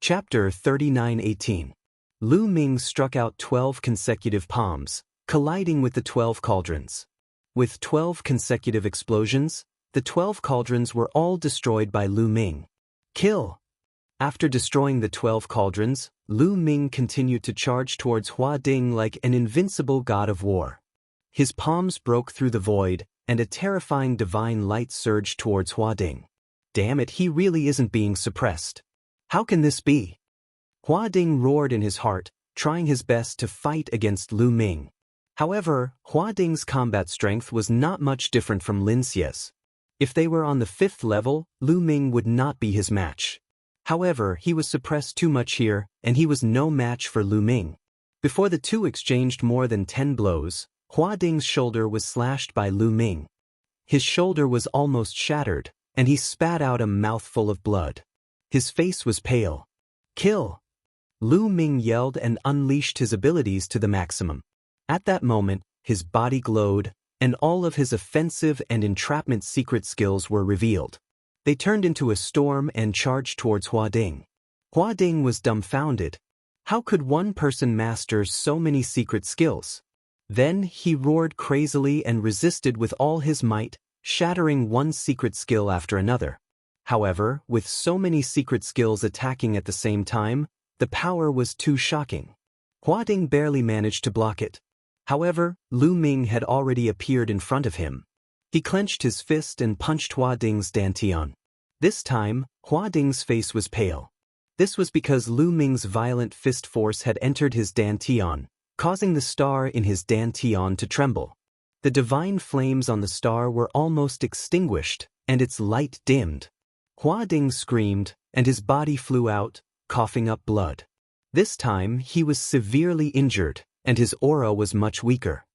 Chapter 39:18. Lu Ming struck out 12 consecutive palms, colliding with the 12 cauldrons. With 12 consecutive explosions, the 12 cauldrons were all destroyed by Lu Ming. Kill! After destroying the 12 cauldrons, Lu Ming continued to charge towards Hua Ding like an invincible god of war. His palms broke through the void, and a terrifying divine light surged towards Hua Ding. Damn it, he really isn't being suppressed. How can this be? Hua Ding roared in his heart, trying his best to fight against Lu Ming. However, Hua Ding's combat strength was not much different from Lin Xie's. If they were on the 5th level, Lu Ming would not be his match. However, he was suppressed too much here, and he was no match for Lu Ming. Before the two exchanged more than 10 blows, Hua Ding's shoulder was slashed by Lu Ming. His shoulder was almost shattered, and he spat out a mouthful of blood. His face was pale. Kill! Lu Ming yelled and unleashed his abilities to the maximum. At that moment, his body glowed, and all of his offensive and entrapment secret skills were revealed. They turned into a storm and charged towards Hua Ding. Hua Ding was dumbfounded. How could one person master so many secret skills? Then he roared crazily and resisted with all his might, shattering one secret skill after another. However, with so many secret skills attacking at the same time, the power was too shocking. Hua Ding barely managed to block it. However, Lu Ming had already appeared in front of him. He clenched his fist and punched Hua Ding's dantian. This time, Hua Ding's face was pale. This was because Lu Ming's violent fist force had entered his dantian, causing the star in his dantian to tremble. The divine flames on the star were almost extinguished, and its light dimmed. Hua Ding screamed, and his body flew out, coughing up blood. This time, he was severely injured, and his aura was much weaker.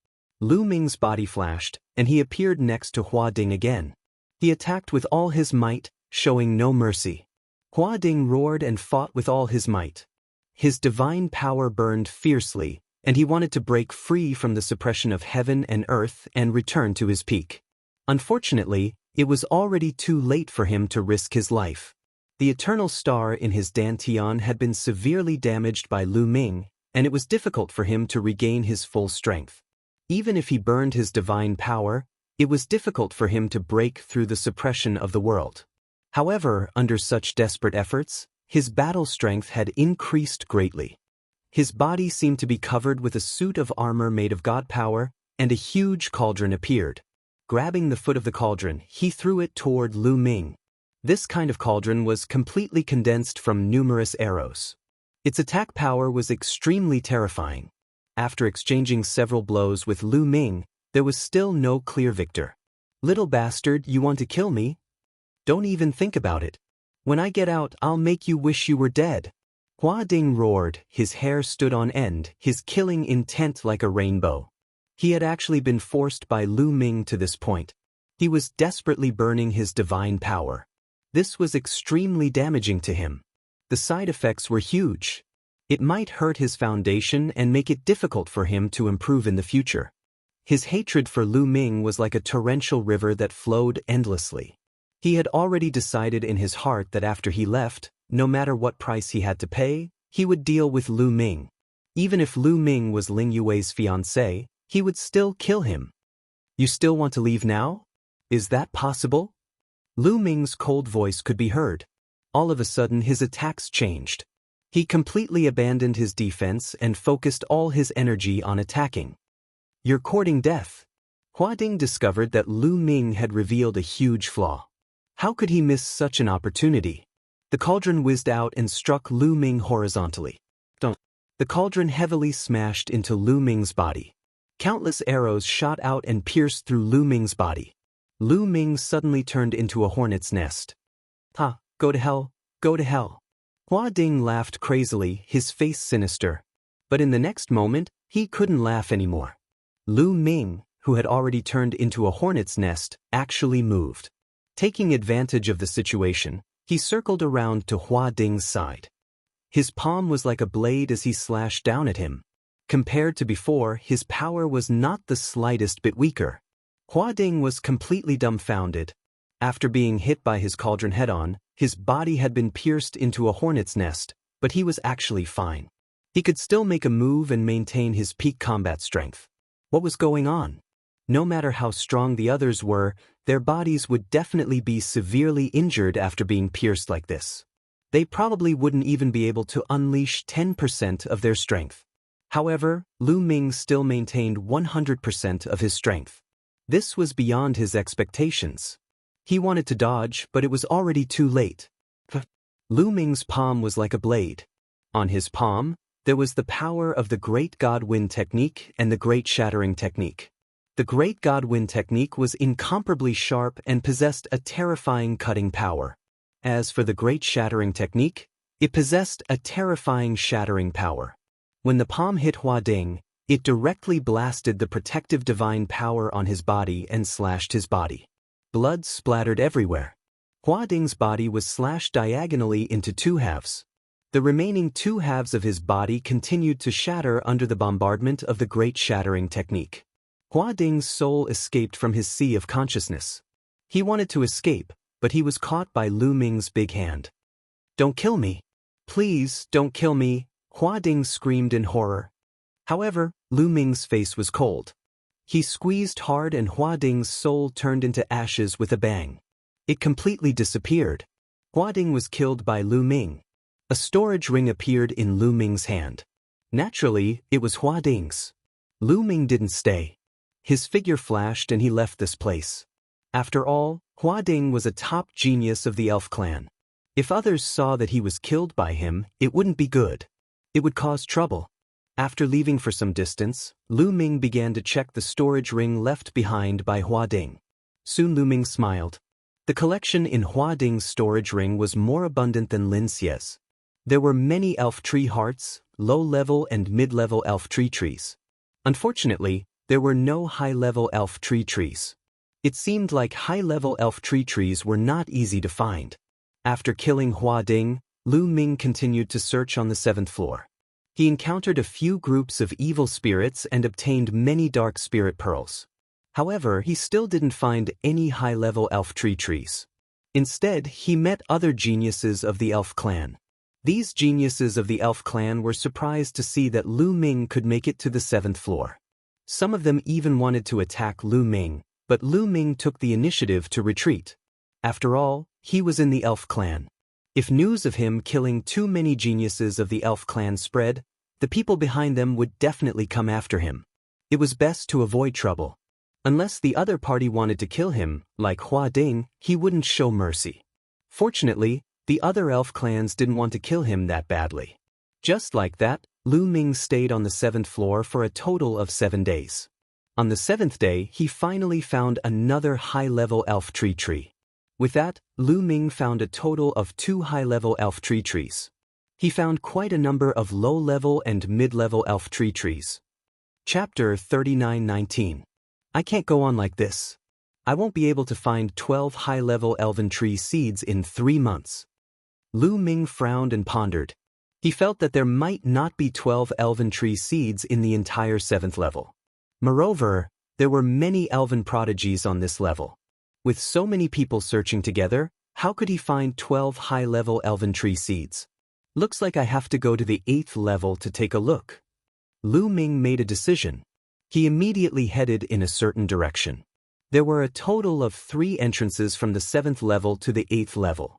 Lu Ming's body flashed, and he appeared next to Hua Ding again. He attacked with all his might, showing no mercy. Hua Ding roared and fought with all his might. His divine power burned fiercely, and he wanted to break free from the suppression of heaven and earth and return to his peak. Unfortunately, it was already too late for him to risk his life. The eternal star in his dantian had been severely damaged by Lu Ming, and it was difficult for him to regain his full strength. Even if he burned his divine power, it was difficult for him to break through the suppression of the world. However, under such desperate efforts, his battle strength had increased greatly. His body seemed to be covered with a suit of armor made of god power, and a huge cauldron appeared. Grabbing the foot of the cauldron, he threw it toward Lu Ming. This kind of cauldron was completely condensed from numerous arrows. Its attack power was extremely terrifying. After exchanging several blows with Lu Ming, there was still no clear victor. "Little bastard, you want to kill me? Don't even think about it. When I get out, I'll make you wish you were dead." Hua Ding roared, his hair stood on end, his killing intent like a rainbow. He had actually been forced by Lu Ming to this point. He was desperately burning his divine power. This was extremely damaging to him. The side effects were huge. It might hurt his foundation and make it difficult for him to improve in the future. His hatred for Lu Ming was like a torrential river that flowed endlessly. He had already decided in his heart that after he left, no matter what price he had to pay, he would deal with Lu Ming. Even if Lu Ming was Ling Yue's fiancé, he would still kill him. "You still want to leave now? Is that possible?" Lu Ming's cold voice could be heard. All of a sudden his attacks changed. He completely abandoned his defense and focused all his energy on attacking. "You're courting death." Hua Ding discovered that Lu Ming had revealed a huge flaw. How could he miss such an opportunity? The cauldron whizzed out and struck Lu Ming horizontally. The cauldron heavily smashed into Lu Ming's body. Countless arrows shot out and pierced through Lu Ming's body. Lu Ming suddenly turned into a hornet's nest. "Ha, go to hell, go to hell." Hua Ding laughed crazily, his face sinister. But in the next moment, he couldn't laugh anymore. Lu Ming, who had already turned into a hornet's nest, actually moved. Taking advantage of the situation, he circled around to Hua Ding's side. His palm was like a blade as he slashed down at him. Compared to before, his power was not the slightest bit weaker. Hua Ding was completely dumbfounded. After being hit by his cauldron head-on, his body had been pierced into a hornet's nest, but he was actually fine. He could still make a move and maintain his peak combat strength. What was going on? No matter how strong the others were, their bodies would definitely be severely injured after being pierced like this. They probably wouldn't even be able to unleash 10% of their strength. However, Lu Ming still maintained 100% of his strength. This was beyond his expectations. He wanted to dodge, but it was already too late. Lu Ming's palm was like a blade. On his palm, there was the power of the Great God Wind Technique and the Great Shattering Technique. The Great God Wind Technique was incomparably sharp and possessed a terrifying cutting power. As for the Great Shattering Technique, it possessed a terrifying shattering power. When the palm hit Hua Ding, it directly blasted the protective divine power on his body and slashed his body. Blood splattered everywhere. Hua Ding's body was slashed diagonally into two halves. The remaining two halves of his body continued to shatter under the bombardment of the Great Shattering Technique. Hua Ding's soul escaped from his sea of consciousness. He wanted to escape, but he was caught by Lu Ming's big hand. "Don't kill me. Please, don't kill me," Hua Ding screamed in horror. However, Lu Ming's face was cold. He squeezed hard and Hua Ding's soul turned into ashes with a bang. It completely disappeared. Hua Ding was killed by Lu Ming. A storage ring appeared in Lu Ming's hand. Naturally, it was Hua Ding's. Lu Ming didn't stay. His figure flashed and he left this place. After all, Hua Ding was a top genius of the elf clan. If others saw that he was killed by him, it wouldn't be good. It would cause trouble. After leaving for some distance, Lu Ming began to check the storage ring left behind by Hua Ding. Soon Lu Ming smiled. The collection in Hua Ding's storage ring was more abundant than Lin Xie's. There were many elf tree hearts, low-level and mid-level elf tree trees. Unfortunately, there were no high-level elf tree trees. It seemed like high-level elf tree trees were not easy to find. After killing Hua Ding, Lu Ming continued to search on the 7th floor. He encountered a few groups of evil spirits and obtained many dark spirit pearls. However, he still didn't find any high-level elf tree trees. Instead, he met other geniuses of the elf clan. These geniuses of the elf clan were surprised to see that Lu Ming could make it to the 7th floor. Some of them even wanted to attack Lu Ming, but Lu Ming took the initiative to retreat. After all, he was in the elf clan. If news of him killing too many geniuses of the elf clan spread, the people behind them would definitely come after him. It was best to avoid trouble. Unless the other party wanted to kill him, like Hua Ding, he wouldn't show mercy. Fortunately, the other elf clans didn't want to kill him that badly. Just like that, Lu Ming stayed on the 7th floor for a total of 7 days. On the 7th day, he finally found another high-level elf tree. With that, Lu Ming found a total of 2 high-level elf tree trees. He found quite a number of low-level and mid-level elf tree trees. Chapter 39:19. I can't go on like this. I won't be able to find 12 high-level elven tree seeds in 3 months. Lu Ming frowned and pondered. He felt that there might not be 12 elven tree seeds in the entire 7th level. Moreover, there were many elven prodigies on this level. With so many people searching together, how could he find 12 high-level elven tree seeds? Looks like I have to go to the 8th level to take a look. Lu Ming made a decision. He immediately headed in a certain direction. There were a total of 3 entrances from the 7th level to the 8th level.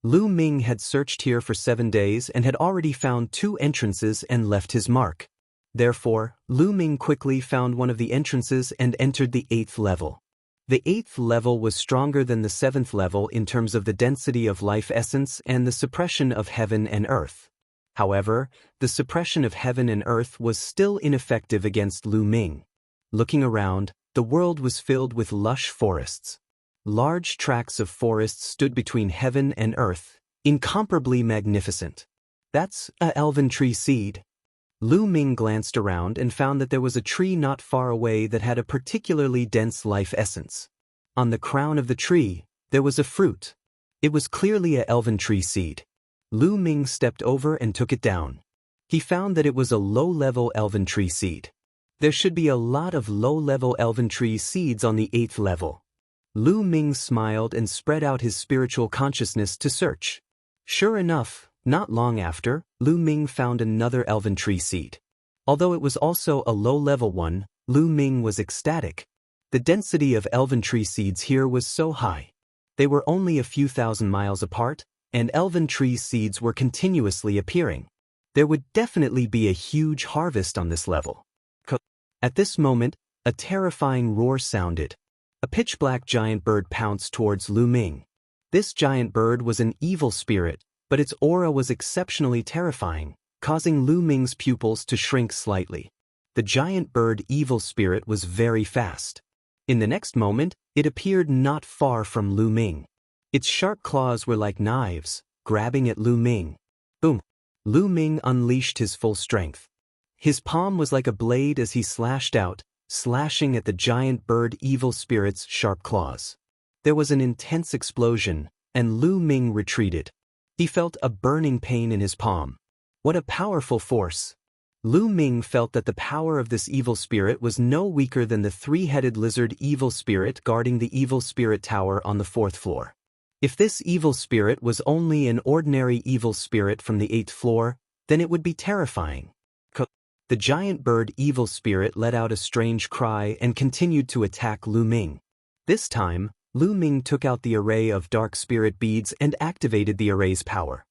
Lu Ming had searched here for 7 days and had already found 2 entrances and left his mark. Therefore, Lu Ming quickly found one of the entrances and entered the 8th level. The 8th level was stronger than the 7th level in terms of the density of life essence and the suppression of heaven and earth. However, the suppression of heaven and earth was still ineffective against Lu Ming. Looking around, the world was filled with lush forests. Large tracts of forests stood between heaven and earth, incomparably magnificent. That's a elven tree seed. Lu Ming glanced around and found that there was a tree not far away that had a particularly dense life essence. On the crown of the tree, there was a fruit. It was clearly a elven tree seed. Lu Ming stepped over and took it down. He found that it was a low-level elven tree seed. There should be a lot of low-level elven tree seeds on the 8th level. Lu Ming smiled and spread out his spiritual consciousness to search. Sure enough, Not long after, Lu Ming found another elven tree seed. Although it was also a low-level one, Lu Ming was ecstatic. The density of elven tree seeds here was so high. They were only a few thousand miles apart, and elven tree seeds were continuously appearing. There would definitely be a huge harvest on this level. At this moment, a terrifying roar sounded. A pitch-black giant bird pounced towards Lu Ming. This giant bird was an evil spirit, but its aura was exceptionally terrifying, causing Lu Ming's pupils to shrink slightly. The giant bird evil spirit was very fast. In the next moment, it appeared not far from Lu Ming. Its sharp claws were like knives, grabbing at Lu Ming. Boom! Lu Ming unleashed his full strength. His palm was like a blade as he slashed out, slashing at the giant bird evil spirit's sharp claws. There was an intense explosion, and Lu Ming retreated. He felt a burning pain in his palm. What a powerful force! Lu Ming felt that the power of this evil spirit was no weaker than the three-headed lizard evil spirit guarding the evil spirit tower on the 4th floor. If this evil spirit was only an ordinary evil spirit from the 8th floor, then it would be terrifying. The giant bird evil spirit let out a strange cry and continued to attack Lu Ming. This time, Lu Ming took out the array of dark spirit beads and activated the array's power.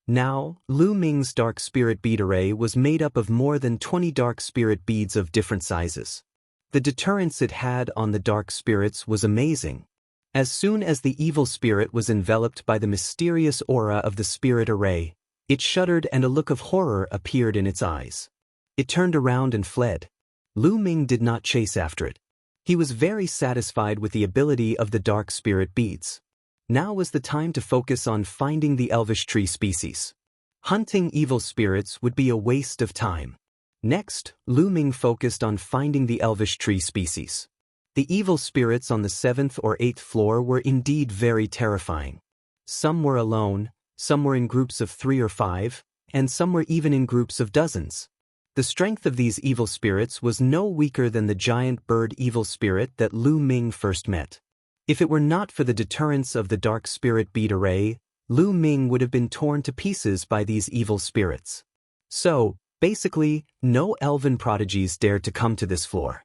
Now, Lu Ming's dark spirit bead array was made up of more than 20 dark spirit beads of different sizes. The deterrence it had on the dark spirits was amazing. As soon as the evil spirit was enveloped by the mysterious aura of the spirit array, it shuddered and a look of horror appeared in its eyes. It turned around and fled. Lu Ming did not chase after it. He was very satisfied with the ability of the dark spirit beads. Now was the time to focus on finding the elvish tree species. Hunting evil spirits would be a waste of time. Next, Lu Ming focused on finding the elvish tree species. The evil spirits on the 7th or 8th floor were indeed very terrifying. Some were alone, some were in groups of 3 or 5, and some were even in groups of dozens. The strength of these evil spirits was no weaker than the giant bird evil spirit that Lu Ming first met. If it were not for the deterrence of the dark spirit bead array, Lu Ming would have been torn to pieces by these evil spirits. So, basically, no elven prodigies dared to come to this floor.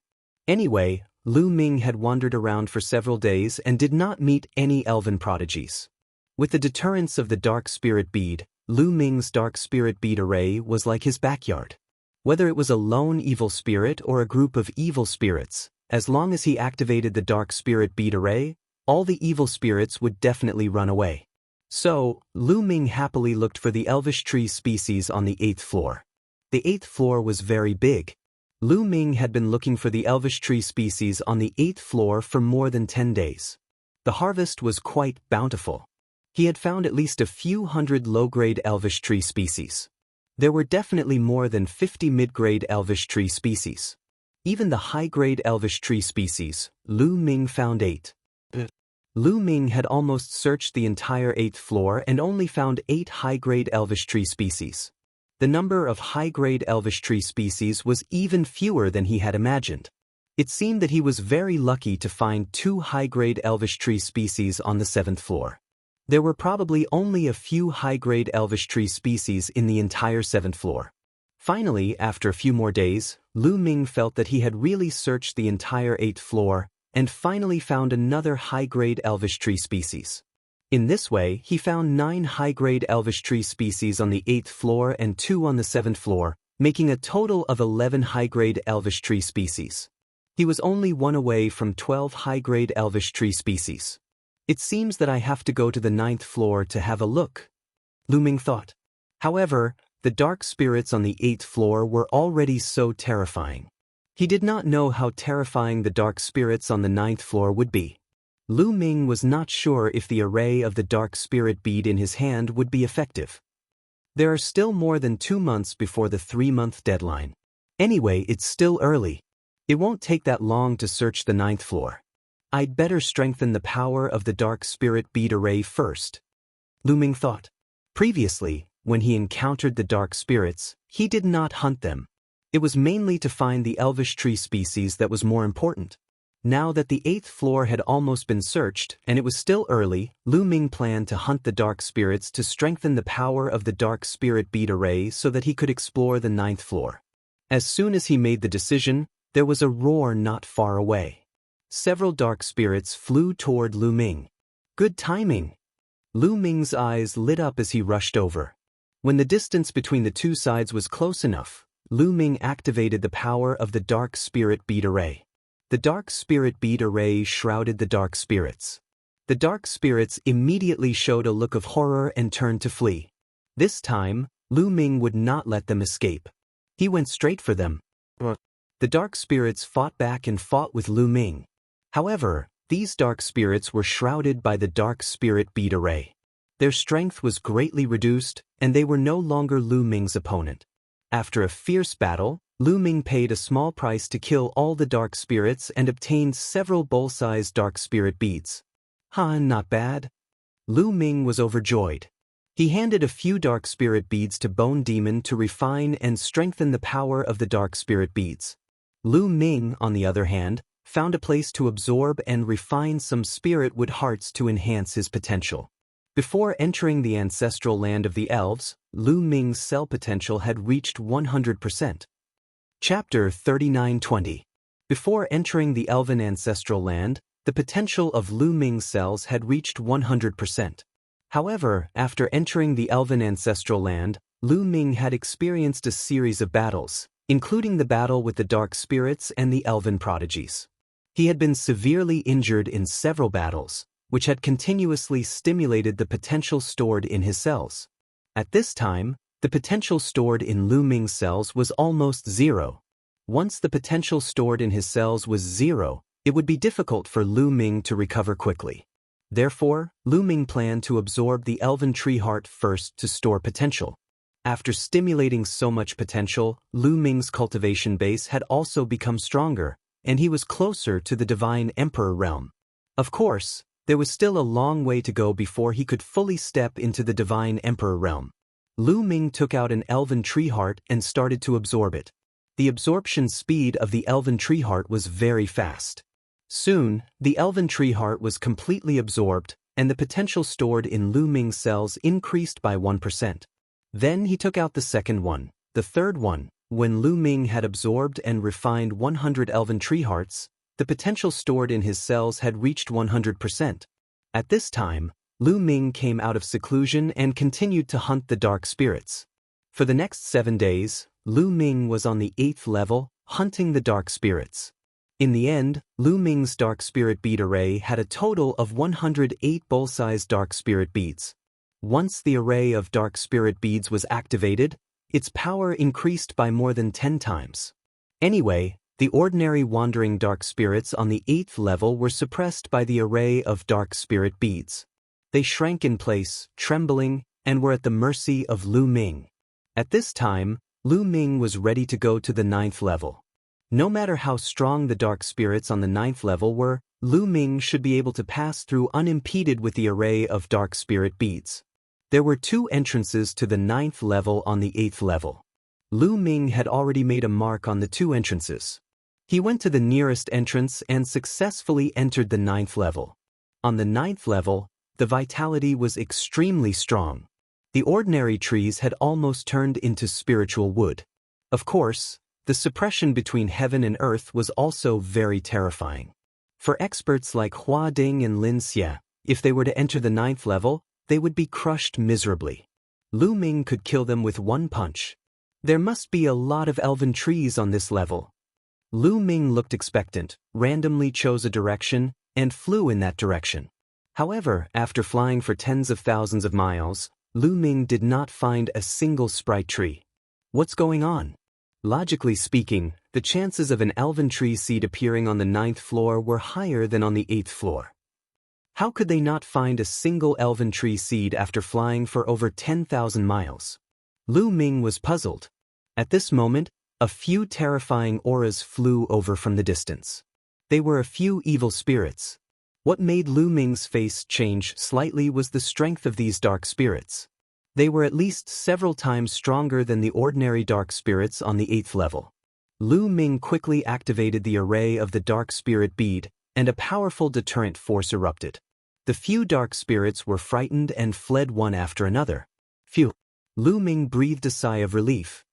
Anyway, Lu Ming had wandered around for several days and did not meet any elven prodigies. With the deterrence of the dark spirit bead, Lu Ming's dark spirit bead array was like his backyard. Whether it was a lone evil spirit or a group of evil spirits, as long as he activated the dark spirit bead array, all the evil spirits would definitely run away. So, Lu Ming happily looked for the elvish tree species on the 8th floor. The 8th floor was very big. Lu Ming had been looking for the elvish tree species on the 8th floor for more than 10 days. The harvest was quite bountiful. He had found at least a few hundred low-grade elvish tree species. There were definitely more than 50 mid-grade elvish tree species. Even the high-grade elvish tree species, Lu Ming found 8. Lu Ming had almost searched the entire 8th floor and only found 8 high-grade elvish tree species. The number of high-grade elvish tree species was even fewer than he had imagined. It seemed that he was very lucky to find 2 high-grade elvish tree species on the 7th floor. There were probably only a few high-grade elvish tree species in the entire 7th floor. Finally, after a few more days, Lu Ming felt that he had really searched the entire 8th floor and finally found another high-grade elvish tree species. In this way, he found 9 high-grade elvish tree species on the 8th floor and 2 on the 7th floor, making a total of 11 high-grade elvish tree species. He was only 1 away from 12 high-grade elvish tree species. It seems that I have to go to the 9th floor to have a look, Lu Ming thought. However, the dark spirits on the 8th floor were already so terrifying. He did not know how terrifying the dark spirits on the 9th floor would be. Lu Ming was not sure if the array of the dark spirit bead in his hand would be effective. There are still more than 2 months before the 3-month deadline. Anyway, it's still early. It won't take that long to search the 9th floor. I'd better strengthen the power of the dark spirit bead array first, Lu Ming thought. Previously, when he encountered the dark spirits, he did not hunt them. It was mainly to find the elvish tree species that was more important. Now that the 8th floor had almost been searched, and it was still early, Lu Ming planned to hunt the dark spirits to strengthen the power of the dark spirit bead array so that he could explore the 9th floor. As soon as he made the decision, there was a roar not far away. Several dark spirits flew toward Lu Ming. Good timing! Lu Ming's eyes lit up as he rushed over. When the distance between the two sides was close enough, Lu Ming activated the power of the dark spirit bead array. The dark spirit bead array shrouded the dark spirits. The dark spirits immediately showed a look of horror and turned to flee. This time, Lu Ming would not let them escape. He went straight for them. The dark spirits fought back and fought with Lu Ming. However, these dark spirits were shrouded by the dark spirit bead array. Their strength was greatly reduced, and they were no longer Lu Ming's opponent. After a fierce battle, Lu Ming paid a small price to kill all the dark spirits and obtained several bowl-sized dark spirit beads. Not bad. Lu Ming was overjoyed. He handed a few dark spirit beads to Bone Demon to refine and strengthen the power of the dark spirit beads. Lu Ming, on the other hand, found a place to absorb and refine some spirit wood hearts to enhance his potential. Before entering the ancestral land of the elves, Lu Ming's cell potential had reached 100%. Chapter 39-20. Before entering the elven ancestral land, the potential of Lu Ming's cells had reached 100%. However, after entering the elven ancestral land, Lu Ming had experienced a series of battles, including the battle with the dark spirits and the elven prodigies. He had been severely injured in several battles, which had continuously stimulated the potential stored in his cells. At this time, the potential stored in Lu Ming's cells was almost zero. Once the potential stored in his cells was zero, it would be difficult for Lu Ming to recover quickly. Therefore, Lu Ming planned to absorb the elven tree heart first to store potential. After stimulating so much potential, Lu Ming's cultivation base had also become stronger, and he was closer to the divine emperor realm. Of course, there was still a long way to go before he could fully step into the divine emperor realm. Lu Ming took out an elven tree heart and started to absorb it. The absorption speed of the elven tree heart was very fast. Soon, the elven tree heart was completely absorbed, and the potential stored in Lu Ming's cells increased by 1%. Then he took out the second one, the third one. When Lu Ming had absorbed and refined 100 elven tree hearts, the potential stored in his cells had reached 100%. At this time, Lu Ming came out of seclusion and continued to hunt the dark spirits. For the next 7 days, Lu Ming was on the 8th level, hunting the dark spirits. In the end, Lu Ming's dark spirit bead array had a total of 108 bowl-sized dark spirit beads. Once the array of dark spirit beads was activated, its power increased by more than 10 times. Anyway, the ordinary wandering dark spirits on the 8th level were suppressed by the array of dark spirit beads. They shrank in place, trembling, and were at the mercy of Lu Ming. At this time, Lu Ming was ready to go to the 9th level. No matter how strong the dark spirits on the 9th level were, Lu Ming should be able to pass through unimpeded with the array of dark spirit beads. There were 2 entrances to the 9th level on the 8th level. Lu Ming had already made a mark on the 2 entrances. He went to the nearest entrance and successfully entered the 9th level. On the 9th level, the vitality was extremely strong. The ordinary trees had almost turned into spiritual wood. Of course, the suppression between heaven and earth was also very terrifying. For experts like Hua Ding and Lin Xie, if they were to enter the 9th level, they would be crushed miserably. Lu Ming could kill them with one punch. There must be a lot of elven trees on this level. Lu Ming looked expectant, randomly chose a direction, and flew in that direction. However, after flying for tens of thousands of miles, Lu Ming did not find a single sprite tree. What's going on? Logically speaking, the chances of an elven tree seed appearing on the 9th floor were higher than on the 8th floor. How could they not find a single elven tree seed after flying for over 10,000 miles? Lu Ming was puzzled. At this moment, a few terrifying auras flew over from the distance. They were a few evil spirits. What made Lu Ming's face change slightly was the strength of these dark spirits. They were at least several times stronger than the ordinary dark spirits on the 8th level. Lu Ming quickly activated the array of the Dark Spirit Bead, and a powerful deterrent force erupted. The few dark spirits were frightened and fled one after another. Phew! Lu Ming breathed a sigh of relief.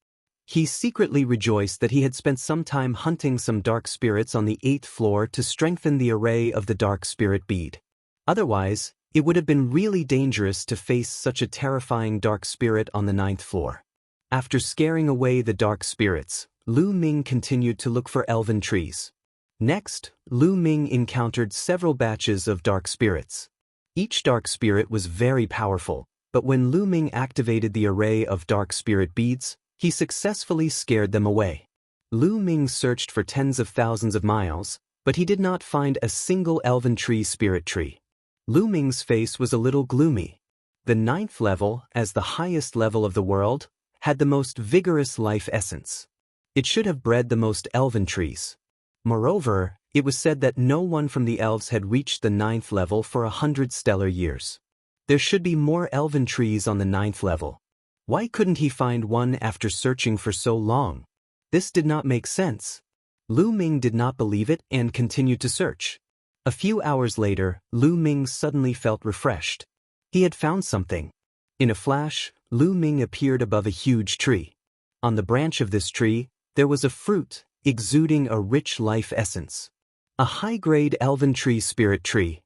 He secretly rejoiced that he had spent some time hunting some dark spirits on the 8th floor to strengthen the array of the Dark Spirit Bead. Otherwise, it would have been really dangerous to face such a terrifying dark spirit on the 9th floor. After scaring away the dark spirits, Lu Ming continued to look for elven trees. Next, Lu Ming encountered several batches of dark spirits. Each dark spirit was very powerful, but when Lu Ming activated the array of dark spirit beads, he successfully scared them away. Lu Ming searched for tens of thousands of miles, but he did not find a single elven tree spirit tree. Lu Ming's face was a little gloomy. The 9th level, as the highest level of the world, had the most vigorous life essence. It should have bred the most elven trees. Moreover, it was said that no one from the elves had reached the 9th level for 100 stellar years. There should be more elven trees on the 9th level. Why couldn't he find one after searching for so long? This did not make sense. Lu Ming did not believe it and continued to search. A few hours later, Lu Ming suddenly felt refreshed. He had found something. In a flash, Lu Ming appeared above a huge tree. On the branch of this tree, there was a fruit, exuding a rich life essence. A high-grade elven tree spirit tree.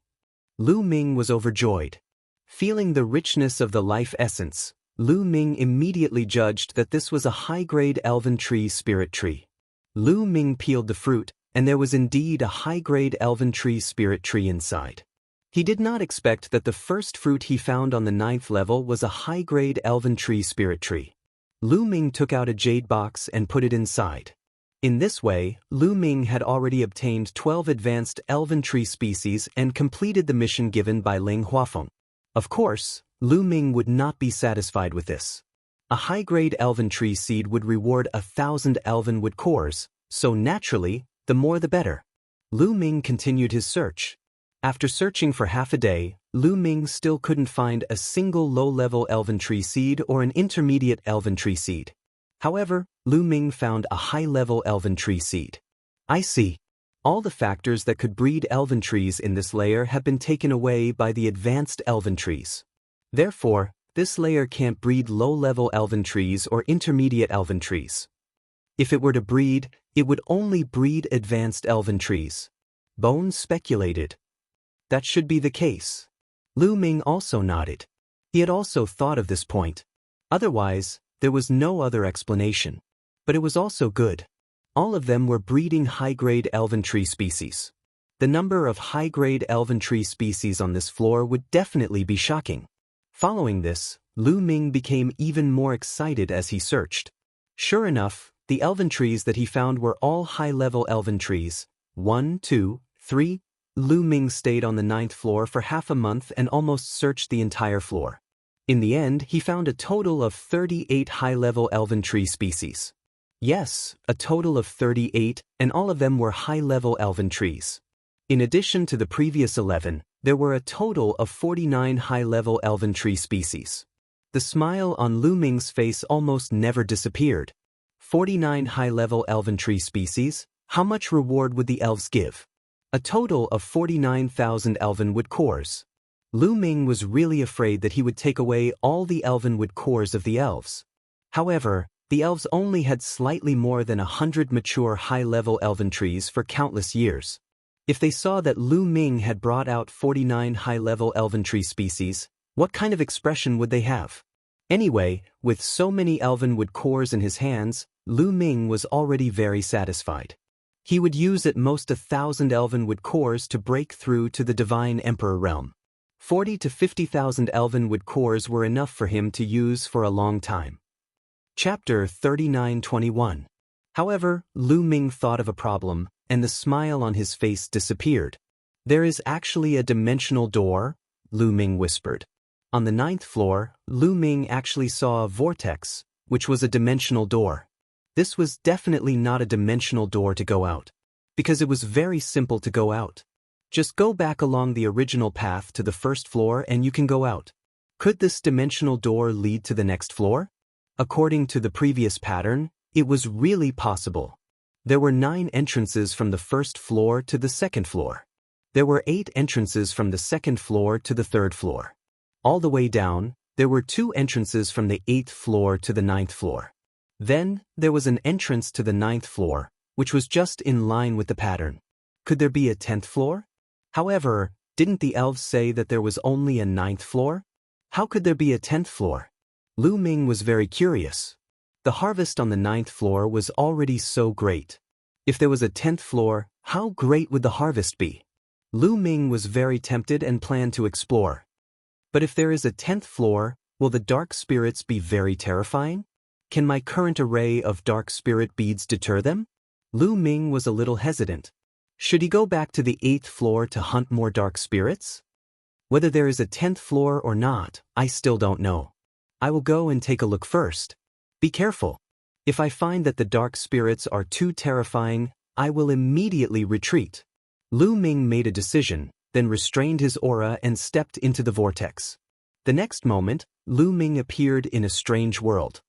Lu Ming was overjoyed. Feeling the richness of the life essence, Lu Ming immediately judged that this was a high-grade elven tree spirit tree. Lu Ming peeled the fruit, and there was indeed a high-grade elven tree spirit tree inside. He did not expect that the first fruit he found on the 9th level was a high-grade elven tree spirit tree. Lu Ming took out a jade box and put it inside. In this way, Lu Ming had already obtained 12 advanced elven tree species and completed the mission given by Ling Huafeng. Of course, Lu Ming would not be satisfied with this. A high-grade elven tree seed would reward 1,000 elven wood cores, so naturally, the more the better. Lu Ming continued his search. After searching for half a day, Lu Ming still couldn't find a single low-level elven tree seed or an intermediate elven tree seed. However, Lu Ming found a high-level elven tree seed. I see. All the factors that could breed elven trees in this layer have been taken away by the advanced elven trees. Therefore, this layer can't breed low-level elven trees or intermediate elven trees. If it were to breed, it would only breed advanced elven trees. Bones speculated. That should be the case. Lu Ming also nodded. He had also thought of this point. Otherwise, there was no other explanation. But it was also good. All of them were breeding high-grade elven tree species. The number of high-grade elven tree species on this floor would definitely be shocking. Following this, Lu Ming became even more excited as he searched. Sure enough, the elven trees that he found were all high-level elven trees. 1, 2, 3. Lu Ming stayed on the 9th floor for half a month and almost searched the entire floor. In the end, he found a total of 38 high-level elven tree species. Yes, a total of 38, and all of them were high-level elven trees. In addition to the previous 11, there were a total of 49 high-level elven tree species. The smile on Lu Ming's face almost never disappeared. 49 high-level elven tree species, how much reward would the elves give? A total of 49,000 elven wood cores. Lu Ming was really afraid that he would take away all the elven wood cores of the elves. However, the elves only had slightly more than 100 mature high-level elven trees for countless years. If they saw that Lu Ming had brought out 49 high-level elven tree species, what kind of expression would they have? Anyway, with so many elven wood cores in his hands, Lu Ming was already very satisfied. He would use at most 1,000 elven wood cores to break through to the Divine Emperor realm. 40 to 50,000 elven wood cores were enough for him to use for a long time. Chapter 39:21. However, Lu Ming thought of a problem, and the smile on his face disappeared. There is actually a dimensional door, Lu Ming whispered. On the 9th floor, Lu Ming actually saw a vortex, which was a dimensional door. This was definitely not a dimensional door to go out, because it was very simple to go out. Just go back along the original path to the 1st floor and you can go out. Could this dimensional door lead to the next floor? According to the previous pattern, it was really possible. There were 9 entrances from the first floor to the second floor. There were 8 entrances from the second floor to the third floor. All the way down, there were 2 entrances from the 8th floor to the 9th floor. Then, there was an entrance to the 9th floor, which was just in line with the pattern. Could there be a 10th floor? However, didn't the elves say that there was only a 9th floor? How could there be a 10th floor? Lu Ming was very curious. The harvest on the 9th floor was already so great. If there was a 10th floor, how great would the harvest be? Lu Ming was very tempted and planned to explore. But if there is a 10th floor, will the dark spirits be very terrifying? Can my current array of dark spirit beads deter them? Lu Ming was a little hesitant. Should he go back to the 8th floor to hunt more dark spirits? Whether there is a 10th floor or not, I still don't know. I will go and take a look first. Be careful. If I find that the dark spirits are too terrifying, I will immediately retreat. Lu Ming made a decision, then restrained his aura and stepped into the vortex. The next moment, Lu Ming appeared in a strange world.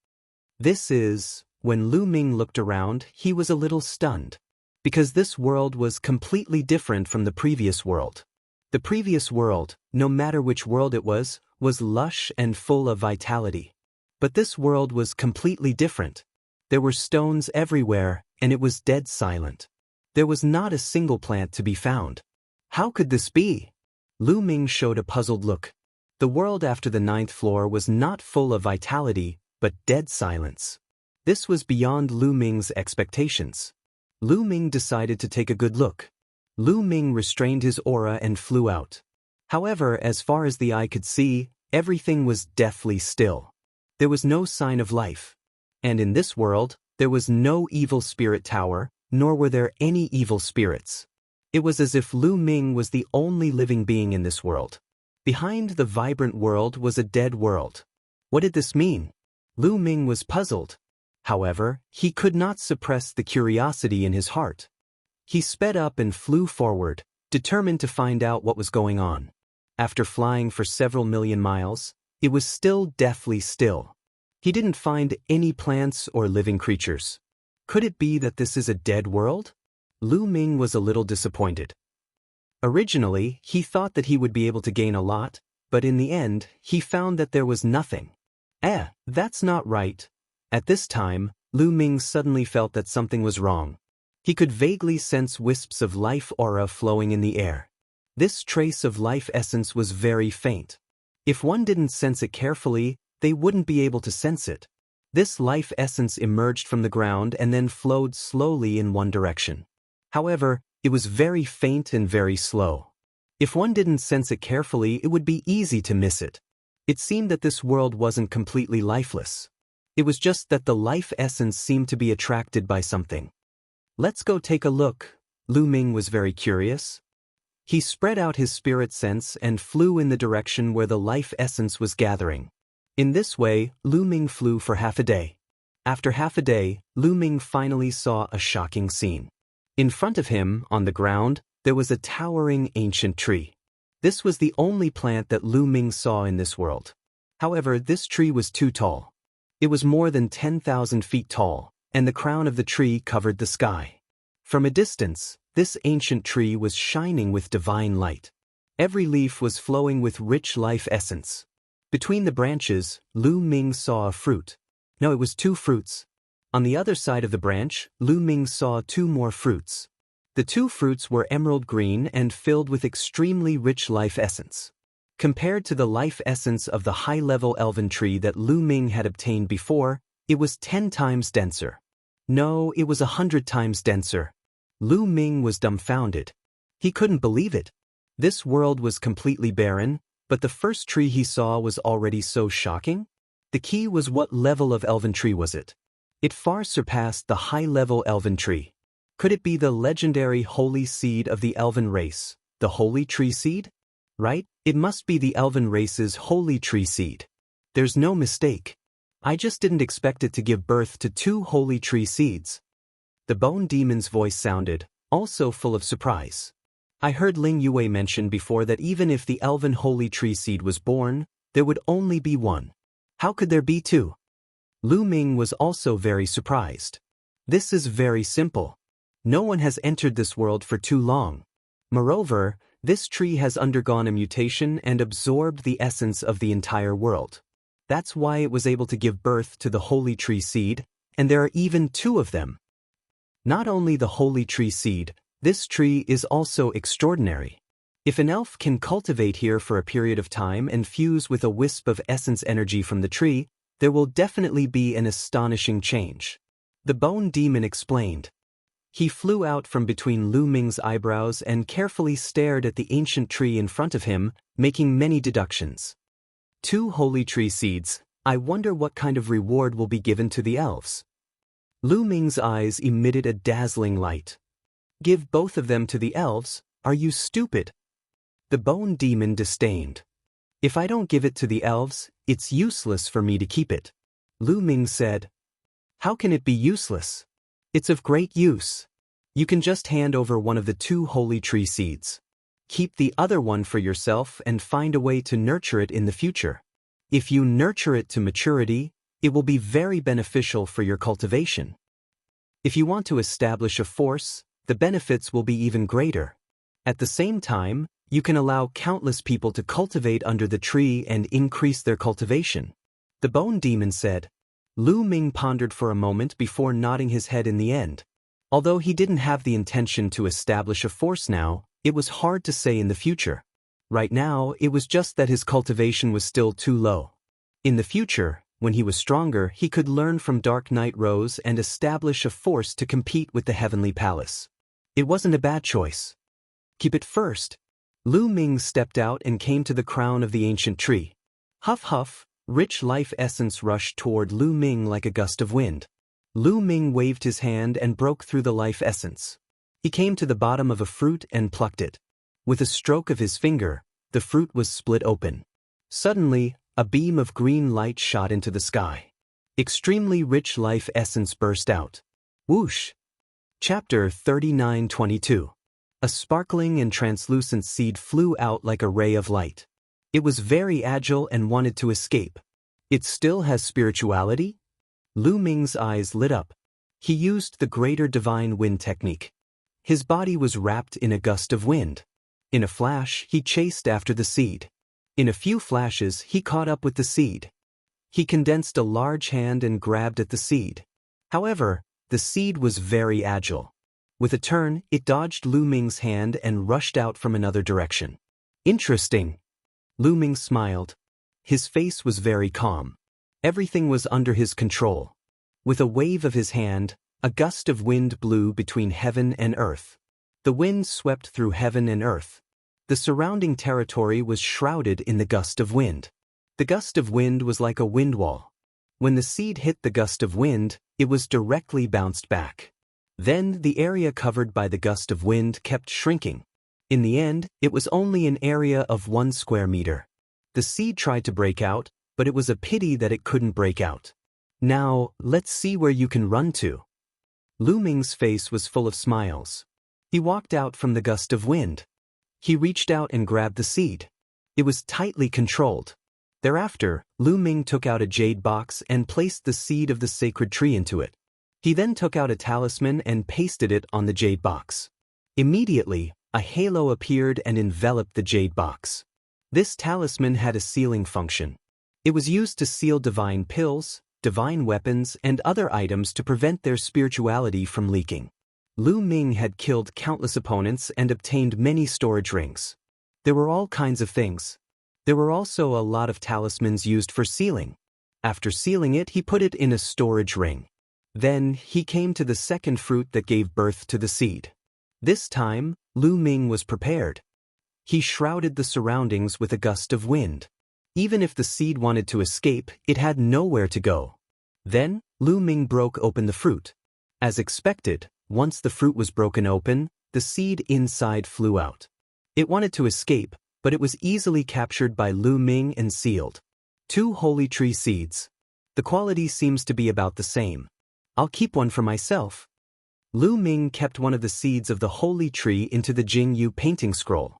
When Lu Ming looked around, he was a little stunned. Because this world was completely different from the previous world. The previous world, no matter which world it was lush and full of vitality. But this world was completely different. There were stones everywhere, and it was dead silent. There was not a single plant to be found. How could this be? Lu Ming showed a puzzled look. The world after the 9th floor was not full of vitality, but dead silence. This was beyond Lu Ming's expectations. Lu Ming decided to take a good look. Lu Ming restrained his aura and flew out. However, as far as the eye could see, everything was deathly still. There was no sign of life. And in this world, there was no evil spirit tower, nor were there any evil spirits. It was as if Lu Ming was the only living being in this world. Behind the vibrant world was a dead world. What did this mean? Lu Ming was puzzled. However, he could not suppress the curiosity in his heart. He sped up and flew forward, determined to find out what was going on. After flying for several million miles, it was still deathly still. He didn't find any plants or living creatures. Could it be that this is a dead world? Lu Ming was a little disappointed. Originally, he thought that he would be able to gain a lot, but in the end, he found that there was nothing. That's not right. At this time, Lu Ming suddenly felt that something was wrong. He could vaguely sense wisps of life aura flowing in the air. This trace of life essence was very faint. If one didn't sense it carefully, they wouldn't be able to sense it. This life essence emerged from the ground and then flowed slowly in one direction. However, it was very faint and very slow. If one didn't sense it carefully, it would be easy to miss it. It seemed that this world wasn't completely lifeless. It was just that the life essence seemed to be attracted by something. Let's go take a look. Lu Ming was very curious. He spread out his spirit sense and flew in the direction where the life essence was gathering. In this way, Lu Ming flew for half a day. After half a day, Lu Ming finally saw a shocking scene. In front of him, on the ground, there was a towering ancient tree. This was the only plant that Lu Ming saw in this world. However, this tree was too tall. It was more than 10,000 feet tall, and the crown of the tree covered the sky. From a distance, this ancient tree was shining with divine light. Every leaf was flowing with rich life essence. Between the branches, Lu Ming saw a fruit. No, it was 2 fruits. On the other side of the branch, Lu Ming saw 2 more fruits. The 2 fruits were emerald green and filled with extremely rich life essence. Compared to the life essence of the high-level elven tree that Lu Ming had obtained before, it was 10 times denser. No, it was 100 times denser. Lu Ming was dumbfounded. He couldn't believe it. This world was completely barren, but the first tree he saw was already so shocking. The key was, what level of elven tree was it? It far surpassed the high-level elven tree. Could it be the legendary holy seed of the elven race, the holy tree seed? Right? It must be the elven race's holy tree seed. There's no mistake. I just didn't expect it to give birth to 2 holy tree seeds. The bone demon's voice sounded, also full of surprise. I heard Ling Yue mention before that even if the elven holy tree seed was born, there would only be 1. How could there be 2? Lu Ming was also very surprised. This is very simple. No one has entered this world for too long. Moreover, this tree has undergone a mutation and absorbed the essence of the entire world. That's why it was able to give birth to the holy tree seed, and there are even 2 of them. Not only the holy tree seed, this tree is also extraordinary. If an elf can cultivate here for a period of time and fuse with a wisp of essence energy from the tree, there will definitely be an astonishing change. The bone demon explained. He flew out from between Lu Ming's eyebrows and carefully stared at the ancient tree in front of him, making many deductions. 2 holy tree seeds. I wonder what kind of reward will be given to the elves. Lu Ming's eyes emitted a dazzling light. Give both of them to the elves? Are you stupid? The bone demon disdained. If I don't give it to the elves, it's useless for me to keep it. Lu Ming said. How can it be useless? It's of great use. You can just hand over one of the 2 holy tree seeds. Keep the other one for yourself and find a way to nurture it in the future. If you nurture it to maturity, it will be very beneficial for your cultivation. If you want to establish a force, the benefits will be even greater. At the same time, you can allow countless people to cultivate under the tree and increase their cultivation. The bone demon said. Lu Ming pondered for a moment before nodding his head in the end. Although he didn't have the intention to establish a force now, it was hard to say in the future. Right now, it was just that his cultivation was still too low. In the future, when he was stronger, he could learn from Dark Knight Rose and establish a force to compete with the Heavenly Palace. It wasn't a bad choice. Keep it first. Lu Ming stepped out and came to the crown of the ancient tree. Huff huff. Rich life essence rushed toward Lu Ming like a gust of wind. Lu Ming waved his hand and broke through the life essence. He came to the bottom of a fruit and plucked it. With a stroke of his finger, the fruit was split open. Suddenly, a beam of green light shot into the sky. Extremely rich life essence burst out. Whoosh! Chapter 39:22. A sparkling and translucent seed flew out like a ray of light. It was very agile and wanted to escape. It still has spirituality? Lu Ming's eyes lit up. He used the greater divine wind technique. His body was wrapped in a gust of wind. In a flash, he chased after the seed. In a few flashes, he caught up with the seed. He condensed a large hand and grabbed at the seed. However, the seed was very agile. With a turn, it dodged Lu Ming's hand and rushed out from another direction. Interesting. Lu Ming smiled. His face was very calm. Everything was under his control. With a wave of his hand, a gust of wind blew between heaven and earth. The wind swept through heaven and earth. The surrounding territory was shrouded in the gust of wind. The gust of wind was like a wind wall. When the seed hit the gust of wind, it was directly bounced back. Then the area covered by the gust of wind kept shrinking. In the end, it was only an area of 1 square meter. The seed tried to break out, but it was a pity that it couldn't break out. Now, let's see where you can run to. Lu Ming's face was full of smiles. He walked out from the gust of wind. He reached out and grabbed the seed. It was tightly controlled. Thereafter, Lu Ming took out a jade box and placed the seed of the sacred tree into it. He then took out a talisman and pasted it on the jade box. Immediately, a halo appeared and enveloped the jade box. This talisman had a sealing function. It was used to seal divine pills, divine weapons, and other items to prevent their spirituality from leaking. Lu Ming had killed countless opponents and obtained many storage rings. There were all kinds of things. There were also a lot of talismans used for sealing. After sealing it, he put it in a storage ring. Then, he came to the second fruit that gave birth to the seed. This time, Lu Ming was prepared. He shrouded the surroundings with a gust of wind. Even if the seed wanted to escape, it had nowhere to go. Then, Lu Ming broke open the fruit. As expected, once the fruit was broken open, the seed inside flew out. It wanted to escape, but it was easily captured by Lu Ming and sealed. 2 holy tree seeds. The quality seems to be about the same. I'll keep one for myself. Lu Ming kept one of the seeds of the holy tree into the Jingyu painting scroll.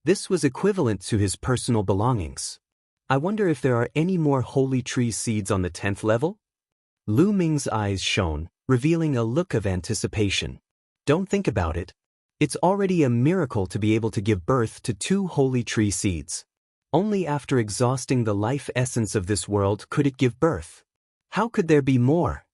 This was equivalent to his personal belongings. I wonder if there are any more holy tree seeds on the 10th level? Lu Ming's eyes shone, revealing a look of anticipation. Don't think about it. It's already a miracle to be able to give birth to 2 holy tree seeds. Only after exhausting the life essence of this world could it give birth. How could there be more?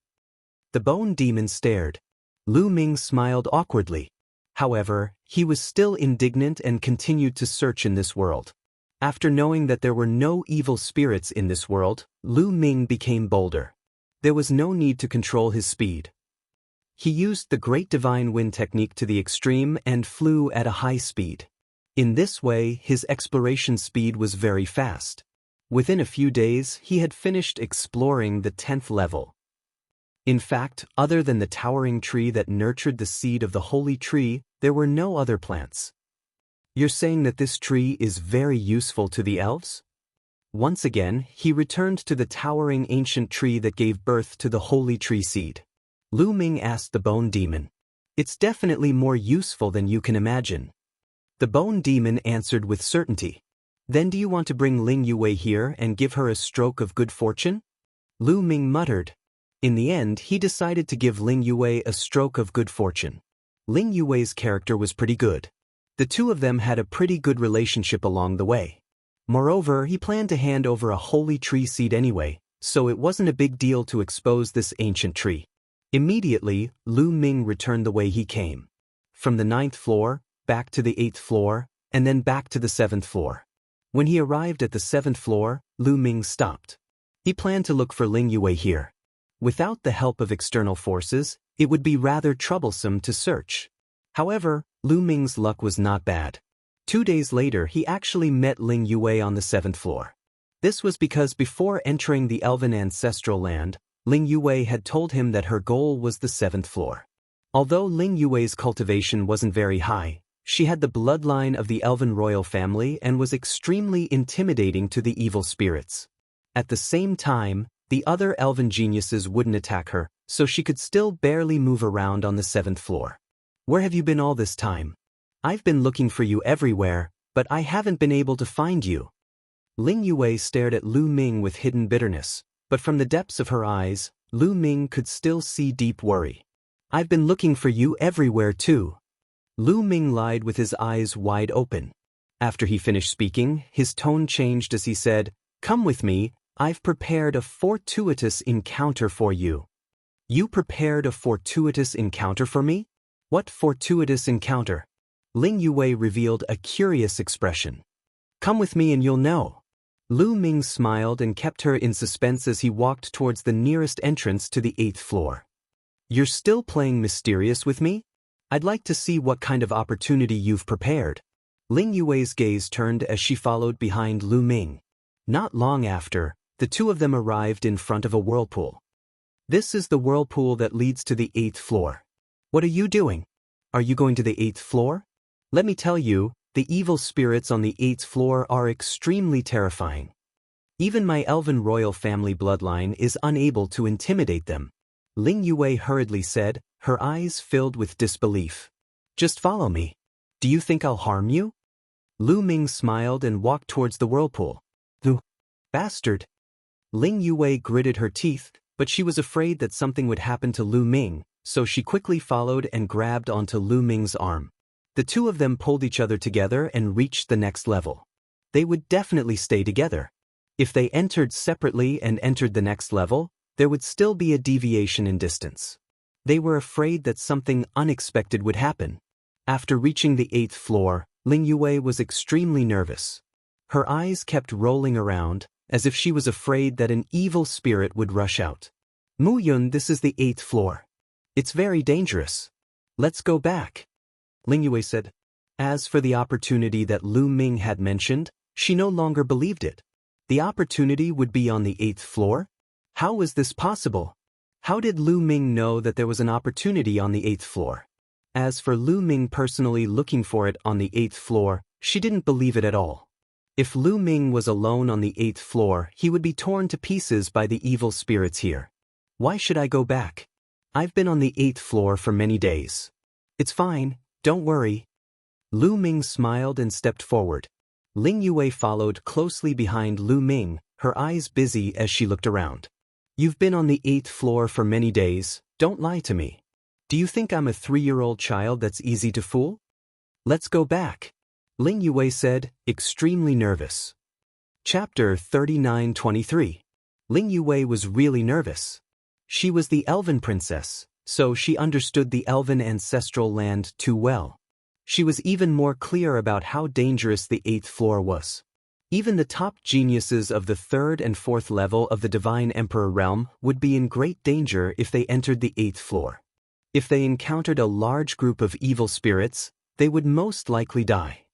The bone demon stared. Lu Ming smiled awkwardly. However, he was still indignant and continued to search in this world. After knowing that there were no evil spirits in this world, Lu Ming became bolder. There was no need to control his speed. He used the Great Divine Wind technique to the extreme and flew at a high speed. In this way, his exploration speed was very fast. Within a few days, he had finished exploring the 10th level. In fact, other than the towering tree that nurtured the seed of the holy tree, there were no other plants. You're saying that this tree is very useful to the elves? Once again, he returned to the towering ancient tree that gave birth to the holy tree seed. Lu Ming asked the bone demon. It's definitely more useful than you can imagine. The bone demon answered with certainty. Then do you want to bring Ling Yue here and give her a stroke of good fortune? Lu Ming muttered. In the end, he decided to give Ling Yue a stroke of good fortune. Ling Yue's character was pretty good. The two of them had a pretty good relationship along the way. Moreover, he planned to hand over a holy tree seed anyway, so it wasn't a big deal to expose this ancient tree. Immediately, Lu Ming returned the way he came. From the 9th floor, back to the 8th floor, and then back to the 7th floor. When he arrived at the 7th floor, Lu Ming stopped. He planned to look for Ling Yue here. Without the help of external forces, it would be rather troublesome to search. However, Lu Ming's luck was not bad. 2 days later, he actually met Ling Yue on the 7th floor. This was because before entering the Elven ancestral land, Ling Yue had told him that her goal was the 7th floor. Although Ling Yue's cultivation wasn't very high, she had the bloodline of the Elven royal family and was extremely intimidating to the evil spirits. At the same time, the other Elven geniuses wouldn't attack her, so she could still barely move around on the 7th floor. Where have you been all this time? I've been looking for you everywhere, but I haven't been able to find you. Ling Yue stared at Lu Ming with hidden bitterness, but from the depths of her eyes, Lu Ming could still see deep worry. I've been looking for you everywhere too. Lu Ming lied with his eyes wide open. After he finished speaking, his tone changed as he said, "Come with me, I've prepared a fortuitous encounter for you." You prepared a fortuitous encounter for me? What fortuitous encounter? Ling Yue revealed a curious expression. Come with me and you'll know. Lu Ming smiled and kept her in suspense as he walked towards the nearest entrance to the 8th floor. You're still playing mysterious with me? I'd like to see what kind of opportunity you've prepared. Ling Yue's gaze turned as she followed behind Lu Ming. Not long after, the two of them arrived in front of a whirlpool. This is the whirlpool that leads to the 8th floor. What are you doing? Are you going to the 8th floor? Let me tell you, the evil spirits on the 8th floor are extremely terrifying. Even my Elven royal family bloodline is unable to intimidate them. Ling Yue hurriedly said, her eyes filled with disbelief. Just follow me. Do you think I'll harm you? Lu Ming smiled and walked towards the whirlpool. You bastard. Ling Yue gritted her teeth, but she was afraid that something would happen to Lu Ming, so she quickly followed and grabbed onto Lu Ming's arm. The two of them pulled each other together and reached the next level. They would definitely stay together. If they entered separately and entered the next level, there would still be a deviation in distance. They were afraid that something unexpected would happen. After reaching the 8th floor, Ling Yue was extremely nervous. Her eyes kept rolling around, as if she was afraid that an evil spirit would rush out. Mu Yun, this is the 8th floor. It's very dangerous. Let's go back. Ling Yue said. As for the opportunity that Lu Ming had mentioned, she no longer believed it. The opportunity would be on the 8th floor? How was this possible? How did Lu Ming know that there was an opportunity on the 8th floor? As for Lu Ming personally looking for it on the 8th floor, she didn't believe it at all. If Lu Ming was alone on the 8th floor, he would be torn to pieces by the evil spirits here. Why should I go back? I've been on the 8th floor for many days. It's fine, don't worry. Lu Ming smiled and stepped forward. Ling Yue followed closely behind Lu Ming, her eyes busy as she looked around. You've been on the 8th floor for many days, don't lie to me. Do you think I'm a 3-year-old child that's easy to fool? Let's go back, Ling Yue said, extremely nervous. Chapter 39:23. Ling Yue was really nervous. She was the elven princess, so she understood the elven ancestral land too well. She was even more clear about how dangerous the 8th floor was. Even the top geniuses of the 3rd and 4th level of the Divine Emperor realm would be in great danger if they entered the 8th floor. If they encountered a large group of evil spirits, they would most likely die.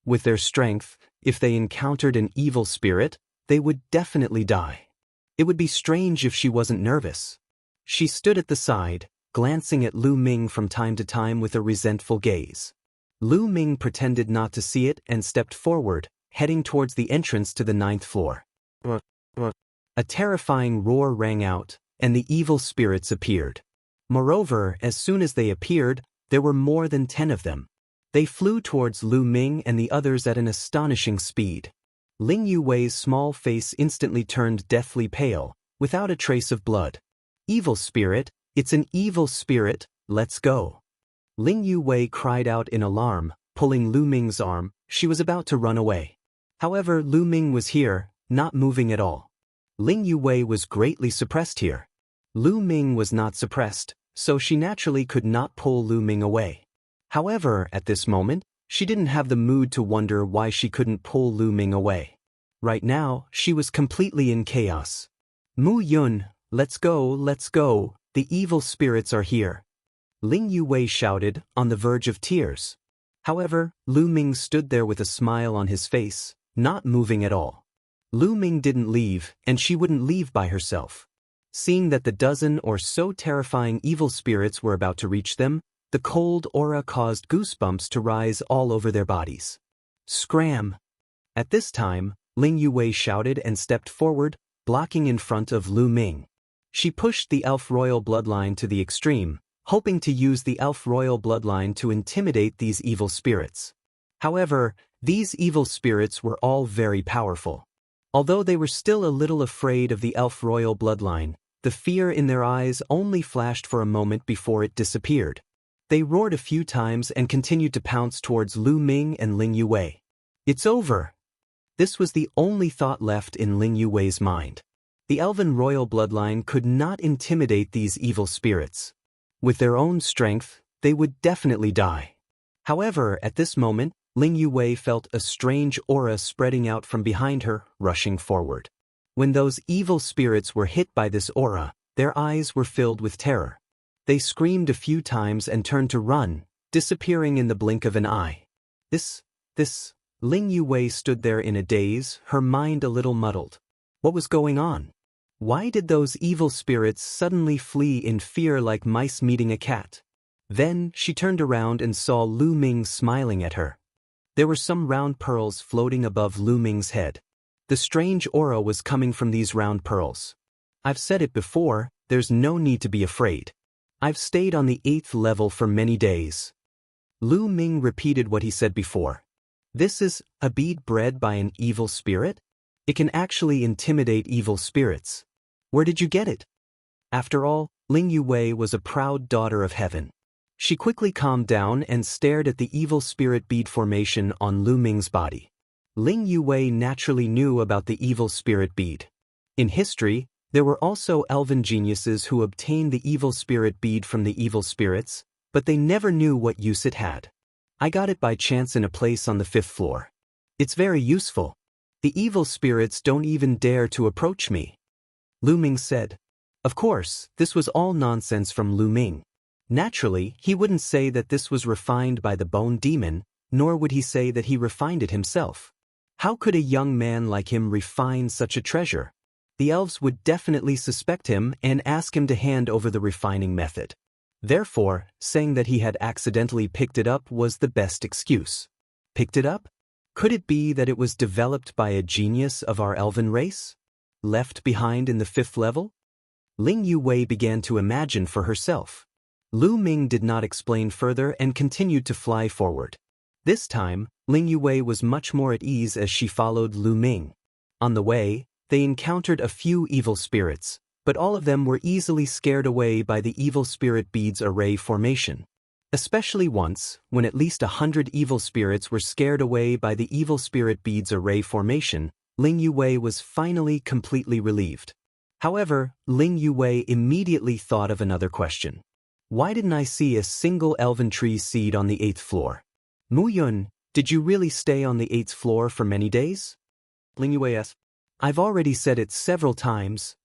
With their strength, if they encountered an evil spirit, they would definitely die. It would be strange if she wasn't nervous. She stood at the side, glancing at Lu Ming from time to time with a resentful gaze. Lu Ming pretended not to see it and stepped forward, heading towards the entrance to the 9th floor. A terrifying roar rang out, and the evil spirits appeared. Moreover, as soon as they appeared, there were more than 10 of them. They flew towards Lu Ming and the others at an astonishing speed. Ling Yue's small face instantly turned deathly pale, without a trace of blood. Evil spirit, it's an evil spirit, let's go. Ling Yue cried out in alarm, pulling Lu Ming's arm. She was about to run away. However, Lu Ming was here, not moving at all. Ling Yue was greatly suppressed here. Lu Ming was not suppressed, so she naturally could not pull Lu Ming away. However, at this moment, she didn't have the mood to wonder why she couldn't pull Lu Ming away. Right now, she was completely in chaos. Mu Yun, let's go, the evil spirits are here. Ling Yue shouted, on the verge of tears. However, Lu Ming stood there with a smile on his face, not moving at all. Lu Ming didn't leave, and she wouldn't leave by herself. Seeing that the dozen or so terrifying evil spirits were about to reach them, the cold aura caused goosebumps to rise all over their bodies. Scram! At this time, Ling Yue shouted and stepped forward, blocking in front of Lu Ming. She pushed the elf royal bloodline to the extreme, hoping to use the elf royal bloodline to intimidate these evil spirits. However, these evil spirits were all very powerful. Although they were still a little afraid of the elf royal bloodline, the fear in their eyes only flashed for a moment before it disappeared. They roared a few times and continued to pounce towards Lu Ming and Ling Yue. It's over! This was the only thought left in Ling Yue's mind. The elven royal bloodline could not intimidate these evil spirits. With their own strength, they would definitely die. However, at this moment, Ling Yue felt a strange aura spreading out from behind her, rushing forward. When those evil spirits were hit by this aura, their eyes were filled with terror. They screamed a few times and turned to run, disappearing in the blink of an eye. Ling Yue stood there in a daze, her mind a little muddled. What was going on? Why did those evil spirits suddenly flee in fear like mice meeting a cat? Then, she turned around and saw Lu Ming smiling at her. There were some round pearls floating above Lu Ming's head. The strange aura was coming from these round pearls. I've said it before, there's no need to be afraid. I've stayed on the 8th level for many days. Lu Ming repeated what he said before. This is a bead bred by an evil spirit? It can actually intimidate evil spirits. Where did you get it? After all, Ling Yue was a proud daughter of heaven. She quickly calmed down and stared at the evil spirit bead formation on Lu Ming's body. Ling Yue naturally knew about the evil spirit bead. In history, there were also elven geniuses who obtained the evil spirit bead from the evil spirits, but they never knew what use it had. I got it by chance in a place on the 5th floor. It's very useful. The evil spirits don't even dare to approach me. Lu Ming said. Of course, this was all nonsense from Lu Ming. Naturally, he wouldn't say that this was refined by the bone demon, nor would he say that he refined it himself. How could a young man like him refine such a treasure? The elves would definitely suspect him and ask him to hand over the refining method. Therefore, saying that he had accidentally picked it up was the best excuse. Picked it up? Could it be that it was developed by a genius of our elven race? Left behind in the 5th level? Ling Yue began to imagine for herself. Lu Ming did not explain further and continued to fly forward. This time, Ling Yue was much more at ease as she followed Lu Ming. On the way, they encountered a few evil spirits, but all of them were easily scared away by the evil spirit beads array formation. Especially once, when at least 100 evil spirits were scared away by the evil spirit beads array formation, Ling Yue was finally completely relieved. However, Ling Yue immediately thought of another question. Why didn't I see a single elven tree seed on the 8th floor? Mu Yun, did you really stay on the 8th floor for many days? Ling Yue asked. I've already said it several times.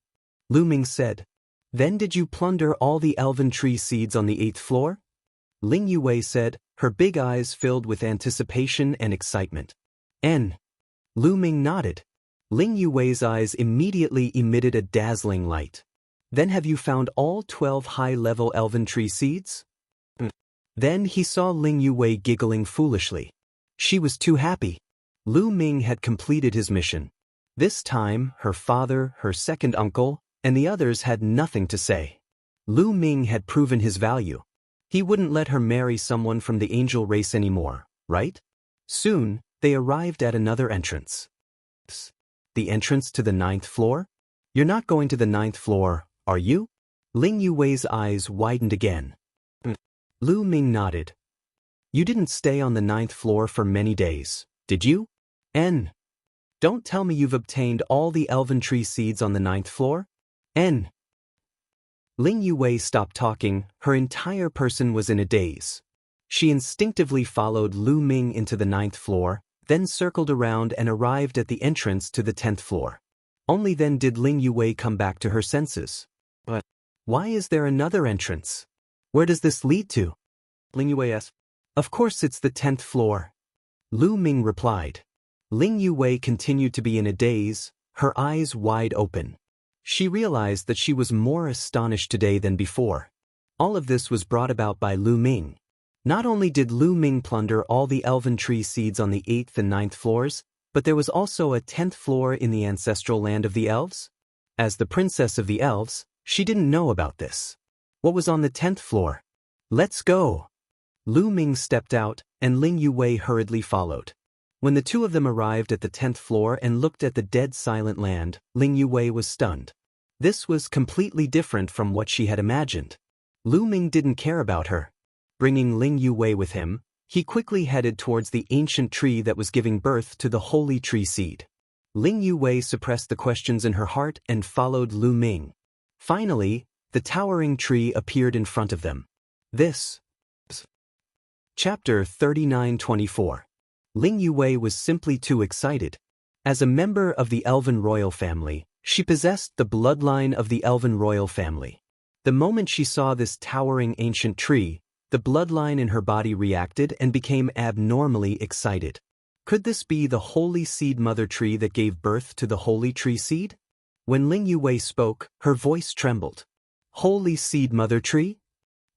Lu Ming said. Then did you plunder all the elven tree seeds on the 8th floor? Ling Yue said, her big eyes filled with anticipation and excitement. N. Lu Ming nodded. Ling Yue's eyes immediately emitted a dazzling light. Then have you found all 12 high-level elven tree seeds? Then he saw Ling Yue giggling foolishly. She was too happy. Lu Ming had completed his mission. This time, her father, her second uncle, and the others had nothing to say. Lu Ming had proven his value. He wouldn't let her marry someone from the angel race anymore, right? Soon, they arrived at another entrance. The entrance to the 9th floor? You're not going to the 9th floor, are you? Ling Yue's eyes widened again. Lu Ming nodded. You didn't stay on the 9th floor for many days, did you? N. Don't tell me you've obtained all the elven tree seeds on the 9th floor? N. Ling Yue stopped talking, her entire person was in a daze. She instinctively followed Lu Ming into the 9th floor, then circled around and arrived at the entrance to the 10th floor. Only then did Ling Yue come back to her senses. But why is there another entrance? Where does this lead to? Ling Yue asked. Of course it's the 10th floor. Lu Ming replied. Ling Yue continued to be in a daze, her eyes wide open. She realized that she was more astonished today than before. All of this was brought about by Lu Ming. Not only did Lu Ming plunder all the elven tree seeds on the 8th and 9th floors, but there was also a 10th floor in the ancestral land of the elves. As the princess of the elves, she didn't know about this. What was on the 10th floor? Let's go! Lu Ming stepped out, and Ling Yue hurriedly followed. When the two of them arrived at the 10th floor and looked at the dead silent land, Ling Yue was stunned. This was completely different from what she had imagined. Lu Ming didn't care about her. Bringing Ling Yue with him, he quickly headed towards the ancient tree that was giving birth to the holy tree seed. Ling Yue suppressed the questions in her heart and followed Lu Ming. Finally, the towering tree appeared in front of them. This. Chapter 39-24. Ling Yue was simply too excited. As a member of the elven royal family, she possessed the bloodline of the elven royal family. The moment she saw this towering ancient tree, the bloodline in her body reacted and became abnormally excited. Could this be the holy seed mother tree that gave birth to the holy tree seed? When Ling Yue spoke, her voice trembled. Holy seed mother tree?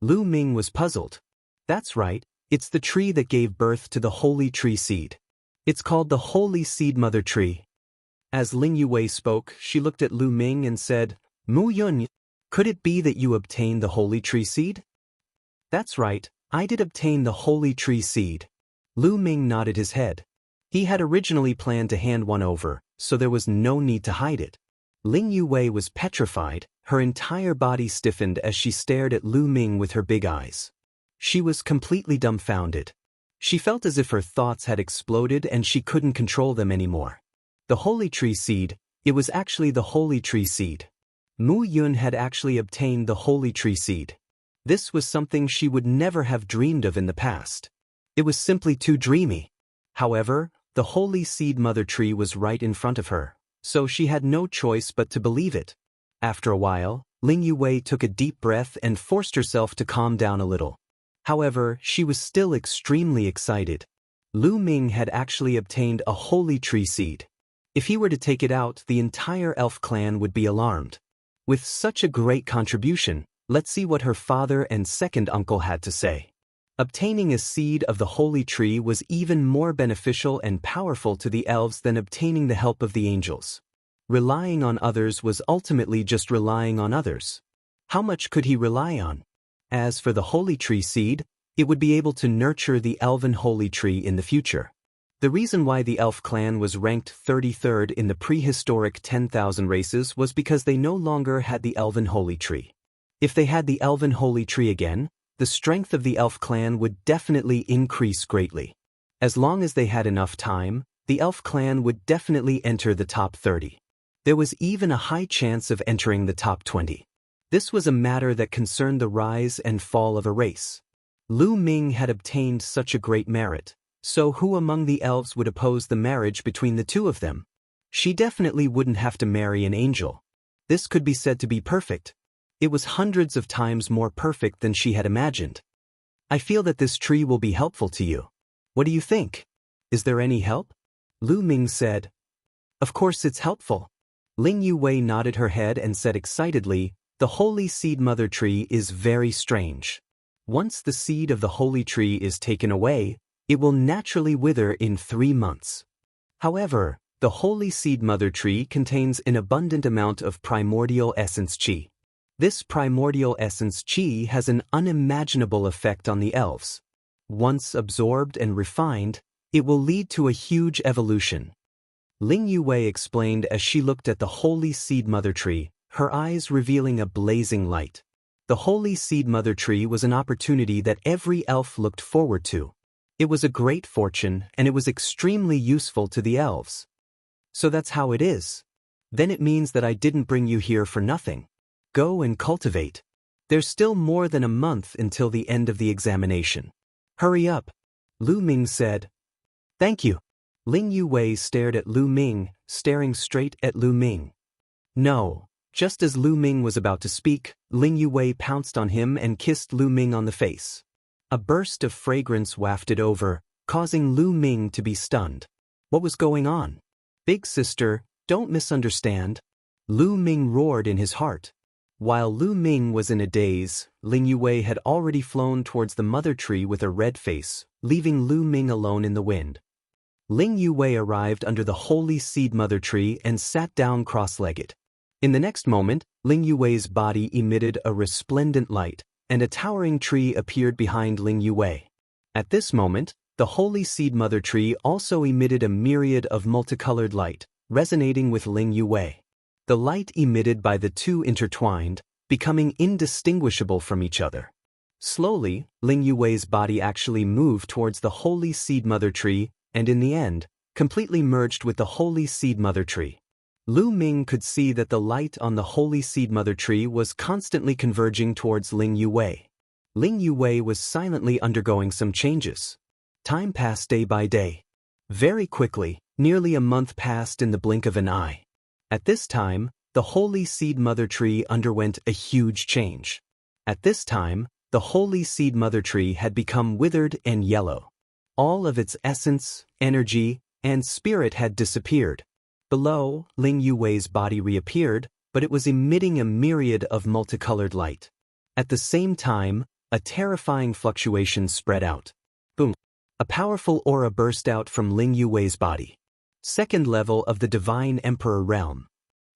Lu Ming was puzzled. That's right. It's the tree that gave birth to the holy tree seed. It's called the holy seed mother tree. As Ling Yue spoke, she looked at Lu Ming and said, Mu Yun, could it be that you obtained the holy tree seed? That's right, I did obtain the holy tree seed. Lu Ming nodded his head. He had originally planned to hand one over, so there was no need to hide it. Ling Yue was petrified, her entire body stiffened as she stared at Lu Ming with her big eyes. She was completely dumbfounded. She felt as if her thoughts had exploded and she couldn't control them anymore. The holy tree seed, it was actually the holy tree seed. Mu Yun had actually obtained the holy tree seed. This was something she would never have dreamed of in the past. It was simply too dreamy. However, the holy seed mother tree was right in front of her, so she had no choice but to believe it. After a while, Ling Yue took a deep breath and forced herself to calm down a little. However, she was still extremely excited. Lu Ming had actually obtained a holy tree seed. If he were to take it out, the entire elf clan would be alarmed. With such a great contribution, let's see what her father and second uncle had to say. Obtaining a seed of the holy tree was even more beneficial and powerful to the elves than obtaining the help of the angels. Relying on others was ultimately just relying on others. How much could he rely on? As for the holy tree seed, it would be able to nurture the elven holy tree in the future. The reason why the elf clan was ranked 33rd in the prehistoric 10,000 races was because they no longer had the elven holy tree. If they had the elven holy tree again, the strength of the elf clan would definitely increase greatly. As long as they had enough time, the elf clan would definitely enter the top 30. There was even a high chance of entering the top 20. This was a matter that concerned the rise and fall of a race. Lu Ming had obtained such a great merit, so who among the elves would oppose the marriage between the two of them? She definitely wouldn't have to marry an angel. This could be said to be perfect. It was hundreds of times more perfect than she had imagined. I feel that this tree will be helpful to you. What do you think? Is there any help? Lu Ming said. Of course it's helpful. Ling Yue nodded her head and said excitedly, the holy seed mother tree is very strange. Once the seed of the holy tree is taken away, it will naturally wither in 3 months. However, the holy seed mother tree contains an abundant amount of primordial essence qi. This primordial essence qi has an unimaginable effect on the elves. Once absorbed and refined, it will lead to a huge evolution. Ling Yue explained as she looked at the holy seed mother tree, her eyes revealing a blazing light. The holy seed mother tree was an opportunity that every elf looked forward to. It was a great fortune, and it was extremely useful to the elves. So that's how it is. Then it means that I didn't bring you here for nothing. Go and cultivate. There's still more than a month until the end of the examination. Hurry up, Lu Ming said. Thank you. Ling Yue stared at Lu Ming, staring straight at Lu Ming. No. Just as Lu Ming was about to speak, Ling Yue pounced on him and kissed Lu Ming on the face. A burst of fragrance wafted over, causing Lu Ming to be stunned. What was going on? Big sister, don't misunderstand. Lu Ming roared in his heart. While Lu Ming was in a daze, Ling Yue had already flown towards the mother tree with a red face, leaving Lu Ming alone in the wind. Ling Yue arrived under the holy seed mother tree and sat down cross-legged. In the next moment, Ling Yue's body emitted a resplendent light, and a towering tree appeared behind Ling Yue. At this moment, the holy seed mother tree also emitted a myriad of multicolored light, resonating with Ling Yue. The light emitted by the two intertwined, becoming indistinguishable from each other. Slowly, Ling Yue's body actually moved towards the holy seed mother tree, and in the end, completely merged with the holy seed mother tree. Lu Ming could see that the light on the holy seed mother tree was constantly converging towards Ling Yue. Ling Yue was silently undergoing some changes. Time passed day by day. Very quickly, nearly a month passed in the blink of an eye. At this time, the holy seed mother tree underwent a huge change. At this time, the holy seed mother tree had become withered and yellow. All of its essence, energy, and spirit had disappeared. Below, Ling Yue's body reappeared, but it was emitting a myriad of multicolored light. At the same time, a terrifying fluctuation spread out. Boom! A powerful aura burst out from Ling Yue's body. Second level of the Divine Emperor realm.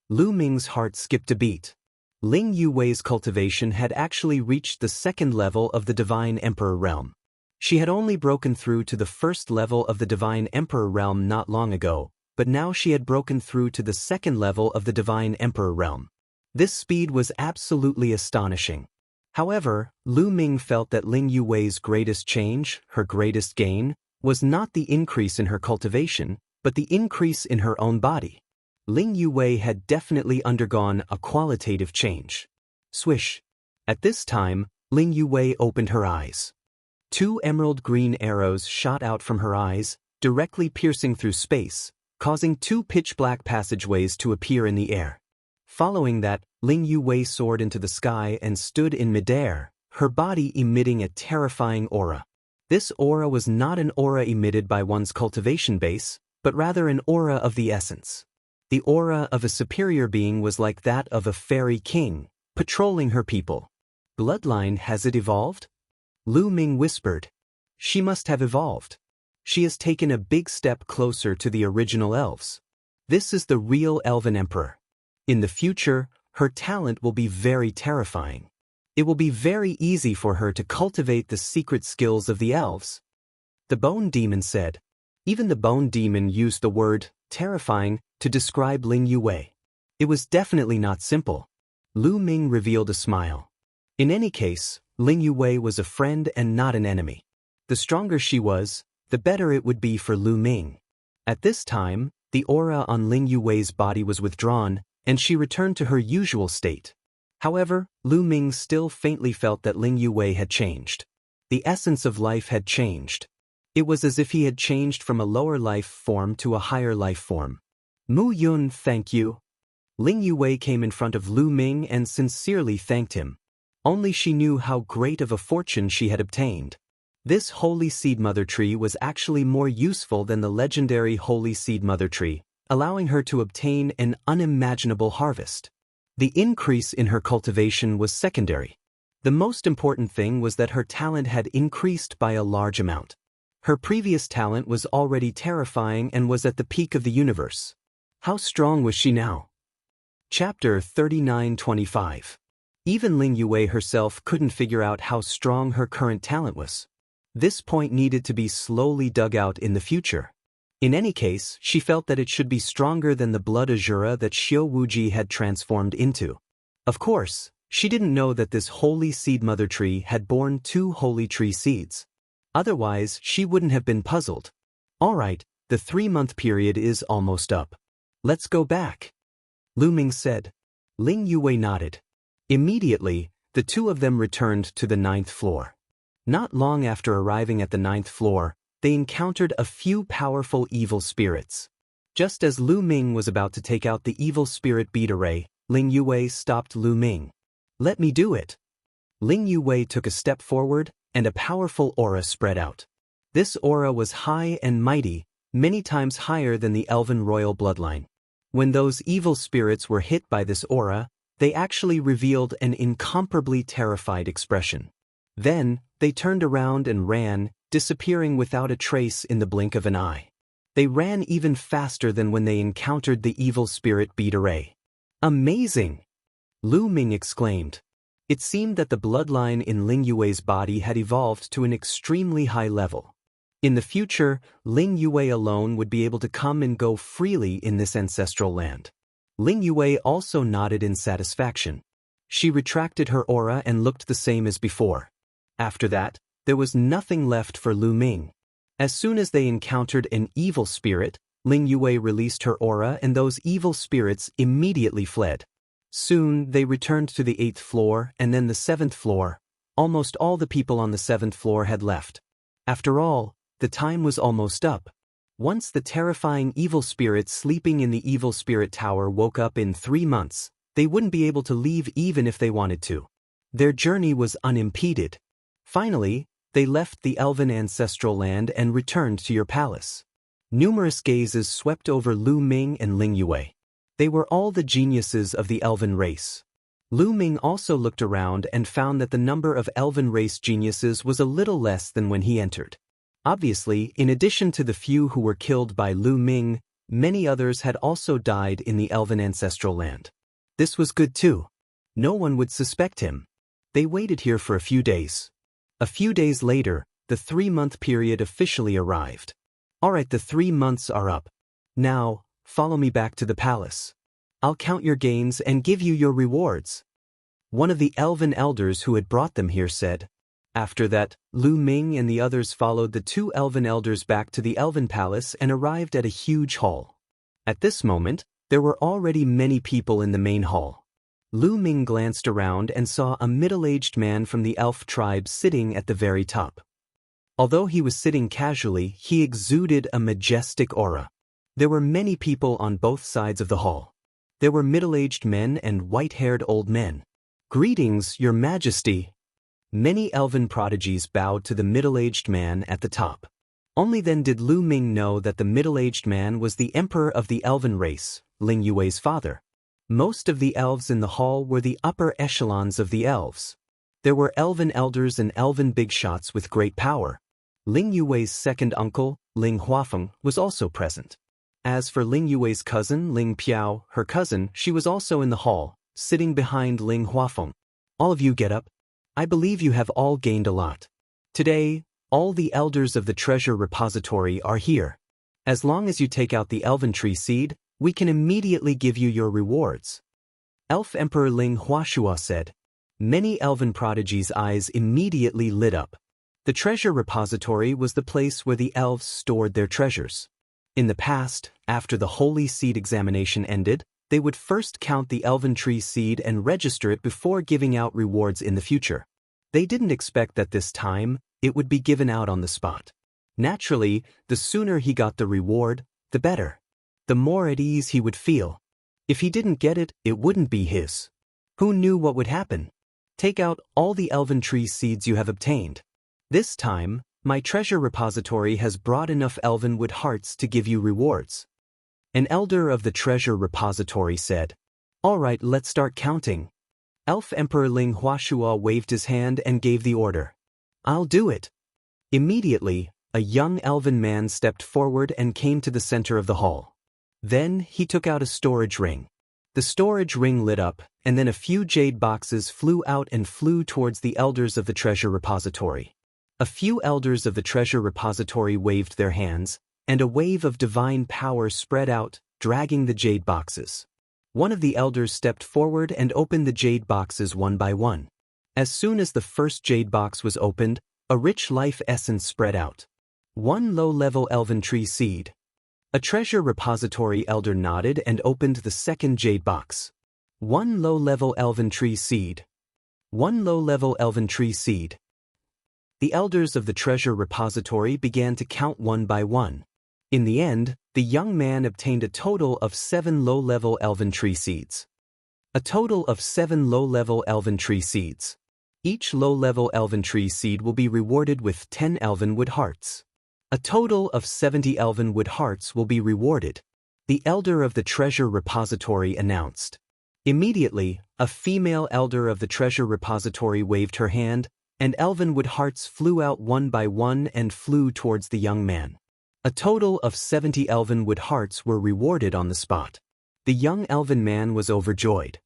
Lu Ming's heart skipped a beat. Ling Yue's cultivation had actually reached the second level of the Divine Emperor realm. She had only broken through to the first level of the Divine Emperor realm not long ago, but now she had broken through to the second level of the Divine Emperor realm. This speed was absolutely astonishing. However, Lu Ming felt that Ling Yue's greatest change, her greatest gain, was not the increase in her cultivation, but the increase in her own body. Ling Yue had definitely undergone a qualitative change. Swish! At this time, Ling Yue opened her eyes. 2 emerald green arrows shot out from her eyes, directly piercing through space, causing 2 pitch-black passageways to appear in the air. Following that, Ling Yue soared into the sky and stood in midair, her body emitting a terrifying aura. This aura was not an aura emitted by one's cultivation base, but rather an aura of the essence. The aura of a superior being was like that of a fairy king, patrolling her people. Bloodline, has it evolved? Lu Ming whispered. She must have evolved. She has taken a big step closer to the original elves. This is the real Elven Emperor. In the future, her talent will be very terrifying. It will be very easy for her to cultivate the secret skills of the elves. The Bone Demon said. Even the bone demon used the word terrifying to describe Ling Yue. It was definitely not simple. Lu Ming revealed a smile. In any case, Ling Yue was a friend and not an enemy. The stronger she was, the better it would be for Lu Ming. At this time, the aura on Ling Yue's body was withdrawn, and she returned to her usual state. However, Lu Ming still faintly felt that Ling Yue had changed. The essence of life had changed. It was as if he had changed from a lower life form to a higher life form. Mu Yun, thank you. Ling Yue came in front of Lu Ming and sincerely thanked him. Only she knew how great of a fortune she had obtained. This holy seed mother tree was actually more useful than the legendary holy seed mother tree, allowing her to obtain an unimaginable harvest. The increase in her cultivation was secondary. The most important thing was that her talent had increased by a large amount. Her previous talent was already terrifying and was at the peak of the universe. How strong was she now? Chapter 39-25. Even Ling Yue herself couldn't figure out how strong her current talent was. This point needed to be slowly dug out in the future. In any case, she felt that it should be stronger than the blood azura that Xiao Wuji had transformed into. Of course, she didn't know that this holy seed mother tree had borne 2 holy tree seeds. Otherwise, she wouldn't have been puzzled. Alright, the 3-month period is almost up. Let's go back. Lu Ming said. Ling Yue nodded. Immediately, the two of them returned to the 9th floor. Not long after arriving at the 9th floor, they encountered a few powerful evil spirits. Just as Lu Ming was about to take out the evil spirit bead array, Ling Yue stopped Lu Ming. Let me do it. Ling Yue took a step forward, and a powerful aura spread out. This aura was high and mighty, many times higher than the elven royal bloodline. When those evil spirits were hit by this aura, they actually revealed an incomparably terrified expression. Then, they turned around and ran, disappearing without a trace in the blink of an eye. They ran even faster than when they encountered the evil spirit bead array. Amazing! Lu Ming exclaimed. It seemed that the bloodline in Ling Yue's body had evolved to an extremely high level. In the future, Ling Yue alone would be able to come and go freely in this ancestral land. Ling Yue also nodded in satisfaction. She retracted her aura and looked the same as before. After that, there was nothing left for Lu Ming. As soon as they encountered an evil spirit, Ling Yue released her aura and those evil spirits immediately fled. Soon, they returned to the 8th floor and then the 7th floor. Almost all the people on the 7th floor had left. After all, the time was almost up. Once the terrifying evil spirits sleeping in the evil spirit tower woke up in 3 months, they wouldn't be able to leave even if they wanted to. Their journey was unimpeded. Finally, they left the elven ancestral land and returned to your palace. Numerous gazes swept over Lu Ming and Ling Yue. They were all the geniuses of the elven race. Lu Ming also looked around and found that the number of elven race geniuses was a little less than when he entered. Obviously, in addition to the few who were killed by Lu Ming, many others had also died in the elven ancestral land. This was good too. No one would suspect him. They waited here for a few days. A few days later, the 3-month period officially arrived. Alright, the 3 months are up. Now, follow me back to the palace. I'll count your gains and give you your rewards. One of the elven elders who had brought them here said. After that, Lu Ming and the others followed the 2 elven elders back to the elven palace and arrived at a huge hall. At this moment, there were already many people in the main hall. Lu Ming glanced around and saw a middle-aged man from the elf tribe sitting at the very top. Although he was sitting casually, he exuded a majestic aura. There were many people on both sides of the hall. There were middle-aged men and white-haired old men. Greetings, Your Majesty. Many elven prodigies bowed to the middle-aged man at the top. Only then did Lu Ming know that the middle-aged man was the emperor of the elven race, Ling Yue's father. Most of the elves in the hall were the upper echelons of the elves. There were elven elders and elven big shots with great power. Ling Yue's second uncle, Ling Huafeng, was also present. As for Ling Yue's cousin, Ling Piao, her cousin, she was also in the hall, sitting behind Ling Huafeng. All of you get up. I believe you have all gained a lot. Today, all the elders of the treasure repository are here. As long as you take out the elven tree seed, we can immediately give you your rewards. Elf Emperor Ling Huashua said. Many elven prodigies' eyes immediately lit up. The treasure repository was the place where the elves stored their treasures. In the past, after the holy seed examination ended, they would first count the elven tree seed and register it before giving out rewards in the future. They didn't expect that this time, it would be given out on the spot. Naturally, the sooner he got the reward, the better. The more at ease he would feel. If he didn't get it, it wouldn't be his. Who knew what would happen? Take out all the elven tree seeds you have obtained. This time, my treasure repository has brought enough elven wood hearts to give you rewards. An elder of the treasure repository said. All right, let's start counting. Elf Emperor Ling Huashua waved his hand and gave the order. I'll do it. Immediately, a young elven man stepped forward and came to the center of the hall. Then, he took out a storage ring. The storage ring lit up, and then a few jade boxes flew out and flew towards the elders of the treasure repository. A few elders of the treasure repository waved their hands, and a wave of divine power spread out, dragging the jade boxes. One of the elders stepped forward and opened the jade boxes one by one. As soon as the first jade box was opened, a rich life essence spread out. One low-level elven tree seed. A treasure repository elder nodded and opened the second jade box. One low-level elven tree seed. One low-level elven tree seed. The elders of the treasure repository began to count one by one. In the end, the young man obtained a total of 7 low-level elven tree seeds. A total of 7 low-level elven tree seeds. Each low-level elven tree seed will be rewarded with 10 elven wood hearts. A total of 70 elven wood hearts will be rewarded, the elder of the treasure repository announced. Immediately, a female elder of the treasure repository waved her hand, and elven wood hearts flew out one by one and flew towards the young man. A total of 70 elven wood hearts were rewarded on the spot. The young elven man was overjoyed.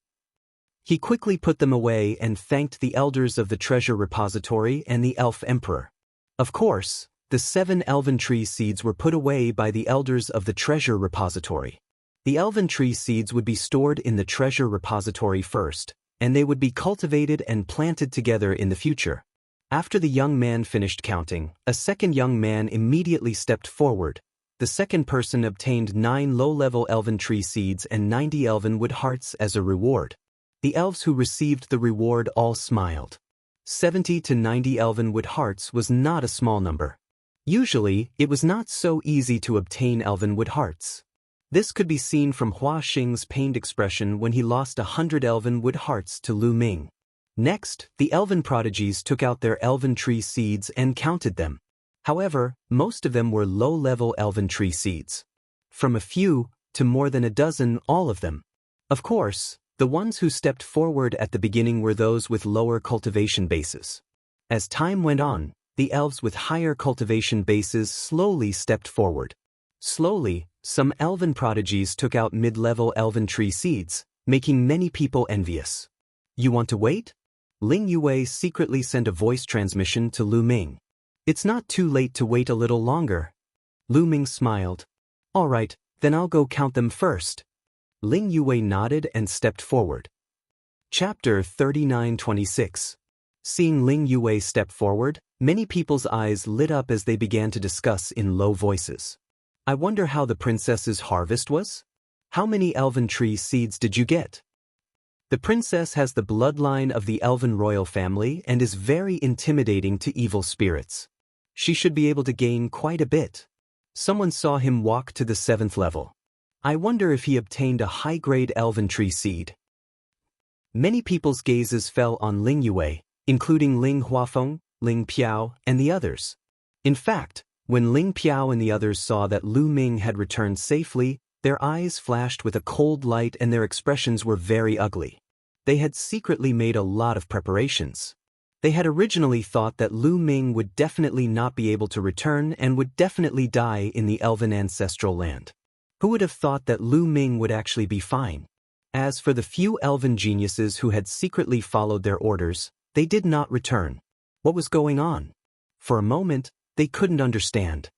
He quickly put them away and thanked the elders of the treasure repository and the elf emperor. Of course, the 7 elven tree seeds were put away by the elders of the treasure repository. The elven tree seeds would be stored in the treasure repository first, and they would be cultivated and planted together in the future. After the young man finished counting, a second young man immediately stepped forward. The second person obtained 9 low-level elven tree seeds and 90 elven wood hearts as a reward. The elves who received the reward all smiled. 70 to 90 elven wood hearts was not a small number. Usually, it was not so easy to obtain elven wood hearts. This could be seen from Hua Xing's pained expression when he lost 100 elven wood hearts to Lu Ming. Next, the elven prodigies took out their elven tree seeds and counted them. However, most of them were low-level elven tree seeds. From a few, to more than a dozen, all of them. Of course, the ones who stepped forward at the beginning were those with lower cultivation bases. As time went on, the elves with higher cultivation bases slowly stepped forward. Slowly, some elven prodigies took out mid-level elven tree seeds, making many people envious. You want to wait? Ling Yue secretly sent a voice transmission to Lu Ming. It's not too late to wait a little longer. Lu Ming smiled. All right, then I'll go count them first. Ling Yue nodded and stepped forward. Chapter 39:26. Seeing Ling Yue step forward, many people's eyes lit up as they began to discuss in low voices. I wonder how the princess's harvest was? How many elven tree seeds did you get? The princess has the bloodline of the elven royal family and is very intimidating to evil spirits. She should be able to gain quite a bit. Someone saw him walk to the 7th level. I wonder if he obtained a high-grade elven tree seed. Many people's gazes fell on Ling Yue, including Ling Huafeng, Ling Piao, and the others. In fact, when Ling Piao and the others saw that Lu Ming had returned safely, their eyes flashed with a cold light and their expressions were very ugly. They had secretly made a lot of preparations. They had originally thought that Lu Ming would definitely not be able to return and would definitely die in the elven ancestral land. Who would have thought that Lu Ming would actually be fine? As for the few elven geniuses who had secretly followed their orders, they did not return. What was going on? For a moment, they couldn't understand.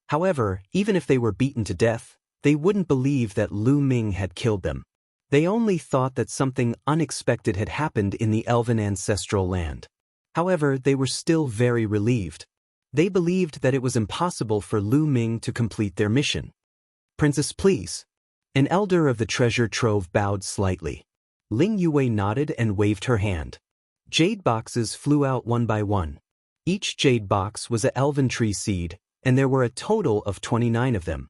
However, even if they were beaten to death, they wouldn't believe that Lu Ming had killed them. They only thought that something unexpected had happened in the elven ancestral land. However, they were still very relieved. They believed that it was impossible for Lu Ming to complete their mission. "Princess, please." An elder of the treasure trove bowed slightly. Ling Yue nodded and waved her hand. Jade boxes flew out one by one. Each jade box was a elven tree seed, and there were a total of 29 of them.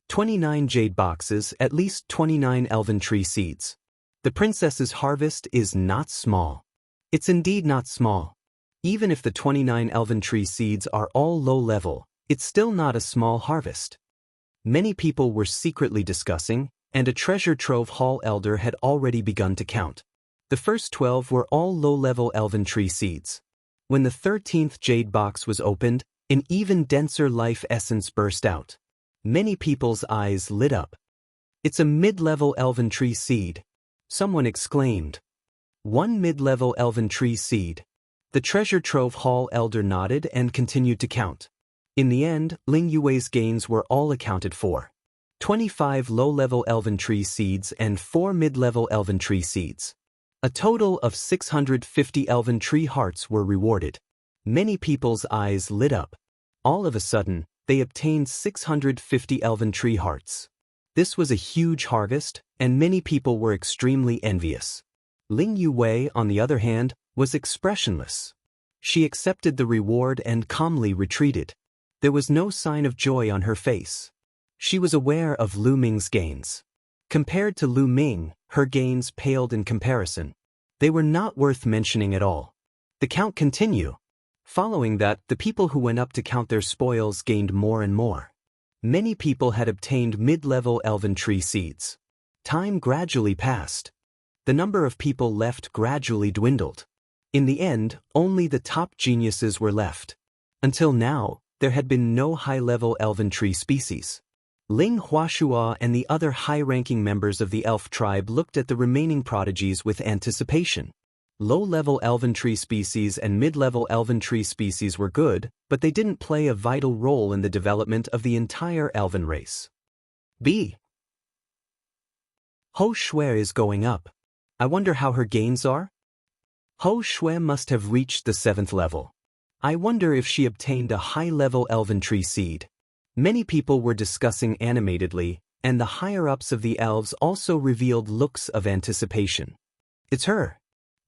29 jade boxes, at least 29 elven tree seeds. The princess's harvest is not small. It's indeed not small. Even if the 29 elven tree seeds are all low level, it's still not a small harvest. Many people were secretly discussing, and a treasure trove hall elder had already begun to count. The first 12 were all low-level elven tree seeds. When the 13th jade box was opened, an even denser life essence burst out. Many people's eyes lit up. "It's a mid-level elven tree seed," someone exclaimed. "One mid-level elven tree seed." The treasure trove hall elder nodded and continued to count. In the end, Ling Yue's gains were all accounted for. 25 low-level elven tree seeds and 4 mid-level elven tree seeds. A total of 650 elven tree hearts were rewarded. Many people's eyes lit up. All of a sudden, they obtained 650 elven tree hearts. This was a huge harvest, and many people were extremely envious. Ling Yue, on the other hand, was expressionless. She accepted the reward and calmly retreated. There was no sign of joy on her face. She was aware of Lu Ming's gains. Compared to Lu Ming, her gains paled in comparison. They were not worth mentioning at all. The count continued. Following that, the people who went up to count their spoils gained more and more. Many people had obtained mid-level elven tree seeds. Time gradually passed. The number of people left gradually dwindled. In the end, only the top geniuses were left. Until now, there had been no high-level elven tree species. Ling Huashua and the other high-ranking members of the elf tribe looked at the remaining prodigies with anticipation. Low-level elven tree species and mid-level elven tree species were good, but they didn't play a vital role in the development of the entire elven race. B. Ho Shui is going up. I wonder how her gains are? Ho Shui must have reached the 7th level. I wonder if she obtained a high-level elven tree seed. Many people were discussing animatedly, and the higher-ups of the elves also revealed looks of anticipation. It's her.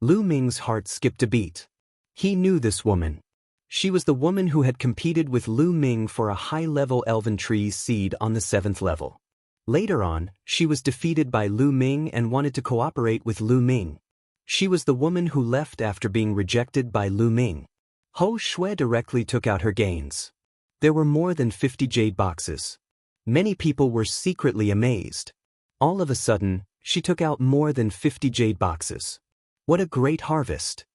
Lu Ming's heart skipped a beat. He knew this woman. She was the woman who had competed with Lu Ming for a high-level elven tree seed on the 7th level. Later on, she was defeated by Lu Ming and wanted to cooperate with Lu Ming. She was the woman who left after being rejected by Lu Ming. Ho Shui directly took out her gains. There were more than 50 jade boxes. Many people were secretly amazed. All of a sudden, she took out more than 50 jade boxes. What a great harvest.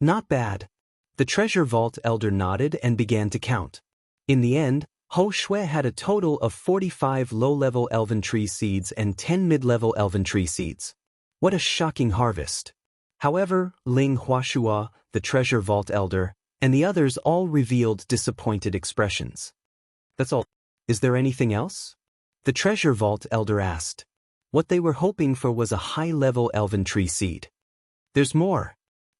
Not bad. The treasure vault elder nodded and began to count. In the end, Ho Shui had a total of 45 low-level elven tree seeds and 10 mid-level elven tree seeds. What a shocking harvest. However, Ling Huashua, the treasure vault elder, and the others all revealed disappointed expressions. That's all. Is there anything else? The treasure vault elder asked. What they were hoping for was a high-level elven tree seed. There's more.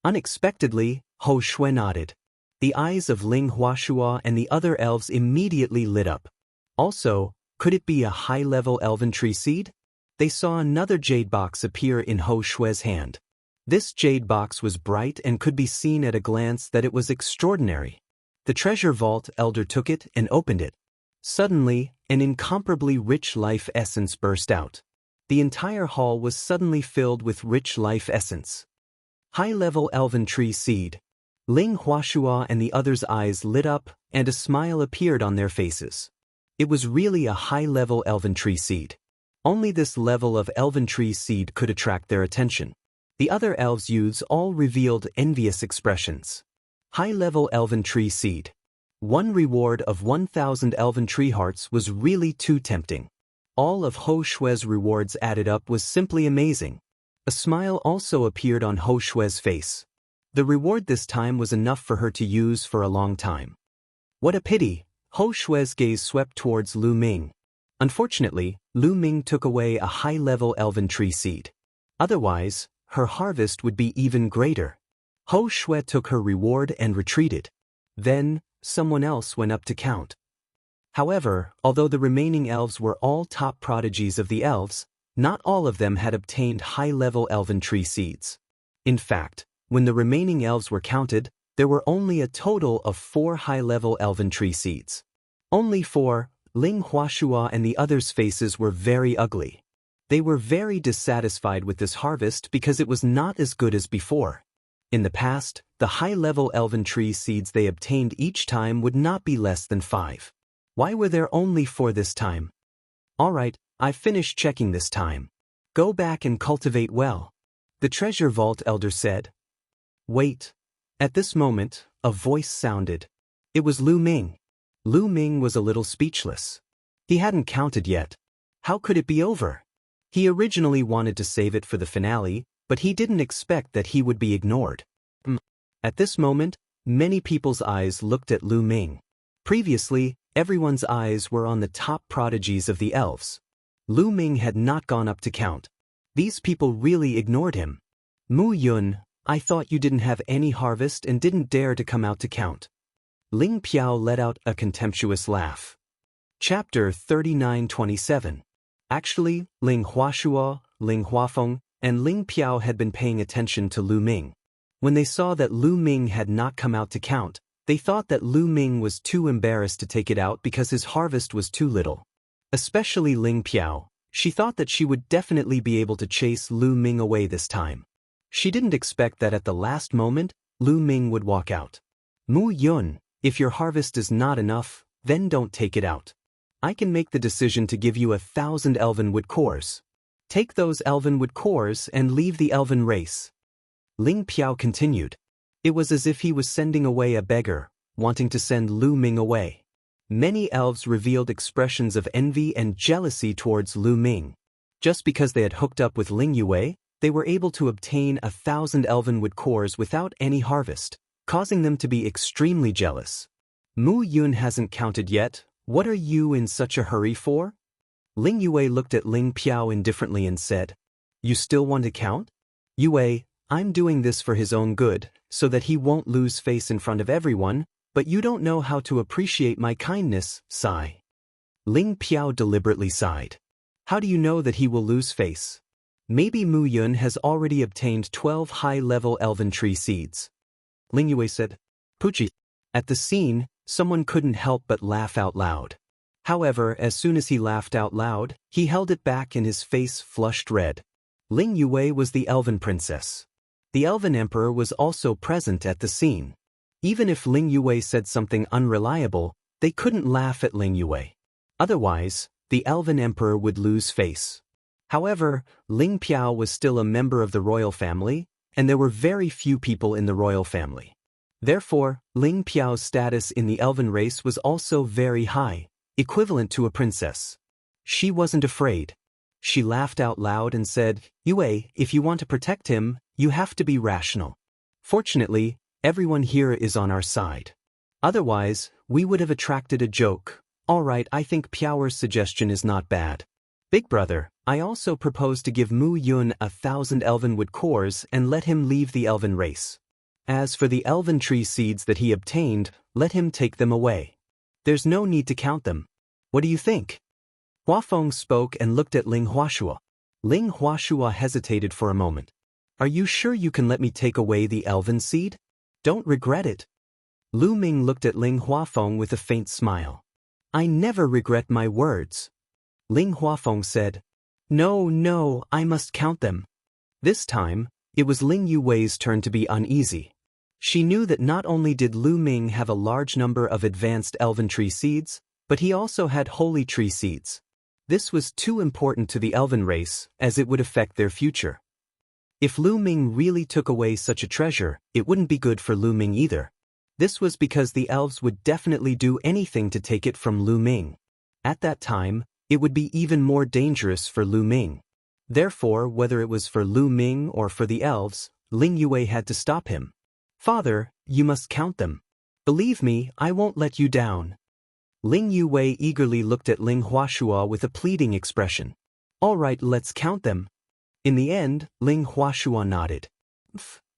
Unexpectedly, Ho Shui nodded. The eyes of Ling Huashua and the other elves immediately lit up. Also, could it be a high-level elven tree seed? They saw another jade box appear in Ho Shui's hand. This jade box was bright and could be seen at a glance that it was extraordinary. The treasure vault elder took it and opened it. Suddenly, an incomparably rich life essence burst out. The entire hall was suddenly filled with rich life essence. High-level elven tree seed. Ling Huashua and the others' eyes lit up, and a smile appeared on their faces. It was really a high-level elven tree seed. Only this level of elven tree seed could attract their attention. The other elves' youths all revealed envious expressions. High-level elven tree seed. One reward of 1,000 elven tree hearts was really too tempting. All of Ho Shui's rewards added up was simply amazing. A smile also appeared on Ho Shui's face. The reward this time was enough for her to use for a long time. What a pity, Ho Shui's gaze swept towards Lu Ming. Unfortunately, Lu Ming took away a high-level elven tree seed. Otherwise, her harvest would be even greater. Ho Shui took her reward and retreated. Then, someone else went up to count. However, although the remaining elves were all top prodigies of the elves, not all of them had obtained high-level elven tree seeds. In fact, when the remaining elves were counted, there were only a total of 4 high-level elven tree seeds. Only 4. Ling Huashua and the others' faces were very ugly. They were very dissatisfied with this harvest because it was not as good as before. In the past, the high-level elven tree seeds they obtained each time would not be less than 5. Why were there only 4 this time? Alright, I've finished checking this time. Go back and cultivate well. The treasure vault elder said. Wait. At this moment, a voice sounded. It was Lu Ming. Lu Ming was a little speechless. He hadn't counted yet. How could it be over? He originally wanted to save it for the finale, but he didn't expect that he would be ignored. At this moment, many people's eyes looked at Lu Ming. Previously, everyone's eyes were on the top prodigies of the elves. Lu Ming had not gone up to count. These people really ignored him. Mu Yun, I thought you didn't have any harvest and didn't dare to come out to count. Ling Piao let out a contemptuous laugh. Chapter 39:27. Actually, Ling Huashua, Ling Huafeng, and Ling Piao had been paying attention to Lu Ming. When they saw that Lu Ming had not come out to count, they thought that Lu Ming was too embarrassed to take it out because his harvest was too little. Especially Ling Piao, she thought that she would definitely be able to chase Lu Ming away this time. She didn't expect that at the last moment, Lu Ming would walk out. Mu Yun, if your harvest is not enough, then don't take it out. I can make the decision to give you 1,000 elvenwood cores. Take those elvenwood cores and leave the elven race. Ling Piao continued. It was as if he was sending away a beggar, wanting to send Lu Ming away. Many elves revealed expressions of envy and jealousy towards Lu Ming. Just because they had hooked up with Ling Yue, they were able to obtain 1,000 elvenwood cores without any harvest, causing them to be extremely jealous. Mu Yun hasn't counted yet. What are you in such a hurry for? Ling Yue looked at Ling Piao indifferently and said, You still want to count? Yue, I'm doing this for his own good, so that he won't lose face in front of everyone, but you don't know how to appreciate my kindness, sigh. Ling Piao deliberately sighed. How do you know that he will lose face? Maybe Mu Yun has already obtained 12 high-level elven tree seeds. Ling Yue said, Puchi. At the scene, someone couldn't help but laugh out loud. However, as soon as he laughed out loud, he held it back and his face flushed red. Ling Yue was the elven princess. The elven emperor was also present at the scene. Even if Ling Yue said something unreliable, they couldn't laugh at Ling Yue. Otherwise, the elven emperor would lose face. However, Ling Piao was still a member of the royal family, and there were very few people in the royal family. Therefore, Ling Piao's status in the elven race was also very high, equivalent to a princess. She wasn't afraid. She laughed out loud and said, Yue, if you want to protect him, you have to be rational. Fortunately, everyone here is on our side. Otherwise, we would have attracted a joke. Alright, I think Piao's suggestion is not bad. Big brother, I also propose to give Mu Yun 1,000 elvenwood cores and let him leave the elven race. As for the elven tree seeds that he obtained, let him take them away. There's no need to count them. What do you think? Huafeng spoke and looked at Ling Huashua. Ling Huashua hesitated for a moment. Are you sure you can let me take away the elven seed? Don't regret it. Lu Ming looked at Ling Huafeng with a faint smile. I never regret my words. Ling Huafeng said, No, I must count them. This time, it was Ling Yue's turn to be uneasy. She knew that not only did Lu Ming have a large number of advanced elven tree seeds, but he also had holy tree seeds. This was too important to the elven race, as it would affect their future. If Lu Ming really took away such a treasure, it wouldn't be good for Lu Ming either. This was because the elves would definitely do anything to take it from Lu Ming. At that time, it would be even more dangerous for Lu Ming. Therefore, whether it was for Lu Ming or for the elves, Ling Yue had to stop him. Father, you must count them. Believe me, I won't let you down. Ling Yue eagerly looked at Ling Huashua with a pleading expression. All right, let's count them. In the end, Ling Huashua nodded.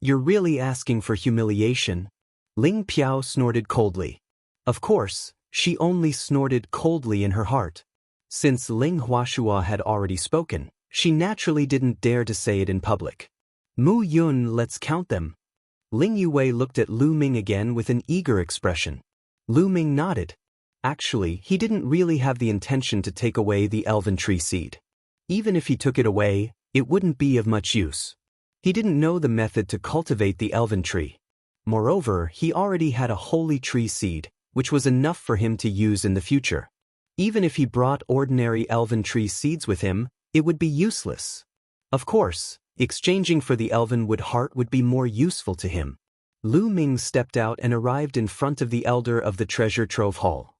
You're really asking for humiliation. Ling Piao snorted coldly. Of course, she only snorted coldly in her heart. Since Ling Huashua had already spoken, she naturally didn't dare to say it in public. Mu Yun, let's count them. Ling Yue looked at Lu Ming again with an eager expression. Lu Ming nodded. Actually, he didn't really have the intention to take away the elven tree seed. Even if he took it away, it wouldn't be of much use. He didn't know the method to cultivate the elven tree. Moreover, he already had a holy tree seed, which was enough for him to use in the future. Even if he brought ordinary elven tree seeds with him, it would be useless. Of course, exchanging for the elven wood heart would be more useful to him. Lu Ming stepped out and arrived in front of the elder of the treasure trove hall.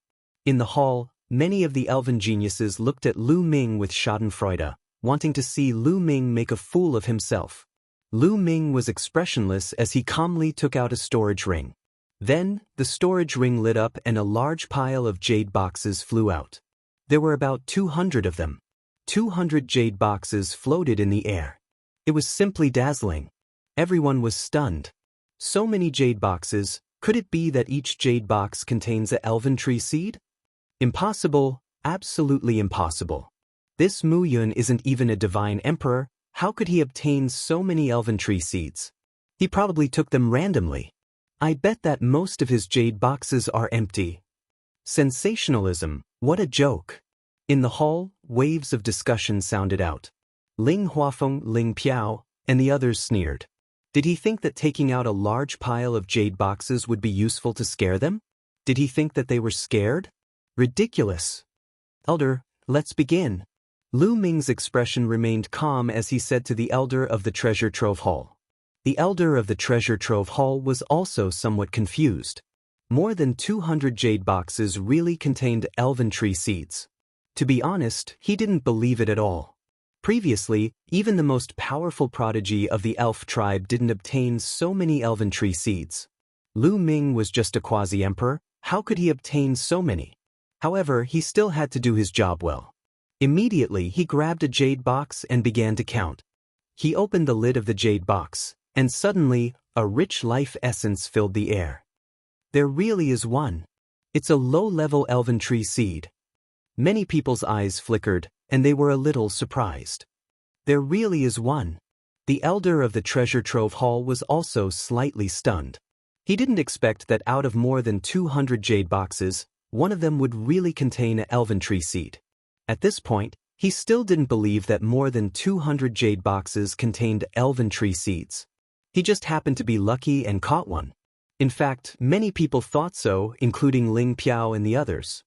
In the hall, many of the elven geniuses looked at Lu Ming with schadenfreude, wanting to see Lu Ming make a fool of himself. Lu Ming was expressionless as he calmly took out a storage ring. Then, the storage ring lit up and a large pile of jade boxes flew out. There were about 200 of them. 200 jade boxes floated in the air. It was simply dazzling. Everyone was stunned. So many jade boxes, could it be that each jade box contains an elven tree seed? Impossible, absolutely impossible. This Mu Yun isn't even a divine emperor, how could he obtain so many elven tree seeds? He probably took them randomly. I bet that most of his jade boxes are empty. Sensationalism, what a joke. In the hall, waves of discussion sounded out. Ling Huafeng, Ling Piao, and the others sneered. Did he think that taking out a large pile of jade boxes would be useful to scare them? Did he think that they were scared? Ridiculous. Elder, let's begin. Lu Ming's expression remained calm as he said to the elder of the treasure trove hall. The elder of the treasure trove hall was also somewhat confused. More than 200 jade boxes really contained elven tree seeds. To be honest, he didn't believe it at all. Previously, even the most powerful prodigy of the elf tribe didn't obtain so many elven tree seeds. Lu Ming was just a quasi-emperor, how could he obtain so many? However, he still had to do his job well. Immediately, he grabbed a jade box and began to count. He opened the lid of the jade box, and suddenly, a rich life essence filled the air. There really is one. It's a low-level elven tree seed. Many people's eyes flickered, and they were a little surprised. There really is one. The elder of the treasure trove hall was also slightly stunned. He didn't expect that out of more than 200 jade boxes, one of them would really contain an elven tree seed. At this point, he still didn't believe that more than 200 jade boxes contained elven tree seeds. He just happened to be lucky and caught one. In fact, many people thought so, including Ling Piao and the others.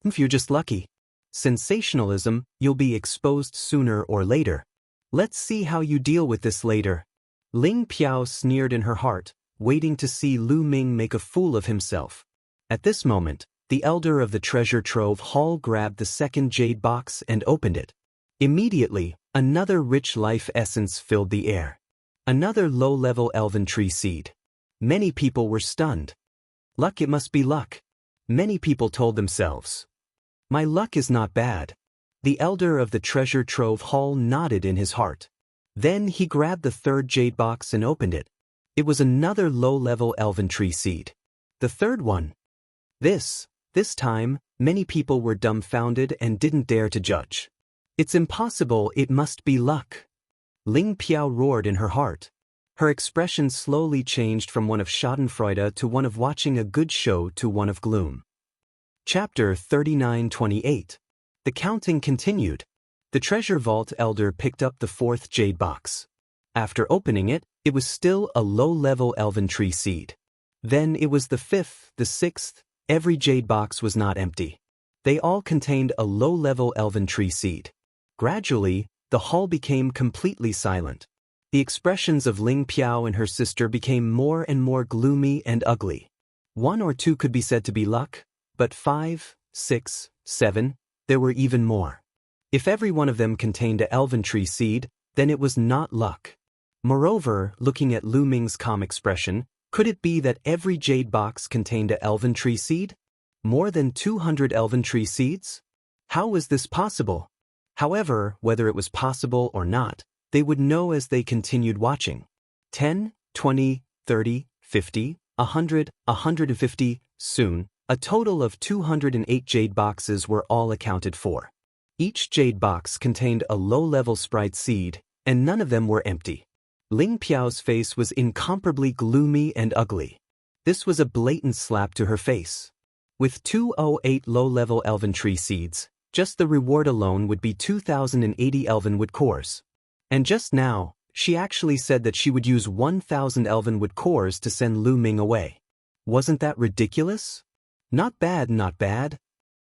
If you're just lucky. Sensationalism, you'll be exposed sooner or later. Let's see how you deal with this later. Ling Piao sneered in her heart, waiting to see Lu Ming make a fool of himself. At this moment, the elder of the treasure trove hall grabbed the second jade box and opened it. Immediately, another rich life essence filled the air. Another low-level elven tree seed. Many people were stunned. Luck, it must be luck. Many people told themselves. My luck is not bad. The elder of the treasure trove hall nodded in his heart. Then he grabbed the third jade box and opened it. It was another low-level elven tree seed. The third one. This time, many people were dumbfounded and didn't dare to judge. It's impossible, it must be luck. Ling Piao roared in her heart. Her expression slowly changed from one of schadenfreude to one of watching a good show to one of gloom. Chapter 39:28. The counting continued. The treasure vault elder picked up the fourth jade box. After opening it, it was still a low-level elven tree seed. Then it was the fifth, the sixth. Every jade box was not empty. They all contained a low-level elven tree seed. Gradually, the hall became completely silent. The expressions of Ling Piao and her sister became more and more gloomy and ugly. One or two could be said to be luck, but 5, 6, 7, there were even more. If every one of them contained an elven tree seed, then it was not luck. Moreover, looking at Lu Ming's calm expression, could it be that every jade box contained an elven tree seed? More than 200 elven tree seeds? How was this possible? However, whether it was possible or not, they would know as they continued watching. 10, 20, 30, 50, 100, 150, soon, a total of 208 jade boxes were all accounted for. Each jade box contained a low-level sprite seed, and none of them were empty. Ling Piao's face was incomparably gloomy and ugly. This was a blatant slap to her face. With 208 low-level elven tree seeds, just the reward alone would be 2,080 elvenwood cores. And just now, she actually said that she would use 1,000 elvenwood cores to send Lu Ming away. Wasn't that ridiculous? Not bad, not bad.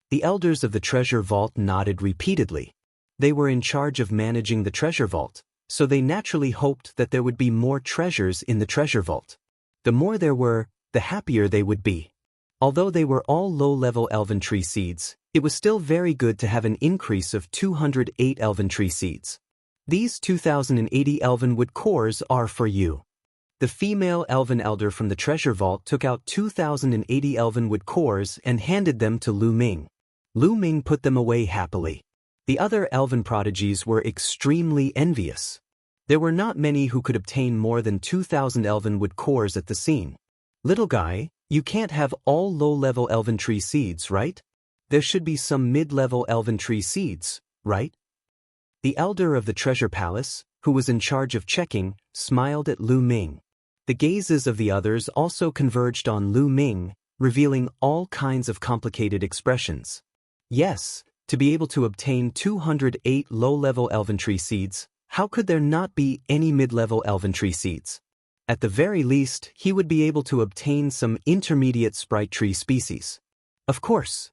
The elders of the treasure vault nodded repeatedly. They were in charge of managing the treasure vault, so they naturally hoped that there would be more treasures in the treasure vault. The more there were, the happier they would be. Although they were all low-level elven tree seeds, it was still very good to have an increase of 208 elven tree seeds. These 2,080 elvenwood cores are for you. The female elven elder from the treasure vault took out 2,080 elvenwood cores and handed them to Lu Ming. Lu Ming put them away happily. The other elven prodigies were extremely envious. There were not many who could obtain more than 2,000 elvenwood cores at the scene. Little guy, you can't have all low-level elven tree seeds, right? There should be some mid-level elven tree seeds, right? The elder of the treasure palace, who was in charge of checking, smiled at Lu Ming. The gazes of the others also converged on Lu Ming, revealing all kinds of complicated expressions. Yes, to be able to obtain 208 low-level elven tree seeds, how could there not be any mid-level elven tree seeds? At the very least, he would be able to obtain some intermediate sprite tree species. Of course.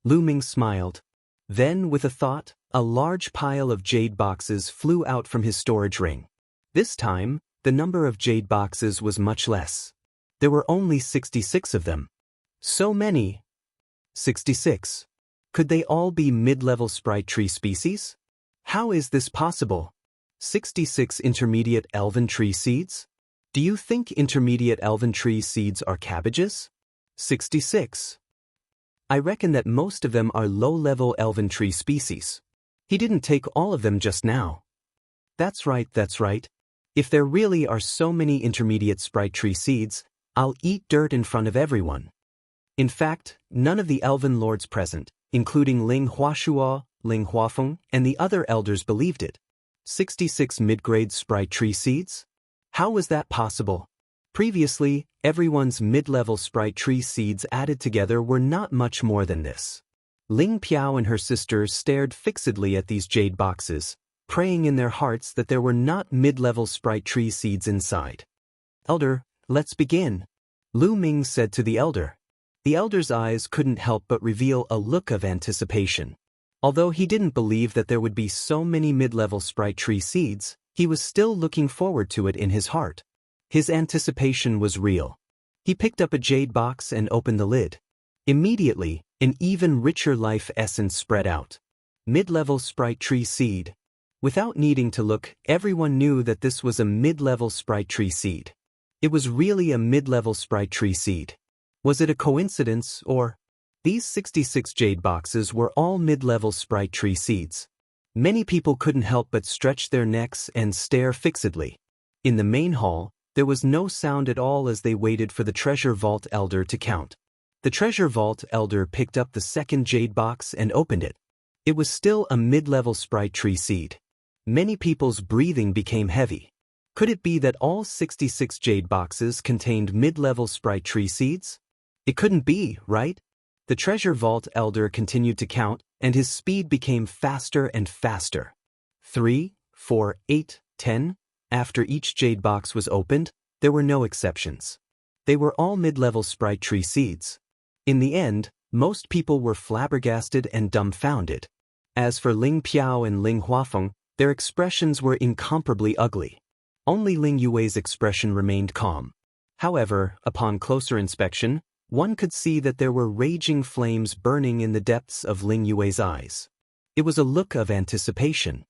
Lu Ming smiled. Then, with a thought, a large pile of jade boxes flew out from his storage ring. This time, the number of jade boxes was much less. There were only 66 of them. So many. 66. Could they all be mid-level sprite tree species? How is this possible? 66 intermediate elven tree seeds? Do you think intermediate elven tree seeds are cabbages? 66. I reckon that most of them are low-level elven tree species. He didn't take all of them just now. That's right, that's right. If there really are so many intermediate sprite tree seeds, I'll eat dirt in front of everyone. In fact, none of the elven lords present, including Ling Huashuo, Ling Huafeng, and the other elders believed it. 66 mid-grade sprite tree seeds? How was that possible? Previously, everyone's mid-level sprite tree seeds added together were not much more than this. Ling Piao and her sister stared fixedly at these jade boxes, praying in their hearts that there were not mid-level sprite tree seeds inside. Elder, let's begin, Lu Ming said to the elder. The elder's eyes couldn't help but reveal a look of anticipation. Although he didn't believe that there would be so many mid-level sprite tree seeds, he was still looking forward to it in his heart. His anticipation was real. He picked up a jade box and opened the lid. Immediately, an even richer life essence spread out. Mid-level sprite tree seed. Without needing to look, everyone knew that this was a mid-level sprite tree seed. It was really a mid-level sprite tree seed. Was it a coincidence, or? These 66 jade boxes were all mid-level sprite tree seeds. Many people couldn't help but stretch their necks and stare fixedly. In the main hall, there was no sound at all as they waited for the treasure vault elder to count. The treasure vault elder picked up the second jade box and opened it. It was still a mid-level sprite tree seed. Many people's breathing became heavy. Could it be that all 66 jade boxes contained mid-level sprite tree seeds? It couldn't be, right? The treasure vault elder continued to count, and his speed became faster and faster. 3, 4, 8, 10. After each jade box was opened, there were no exceptions. They were all mid-level sprite tree seeds. In the end, most people were flabbergasted and dumbfounded. As for Ling Piao and Ling Huafeng, their expressions were incomparably ugly. Only Ling Yue's expression remained calm. However, upon closer inspection, one could see that there were raging flames burning in the depths of Ling Yue's eyes. It was a look of anticipation.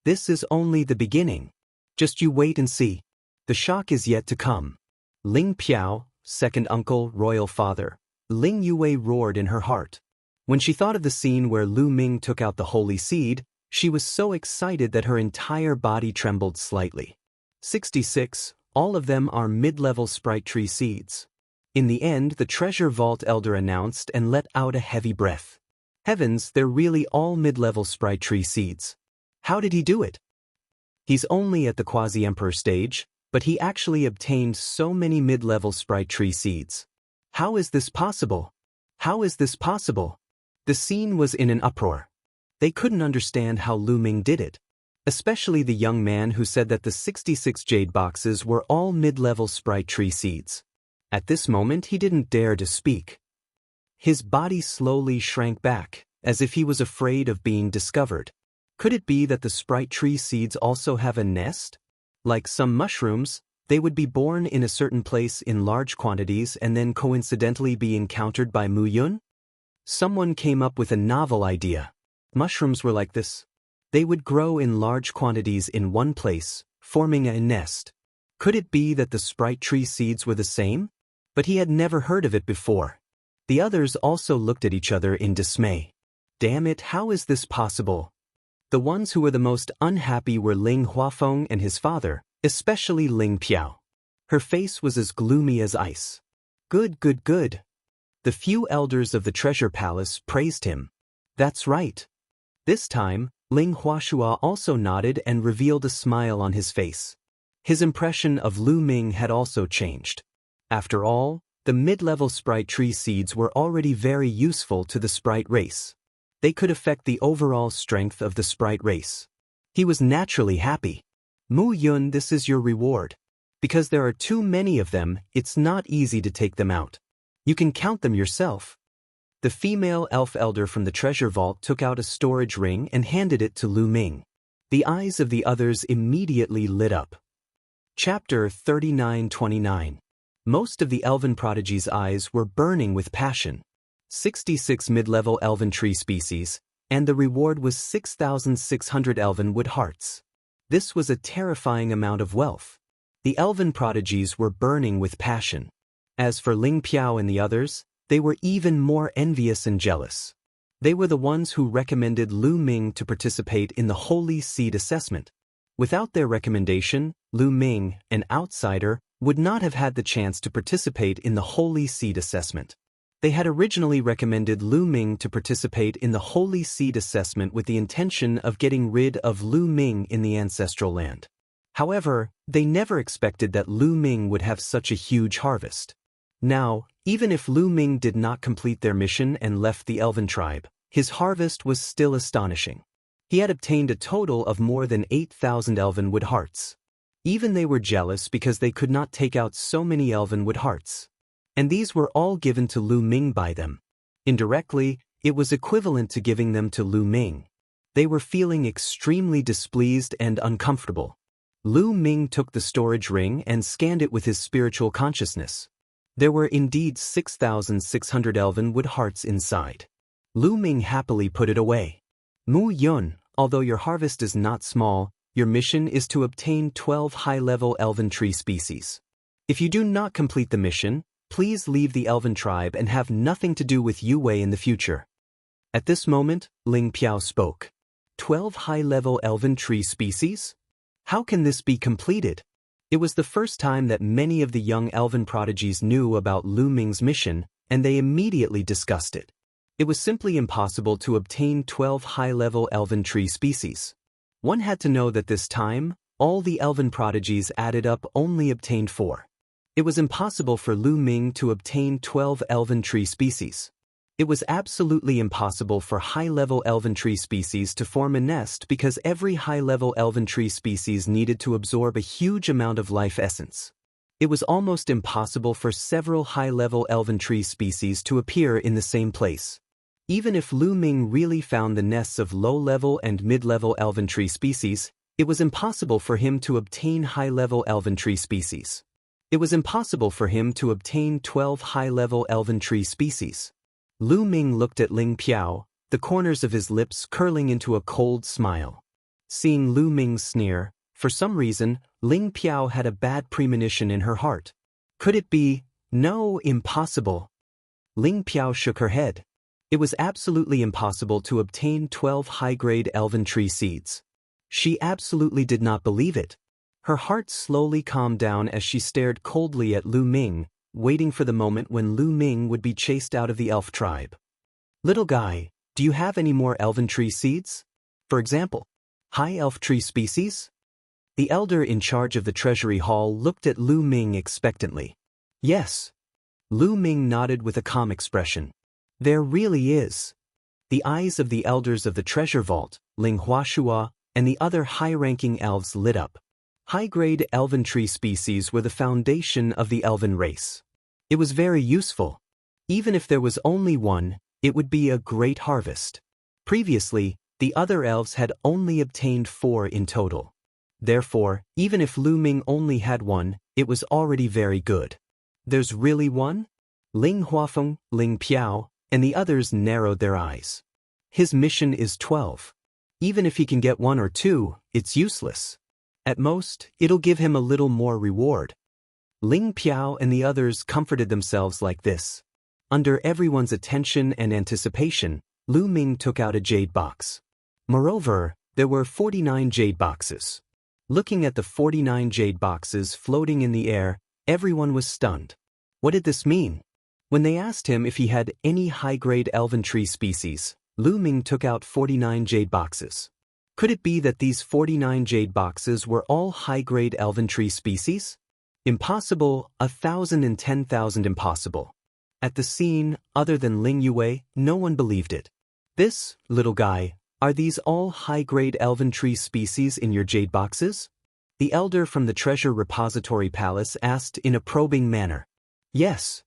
This is only the beginning. Just you wait and see. The shock is yet to come. Ling Piao, second uncle, royal father, Ling Yue roared in her heart. When she thought of the scene where Lu Ming took out the holy seed, she was so excited that her entire body trembled slightly. 66. All of them are mid-level sprite tree seeds. In the end, the treasure vault elder announced and let out a heavy breath. Heavens, they're really all mid-level sprite tree seeds. How did he do it? He's only at the quasi-emperor stage, but he actually obtained so many mid-level sprite tree seeds. How is this possible? How is this possible? The scene was in an uproar. They couldn't understand how Lu Ming did it, especially the young man who said that the 66 jade boxes were all mid-level sprite tree seeds. At this moment he didn't dare to speak. His body slowly shrank back, as if he was afraid of being discovered. Could it be that the sprite tree seeds also have a nest? Like some mushrooms, they would be born in a certain place in large quantities and then coincidentally be encountered by Mu Yun? Someone came up with a novel idea. Mushrooms were like this. They would grow in large quantities in one place, forming a nest. Could it be that the sprite tree seeds were the same? But he had never heard of it before. The others also looked at each other in dismay. Damn it, how is this possible? The ones who were the most unhappy were Ling Huafeng and his father, especially Ling Piao. Her face was as gloomy as ice. Good, good, good. The few elders of the treasure palace praised him. That's right. This time, Ling Huashua also nodded and revealed a smile on his face. His impression of Lu Ming had also changed. After all, the mid-level sprite tree seeds were already very useful to the sprite race. They could affect the overall strength of the sprite race. He was naturally happy. Mu Yun, this is your reward. Because there are too many of them, it's not easy to take them out. You can count them yourself. The female elf elder from the treasure vault took out a storage ring and handed it to Lu Ming. The eyes of the others immediately lit up. Chapter 39-29. Most of the elven prodigy's eyes were burning with passion. 66 mid-level elven tree species, and the reward was 6,600 elven wood hearts. This was a terrifying amount of wealth. The elven prodigies were burning with passion. As for Ling Piao and the others, they were even more envious and jealous. They were the ones who recommended Lu Ming to participate in the Holy Seed assessment. Without their recommendation, Lu Ming, an outsider, would not have had the chance to participate in the Holy Seed assessment. They had originally recommended Lu Ming to participate in the Holy Seed assessment with the intention of getting rid of Lu Ming in the ancestral land. However, they never expected that Lu Ming would have such a huge harvest. Now, even if Lu Ming did not complete their mission and left the elven tribe, his harvest was still astonishing. He had obtained a total of more than 8,000 elven wood hearts. Even they were jealous because they could not take out so many elven wood hearts. And these were all given to Lu Ming by them. Indirectly, it was equivalent to giving them to Lu Ming. They were feeling extremely displeased and uncomfortable. Lu Ming took the storage ring and scanned it with his spiritual consciousness. There were indeed 6,600 elven wood hearts inside. Lu Ming happily put it away. Mu Yun, although your harvest is not small, your mission is to obtain 12 high-level elven tree species. If you do not complete the mission, please leave the elven tribe and have nothing to do with Yue in the future. At this moment, Ling Piao spoke. 12 high-level elven tree species? How can this be completed? It was the first time that many of the young elven prodigies knew about Lu Ming's mission, and they immediately discussed it. It was simply impossible to obtain 12 high-level elven tree species. One had to know that this time, all the elven prodigies added up only obtained 4. It was impossible for Lu Ming to obtain 12 elven tree species. It was absolutely impossible for high-level elven tree species to form a nest because every high-level elven tree species needed to absorb a huge amount of life essence. It was almost impossible for several high-level elven tree species to appear in the same place. Even if Lu Ming really found the nests of low-level and mid-level elven tree species, it was impossible for him to obtain high-level elven tree species. It was impossible for him to obtain 12 high-level elven tree species. Lu Ming looked at Ling Piao, the corners of his lips curling into a cold smile. Seeing Lu Ming's sneer, for some reason, Ling Piao had a bad premonition in her heart. Could it be? No, impossible. Ling Piao shook her head. It was absolutely impossible to obtain 12 high-grade elven tree seeds. She absolutely did not believe it. Her heart slowly calmed down as she stared coldly at Lu Ming, waiting for the moment when Lu Ming would be chased out of the elf tribe. Little guy, do you have any more elven tree seeds? For example, high elf tree species? The elder in charge of the treasury hall looked at Lu Ming expectantly. Yes. Lu Ming nodded with a calm expression. There really is. The eyes of the elders of the treasure vault, Ling Huashua, and the other high-ranking elves lit up. High-grade elven tree species were the foundation of the elven race. It was very useful. Even if there was only one, it would be a great harvest. Previously, the other elves had only obtained 4 in total. Therefore, even if Lu Ming only had one, it was already very good. There's really one? Ling Huafeng, Ling Piao, and the others narrowed their eyes. His mission is 12. Even if he can get 1 or 2, it's useless. At most, it'll give him a little more reward. Ling Piao and the others comforted themselves like this. Under everyone's attention and anticipation, Lu Ming took out a jade box. Moreover, there were 49 jade boxes. Looking at the 49 jade boxes floating in the air, everyone was stunned. What did this mean? When they asked him if he had any high-grade elven tree species, Lu Ming took out 49 jade boxes. Could it be that these 49 jade boxes were all high-grade elven tree species? Impossible, 1,000 and 10,000 impossible. At the scene, other than Ling Yue, no one believed it. This, little guy, are these all high-grade elven tree species in your jade boxes? The elder from the treasure repository palace asked in a probing manner. Yes.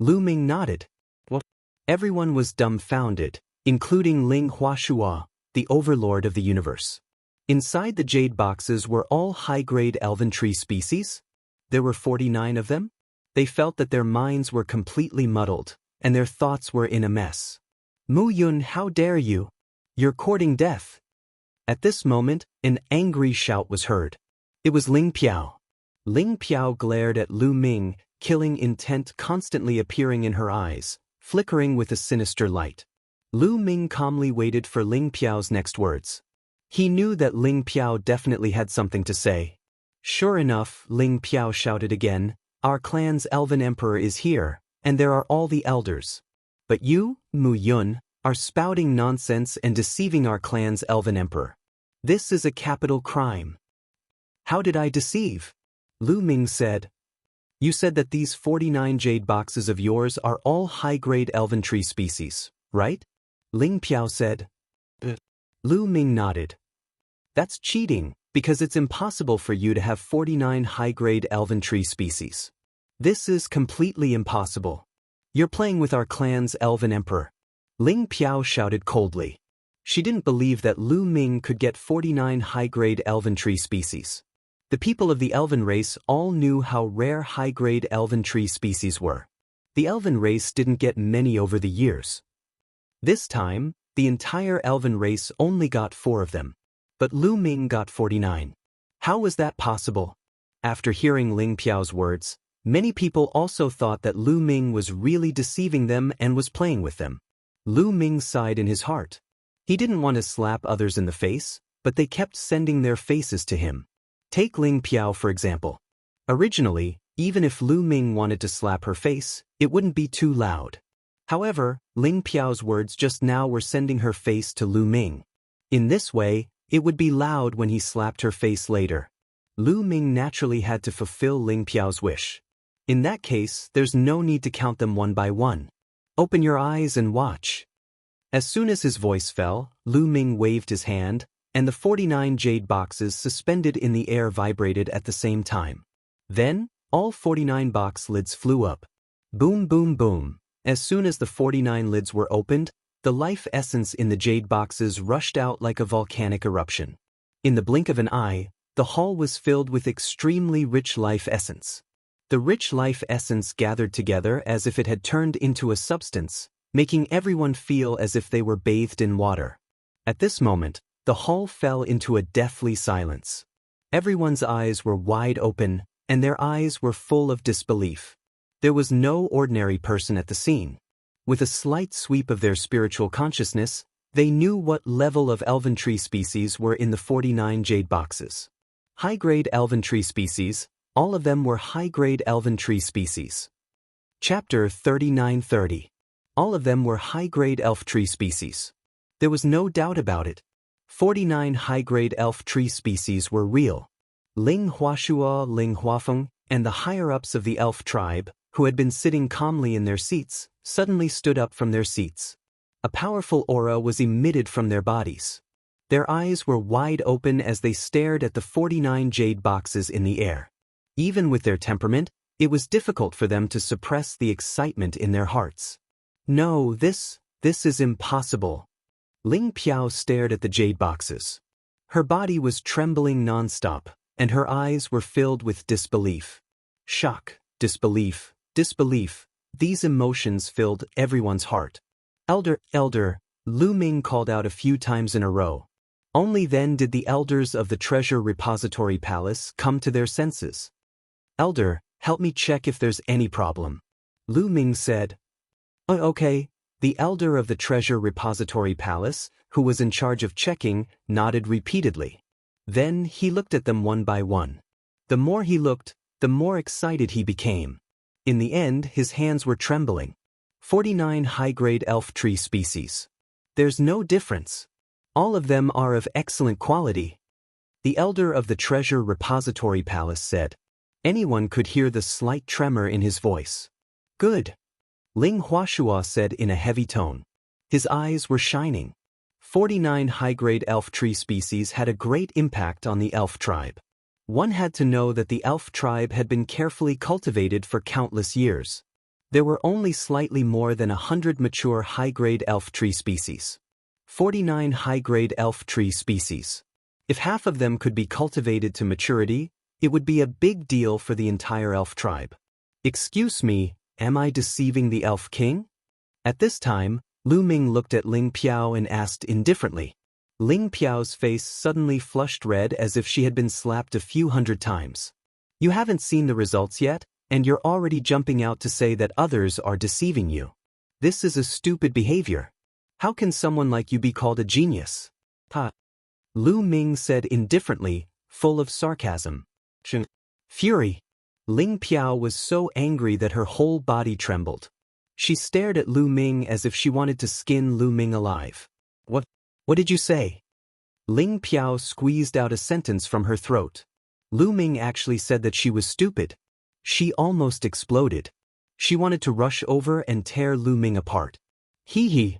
Lu Ming nodded. What? Everyone was dumbfounded, including Ling Huashua, the overlord of the universe. Inside the jade boxes were all high-grade elven tree species? There were 49 of them? They felt that their minds were completely muddled, and their thoughts were in a mess. Mu Yun, how dare you? You're courting death. At this moment, an angry shout was heard. It was Ling Piao. Ling Piao glared at Lu Ming, killing intent constantly appearing in her eyes, flickering with a sinister light. Lu Ming calmly waited for Ling Piao's next words. He knew that Ling Piao definitely had something to say. Sure enough, Ling Piao shouted again, our clan's elven emperor is here, and there are all the elders. But you, Mu Yun, are spouting nonsense and deceiving our clan's elven emperor. This is a capital crime. How did I deceive? Lu Ming said. You said that these 49 jade boxes of yours are all high-grade elven tree species, right? Ling Piao said. Lu Ming nodded. That's cheating, because it's impossible for you to have 49 high-grade elven tree species. This is completely impossible. You're playing with our clan's elven emperor. Ling Piao shouted coldly. She didn't believe that Lu Ming could get 49 high-grade elven tree species. The people of the elven race all knew how rare high-grade elven tree species were. The elven race didn't get many over the years. This time, the entire elven race only got 4 of them. But Lu Ming got 49. How was that possible? After hearing Ling Piao's words, many people also thought that Lu Ming was really deceiving them and was playing with them. Lu Ming sighed in his heart. He didn't want to slap others in the face, but they kept sending their faces to him. Take Ling Piao for example. Originally, even if Lu Ming wanted to slap her face, it wouldn't be too loud. However, Ling Piao's words just now were sending her face to Lu Ming. In this way, it would be loud when he slapped her face later. Lu Ming naturally had to fulfill Ling Piao's wish. In that case, there's no need to count them one by one. Open your eyes and watch. As soon as his voice fell, Lu Ming waved his hand, and the 49 jade boxes suspended in the air vibrated at the same time. Then, all 49 box lids flew up. Boom, boom, boom. As soon as the 49 lids were opened, the life essence in the jade boxes rushed out like a volcanic eruption. In the blink of an eye, the hall was filled with extremely rich life essence. The rich life essence gathered together as if it had turned into a substance, making everyone feel as if they were bathed in water. At this moment, the hall fell into a deathly silence. Everyone's eyes were wide open, and their eyes were full of disbelief. There was no ordinary person at the scene. With a slight sweep of their spiritual consciousness, they knew what level of elven tree species were in the 49 jade boxes. High-grade elven tree species, all of them were high-grade elven tree species. Chapter 3930. All of them were high-grade elf tree species. There was no doubt about it. 49 high-grade elf tree species were real. Ling Huashua, Ling Huafeng, and the higher-ups of the elf tribe, who had been sitting calmly in their seats, suddenly stood up from their seats. A powerful aura was emitted from their bodies. Their eyes were wide open as they stared at the 49 jade boxes in the air. Even with their temperament, it was difficult for them to suppress the excitement in their hearts. No, this is impossible. Ling Piao stared at the jade boxes. Her body was trembling non-stop, and her eyes were filled with disbelief. Shock, disbelief, disbelief. These emotions filled everyone's heart. Elder, Lu Ming called out a few times in a row. Only then did the elders of the Treasure Repository Palace come to their senses. Elder, help me check if there's any problem. Lu Ming said. Okay. The elder of the Treasure Repository Palace, who was in charge of checking, nodded repeatedly. Then he looked at them one by one. The more he looked, the more excited he became. In the end, his hands were trembling. 49 high-grade elf tree species. There's no difference. All of them are of excellent quality. The elder of the Treasure Repository Palace said. Anyone could hear the slight tremor in his voice. Good. Ling Huashua said in a heavy tone. His eyes were shining. 49 high-grade elf tree species had a great impact on the elf tribe. One had to know that the elf tribe had been carefully cultivated for countless years. There were only slightly more than 100 mature high-grade elf tree species. 49 high-grade elf tree species. If half of them could be cultivated to maturity, it would be a big deal for the entire elf tribe. Excuse me, am I deceiving the elf king? At this time, Lu Ming looked at Ling Piao and asked indifferently. Ling Piao's face suddenly flushed red as if she had been slapped a few hundred times. You haven't seen the results yet, and you're already jumping out to say that others are deceiving you. This is a stupid behavior. How can someone like you be called a genius? Ha! Lu Ming said indifferently, full of sarcasm. Fury. Ling Piao was so angry that her whole body trembled. She stared at Lu Ming as if she wanted to skin Lu Ming alive. What did you say? Ling Piao squeezed out a sentence from her throat. Lu Ming actually said that she was stupid. She almost exploded. She wanted to rush over and tear Lu Ming apart. Hee.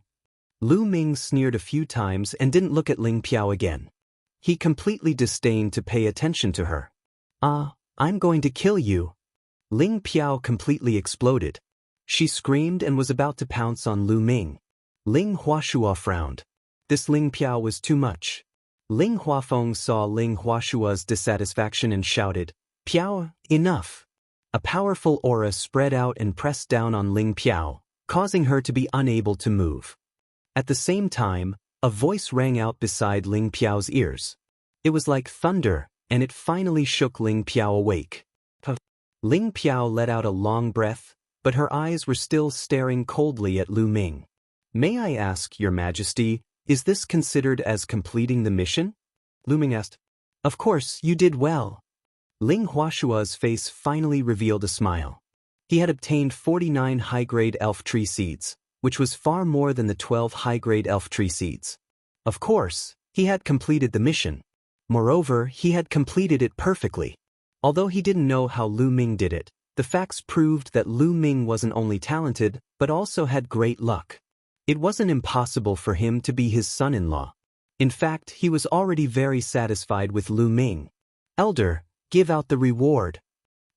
Lu Ming sneered a few times and didn't look at Ling Piao again. He completely disdained to pay attention to her. I'm going to kill you. Ling Piao completely exploded. She screamed and was about to pounce on Lu Ming. Ling Huashua frowned. This Ling Piao was too much. Ling Huafeng saw Ling Huashua's dissatisfaction and shouted, Piao, enough. A powerful aura spread out and pressed down on Ling Piao, causing her to be unable to move. At the same time, a voice rang out beside Ling Piao's ears. It was like thunder, and it finally shook Ling Piao awake. Ling Piao let out a long breath, but her eyes were still staring coldly at Lu Ming. May I ask, Your Majesty, is this considered as completing the mission? Lu Ming asked. Of course, you did well. Ling Huashua's face finally revealed a smile. He had obtained 49 high-grade elf tree seeds, which was far more than the 12 high-grade elf tree seeds. Of course, he had completed the mission. Moreover, he had completed it perfectly. Although he didn't know how Lu Ming did it, the facts proved that Lu Ming wasn't only talented, but also had great luck. It wasn't impossible for him to be his son-in-law. In fact, he was already very satisfied with Lu Ming. Elder, give out the reward.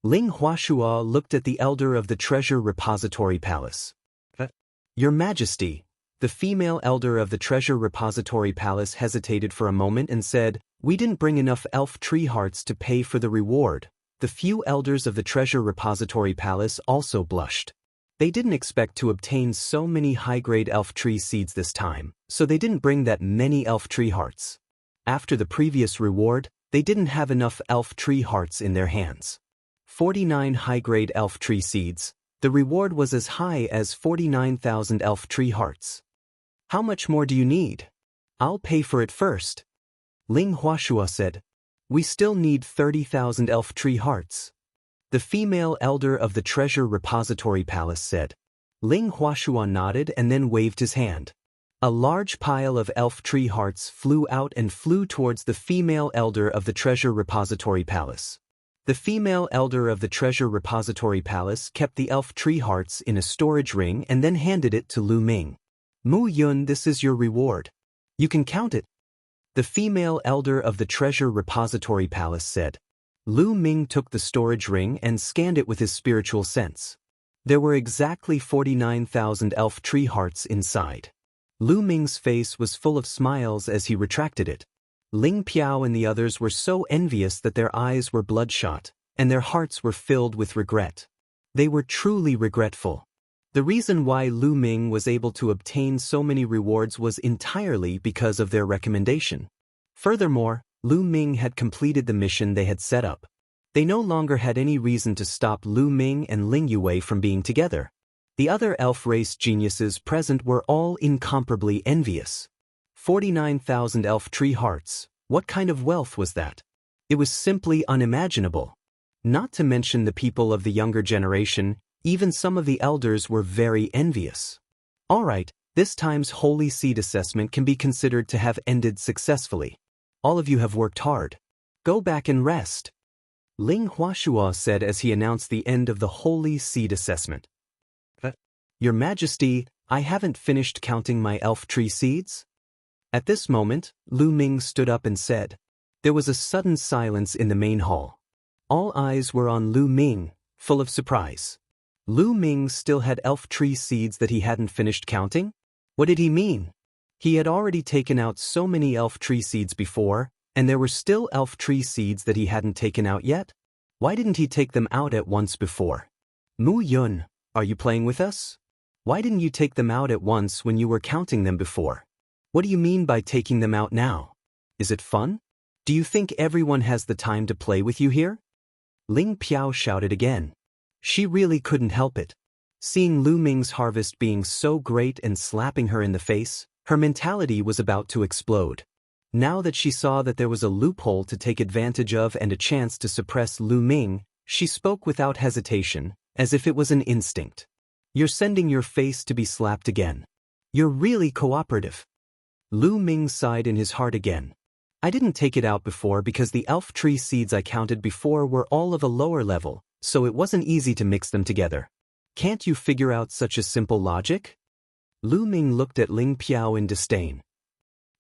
Ling Huashua looked at the elder of the Treasure Repository Palace. Your Majesty, the female elder of the Treasure Repository Palace hesitated for a moment and said, We didn't bring enough elf tree hearts to pay for the reward. The few elders of the Treasure Repository Palace also blushed. They didn't expect to obtain so many high-grade elf tree seeds this time, so they didn't bring that many elf tree hearts. After the previous reward, they didn't have enough elf tree hearts in their hands. 49 high-grade elf tree seeds, The reward was as high as 49,000 elf tree hearts. How much more do you need? I'll pay for it first. Ling Huashua said. We still need 30,000 elf tree hearts. The female elder of the Treasure Repository Palace said. Ling Huashua nodded and then waved his hand. A large pile of elf tree hearts flew out and flew towards the female elder of the Treasure Repository Palace. The female elder of the Treasure Repository Palace kept the elf tree hearts in a storage ring and then handed it to Lu Ming. Mu Yun, this is your reward. You can count it. The female elder of the Treasure Repository Palace said. Lu Ming took the storage ring and scanned it with his spiritual sense. There were exactly 49,000 elf tree hearts inside. Lu Ming's face was full of smiles as he retracted it. Ling Piao and the others were so envious that their eyes were bloodshot, and their hearts were filled with regret. They were truly regretful. The reason why Lu Ming was able to obtain so many rewards was entirely because of their recommendation. Furthermore, Lu Ming had completed the mission they had set up. They no longer had any reason to stop Lu Ming and Ling Yue from being together. The other elf race geniuses present were all incomparably envious. 49,000 elf tree hearts, what kind of wealth was that? It was simply unimaginable. Not to mention the people of the younger generation, even some of the elders were very envious. Alright, this time's Holy Seed assessment can be considered to have ended successfully. All of you have worked hard. Go back and rest. Ling Huashua said as he announced the end of the Holy Seed assessment. Your Majesty, I haven't finished counting my elf tree seeds? At this moment, Lu Ming stood up and said. There was a sudden silence in the main hall. All eyes were on Lu Ming, full of surprise. Lu Ming still had elf tree seeds that he hadn't finished counting? What did he mean? He had already taken out so many elf tree seeds before, and there were still elf tree seeds that he hadn't taken out yet? Why didn't he take them out at once before? Mu Yun, are you playing with us? Why didn't you take them out at once when you were counting them before? What do you mean by taking them out now? Is it fun? Do you think everyone has the time to play with you here? Ling Piao shouted again. She really couldn't help it. Seeing Lu Ming's harvest being so great and slapping her in the face, her mentality was about to explode. Now that she saw that there was a loophole to take advantage of and a chance to suppress Lu Ming, she spoke without hesitation, as if it was an instinct. You're sending your face to be slapped again. You're really cooperative. Lu Ming sighed in his heart again. I didn't take it out before because the elf tree seeds I counted before were all of a lower level, so it wasn't easy to mix them together. Can't you figure out such a simple logic? Lu Ming looked at Ling Piao in disdain.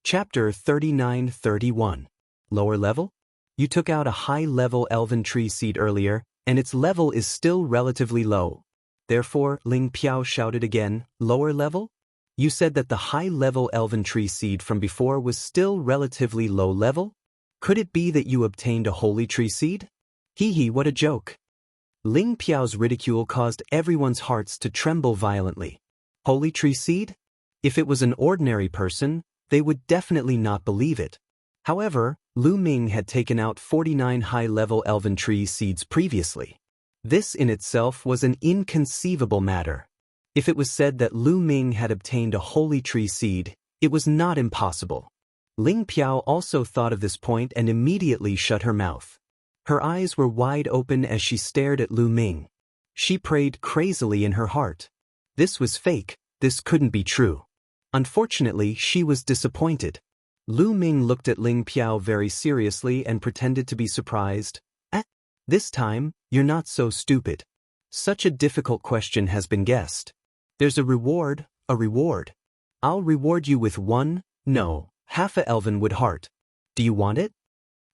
Chapter 39-31. Lower level? You took out a high-level elven tree seed earlier, and its level is still relatively low. Therefore, Ling Piao shouted again, lower level? You said that the high-level elven tree seed from before was still relatively low level? Could it be that you obtained a holy tree seed? Hee hee, what a joke. Ling Piao's ridicule caused everyone's hearts to tremble violently. Holy tree seed? If it was an ordinary person, they would definitely not believe it. However, Lu Ming had taken out 49 high-level elven tree seeds previously. This in itself was an inconceivable matter. If it was said that Lu Ming had obtained a holy tree seed, it was not impossible. Ling Piao also thought of this point and immediately shut her mouth. Her eyes were wide open as she stared at Lu Ming. She prayed crazily in her heart. This was fake, this couldn't be true. Unfortunately, she was disappointed. Lu Ming looked at Ling Piao very seriously and pretended to be surprised. This time, you're not so stupid. Such a difficult question has been guessed. There's a reward, a reward. I'll reward you with half a elvenwood heart. Do you want it?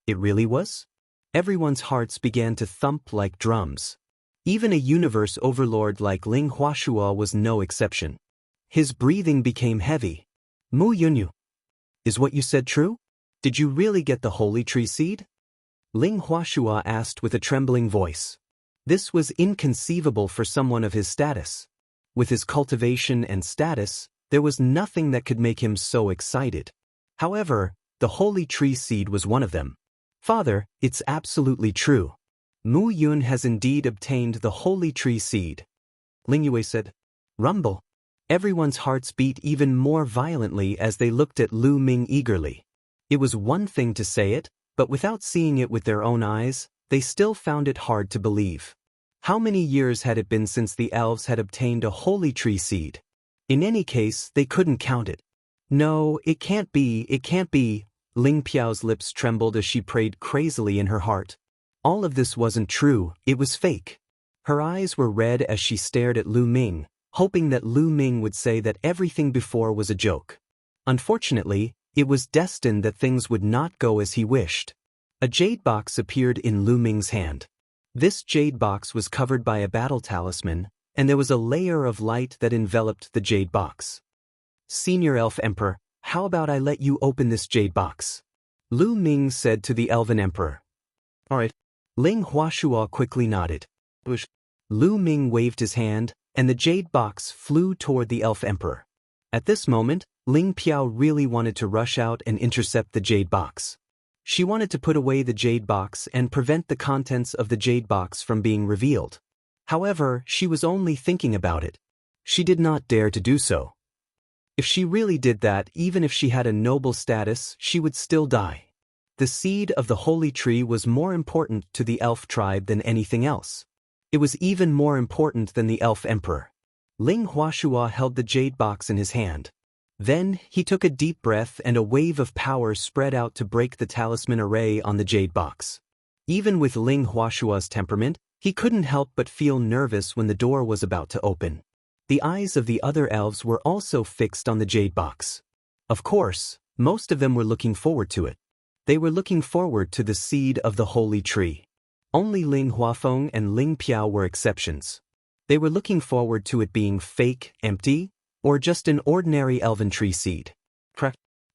It really was? Everyone's hearts began to thump like drums. Even a universe overlord like Ling Huashua was no exception. His breathing became heavy. Mu Yunyu. Is what you said true? Did you really get the holy tree seed? Ling Huashua asked with a trembling voice. This was inconceivable for someone of his status. With his cultivation and status, there was nothing that could make him so excited. However, the holy tree seed was one of them. Father, it's absolutely true. Mu Yun has indeed obtained the holy tree seed. Ling Yue said. Rumble. Everyone's hearts beat even more violently as they looked at Lu Ming eagerly. It was one thing to say it, but without seeing it with their own eyes, they still found it hard to believe. How many years had it been since the elves had obtained a holy tree seed? In any case, they couldn't count it. No, it can't be, it can't be. Ling Piao's lips trembled as she prayed crazily in her heart. All of this wasn't true, it was fake. Her eyes were red as she stared at Lu Ming, hoping that Lu Ming would say that everything before was a joke. Unfortunately, it was destined that things would not go as he wished. A jade box appeared in Lu Ming's hand. This jade box was covered by a battle talisman, and there was a layer of light that enveloped the jade box. Senior Elf Emperor, how about I let you open this jade box? Lu Ming said to the Elven Emperor. All right. Ling Huashua quickly nodded. Lu Ming waved his hand, and the jade box flew toward the Elf Emperor. At this moment, Ling Piao really wanted to rush out and intercept the jade box. She wanted to put away the jade box and prevent the contents of the jade box from being revealed. However, she was only thinking about it. She did not dare to do so. If she really did that, even if she had a noble status, she would still die. The seed of the holy tree was more important to the elf tribe than anything else. It was even more important than the Elf Emperor. Ling Huashua held the jade box in his hand. Then, he took a deep breath and a wave of power spread out to break the talisman array on the jade box. Even with Ling Huashua's temperament, he couldn't help but feel nervous when the door was about to open. The eyes of the other elves were also fixed on the jade box. Of course, most of them were looking forward to it. They were looking forward to the seed of the holy tree. Only Ling Huafeng and Ling Piao were exceptions. They were looking forward to it being fake, empty, or just an ordinary elven tree seed.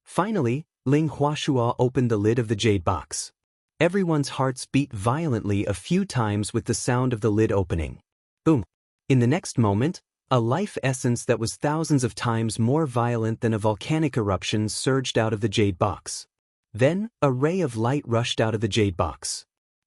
Finally, Ling Huashua opened the lid of the jade box. Everyone's hearts beat violently a few times with the sound of the lid opening. Boom! In the next moment, a life essence that was thousands of times more violent than a volcanic eruption surged out of the jade box. Then, a ray of light rushed out of the jade box.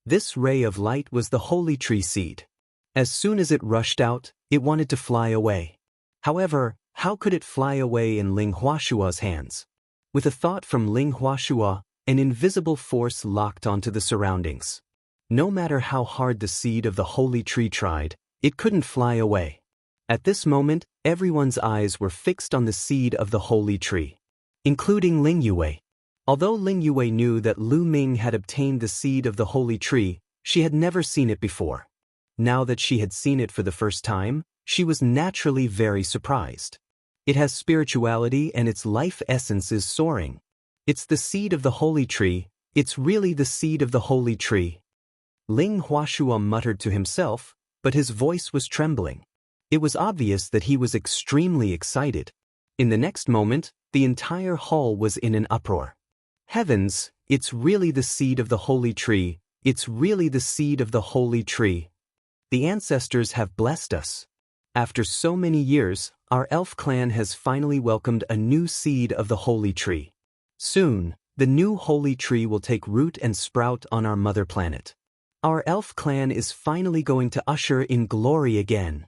This ray of light was the holy tree seed. As soon as it rushed out, it wanted to fly away. However, how could it fly away in Ling Huashua's hands? With a thought from Ling Huashua, an invisible force locked onto the surroundings. No matter how hard the seed of the holy tree tried, it couldn't fly away. At this moment, everyone's eyes were fixed on the seed of the holy tree, including Ling Yue. Although Ling Yue knew that Lu Ming had obtained the seed of the holy tree, she had never seen it before. Now that she had seen it for the first time, she was naturally very surprised. It has spirituality and its life essence is soaring. It's the seed of the holy tree, it's really the seed of the holy tree. Ling Huashua muttered to himself, but his voice was trembling. It was obvious that he was extremely excited. In the next moment, the entire hall was in an uproar. Heavens, it's really the seed of the holy tree, it's really the seed of the holy tree. The ancestors have blessed us. After so many years, our elf clan has finally welcomed a new seed of the holy tree. Soon, the new holy tree will take root and sprout on our mother planet. Our elf clan is finally going to usher in glory again.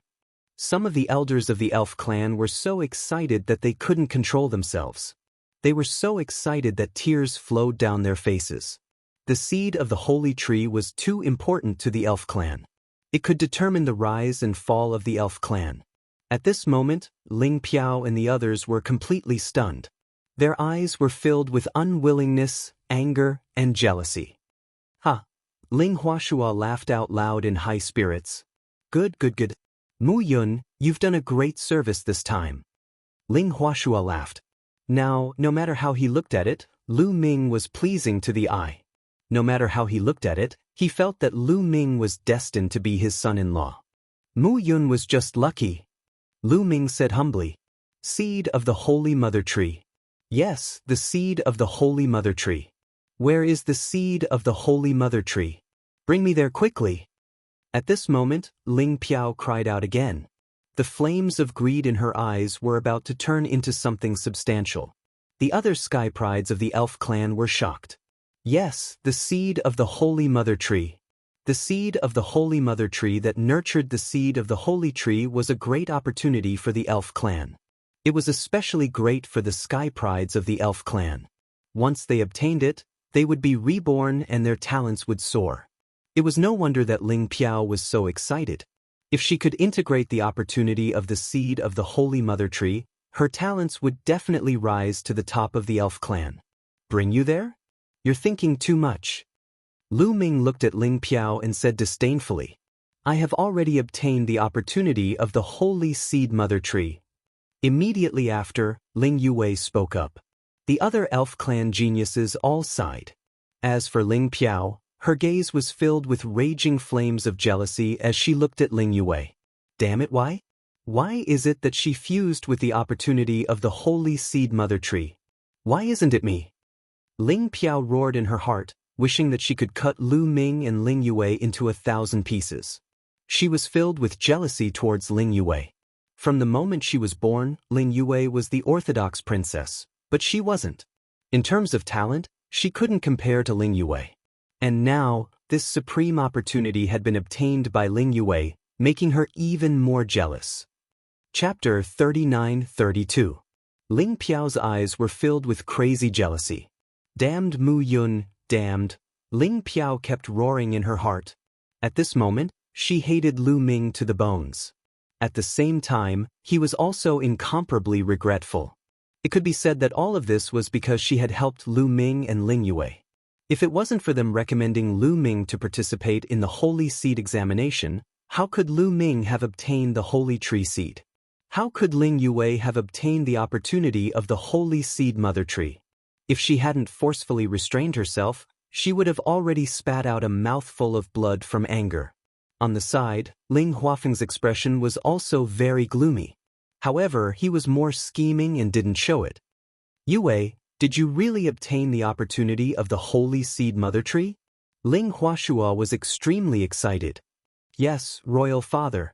Some of the elders of the elf clan were so excited that they couldn't control themselves. They were so excited that tears flowed down their faces. The seed of the holy tree was too important to the elf clan. It could determine the rise and fall of the elf clan. At this moment, Ling Piao and the others were completely stunned. Their eyes were filled with unwillingness, anger, and jealousy. Ha! Ling Huashua laughed out loud in high spirits. Good. Mu Yun, you've done a great service this time. Ling Huashua laughed. Now, no matter how he looked at it, Lu Ming was pleasing to the eye. No matter how he looked at it, he felt that Lu Ming was destined to be his son-in-law. Mu Yun was just lucky. Lu Ming said humbly. Seed of the Holy Mother Tree. Yes, the seed of the Holy Mother Tree. Where is the seed of the Holy Mother Tree? Bring me there quickly. At this moment, Ling Piao cried out again. The flames of greed in her eyes were about to turn into something substantial. The other sky prides of the elf clan were shocked. Yes, the seed of the Holy Mother Tree. The seed of the Holy Mother Tree that nurtured the seed of the Holy Tree was a great opportunity for the elf clan. It was especially great for the sky prides of the elf clan. Once they obtained it, they would be reborn and their talents would soar. It was no wonder that Ling Piao was so excited. If she could integrate the opportunity of the seed of the Holy Mother Tree, her talents would definitely rise to the top of the elf clan. Bring you there? You're thinking too much. Lu Ming looked at Ling Piao and said disdainfully, I have already obtained the opportunity of the Holy Seed Mother Tree. Immediately after, Ling Yue spoke up. The other elf clan geniuses all sighed. As for Ling Piao, her gaze was filled with raging flames of jealousy as she looked at Ling Yue. Damn it, why? Why is it that she fused with the opportunity of the Holy Seed Mother Tree? Why isn't it me? Ling Piao roared in her heart, wishing that she could cut Lu Ming and Ling Yue into 1,000 pieces. She was filled with jealousy towards Ling Yue. From the moment she was born, Ling Yue was the orthodox princess, but she wasn't. In terms of talent, she couldn't compare to Ling Yue. And now, this supreme opportunity had been obtained by Ling Yue, making her even more jealous. Chapter 39-32. Ling Piao's eyes were filled with crazy jealousy. Damned Mu Yun, damned. Ling Piao kept roaring in her heart. At this moment, she hated Lu Ming to the bones. At the same time, he was also incomparably regretful. It could be said that all of this was because she had helped Lu Ming and Ling Yue. If it wasn't for them recommending Lu Ming to participate in the Holy Seed examination, how could Lu Ming have obtained the Holy Tree Seed? How could Ling Yue have obtained the opportunity of the Holy Seed Mother Tree? If she hadn't forcefully restrained herself, she would have already spat out a mouthful of blood from anger. On the side, Ling Huafeng's expression was also very gloomy. However, he was more scheming and didn't show it. Yue, did you really obtain the opportunity of the Holy Seed Mother Tree? Ling Huashua was extremely excited. Yes, Royal Father.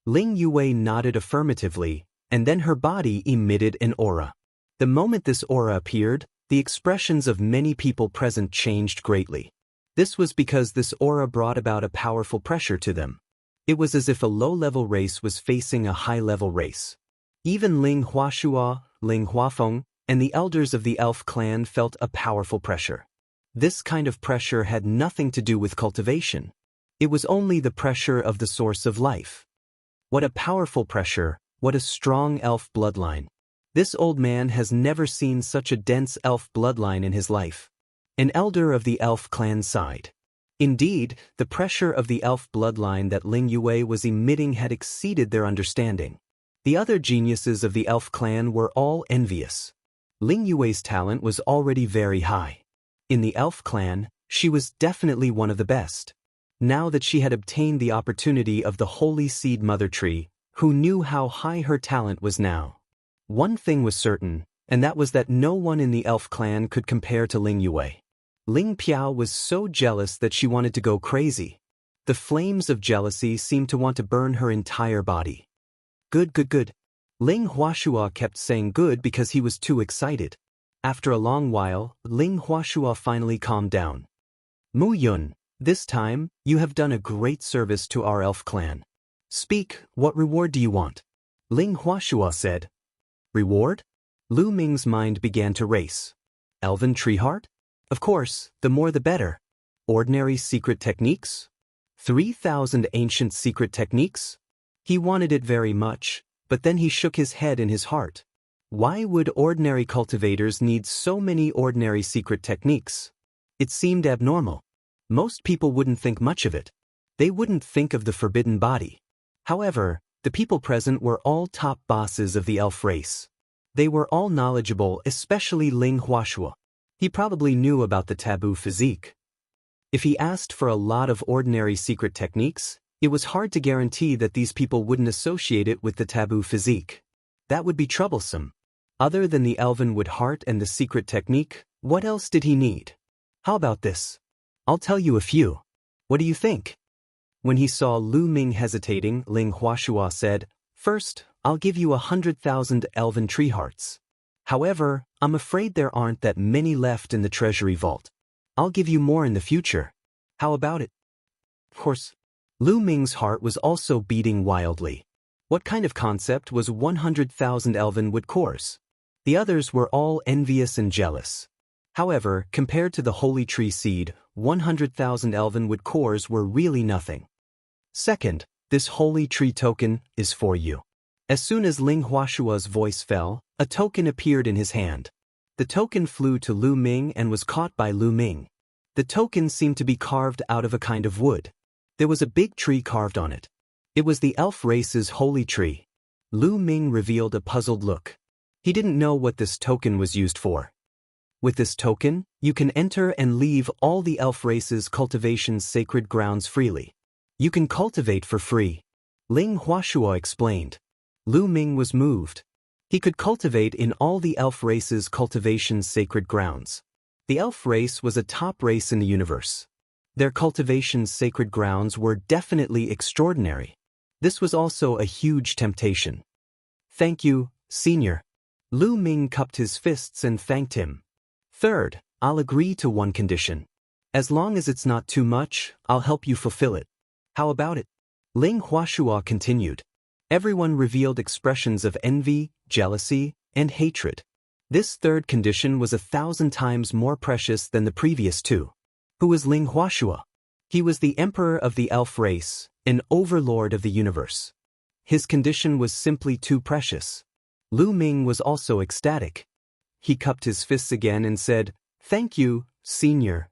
Ling Yue nodded affirmatively, and then her body emitted an aura. The moment this aura appeared, the expressions of many people present changed greatly. This was because this aura brought about a powerful pressure to them. It was as if a low-level race was facing a high-level race. Even Ling Huashua, Ling Huafeng, and the elders of the elf clan felt a powerful pressure. This kind of pressure had nothing to do with cultivation. It was only the pressure of the source of life. What a powerful pressure, what a strong elf bloodline. This old man has never seen such a dense elf bloodline in his life. An elder of the elf clan sighed. Indeed, the pressure of the elf bloodline that Ling Yue was emitting had exceeded their understanding. The other geniuses of the elf clan were all envious. Ling Yue's talent was already very high. In the elf clan, she was definitely one of the best. Now that she had obtained the opportunity of the Holy Seed Mother Tree, who knew how high her talent was now? One thing was certain, and that was that no one in the elf clan could compare to Ling Yue. Ling Piao was so jealous that she wanted to go crazy. The flames of jealousy seemed to want to burn her entire body. Good, good, good. Ling Huashua kept saying good because he was too excited. After a long while, Ling Huashua finally calmed down. Mu Yun, this time, you have done a great service to our elf clan. Speak, what reward do you want? Ling Huashua said. Reward? Lu Ming's mind began to race. Elven tree heart? Of course, the more the better. Ordinary secret techniques? 3,000 ancient secret techniques? He wanted it very much, but then he shook his head in his heart. Why would ordinary cultivators need so many ordinary secret techniques? It seemed abnormal. Most people wouldn't think much of it. They wouldn't think of the forbidden body. However, the people present were all top bosses of the elf race. They were all knowledgeable, especially Ling Huashua. He probably knew about the taboo physique. If he asked for a lot of ordinary secret techniques, it was hard to guarantee that these people wouldn't associate it with the taboo physique. That would be troublesome. Other than the elven wood heart and the secret technique, what else did he need? How about this? I'll tell you a few. What do you think? When he saw Lu Ming hesitating, Ling Huashua said, First, I'll give you 100,000 elven tree hearts. However, I'm afraid there aren't that many left in the treasury vault. I'll give you more in the future. How about it? Of course, Lu Ming's heart was also beating wildly. What kind of concept was 100,000 elven wood cores? The others were all envious and jealous. However, compared to the holy tree seed, 100,000 elven wood cores were really nothing. Second, this holy tree token is for you. As soon as Ling Huashua's voice fell, a token appeared in his hand. The token flew to Lu Ming and was caught by Lu Ming. The token seemed to be carved out of a kind of wood. There was a big tree carved on it. It was the elf race's holy tree. Lu Ming revealed a puzzled look. He didn't know what this token was used for. With this token, you can enter and leave all the elf race's cultivation's sacred grounds freely. You can cultivate for free. Ling Huashua explained. Lu Ming was moved. He could cultivate in all the elf race's cultivation's sacred grounds. The elf race was a top race in the universe. Their cultivation's sacred grounds were definitely extraordinary. This was also a huge temptation. Thank you, Senior. Lu Ming cupped his fists and thanked him. Third, I'll agree to one condition. As long as it's not too much, I'll help you fulfill it. How about it? Ling Huashua continued. Everyone revealed expressions of envy, jealousy, and hatred. This third condition was 1,000 times more precious than the previous two. Who was Ling Huashua? He was the emperor of the elf race, an overlord of the universe. His condition was simply too precious. Lu Ming was also ecstatic. He cupped his fists again and said, "Thank you, Senior."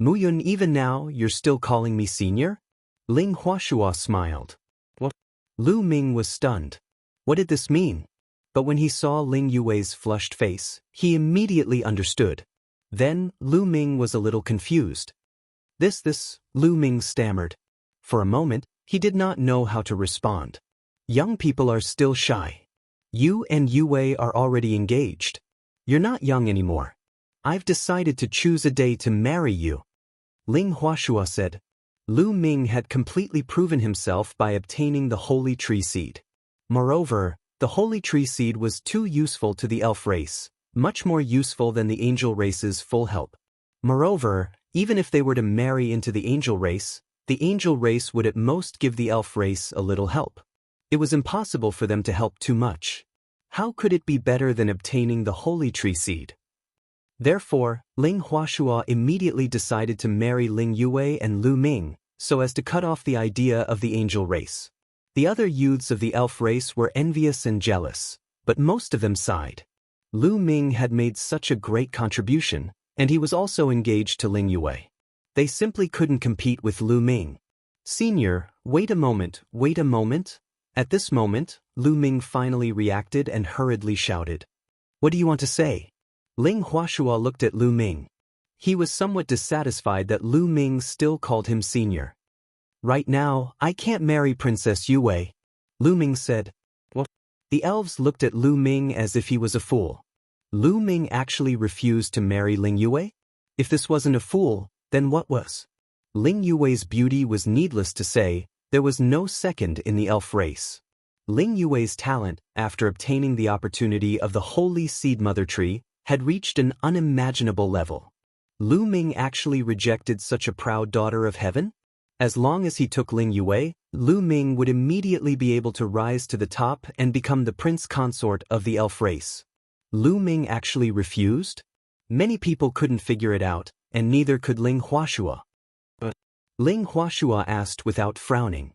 "Muyun, even now you're still calling me Senior?" Ling Huashua smiled. What? Lu Ming was stunned. What did this mean? But when he saw Ling Yue's flushed face, he immediately understood. Then, Lu Ming was a little confused. This, Lu Ming stammered. For a moment, he did not know how to respond. Young people are still shy. You and Yue are already engaged. You're not young anymore. I've decided to choose a day to marry you. Ling Huashua said. Lu Ming had completely proven himself by obtaining the holy tree seed. Moreover, the holy tree seed was too useful to the elf race, much more useful than the angel race's full help. Moreover, even if they were to marry into the angel race would at most give the elf race a little help. It was impossible for them to help too much. How could it be better than obtaining the holy tree seed? Therefore, Ling Huashua immediately decided to marry Ling Yue and Lu Ming, so as to cut off the idea of the angel race. The other youths of the elf race were envious and jealous, but most of them sighed. Lu Ming had made such a great contribution, and he was also engaged to Ling Yue. They simply couldn't compete with Lu Ming. Senior, wait a moment. At this moment, Lu Ming finally reacted and hurriedly shouted. What do you want to say? Ling Huashua looked at Lu Ming. He was somewhat dissatisfied that Lu Ming still called him Senior. Right now, I can't marry Princess Yue, Lu Ming said. What? The elves looked at Lu Ming as if he was a fool. Lu Ming actually refused to marry Ling Yue? If this wasn't a fool, then what was? Ling Yue's beauty was needless to say. There was no second in the elf race. Ling Yue's talent, after obtaining the opportunity of the holy seed mother tree, had reached an unimaginable level. Lu Ming actually rejected such a proud daughter of heaven? As long as he took Ling Yue, Lu Ming would immediately be able to rise to the top and become the prince consort of the elf race. Lu Ming actually refused? Many people couldn't figure it out, and neither could Ling Huashua. But Ling Huashua asked without frowning.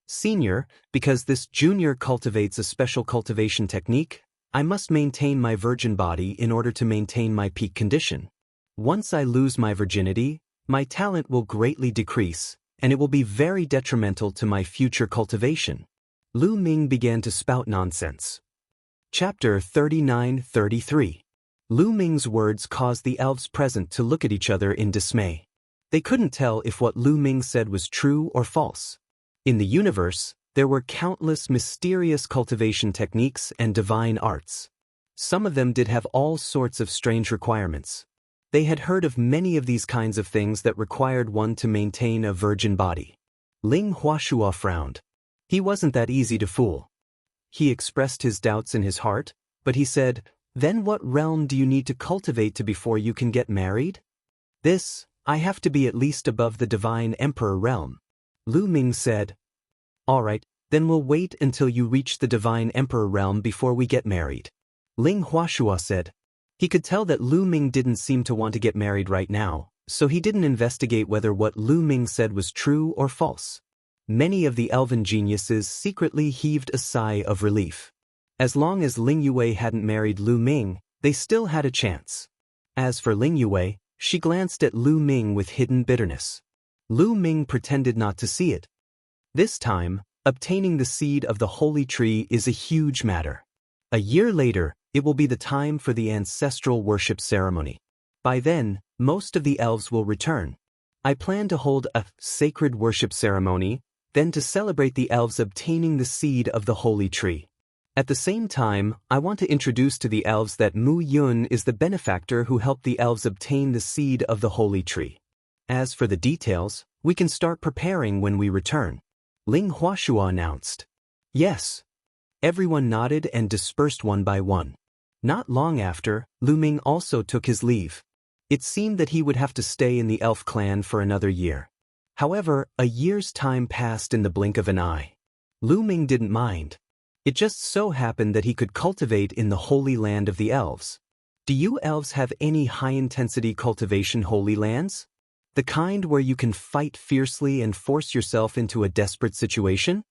Senior, because this junior cultivates a special cultivation technique, I must maintain my virgin body in order to maintain my peak condition. Once I lose my virginity, my talent will greatly decrease, and it will be very detrimental to my future cultivation. Lu Ming began to spout nonsense. Chapter 39-33. Lu Ming's words caused the elves present to look at each other in dismay. They couldn't tell if what Lu Ming said was true or false. In the universe, there were countless mysterious cultivation techniques and divine arts. Some of them did have all sorts of strange requirements. They had heard of many of these kinds of things that required one to maintain a virgin body. Ling Huashua frowned. He wasn't that easy to fool. He expressed his doubts in his heart, but he said, "Then what realm do you need to cultivate to before you can get married?" I have to be at least above the divine emperor realm. Lu Ming said. Alright, then we'll wait until you reach the Divine Emperor realm before we get married. Ling Huashua said. He could tell that Lu Ming didn't seem to want to get married right now, so he didn't investigate whether what Lu Ming said was true or false. Many of the elven geniuses secretly heaved a sigh of relief. As long as Ling Yue hadn't married Lu Ming, they still had a chance. As for Ling Yue, she glanced at Lu Ming with hidden bitterness. Lu Ming pretended not to see it. This time, obtaining the seed of the holy tree is a huge matter. A year later, it will be the time for the ancestral worship ceremony. By then, most of the elves will return. I plan to hold a sacred worship ceremony, then to celebrate the elves obtaining the seed of the holy tree. At the same time, I want to introduce to the elves that Mu Yun is the benefactor who helped the elves obtain the seed of the holy tree. As for the details, we can start preparing when we return. Ling Huashua announced. Yes. Everyone nodded and dispersed one by one. Not long after, Lu Ming also took his leave. It seemed that he would have to stay in the elf clan for another year. However, a year's time passed in the blink of an eye. Lu Ming didn't mind. It just so happened that he could cultivate in the holy land of the elves. Do you elves have any high-intensity cultivation holy lands? The kind where you can fight fiercely and force yourself into a desperate situation?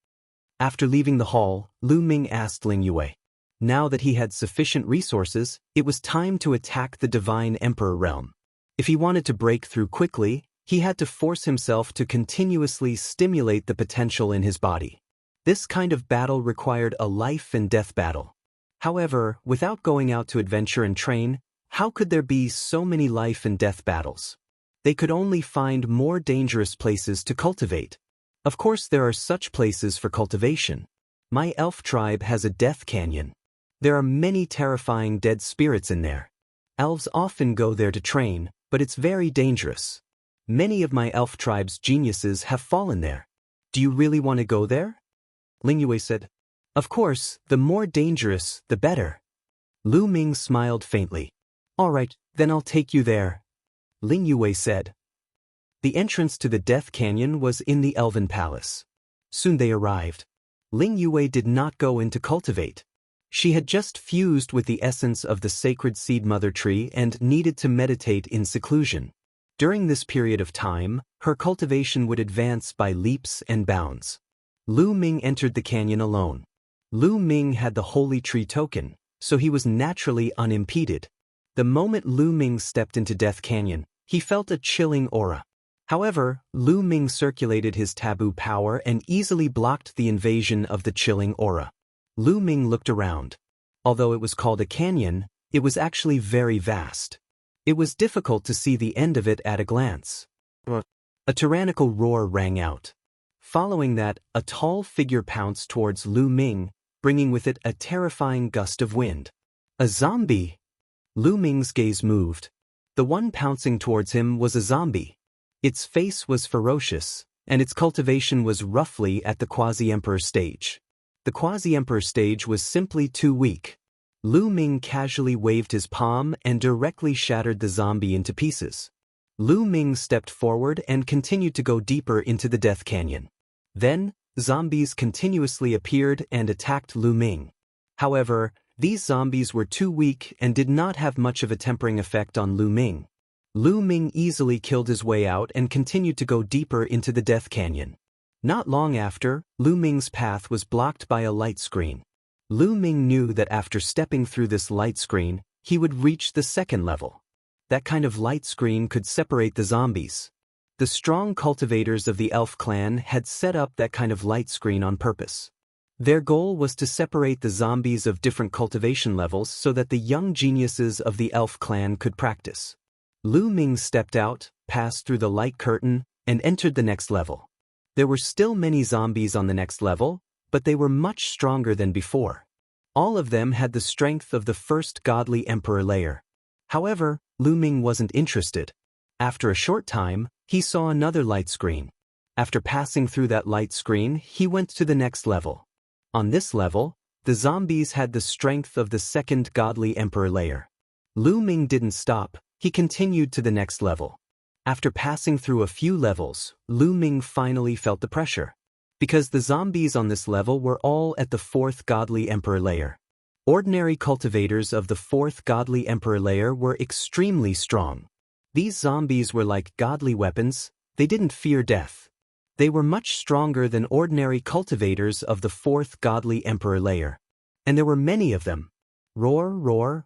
After leaving the hall, Lu Ming asked Ling Yue. Now that he had sufficient resources, it was time to attack the Divine Emperor realm. If he wanted to break through quickly, he had to force himself to continuously stimulate the potential in his body. This kind of battle required a life-and-death battle. However, without going out to adventure and train, how could there be so many life-and-death battles? They could only find more dangerous places to cultivate. Of course, there are such places for cultivation. My elf tribe has a death canyon. There are many terrifying dead spirits in there. Elves often go there to train, but it's very dangerous. Many of my elf tribe's geniuses have fallen there. Do you really want to go there? Ling Yue said. Of course, the more dangerous, the better. Lu Ming smiled faintly. All right, then I'll take you there. Ling Yue said. The entrance to the Death Canyon was in the Elven Palace. Soon they arrived. Ling Yue did not go in to cultivate. She had just fused with the essence of the sacred seed mother tree and needed to meditate in seclusion. During this period of time, her cultivation would advance by leaps and bounds. Lu Ming entered the canyon alone. Lu Ming had the holy tree token, so he was naturally unimpeded. The moment Lu Ming stepped into Death Canyon, he felt a chilling aura. However, Lu Ming circulated his taboo power and easily blocked the invasion of the chilling aura. Lu Ming looked around. Although it was called a canyon, it was actually very vast. It was difficult to see the end of it at a glance. A tyrannical roar rang out. Following that, a tall figure pounced towards Lu Ming, bringing with it a terrifying gust of wind. A zombie! Lu Ming's gaze moved. The one pouncing towards him was a zombie. Its face was ferocious, and its cultivation was roughly at the Quasi-Emperor stage. The Quasi-Emperor stage was simply too weak. Lu Ming casually waved his palm and directly shattered the zombie into pieces. Lu Ming stepped forward and continued to go deeper into the Death Canyon. Then, zombies continuously appeared and attacked Lu Ming. However, these zombies were too weak and did not have much of a tempering effect on Lu Ming. Lu Ming easily killed his way out and continued to go deeper into the Death Canyon. Not long after, Lu Ming's path was blocked by a light screen. Lu Ming knew that after stepping through this light screen, he would reach the second level. That kind of light screen could separate the zombies. The strong cultivators of the elf clan had set up that kind of light screen on purpose. Their goal was to separate the zombies of different cultivation levels so that the young geniuses of the elf clan could practice. Lu Ming stepped out, passed through the light curtain, and entered the next level. There were still many zombies on the next level, but they were much stronger than before. All of them had the strength of the first godly emperor layer. However, Lu Ming wasn't interested. After a short time, he saw another light screen. After passing through that light screen, he went to the next level. On this level, the zombies had the strength of the second godly emperor layer. Lu Ming didn't stop, he continued to the next level. After passing through a few levels, Lu Ming finally felt the pressure. Because the zombies on this level were all at the 4th Godly Emperor layer. Ordinary cultivators of the 4th Godly Emperor layer were extremely strong. These zombies were like godly weapons, they didn't fear death. They were much stronger than ordinary cultivators of the 4th Godly Emperor layer. And there were many of them. Roar, roar.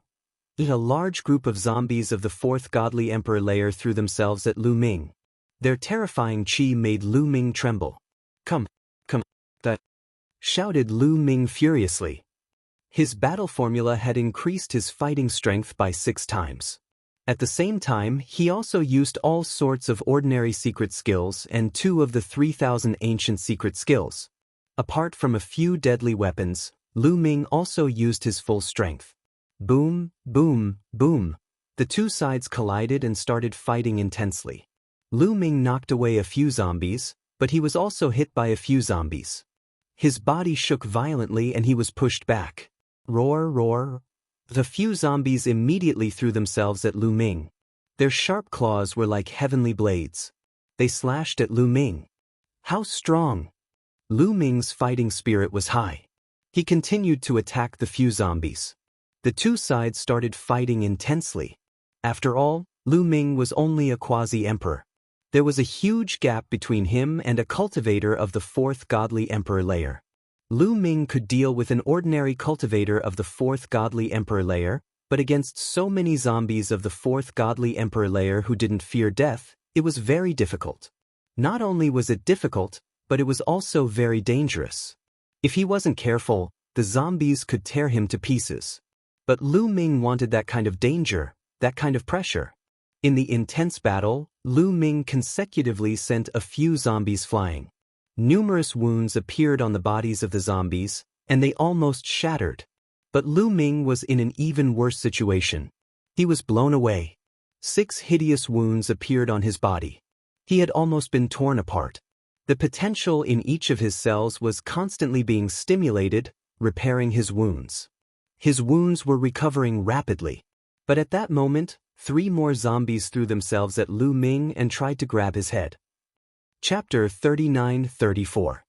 A large group of zombies of the 4th Godly Emperor layer threw themselves at Lu Ming. Their terrifying chi made Lu Ming tremble. Come, that! Shouted Lu Ming furiously. His battle formula had increased his fighting strength by 6 times. At the same time, he also used all sorts of ordinary secret skills and 2 of the 3,000 ancient secret skills. Apart from a few deadly weapons, Lu Ming also used his full strength. Boom, boom, boom. The 2 sides collided and started fighting intensely. Lu Ming knocked away a few zombies, but he was also hit by a few zombies. His body shook violently and he was pushed back. Roar, roar. The few zombies immediately threw themselves at Lu Ming. Their sharp claws were like heavenly blades. They slashed at Lu Ming. How strong! Lu Ming's fighting spirit was high. He continued to attack the few zombies. The 2 sides started fighting intensely. After all, Lu Ming was only a quasi-emperor. There was a huge gap between him and a cultivator of the 4th Godly Emperor layer. Lu Ming could deal with an ordinary cultivator of the 4th Godly Emperor layer, but against so many zombies of the 4th Godly Emperor layer who didn't fear death, it was very difficult. Not only was it difficult, but it was also very dangerous. If he wasn't careful, the zombies could tear him to pieces. But Lu Ming wanted that kind of danger, that kind of pressure. In the intense battle, Lu Ming consecutively sent a few zombies flying. Numerous wounds appeared on the bodies of the zombies, and they almost shattered. But Lu Ming was in an even worse situation. He was blown away. 6 hideous wounds appeared on his body. He had almost been torn apart. The potential in each of his cells was constantly being stimulated, repairing his wounds. His wounds were recovering rapidly. But at that moment, 3 more zombies threw themselves at Lu Ming and tried to grab his head. Chapter 39-34.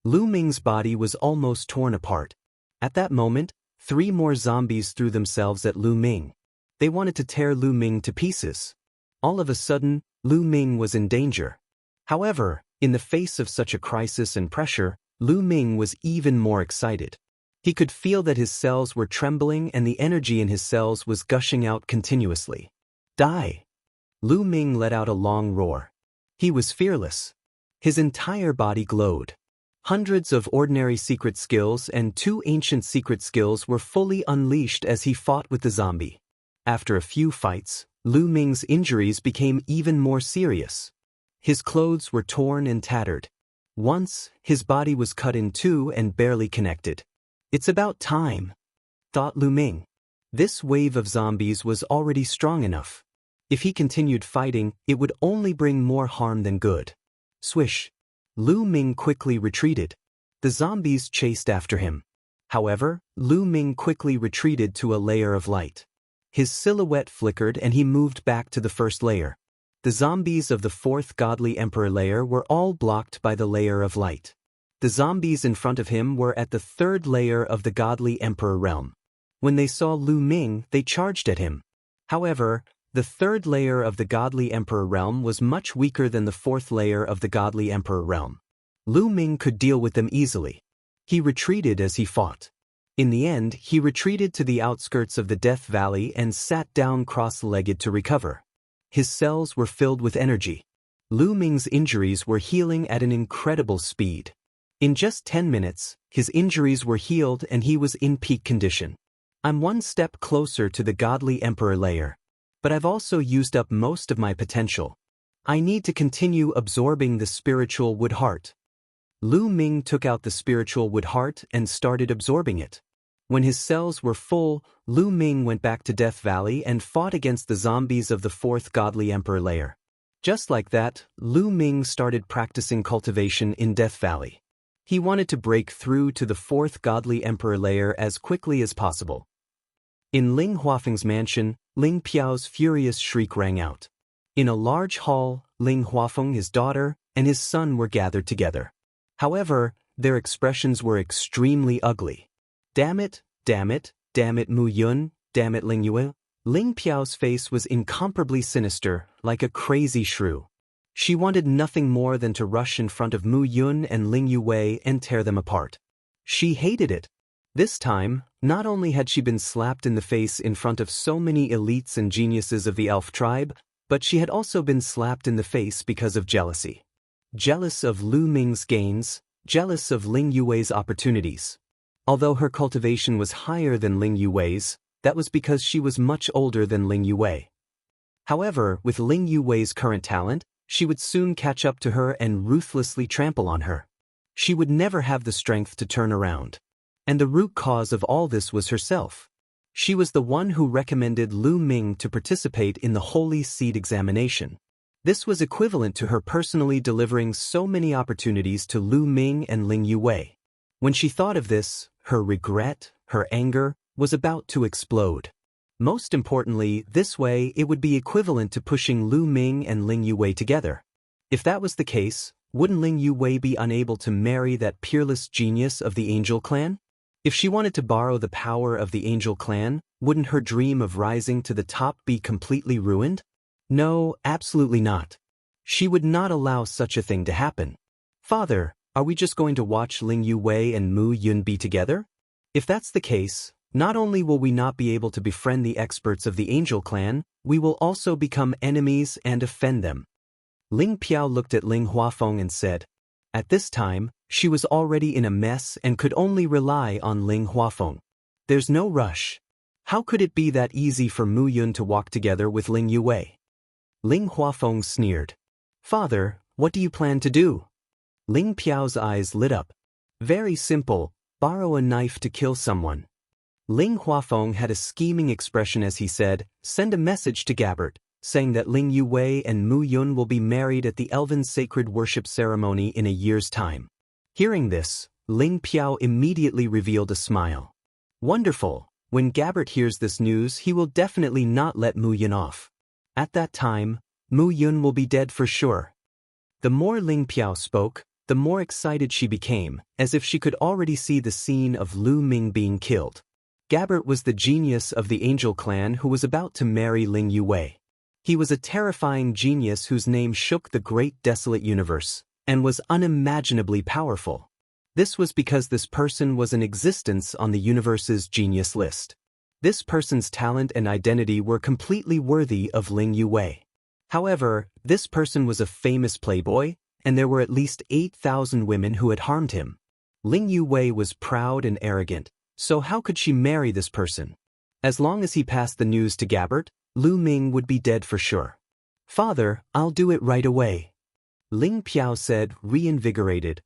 Lu Ming's body was almost torn apart. At that moment, 3 more zombies threw themselves at Lu Ming. They wanted to tear Lu Ming to pieces. All of a sudden, Lu Ming was in danger. However, in the face of such a crisis and pressure, Lu Ming was even more excited. He could feel that his cells were trembling and the energy in his cells was gushing out continuously. Die! Lu Ming let out a long roar. He was fearless. His entire body glowed. Hundreds of ordinary secret skills and 2 ancient secret skills were fully unleashed as he fought with the zombie. After a few fights, Lu Ming's injuries became even more serious. His clothes were torn and tattered. Once, his body was cut in 2 and barely connected. It's about time, thought Lu Ming. This wave of zombies was already strong enough. If he continued fighting, it would only bring more harm than good. Swish! Lu Ming quickly retreated. The zombies chased after him. However, Lu Ming quickly retreated to a layer of light. His silhouette flickered and he moved back to the first layer. The zombies of the 4th Godly Emperor layer were all blocked by the layer of light. The zombies in front of him were at the 3rd layer of the Godly Emperor realm. When they saw Lu Ming, they charged at him. However, the 3rd layer of the Godly Emperor realm was much weaker than the 4th layer of the Godly Emperor realm. Lu Ming could deal with them easily. He retreated as he fought. In the end, he retreated to the outskirts of the Death Valley and sat down cross-legged to recover. His cells were filled with energy. Lu Ming's injuries were healing at an incredible speed. In just 10 minutes, his injuries were healed and he was in peak condition. I'm one step closer to the Godly Emperor layer. But I've also used up most of my potential. I need to continue absorbing the spiritual wood heart. Lu Ming took out the spiritual wood heart and started absorbing it. When his cells were full, Lu Ming went back to Death Valley and fought against the zombies of the 4th Godly Emperor layer. Just like that, Lu Ming started practicing cultivation in Death Valley. He wanted to break through to the 4th Godly Emperor layer as quickly as possible. In Ling Huafeng's mansion, Ling Piao's furious shriek rang out. In a large hall, Ling Huafeng, his daughter, and his son were gathered together. However, their expressions were extremely ugly. Damn it, damn it, damn it Mu Yun, damn it Ling Yue. Ling Piao's face was incomparably sinister, like a crazy shrew. She wanted nothing more than to rush in front of Mu Yun and Ling Yue and tear them apart. She hated it. This time, not only had she been slapped in the face in front of so many elites and geniuses of the elf tribe, but she had also been slapped in the face because of jealousy. Jealous of Lu Ming's gains, jealous of Ling Yue's opportunities. Although her cultivation was higher than Ling Yue's, that was because she was much older than Ling Yue. However, with Ling Yue's current talent, she would soon catch up to her and ruthlessly trample on her. She would never have the strength to turn around. And the root cause of all this was herself. She was the one who recommended Lu Ming to participate in the Holy Seed examination. This was equivalent to her personally delivering so many opportunities to Lu Ming and Ling Yue. When she thought of this, her regret, her anger, was about to explode. Most importantly, this way it would be equivalent to pushing Lu Ming and Ling Yue together. If that was the case, wouldn't Ling Yue be unable to marry that peerless genius of the Angel Clan? If she wanted to borrow the power of the Angel Clan, wouldn't her dream of rising to the top be completely ruined? No, absolutely not. She would not allow such a thing to happen. Father, are we just going to watch Ling Yue and Mu Yun be together? If that's the case, not only will we not be able to befriend the experts of the Angel Clan, we will also become enemies and offend them. Ling Piao looked at Ling Huafeng and said, at this time, she was already in a mess and could only rely on Ling Huafeng. There's no rush. How could it be that easy for Mu Yun to walk together with Ling Yue? Ling Huafeng sneered. Father, what do you plan to do? Ling Piao's eyes lit up. Very simple, borrow a knife to kill someone. Ling Huafeng had a scheming expression as he said, send a message to Gabbert, saying that Ling Yue and Mu Yun will be married at the Elven Sacred Worship Ceremony in a year's time. Hearing this, Ling Piao immediately revealed a smile. Wonderful, when Gabbert hears this news he will definitely not let Mu Yun off. At that time, Mu Yun will be dead for sure. The more Ling Piao spoke, the more excited she became, as if she could already see the scene of Lu Ming being killed. Gabbert was the genius of the Angel Clan who was about to marry Ling Yue. He was a terrifying genius whose name shook the great desolate universe, and was unimaginably powerful. This was because this person was in existence on the universe's genius list. This person's talent and identity were completely worthy of Ling Yue. However, this person was a famous playboy, and there were at least 8,000 women who had harmed him. Ling Yue was proud and arrogant, so how could she marry this person? As long as he passed the news to Gabbert, Lu Ming would be dead for sure. Father, I'll do it right away. Ling Piao said, reinvigorated.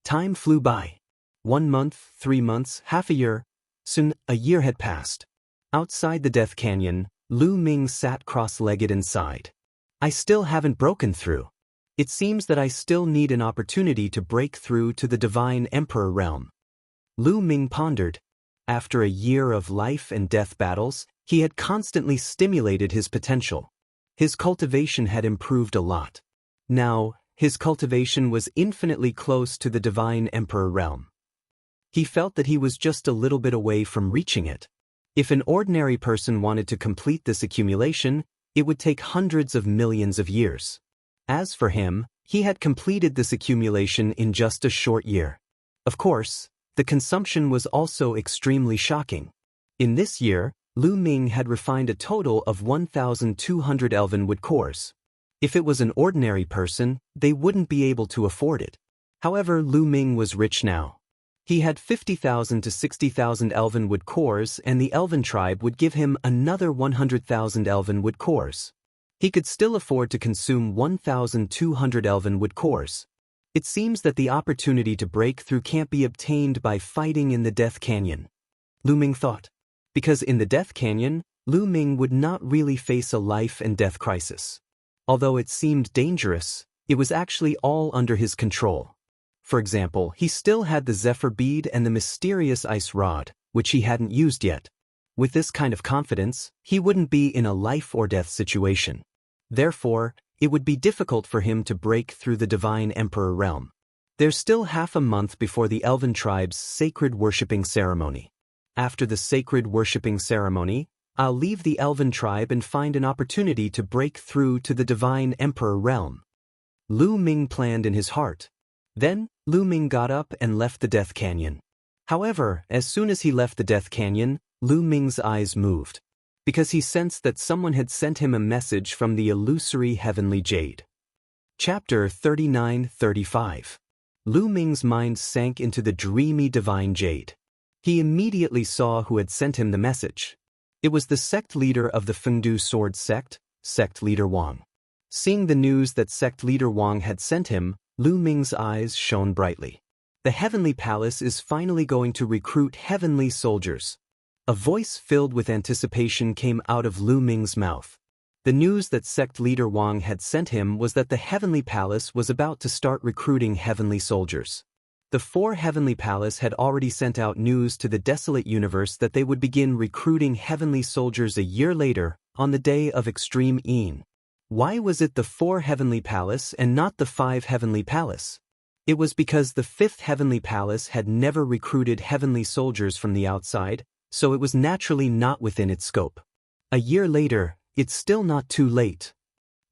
Time flew by. 1 month, 3 months, half a year. Soon, a year had passed. Outside the Death Canyon, Lu Ming sat cross-legged and sighed. I still haven't broken through. It seems that I still need an opportunity to break through to the Divine Emperor realm. Lu Ming pondered. After a year of life and death battles, he had constantly stimulated his potential. His cultivation had improved a lot. Now, his cultivation was infinitely close to the Divine Emperor realm. He felt that he was just a little bit away from reaching it. If an ordinary person wanted to complete this accumulation, it would take hundreds of millions of years. As for him, he had completed this accumulation in just a short year. Of course, the consumption was also extremely shocking. In this year, Lu Ming had refined a total of 1,200 elven wood cores. If it was an ordinary person, they wouldn't be able to afford it. However, Lu Ming was rich now. He had 50,000 to 60,000 elven wood cores, and the elven tribe would give him another 100,000 elven wood cores. He could still afford to consume 1,200 elven wood cores. It seems that the opportunity to break through can't be obtained by fighting in the Death Canyon. Lu Ming thought. Because in the Death Canyon, Lu Ming would not really face a life and death crisis. Although it seemed dangerous, it was actually all under his control. For example, he still had the Zephyr Bead and the mysterious Ice Rod, which he hadn't used yet. With this kind of confidence, he wouldn't be in a life or death situation. Therefore, it would be difficult for him to break through the divine emperor realm. There's still half a month before the elven tribe's sacred worshipping ceremony. After the sacred worshipping ceremony, I'll leave the elven tribe and find an opportunity to break through to the divine emperor realm. Lu Ming planned in his heart. Then, Lu Ming got up and left the Death Canyon. However, as soon as he left the Death Canyon, Lu Ming's eyes moved, because he sensed that someone had sent him a message from the illusory heavenly jade. Chapter 39-35. Lu Ming's mind sank into the dreamy divine jade. He immediately saw who had sent him the message. It was the sect leader of the Fengdu Sword Sect, Sect Leader Wang. Seeing the news that Sect Leader Wang had sent him, Lu Ming's eyes shone brightly. The Heavenly Palace is finally going to recruit heavenly soldiers. A voice filled with anticipation came out of Lu Ming's mouth. The news that Sect Leader Wang had sent him was that the Heavenly Palace was about to start recruiting heavenly soldiers. The 4 Heavenly Palace had already sent out news to the desolate universe that they would begin recruiting heavenly soldiers a year later, on the day of Extreme Een. Why was it the 4 Heavenly Palace and not the 5 Heavenly Palace? It was because the 5th Heavenly Palace had never recruited heavenly soldiers from the outside, so it was naturally not within its scope. A year later, it's still not too late.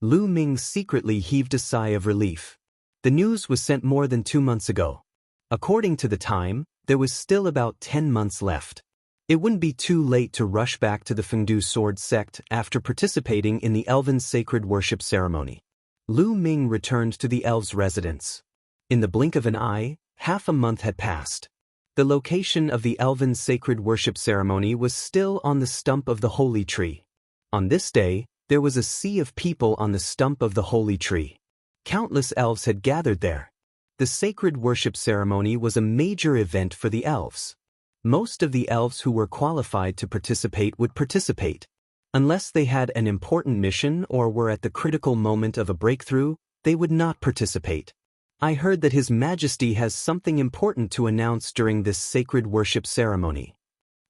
Lu Ming secretly heaved a sigh of relief. The news was sent more than 2 months ago. According to the time, there was still about 10 months left. It wouldn't be too late to rush back to the Fengdu Sword Sect after participating in the Elven Sacred Worship Ceremony. Lu Ming returned to the elves' residence. In the blink of an eye, half a month had passed. The location of the Elven Sacred Worship Ceremony was still on the stump of the Holy Tree. On this day, there was a sea of people on the stump of the Holy Tree. Countless elves had gathered there. The Sacred Worship Ceremony was a major event for the elves. Most of the elves who were qualified to participate would participate. Unless they had an important mission or were at the critical moment of a breakthrough, they would not participate. I heard that His Majesty has something important to announce during this sacred worship ceremony.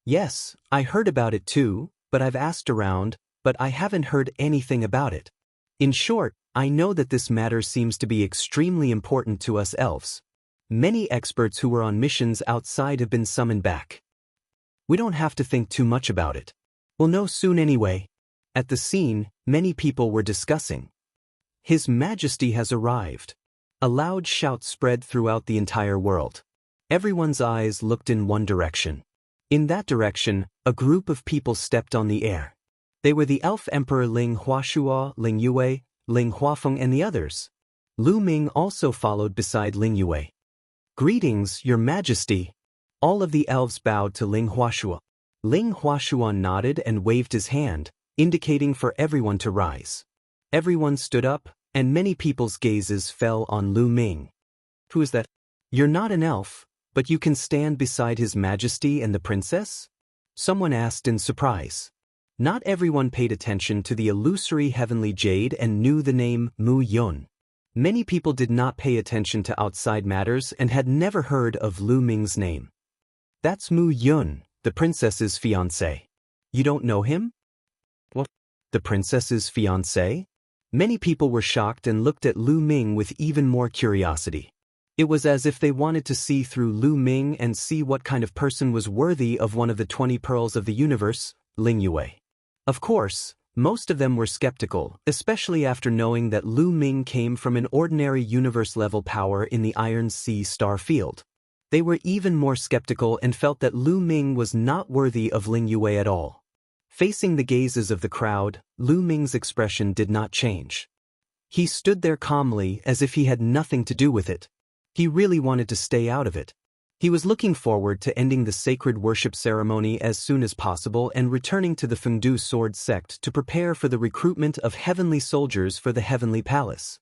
Yes, I heard about it too, but I've asked around, but I haven't heard anything about it. In short, I know that this matter seems to be extremely important to us elves. Many experts who were on missions outside have been summoned back. We don't have to think too much about it. We'll know soon anyway. At the scene, many people were discussing. His Majesty has arrived. A loud shout spread throughout the entire world. Everyone's eyes looked in one direction. In that direction, a group of people stepped on the air. They were the Elf Emperor Ling Huashua, Ling Yue, Ling Huafeng and the others. Lu Ming also followed beside Ling Yue. Greetings, Your Majesty. All of the elves bowed to Ling Huashua. Ling Huashua nodded and waved his hand, indicating for everyone to rise. Everyone stood up, and many people's gazes fell on Lu Ming. Who is that? You're not an elf, but you can stand beside His Majesty and the princess? Someone asked in surprise. Not everyone paid attention to the illusory heavenly jade and knew the name Mu Yun. Many people did not pay attention to outside matters and had never heard of Lu Ming's name. That's Mu Yun, the princess's fiancé. You don't know him? What? The princess's fiancé? Many people were shocked and looked at Lu Ming with even more curiosity. It was as if they wanted to see through Lu Ming and see what kind of person was worthy of one of the 20 pearls of the universe, Ling Yue. Of course, most of them were skeptical, especially after knowing that Lu Ming came from an ordinary universe-level power in the Iron Sea star field. They were even more skeptical and felt that Lu Ming was not worthy of Ling Yue at all. Facing the gazes of the crowd, Lu Ming's expression did not change. He stood there calmly as if he had nothing to do with it. He really wanted to stay out of it. He was looking forward to ending the sacred worship ceremony as soon as possible and returning to the Fengdu Sword Sect to prepare for the recruitment of heavenly soldiers for the Heavenly Palace.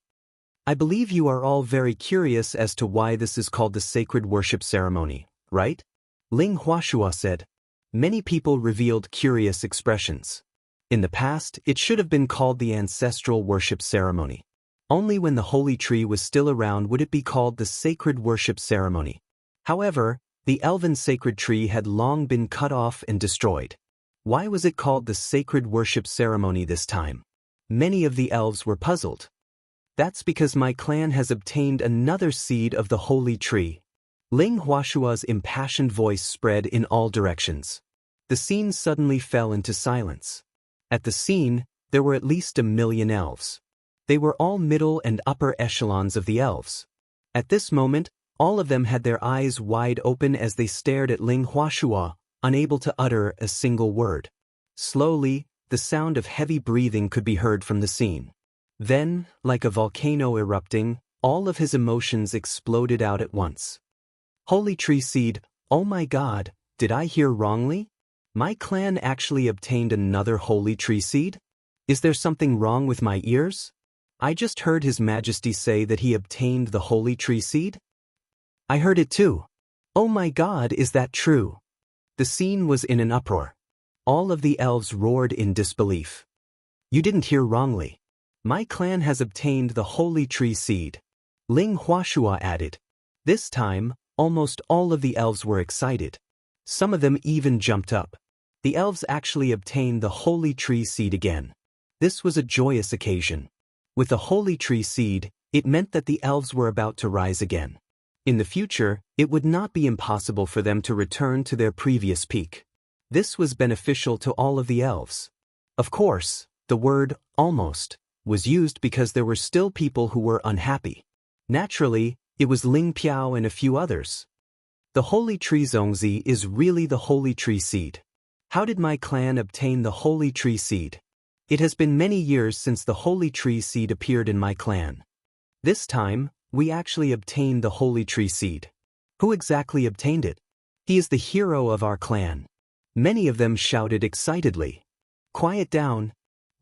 I believe you are all very curious as to why this is called the sacred worship ceremony, right? Ling Huashua said. Many people revealed curious expressions. In the past, it should have been called the ancestral worship ceremony. Only when the holy tree was still around would it be called the sacred worship ceremony. However, the elven sacred tree had long been cut off and destroyed. Why was it called the sacred worship ceremony this time? Many of the elves were puzzled. That's because my clan has obtained another seed of the holy tree. Ling Huashua's impassioned voice spread in all directions. The scene suddenly fell into silence. At the scene, there were at least 1,000,000 elves. They were all middle and upper echelons of the elves. At this moment, all of them had their eyes wide open as they stared at Ling Huashua, unable to utter a single word. Slowly, the sound of heavy breathing could be heard from the scene. Then, like a volcano erupting, all of his emotions exploded out at once. Holy tree seed, oh my God, did I hear wrongly? My clan actually obtained another holy tree seed? Is there something wrong with my ears? I just heard His Majesty say that he obtained the holy tree seed? I heard it too. Oh my God, is that true? The scene was in an uproar. All of the elves roared in disbelief. You didn't hear wrongly. My clan has obtained the holy tree seed. Ling Huashua added. This time, almost all of the elves were excited. Some of them even jumped up. The elves actually obtained the holy tree seed again. This was a joyous occasion. With the holy tree seed, it meant that the elves were about to rise again. In the future, it would not be impossible for them to return to their previous peak. This was beneficial to all of the elves. Of course, the word almost was used because there were still people who were unhappy. Naturally, it was Ling Piao and a few others. The holy tree Zongzi is really the holy tree seed. How did my clan obtain the holy tree seed? It has been many years since the holy tree seed appeared in my clan. This time, we actually obtained the holy tree seed. Who exactly obtained it? He is the hero of our clan. Many of them shouted excitedly. Quiet down.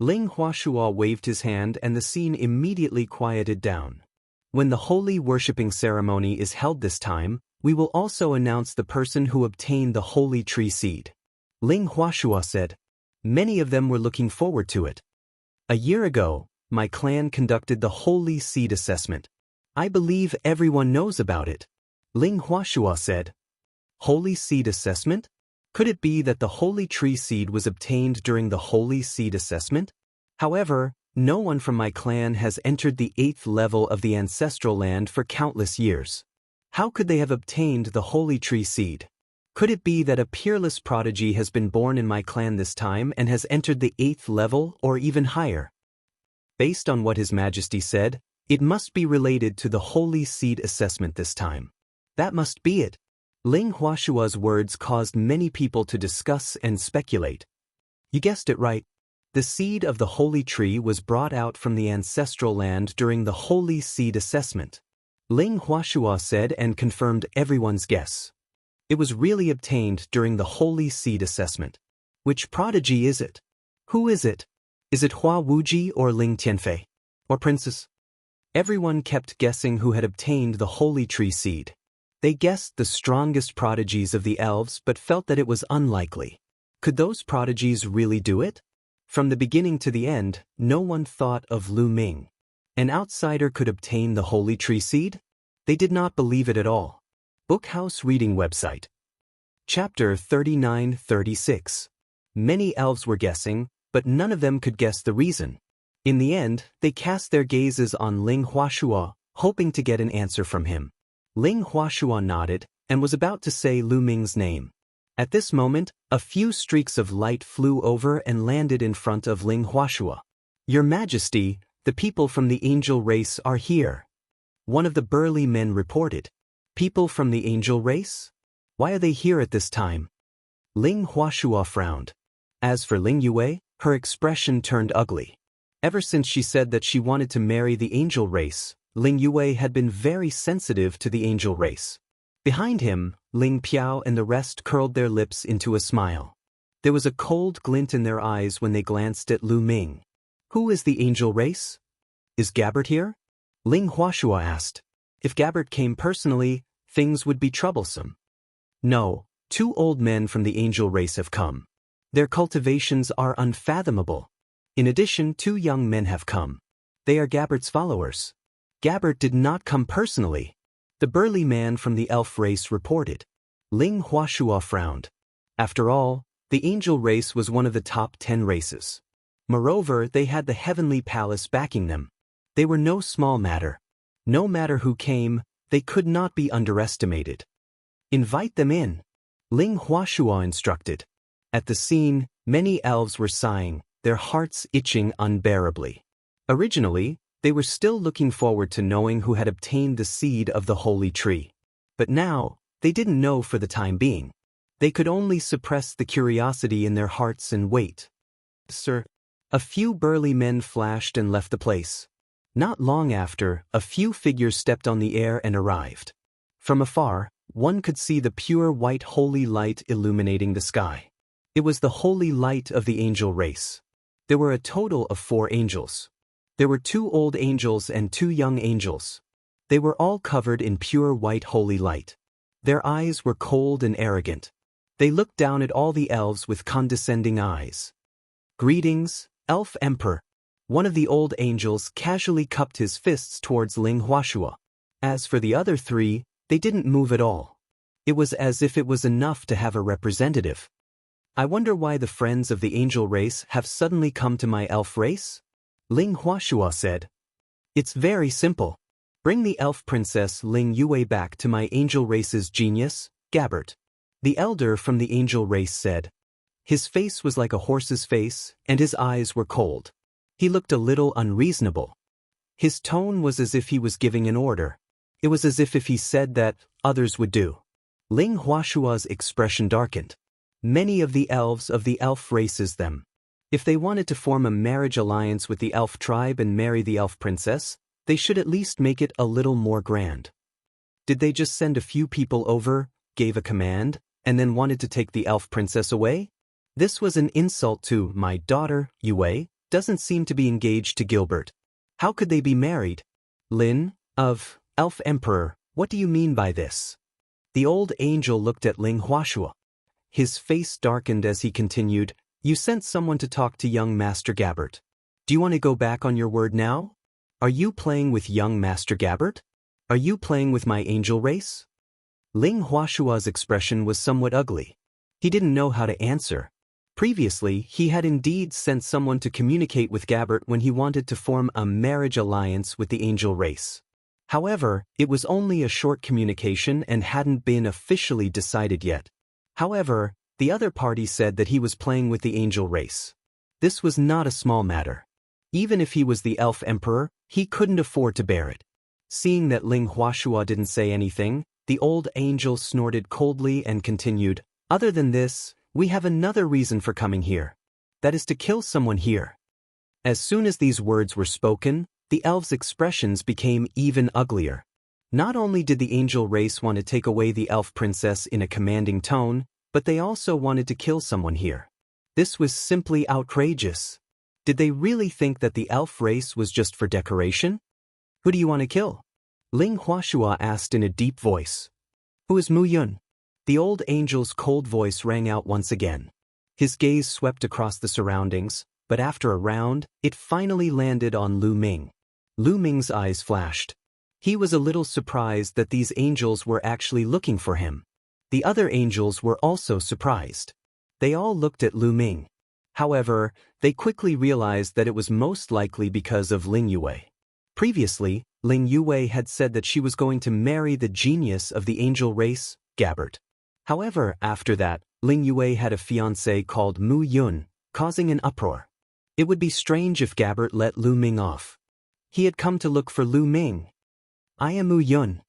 Ling Huashua waved his hand and the scene immediately quieted down. When the holy worshipping ceremony is held this time, we will also announce the person who obtained the holy tree seed. Ling Huashua said. Many of them were looking forward to it. A year ago, my clan conducted the holy seed assessment. I believe everyone knows about it. Ling Huashua said. Holy seed assessment? Could it be that the holy tree seed was obtained during the holy seed assessment? However, no one from my clan has entered the 8th level of the ancestral land for countless years. How could they have obtained the holy tree seed? Could it be that a peerless prodigy has been born in my clan this time and has entered the 8th level or even higher? Based on what His Majesty said, it must be related to the holy seed assessment this time. That must be it. Ling Huashua's words caused many people to discuss and speculate. You guessed it right. The seed of the holy tree was brought out from the ancestral land during the holy seed assessment. Ling Huashua said and confirmed everyone's guess. It was really obtained during the holy seed assessment. Which prodigy is it? Who is it? Is it Hua Wuji or Ling Tianfei? Or Princess? Everyone kept guessing who had obtained the holy tree seed. They guessed the strongest prodigies of the elves but felt that it was unlikely. Could those prodigies really do it? From the beginning to the end, no one thought of Lu Ming. An outsider could obtain the holy tree seed? They did not believe it at all. Bookhouse Reading Website. Chapter 39-36. Many elves were guessing, but none of them could guess the reason. In the end, they cast their gazes on Ling Huashua, hoping to get an answer from him. Ling Huashua nodded and was about to say Lu Ming's name. At this moment, a few streaks of light flew over and landed in front of Ling Huashua. Your Majesty, the people from the angel race are here. One of the burly men reported. People from the angel race? Why are they here at this time? Ling Huashua frowned. As for Ling Yue, her expression turned ugly. Ever since she said that she wanted to marry the angel race, Ling Yue had been very sensitive to the angel race. Behind him, Ling Piao and the rest curled their lips into a smile. There was a cold glint in their eyes when they glanced at Lu Ming. Who is the angel race? Is Gabbert here? Ling Huashua asked. If Gabbert came personally, things would be troublesome. No, 2 old men from the angel race have come. Their cultivations are unfathomable. In addition, 2 young men have come. They are Gabbert's followers. Gabbert did not come personally. The burly man from the elf race reported. Ling Huashua frowned. After all, the angel race was one of the top 10 races. Moreover, they had the heavenly palace backing them. They were no small matter. No matter who came, they could not be underestimated. Invite them in, Ling Huashua instructed. At the scene, many elves were sighing, their hearts itching unbearably. Originally, they were still looking forward to knowing who had obtained the seed of the holy tree. But now, they didn't know for the time being. They could only suppress the curiosity in their hearts and wait. Sir, a few burly men flashed and left the place. Not long after, a few figures stepped on the air and arrived. From afar, one could see the pure white holy light illuminating the sky. It was the holy light of the angel race. There were a total of 4 angels. There were 2 old angels and 2 young angels. They were all covered in pure white holy light. Their eyes were cold and arrogant. They looked down at all the elves with condescending eyes. Greetings, Elf Emperor. One of the old angels casually cupped his fists towards Ling Huashua. As for the other 3, they didn't move at all. It was as if it was enough to have a representative. I wonder why the friends of the angel race have suddenly come to my elf race? Ling Huashua said. It's very simple. Bring the elf princess Ling Yue back to my angel race's genius, Gabbert. The elder from the angel race said. His face was like a horse's face, and his eyes were cold. He looked a little unreasonable. His tone was as if he was giving an order. It was as if he said that others would do. Ling Huashua's expression darkened. Many of the elves of the elf races them. If they wanted to form a marriage alliance with the elf tribe and marry the elf princess, they should at least make it a little more grand. Did they just send a few people over, gave a command, and then wanted to take the elf princess away? This was an insult to my daughter, Yue, doesn't seem to be engaged to Gilbert. How could they be married? Lin, of Elf Emperor, what do you mean by this? The old angel looked at Ling Huashua. His face darkened as he continued, You sent someone to talk to young Master Gabbert. Do you want to go back on your word now? Are you playing with young Master Gabbert? Are you playing with my angel race? Ling Huashua's expression was somewhat ugly. He didn't know how to answer. Previously, he had indeed sent someone to communicate with Gabbert when he wanted to form a marriage alliance with the angel race. However, it was only a short communication and hadn't been officially decided yet. However, the other party said that he was playing with the angel race. This was not a small matter. Even if he was the elf emperor, he couldn't afford to bear it. Seeing that Ling Huashua didn't say anything, the old angel snorted coldly and continued, Other than this, we have another reason for coming here. That is to kill someone here. As soon as these words were spoken, the elves' expressions became even uglier. Not only did the angel race want to take away the elf princess in a commanding tone, but they also wanted to kill someone here. This was simply outrageous. Did they really think that the elf race was just for decoration? Who do you want to kill? Ling Huashua asked in a deep voice. Who is Mu Yun? The old angel's cold voice rang out once again. His gaze swept across the surroundings, but after a round, it finally landed on Lu Ming. Lu Ming's eyes flashed. He was a little surprised that these angels were actually looking for him. The other angels were also surprised. They all looked at Lu Ming. However, they quickly realized that it was most likely because of Ling Yue. Previously, Ling Yue had said that she was going to marry the genius of the angel race, Gabbert. However, after that, Ling Yue had a fiancé called Mu Yun, causing an uproar. It would be strange if Gabbert let Lu Ming off. He had come to look for Lu Ming. I am Mu Yun.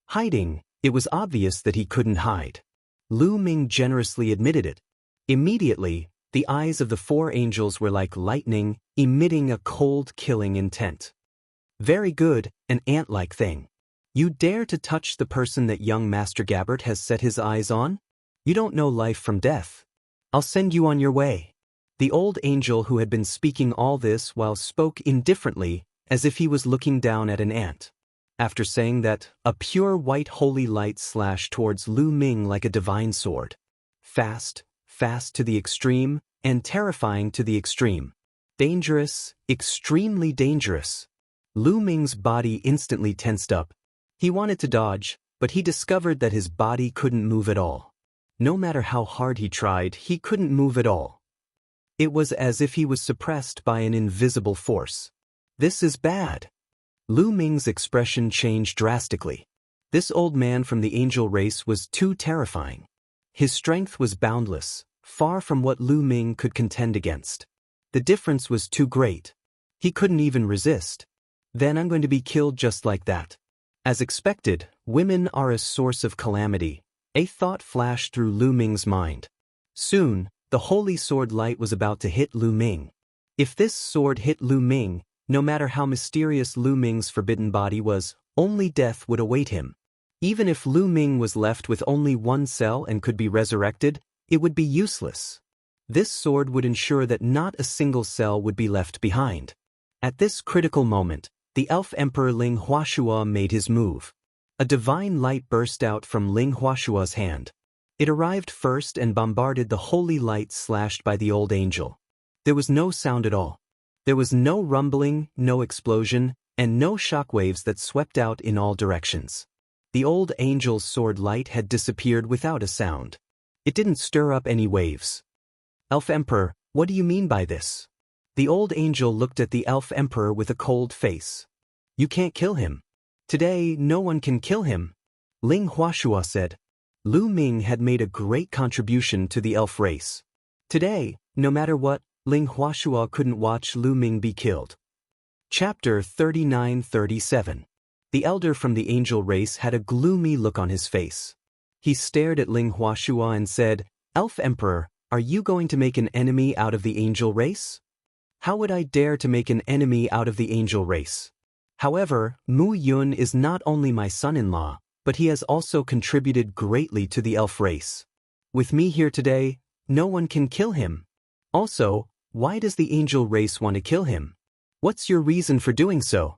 Hiding, it was obvious that he couldn't hide. Lu Ming generously admitted it. Immediately, the eyes of the 4 angels were like lightning, emitting a cold, killing intent. Very good, an ant-like thing. You dare to touch the person that young Master Gabbert has set his eyes on? You don't know life from death. I'll send you on your way. The old angel who had been speaking all this while spoke indifferently, as if he was looking down at an ant. After saying that, a pure white holy light slashed towards Lu Ming like a divine sword. Fast, fast to the extreme, and terrifying to the extreme. Dangerous, extremely dangerous. Lu Ming's body instantly tensed up. He wanted to dodge, but he discovered that his body couldn't move at all. No matter how hard he tried, he couldn't move at all. It was as if he was suppressed by an invisible force. This is bad. Lu Ming's expression changed drastically. This old man from the angel race was too terrifying. His strength was boundless, far from what Lu Ming could contend against. The difference was too great. He couldn't even resist. Then I'm going to be killed just like that. As expected, women are a source of calamity. A thought flashed through Lu Ming's mind. Soon, the holy sword light was about to hit Lu Ming. If this sword hit Lu Ming, no matter how mysterious Lu Ming's forbidden body was, only death would await him. Even if Lu Ming was left with only one cell and could be resurrected, it would be useless. This sword would ensure that not a single cell would be left behind. At this critical moment, the elf emperor Ling Huashua made his move. A divine light burst out from Ling Huashua's hand. It arrived first and bombarded the holy light slashed by the old angel. There was no sound at all. There was no rumbling, no explosion, and no shockwaves that swept out in all directions. The old angel's sword light had disappeared without a sound. It didn't stir up any waves. Elf Emperor, what do you mean by this? The old angel looked at the elf emperor with a cold face. You can't kill him. Today, no one can kill him. Ling Huashua said. Lu Ming had made a great contribution to the elf race. Today, no matter what, Ling Huashua couldn't watch Lu Ming be killed. Chapter 39-37. The elder from the angel race had a gloomy look on his face. He stared at Ling Huashua and said, Elf Emperor, are you going to make an enemy out of the angel race? How would I dare to make an enemy out of the angel race? However, Mu Yun is not only my son-in-law, but he has also contributed greatly to the elf race. With me here today, no one can kill him. Also, why does the angel race want to kill him? What's your reason for doing so?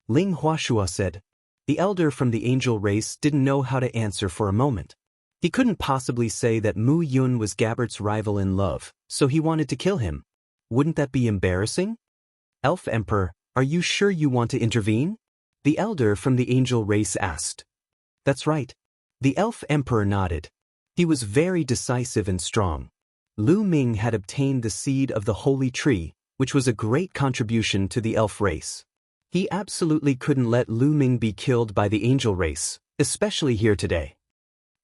Ling Huashua said. The elder from the angel race didn't know how to answer for a moment. He couldn't possibly say that Mu Yun was Gabert's rival in love, so he wanted to kill him. Wouldn't that be embarrassing? Elf Emperor, are you sure you want to intervene? The elder from the angel race asked. That's right. The elf emperor nodded. He was very decisive and strong. Lu Ming had obtained the seed of the holy tree, which was a great contribution to the elf race. He absolutely couldn't let Lu Ming be killed by the angel race, especially here today.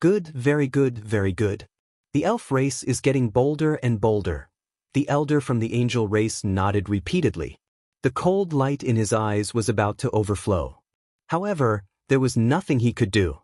Good, very good, very good. The elf race is getting bolder and bolder. The elder from the angel race nodded repeatedly. The cold light in his eyes was about to overflow. However, there was nothing he could do.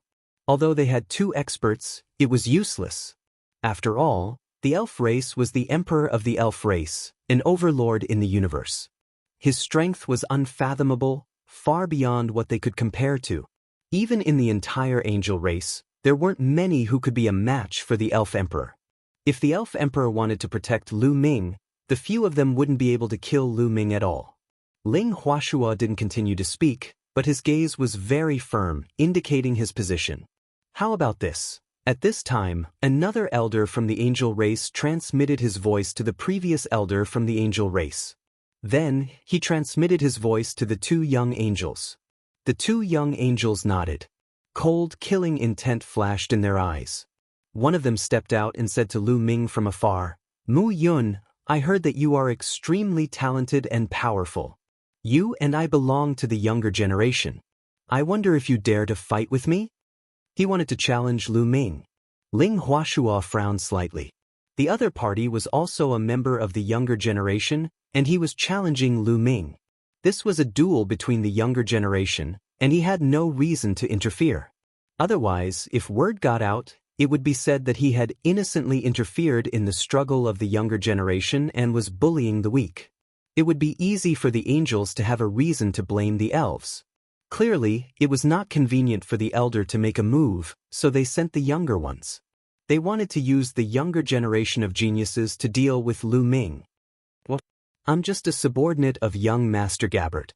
Although they had two experts, it was useless. After all, the elf race was the emperor of the elf race, an overlord in the universe. His strength was unfathomable, far beyond what they could compare to. Even in the entire angel race, there weren't many who could be a match for the elf emperor. If the elf emperor wanted to protect Lu Ming, the few of them wouldn't be able to kill Lu Ming at all. Ling Huashua didn't continue to speak, but his gaze was very firm, indicating his position. How about this? At this time, another elder from the angel race transmitted his voice to the previous elder from the angel race. Then, he transmitted his voice to the two young angels. The two young angels nodded. Cold, killing intent flashed in their eyes. One of them stepped out and said to Lu Ming from afar, Mu Yun, I heard that you are extremely talented and powerful. You and I belong to the younger generation. I wonder if you dare to fight with me? He wanted to challenge Lu Ming. Ling Huashua frowned slightly. The other party was also a member of the younger generation, and he was challenging Lu Ming. This was a duel between the younger generation, and he had no reason to interfere. Otherwise, if word got out, it would be said that he had innocently interfered in the struggle of the younger generation and was bullying the weak. It would be easy for the angels to have a reason to blame the elves. Clearly, it was not convenient for the elder to make a move, so they sent the younger ones. They wanted to use the younger generation of geniuses to deal with Lu Ming. What? I'm just a subordinate of young Master Gabert.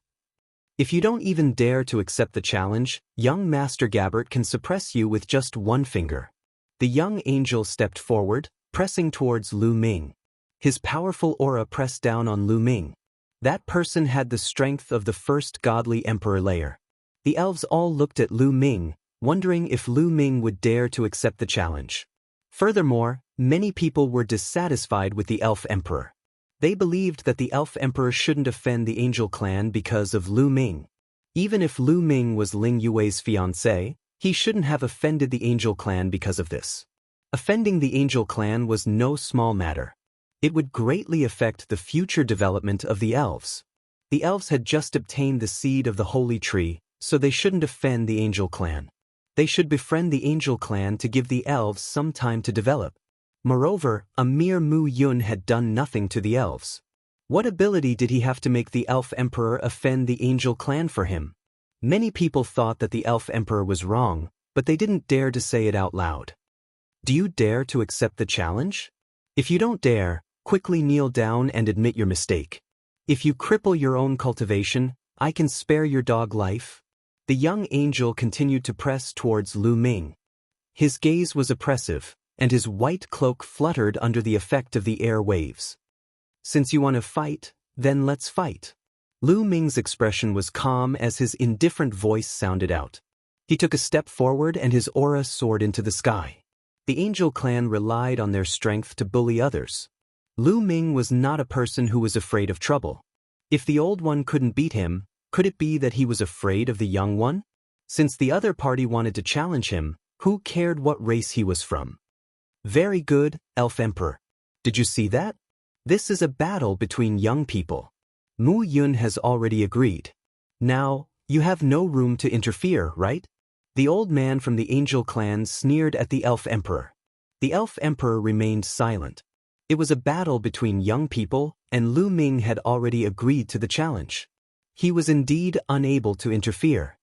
If you don't even dare to accept the challenge, young Master Gabert can suppress you with just one finger. The young angel stepped forward, pressing towards Lu Ming. His powerful aura pressed down on Lu Ming. That person had the strength of the first godly emperor layer. The elves all looked at Lu Ming, wondering if Lu Ming would dare to accept the challenge. Furthermore, many people were dissatisfied with the elf emperor. They believed that the elf emperor shouldn't offend the angel clan because of Lu Ming. Even if Lu Ming was Ling Yue's fiancé, he shouldn't have offended the Angel Clan because of this. Offending the Angel Clan was no small matter. It would greatly affect the future development of the elves. The elves had just obtained the seed of the holy tree, so they shouldn't offend the Angel Clan. They should befriend the Angel Clan to give the elves some time to develop. Moreover, a mere Mu Yun had done nothing to the elves. What ability did he have to make the Elf Emperor offend the Angel Clan for him? Many people thought that the Elf Emperor was wrong, but they didn't dare to say it out loud. Do you dare to accept the challenge? If you don't dare, quickly kneel down and admit your mistake. If you cripple your own cultivation, I can spare your dog life. The young angel continued to press towards Lu Ming. His gaze was oppressive, and his white cloak fluttered under the effect of the air waves. Since you want to fight, then let's fight. Lu Ming's expression was calm as his indifferent voice sounded out. He took a step forward and his aura soared into the sky. The Angel Clan relied on their strength to bully others. Lu Ming was not a person who was afraid of trouble. If the old one couldn't beat him, could it be that he was afraid of the young one? Since the other party wanted to challenge him, who cared what race he was from? Very good, Elf Emperor. Did you see that? This is a battle between young people. Mu Yun has already agreed. Now, you have no room to interfere, right? The old man from the Angel Clan sneered at the Elf Emperor. The Elf Emperor remained silent. It was a battle between young people, and Lu Ming had already agreed to the challenge. He was indeed unable to interfere.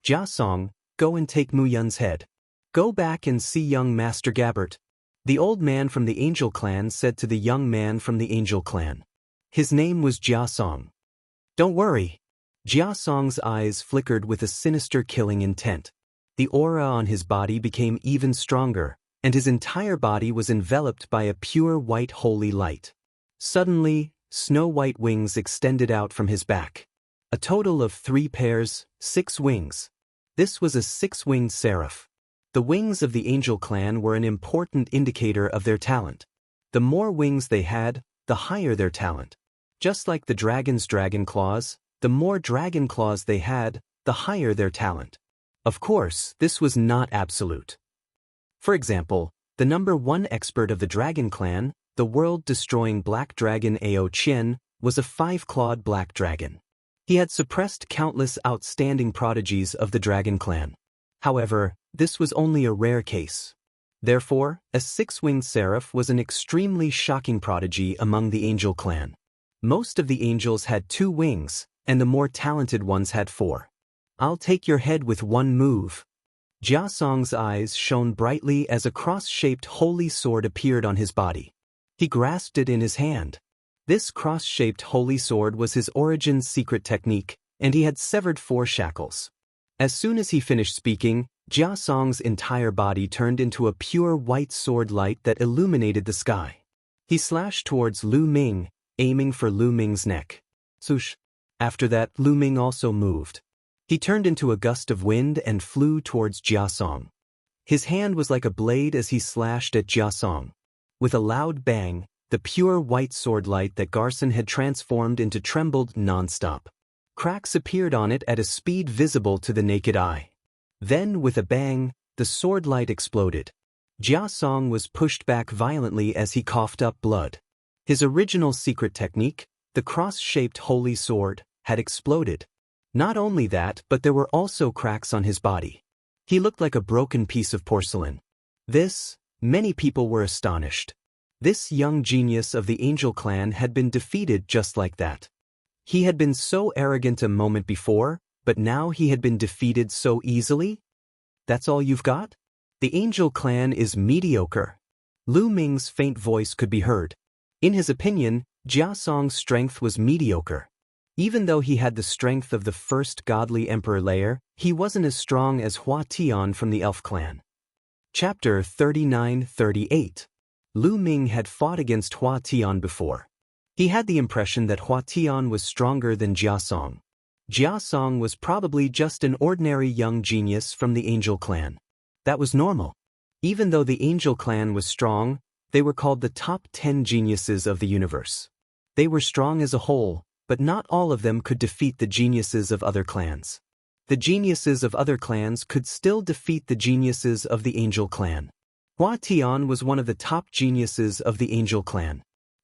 Jia Song, go and take Mu Yun's head. Go back and see young Master Gabbert. The old man from the Angel Clan said to the young man from the Angel Clan. His name was Jia Song. Don't worry. Jia Song's eyes flickered with a sinister killing intent. The aura on his body became even stronger, and his entire body was enveloped by a pure white holy light. Suddenly, snow-white wings extended out from his back. A total of 3 pairs, 6 wings. This was a 6-winged seraph. The wings of the Angel Clan were an important indicator of their talent. The more wings they had, the higher their talent. Just like the dragon's dragon claws, the more dragon claws they had, the higher their talent. Of course, this was not absolute. For example, the number 1 expert of the Dragon Clan, the world-destroying black dragon Ao Qian, was a 5-clawed black dragon. He had suppressed countless outstanding prodigies of the Dragon Clan. However, this was only a rare case. Therefore, a 6-winged seraph was an extremely shocking prodigy among the Angel Clan. Most of the angels had 2 wings, and the more talented ones had 4. I'll take your head with one move. Jia Song's eyes shone brightly as a cross-shaped holy sword appeared on his body. He grasped it in his hand. This cross-shaped holy sword was his origin's secret technique, and he had severed 4 shackles. As soon as he finished speaking, Jia Song's entire body turned into a pure white sword light that illuminated the sky. He slashed towards Lu Ming, aiming for Lu Ming's neck. Swoosh! After that, Lu Ming also moved. He turned into a gust of wind and flew towards Jia Song. His hand was like a blade as he slashed at Jia Song. With a loud bang, the pure white sword light that Garson had transformed into trembled non-stop. Cracks appeared on it at a speed visible to the naked eye. Then, with a bang, the sword light exploded. Jia Song was pushed back violently as he coughed up blood. His original secret technique, the cross-shaped holy sword, had exploded. Not only that, but there were also cracks on his body. He looked like a broken piece of porcelain. Many people were astonished. This young genius of the Angel Clan had been defeated just like that. He had been so arrogant a moment before, but now he had been defeated so easily? That's all you've got? The Angel Clan is mediocre. Lu Ming's faint voice could be heard. In his opinion, Jia Song's strength was mediocre. Even though he had the strength of the first godly emperor layer, he wasn't as strong as Hua Tian from the Elf Clan. Chapter 39-38. Lu Ming had fought against Hua Tian before. He had the impression that Hua Tian was stronger than Jia Song. Jia Song was probably just an ordinary young genius from the Angel Clan. That was normal. Even though the Angel Clan was strong, they were called the top 10 geniuses of the universe. They were strong as a whole, but not all of them could defeat the geniuses of other clans. The geniuses of other clans could still defeat the geniuses of the Angel clan. Hua Tian was one of the top geniuses of the Angel clan.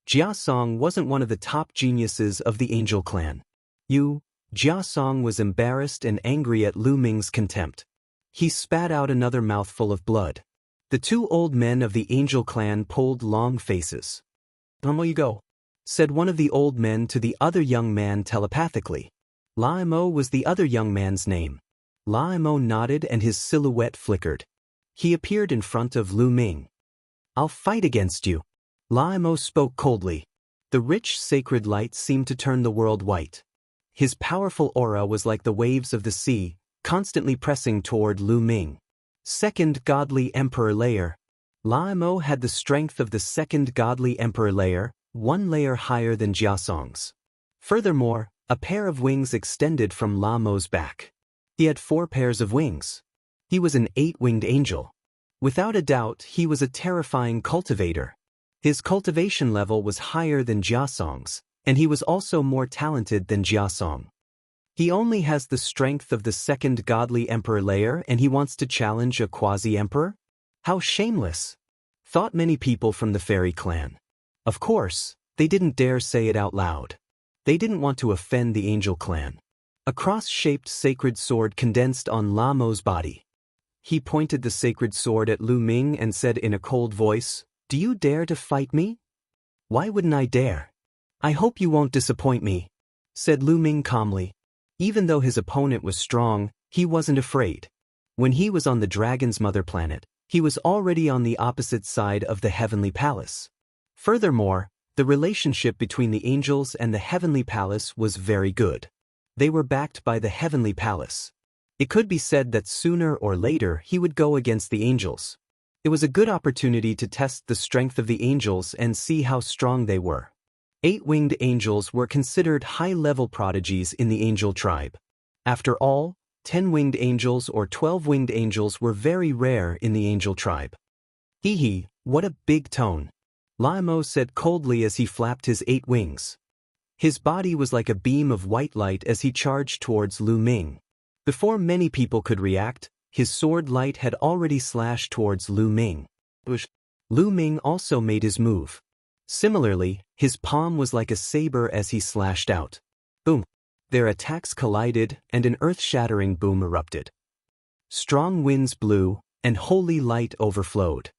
Jia Song wasn't one of the top geniuses of the Angel clan. Jia Song was embarrassed and angry at Lu Ming's contempt. He spat out another mouthful of blood. The two old men of the Angel clan pulled long faces. "Where you go?" said one of the old men to the other young man telepathically. Lai Mo was the other young man's name. Lai Mo nodded and his silhouette flickered. He appeared in front of Lu Ming. "I'll fight against you." Lai Mo spoke coldly. The rich sacred light seemed to turn the world white. His powerful aura was like the waves of the sea, constantly pressing toward Lu Ming. Second godly emperor layer. Lai Mo had the strength of the second godly emperor layer, one layer higher than Jia Song's. Furthermore, a pair of wings extended from Lai Mo's back. He had 4 pairs of wings. He was an 8-winged angel. Without a doubt, he was a terrifying cultivator. His cultivation level was higher than Jia Song's, and he was also more talented than Jia Song. He only has the strength of the second godly emperor layer and he wants to challenge a quasi-emperor? How shameless! Thought many people from the fairy clan. Of course, they didn't dare say it out loud. They didn't want to offend the Angel clan. A cross-shaped sacred sword condensed on Lai Mo's body. He pointed the sacred sword at Lu Ming and said in a cold voice, "Do you dare to fight me?" "Why wouldn't I dare? I hope you won't disappoint me," said Lu Ming calmly. Even though his opponent was strong, he wasn't afraid. When he was on the Dragon's Mother planet, he was already on the opposite side of the Heavenly Palace. Furthermore, the relationship between the angels and the Heavenly Palace was very good. They were backed by the Heavenly Palace. It could be said that sooner or later he would go against the angels. It was a good opportunity to test the strength of the angels and see how strong they were. 8-winged angels were considered high-level prodigies in the angel tribe. After all, 10-winged angels or 12-winged angels were very rare in the angel tribe. "Hee, what a big tone," Lai Mo said coldly as he flapped his 8 wings. His body was like a beam of white light as he charged towards Lu Ming. Before many people could react, his sword light had already slashed towards Lu Ming. Lu Ming also made his move. Similarly, his palm was like a saber as he slashed out. Boom! Their attacks collided and an earth-shattering boom erupted. Strong winds blew, and holy light overflowed.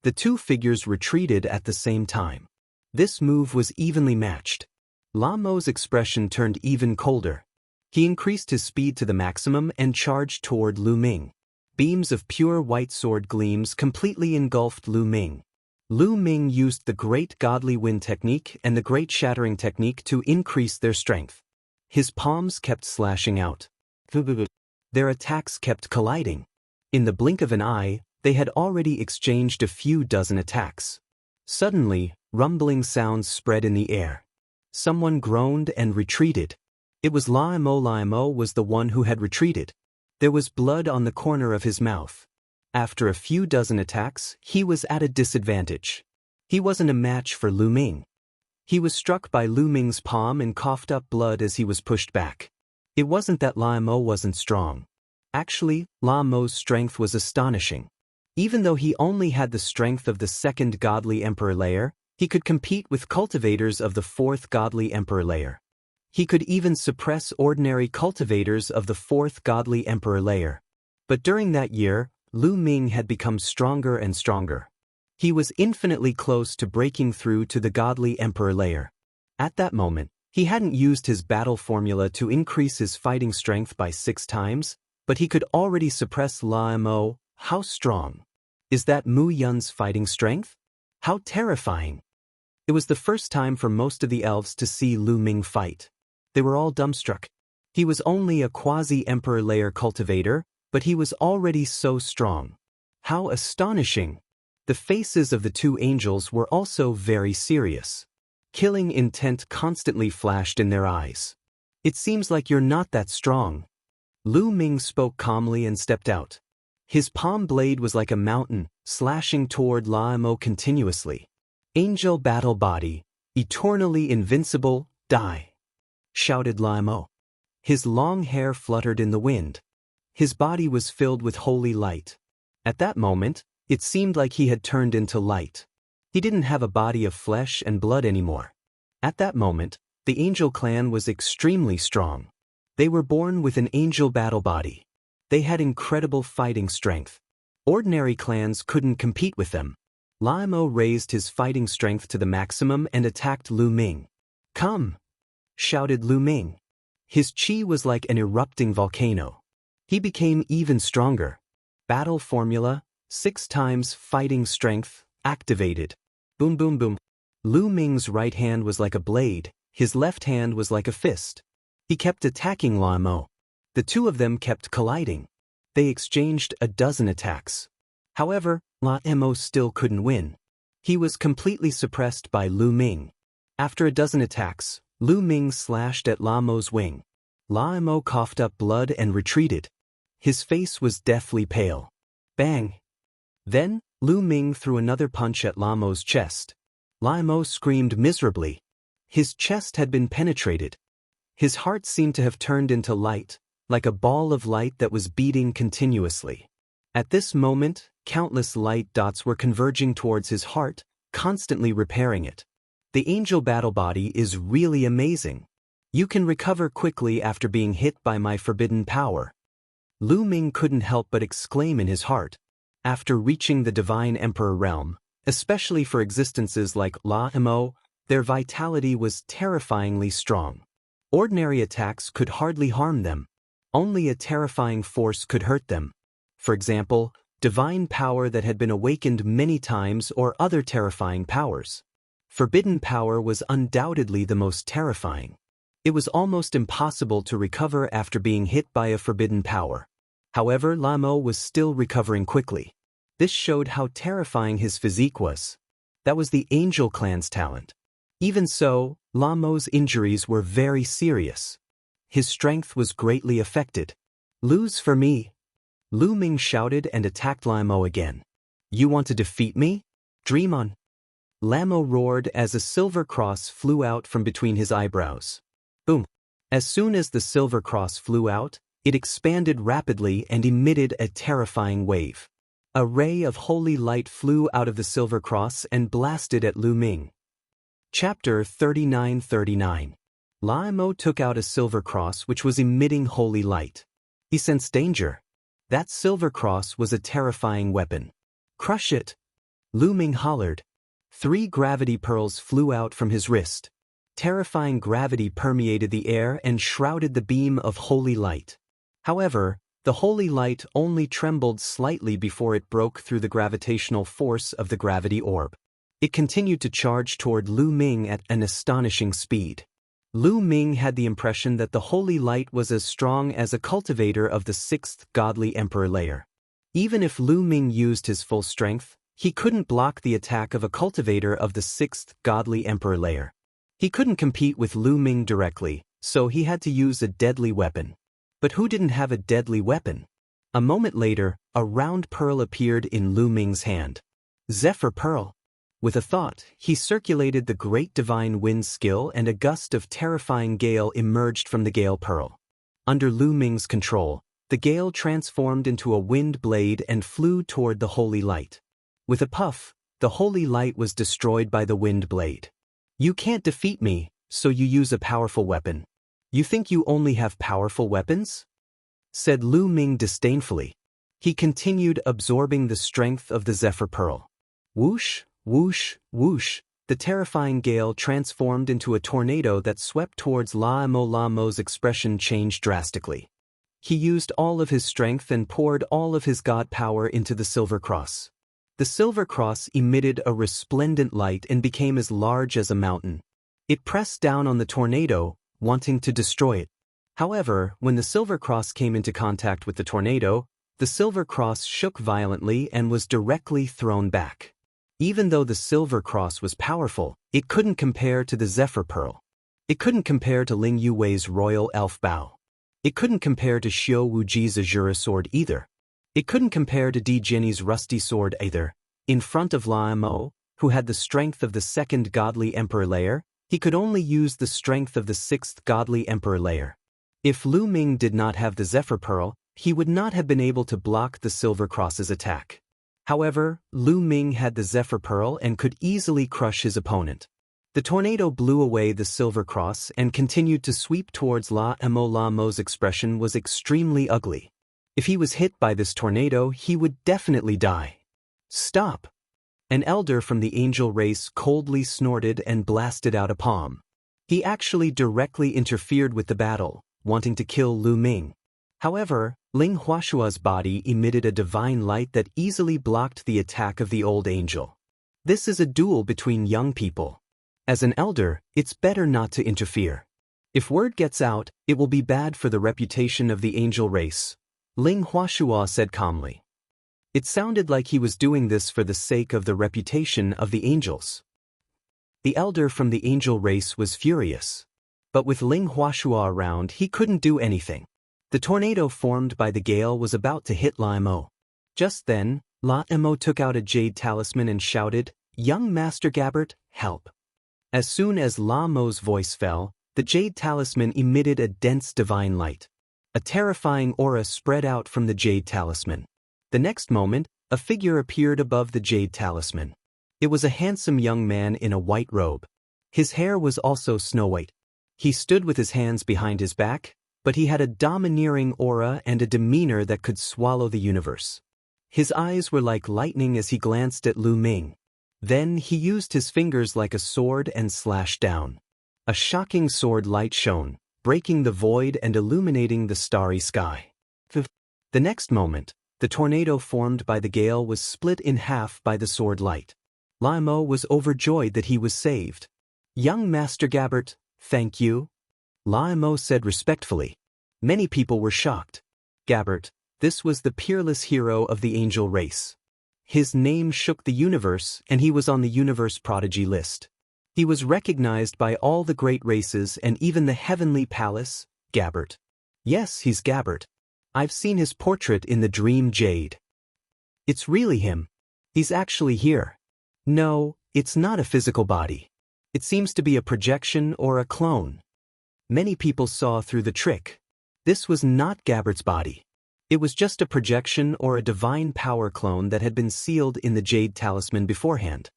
The two figures retreated at the same time. This move was evenly matched. Lai Mo's expression turned even colder. He increased his speed to the maximum and charged toward Lu Ming. Beams of pure white sword gleams completely engulfed Lu Ming. Lu Ming used the Great Godly Wind technique and the Great Shattering technique to increase their strength. His palms kept slashing out. Their attacks kept colliding. In the blink of an eye, they had already exchanged a few dozen attacks. Suddenly, rumbling sounds spread in the air. Someone groaned and retreated. It was Lai Mo. Lai Mo was the one who had retreated. There was blood on the corner of his mouth. After a few dozen attacks, he was at a disadvantage. He wasn't a match for Lu Ming. He was struck by Lu Ming's palm and coughed up blood as he was pushed back. It wasn't that Lai Mo wasn't strong. Actually, Lai Mo's strength was astonishing. Even though he only had the strength of the second godly emperor layer, he could compete with cultivators of the fourth godly emperor layer. He could even suppress ordinary cultivators of the fourth godly emperor layer. But during that year, Lu Ming had become stronger and stronger. He was infinitely close to breaking through to the godly emperor layer. At that moment, he hadn't used his battle formula to increase his fighting strength by 6 times, but he could already suppress Lai Mo. How strong? Is that Mu Yun's fighting strength? How terrifying! It was the first time for most of the elves to see Lu Ming fight. They were all dumbstruck. He was only a quasi-emperor layer cultivator, but he was already so strong. How astonishing! The faces of the two angels were also very serious. Killing intent constantly flashed in their eyes. "It seems like you're not that strong." Lu Ming spoke calmly and stepped out. His palm blade was like a mountain, slashing toward Lai Mo continuously. "Angel battle body, eternally invincible, die!" shouted Lai Mo. His long hair fluttered in the wind. His body was filled with holy light. At that moment, it seemed like he had turned into light. He didn't have a body of flesh and blood anymore. At that moment, the angel clan was extremely strong. They were born with an angel battle body. They had incredible fighting strength. Ordinary clans couldn't compete with them. Laimo raised his fighting strength to the maximum and attacked Lu Ming. "Come!" shouted Lu Ming. His chi was like an erupting volcano. He became even stronger. Battle formula, 6 times fighting strength, activated. Boom boom boom. Lu Ming's right hand was like a blade, his left hand was like a fist. He kept attacking Laimo. The two of them kept colliding. They exchanged a dozen attacks. However, Laimo still couldn't win. He was completely suppressed by Lu Ming. After a dozen attacks, Lu Ming slashed at Laimo's wing. Laimo coughed up blood and retreated. His face was deathly pale. Bang! Then, Lu Ming threw another punch at Laimo's chest. Laimo screamed miserably. His chest had been penetrated. His heart seemed to have turned into light, like a ball of light that was beating continuously. At this moment, countless light dots were converging towards his heart, constantly repairing it. The angel battle body is really amazing. You can recover quickly after being hit by my forbidden power. Lu Ming couldn't help but exclaim in his heart. After reaching the Divine Emperor realm, especially for existences like Laimo, their vitality was terrifyingly strong. Ordinary attacks could hardly harm them. Only a terrifying force could hurt them. For example, divine power that had been awakened many times or other terrifying powers. Forbidden power was undoubtedly the most terrifying. It was almost impossible to recover after being hit by a forbidden power. However, Laimo was still recovering quickly. This showed how terrifying his physique was. That was the Angel Clan's talent. Even so, Laimo's injuries were very serious. His strength was greatly affected. "Lose for me!" Lu Ming shouted and attacked Laimo again. "You want to defeat me? Dream on!" Laimo roared as a silver cross flew out from between his eyebrows. Boom! As soon as the silver cross flew out, it expanded rapidly and emitted a terrifying wave. A ray of holy light flew out of the silver cross and blasted at Lu Ming. Chapter 39:39. Laimo took out a silver cross which was emitting holy light. He sensed danger. That silver cross was a terrifying weapon. "Crush it!" Lu Ming hollered. 3 gravity pearls flew out from his wrist. Terrifying gravity permeated the air and shrouded the beam of holy light. However, the holy light only trembled slightly before it broke through the gravitational force of the gravity orb. It continued to charge toward Lu Ming at an astonishing speed. Lu Ming had the impression that the holy light was as strong as a cultivator of the 6th godly emperor layer. Even if Lu Ming used his full strength, he couldn't block the attack of a cultivator of the 6th godly emperor layer. He couldn't compete with Lu Ming directly, so he had to use a deadly weapon. But who didn't have a deadly weapon? A moment later, a round pearl appeared in Lu Ming's hand. Zephyr Pearl. With a thought, he circulated the great divine wind skill and a gust of terrifying gale emerged from the gale pearl. Under Lu Ming's control, the gale transformed into a wind blade and flew toward the holy light. With a puff, the holy light was destroyed by the wind blade. "You can't defeat me, so you use a powerful weapon. You think you only have powerful weapons?" said Lu Ming disdainfully. He continued absorbing the strength of the Zephyr Pearl. Whoosh, whoosh, whoosh, the terrifying gale transformed into a tornado that swept towards Laimo. Laimo's expression changed drastically. He used all of his strength and poured all of his god power into the silver cross. The silver cross emitted a resplendent light and became as large as a mountain. It pressed down on the tornado, wanting to destroy it. However, when the silver cross came into contact with the tornado, the silver cross shook violently and was directly thrown back. Even though the silver cross was powerful, it couldn't compare to the Zephyr Pearl. It couldn't compare to Ling Yuwei's royal elf bow. It couldn't compare to Xiao Wuji's azure sword either. It couldn't compare to Di Jinni's rusty sword either. In front of Laimo, who had the strength of the 2nd godly emperor layer, he could only use the strength of the 6th godly emperor layer. If Lu Ming did not have the Zephyr Pearl, he would not have been able to block the Silver Cross's attack. However, Lu Ming had the Zephyr Pearl and could easily crush his opponent. The tornado blew away the Silver Cross and continued to sweep towards La Mo's expression was extremely ugly. If he was hit by this tornado, he would definitely die. Stop! An elder from the angel race coldly snorted and blasted out a palm. He actually directly interfered with the battle, wanting to kill Lu Ming. However, Ling Huashua's body emitted a divine light that easily blocked the attack of the old angel. This is a duel between young people. As an elder, it's better not to interfere. If word gets out, it will be bad for the reputation of the angel race, Ling Huashua said calmly. It sounded like he was doing this for the sake of the reputation of the angels. The elder from the angel race was furious. But with Ling Huashua around, he couldn't do anything. The tornado formed by the gale was about to hit La Mo. Just then, La Mo took out a jade talisman and shouted, "Young Master Gabbert, help." As soon as La Mo's voice fell, the jade talisman emitted a dense divine light. A terrifying aura spread out from the jade talisman. The next moment, a figure appeared above the jade talisman. It was a handsome young man in a white robe. His hair was also snow-white. He stood with his hands behind his back, but he had a domineering aura and a demeanor that could swallow the universe. His eyes were like lightning as he glanced at Lu Ming. Then he used his fingers like a sword and slashed down. A shocking sword light shone, breaking the void and illuminating the starry sky. The next moment, the tornado formed by the gale was split in half by the sword light. La Mo was overjoyed that he was saved. "Young Master Gabbert, thank you," La Mo said respectfully. Many people were shocked. Gabbert, this was the peerless hero of the angel race. His name shook the universe and he was on the universe prodigy list. He was recognized by all the great races and even the heavenly palace. Gabbert. Yes, he's Gabbert. I've seen his portrait in the Dream Jade. It's really him. He's actually here. No, it's not a physical body. It seems to be a projection or a clone. Many people saw through the trick. This was not Gabbert's body. It was just a projection or a divine power clone that had been sealed in the jade talisman beforehand.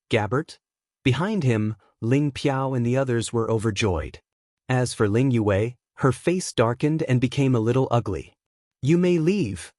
Gabbert? Behind him, Ling Piao and the others were overjoyed. As for Ling Yue, her face darkened and became a little ugly. "You may leave."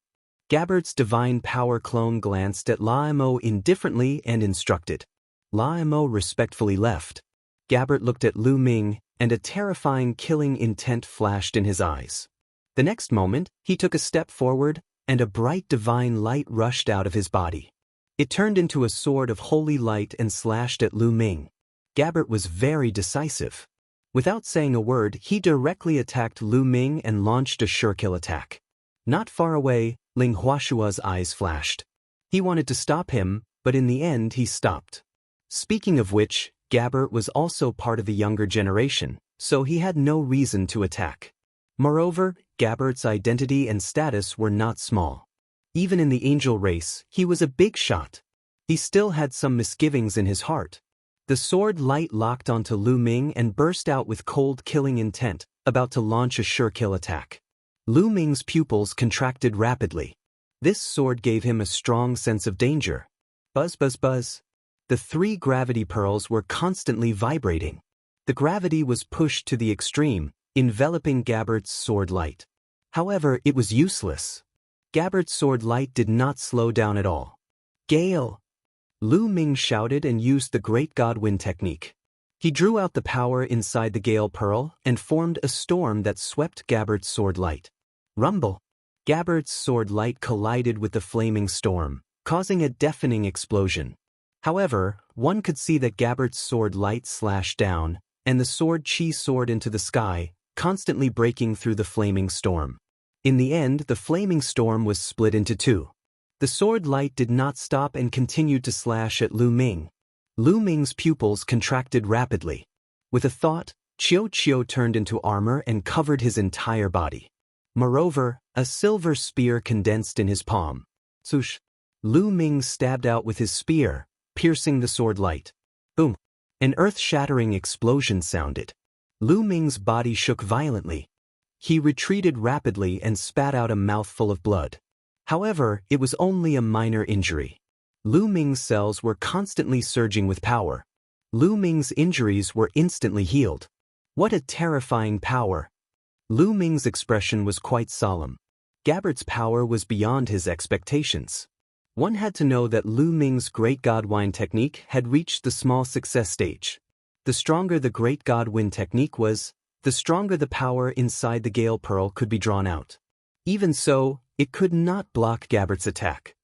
Gabbert's divine power clone glanced at La Mo indifferently and instructed. La Mo respectfully left. Gabbert looked at Lu Ming, and a terrifying killing intent flashed in his eyes. The next moment, he took a step forward, and a bright divine light rushed out of his body. It turned into a sword of holy light and slashed at Lu Ming. Gabbert was very decisive. Without saying a word, he directly attacked Lu Ming and launched a sure-kill attack. Not far away, Ling Huashua's eyes flashed. He wanted to stop him, but in the end he stopped. Speaking of which, Gabbert was also part of the younger generation, so he had no reason to attack. Moreover, Gabbert's identity and status were not small. Even in the angel race, he was a big shot. He still had some misgivings in his heart. The sword light locked onto Lu Ming and burst out with cold killing intent, about to launch a sure-kill attack. Lu Ming's pupils contracted rapidly. This sword gave him a strong sense of danger. Buzz, buzz, buzz. The 3 gravity pearls were constantly vibrating. The gravity was pushed to the extreme, enveloping Gabbert's sword light. However, it was useless. Gabbert's sword light did not slow down at all. "Gale!" Lu Ming shouted and used the Great God Wind technique. He drew out the power inside the Gale Pearl and formed a storm that swept Gabbert's sword light. Rumble! Gabbert's sword light collided with the flaming storm, causing a deafening explosion. However, one could see that Gabbert's sword light slashed down, and the sword chi soared into the sky, constantly breaking through the flaming storm. In the end, the flaming storm was split into 2. The sword light did not stop and continued to slash at Lu Ming. Lu Ming's pupils contracted rapidly. With a thought, Chiu turned into armor and covered his entire body. Moreover, a silver spear condensed in his palm. Swoosh! Lu Ming stabbed out with his spear, piercing the sword light. Boom! An earth-shattering explosion sounded. Lu Ming's body shook violently. He retreated rapidly and spat out a mouthful of blood. However, it was only a minor injury. Lu Ming's cells were constantly surging with power. Lu Ming's injuries were instantly healed. What a terrifying power! Lu Ming's expression was quite solemn. Gabbert's power was beyond his expectations. One had to know that Lu Ming's Great God Wind technique had reached the small success stage. The stronger the Great God Wind technique was, the stronger the power inside the Gale Pearl could be drawn out. Even so, it could not block Gabbert's attack.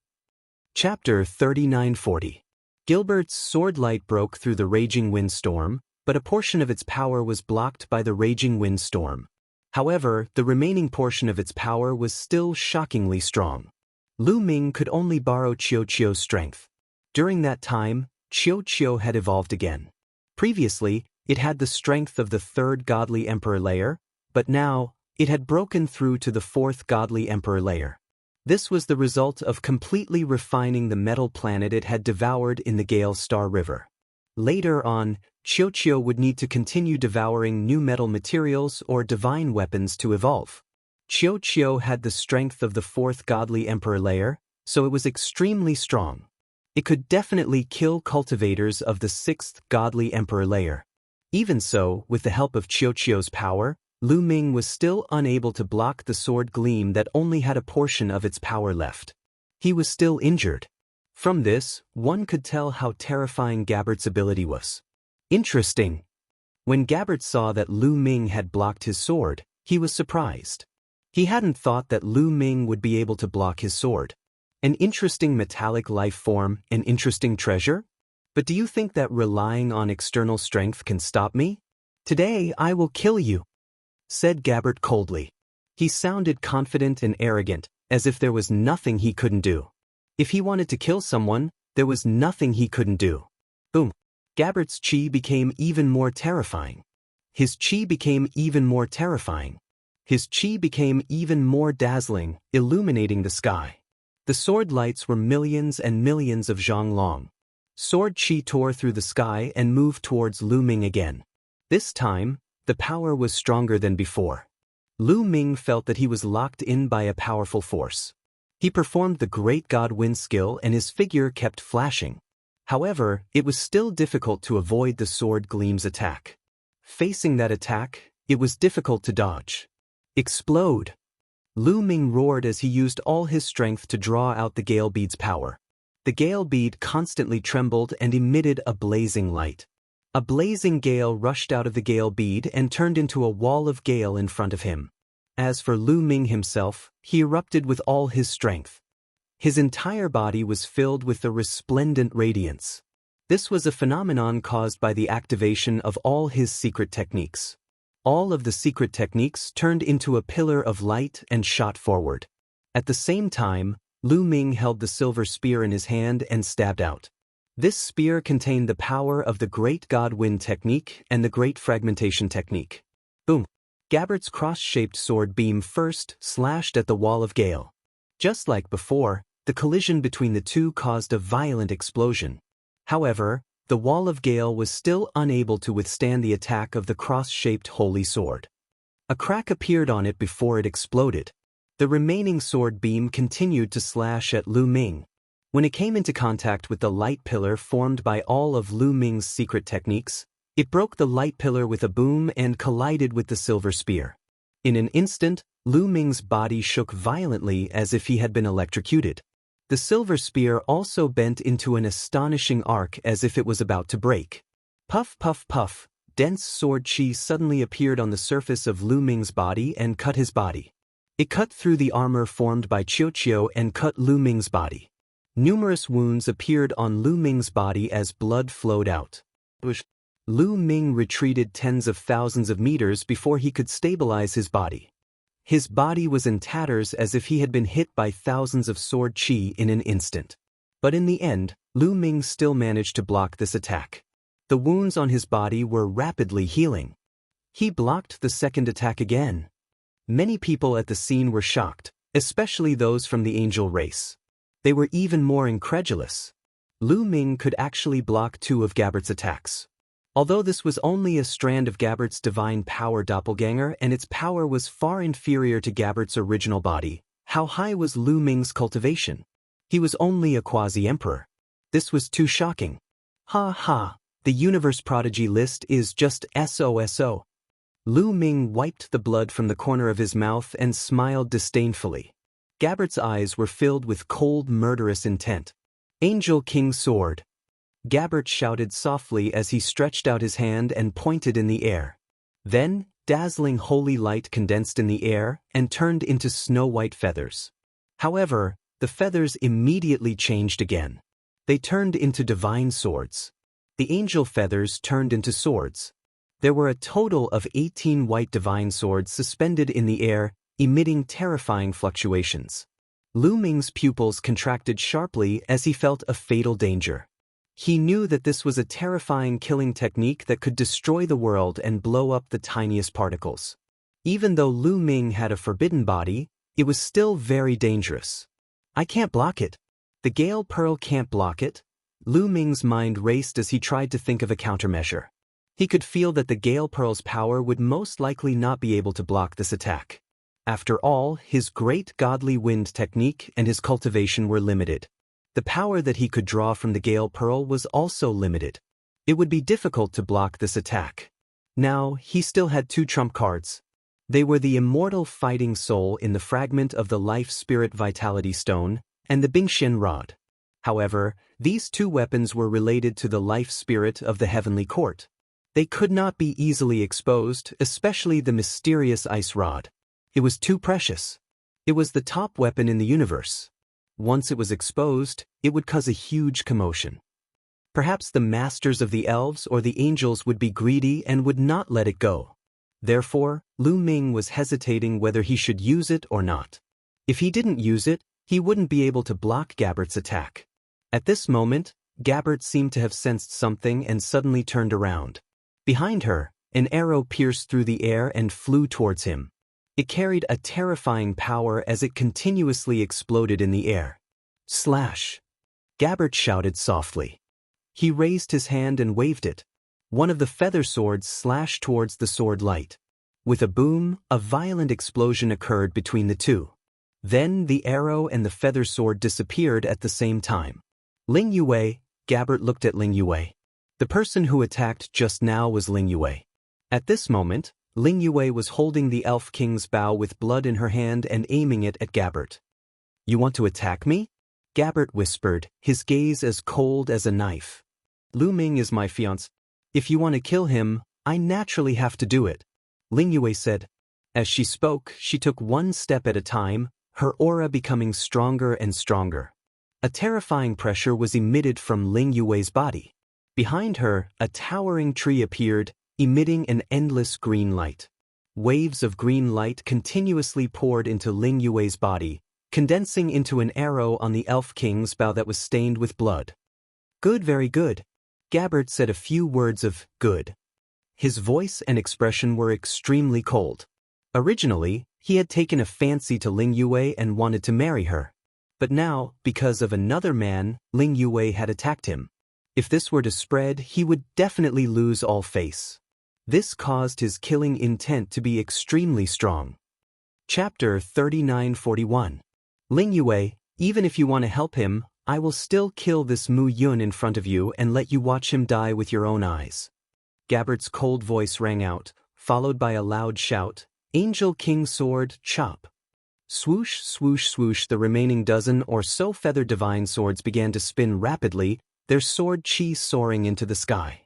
Chapter 3940. Gilbert's sword light broke through the raging windstorm, but a portion of its power was blocked by the raging windstorm. However, the remaining portion of its power was still shockingly strong. Lu Ming could only borrow Qiuqiu's strength. During that time, Qiuqiu had evolved again. Previously, it had the strength of the third godly emperor layer, but now, it had broken through to the fourth godly emperor layer. This was the result of completely refining the metal planet it had devoured in the Gale Star River. Later on, Qiuqiu would need to continue devouring new metal materials or divine weapons to evolve. Qiuqiu had the strength of the fourth godly emperor layer, so it was extremely strong. It could definitely kill cultivators of the sixth godly emperor layer. Even so, with the help of Qiuqiu's power, Lu Ming was still unable to block the sword gleam that only had a portion of its power left. He was still injured. From this, one could tell how terrifying Gabbert's ability was. Interesting. When Gabbert saw that Lu Ming had blocked his sword, he was surprised. He hadn't thought that Lu Ming would be able to block his sword. An interesting metallic life form, an interesting treasure? But do you think that relying on external strength can stop me? Today I will kill you, said Gabbert coldly. He sounded confident and arrogant, as if there was nothing he couldn't do. If he wanted to kill someone, there was nothing he couldn't do. Boom. Gabbert's chi became even more terrifying. His chi became even more terrifying. His chi became even more dazzling, illuminating the sky. The sword lights were millions and millions of zhonglong. Sword chi tore through the sky and moved towards Lu Ming again. This time, the power was stronger than before. Lu Ming felt that he was locked in by a powerful force. He performed the Great God Wind skill and his figure kept flashing. However, it was still difficult to avoid the sword gleam's attack. Facing that attack, it was difficult to dodge. Explode! Lu Ming roared as he used all his strength to draw out the Gale Bead's power. The Gale Bead constantly trembled and emitted a blazing light. A blazing gale rushed out of the Gale Bead and turned into a wall of gale in front of him. As for Lu Ming himself, he erupted with all his strength. His entire body was filled with a resplendent radiance. This was a phenomenon caused by the activation of all his secret techniques. All of the secret techniques turned into a pillar of light and shot forward. At the same time, Lu Ming held the silver spear in his hand and stabbed out. This spear contained the power of the Great God Wind technique and the Great Fragmentation technique. Boom! Gabbert's cross-shaped sword beam first slashed at the wall of gale. Just like before, the collision between the two caused a violent explosion. However, the wall of gale was still unable to withstand the attack of the cross-shaped holy sword. A crack appeared on it before it exploded. The remaining sword beam continued to slash at Lu Ming. When it came into contact with the light pillar formed by all of Lu Ming's secret techniques, it broke the light pillar with a boom and collided with the silver spear. In an instant, Lu Ming's body shook violently as if he had been electrocuted. The silver spear also bent into an astonishing arc as if it was about to break. Puff, puff, puff, dense sword chi suddenly appeared on the surface of Lu Ming's body and cut his body. It cut through the armor formed by Qiuqiu and cut Lu Ming's body. Numerous wounds appeared on Lu Ming's body as blood flowed out. Lu Ming retreated tens of thousands of meters before he could stabilize his body. His body was in tatters as if he had been hit by thousands of sword chi in an instant. But in the end, Lu Ming still managed to block this attack. The wounds on his body were rapidly healing. He blocked the second attack again. Many people at the scene were shocked, especially those from the angel race. They were even more incredulous. Lu Ming could actually block two of Gabbert's attacks. Although this was only a strand of Gabbert's divine power doppelganger and its power was far inferior to Gabbert's original body, how high was Lu Ming's cultivation? He was only a quasi-emperor. This was too shocking. Ha ha, the universe prodigy list is just SOSO. Lu Ming wiped the blood from the corner of his mouth and smiled disdainfully. Gabbert's eyes were filled with cold, murderous intent. Angel King Sword. Gabbert shouted softly as he stretched out his hand and pointed in the air. Then, dazzling holy light condensed in the air and turned into snow-white feathers. However, the feathers immediately changed again. They turned into divine swords. The angel feathers turned into swords. There were a total of 18 white divine swords suspended in the air, emitting terrifying fluctuations. Lu Ming's pupils contracted sharply as he felt a fatal danger. He knew that this was a terrifying killing technique that could destroy the world and blow up the tiniest particles. Even though Lu Ming had a forbidden body, it was still very dangerous. I can't block it. The Gale Pearl can't block it. Lu Ming's mind raced as he tried to think of a countermeasure. He could feel that the Gale Pearl's power would most likely not be able to block this attack. After all, his great godly wind technique and his cultivation were limited. The power that he could draw from the Gale Pearl was also limited. It would be difficult to block this attack. Now, he still had two trump cards. They were the immortal fighting soul in the fragment of the life spirit vitality stone, and the Bingxian rod. However, these two weapons were related to the life spirit of the heavenly court. They could not be easily exposed, especially the mysterious ice rod. It was too precious. It was the top weapon in the universe. Once it was exposed, it would cause a huge commotion. Perhaps the masters of the elves or the angels would be greedy and would not let it go. Therefore, Lu Ming was hesitating whether he should use it or not. If he didn't use it, he wouldn't be able to block Gabbert's attack. At this moment, Gabbert seemed to have sensed something and suddenly turned around. Behind her, an arrow pierced through the air and flew towards him. It carried a terrifying power as it continuously exploded in the air. Slash! Gabbert shouted softly. He raised his hand and waved it. One of the feather swords slashed towards the sword light. With a boom, a violent explosion occurred between the two. Then the arrow and the feather sword disappeared at the same time. Ling Yue, Gabbert looked at Ling Yue. The person who attacked just now was Ling Yue. At this moment, Ling Yue was holding the Elf King's bow with blood in her hand and aiming it at Gabbert. You want to attack me? Gabbert whispered, his gaze as cold as a knife. Lu Ming is my fiancé. If you want to kill him, I naturally have to do it, Ling Yue said. As she spoke, she took one step at a time, her aura becoming stronger and stronger. A terrifying pressure was emitted from Ling Yue's body. Behind her, a towering tree appeared, emitting an endless green light. Waves of green light continuously poured into Ling Yue's body, condensing into an arrow on the Elf King's bow that was stained with blood. Good, very good. Gabbert said a few words of good. His voice and expression were extremely cold. Originally, he had taken a fancy to Ling Yue and wanted to marry her. But now, because of another man, Ling Yue had attacked him. If this were to spread, he would definitely lose all face. This caused his killing intent to be extremely strong. Chapter 3941. Ling Yue, even if you want to help him, I will still kill this Mu Yun in front of you and let you watch him die with your own eyes. Gabbert's cold voice rang out, followed by a loud shout, Angel King Sword, chop. Swoosh, swoosh, swoosh, the remaining dozen or so feather divine swords began to spin rapidly, their sword chi soaring into the sky.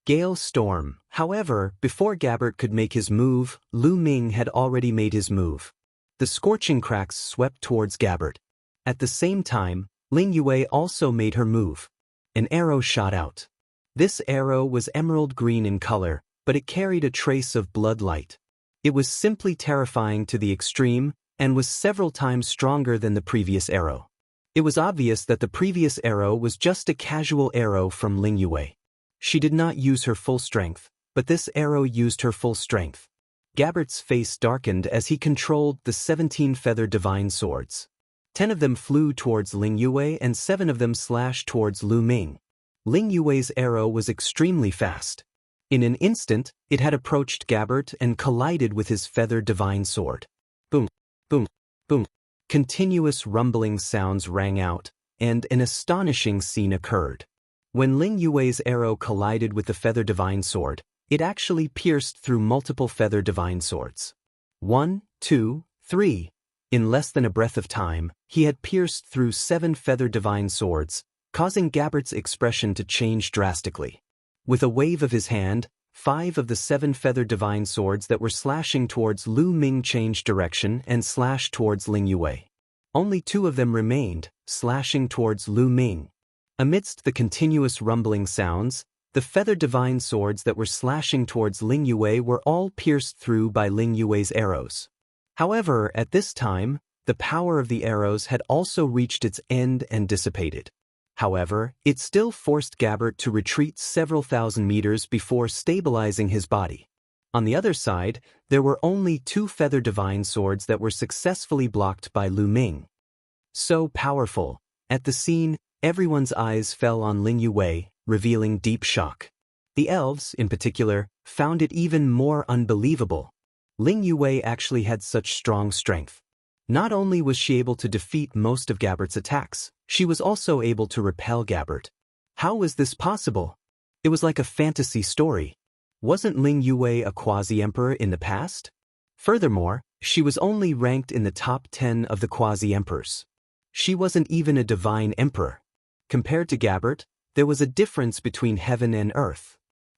Gale Storm. However, before Gabbert could make his move, Lu Ming had already made his move. The scorching cracks swept towards Gabbert. At the same time, Ling Yue also made her move. An arrow shot out. This arrow was emerald green in color, but it carried a trace of blood light. It was simply terrifying to the extreme, and was several times stronger than the previous arrow. It was obvious that the previous arrow was just a casual arrow from Ling Yue. She did not use her full strength, but this arrow used her full strength. Gabbert's face darkened as he controlled the 17 feather divine swords. 10 of them flew towards Ling Yue and 7 of them slashed towards Lu Ming. Ling Yue's arrow was extremely fast. In an instant, it had approached Gabbert and collided with his feathered divine sword. Boom, boom, boom. Continuous rumbling sounds rang out, and an astonishing scene occurred. When Ling Yue's arrow collided with the feather divine sword, it actually pierced through multiple feather divine swords. 1, 2, 3. In less than a breath of time, he had pierced through 7 feather divine swords, causing Gabbert's expression to change drastically. With a wave of his hand, 5 of the 7 feather divine swords that were slashing towards Lu Ming changed direction and slashed towards Ling Yue. Only 2 of them remained, slashing towards Lu Ming. Amidst the continuous rumbling sounds, the feather divine swords that were slashing towards Ling Yue were all pierced through by Ling Yue's arrows. However, at this time, the power of the arrows had also reached its end and dissipated. However, it still forced Gabbert to retreat several thousand meters before stabilizing his body. On the other side, there were only 2 feather divine swords that were successfully blocked by Lu Ming. So powerful. At the scene, everyone's eyes fell on Ling Yue, revealing deep shock. The elves, in particular, found it even more unbelievable. Ling Yue actually had such strong strength. Not only was she able to defeat most of Gabbert's attacks, she was also able to repel Gabbert. How was this possible? It was like a fantasy story. Wasn't Ling Yue a quasi-emperor in the past? Furthermore, she was only ranked in the top 10 of the quasi-emperors. She wasn't even a divine emperor. Compared to Gabbert, there was a difference between heaven and earth.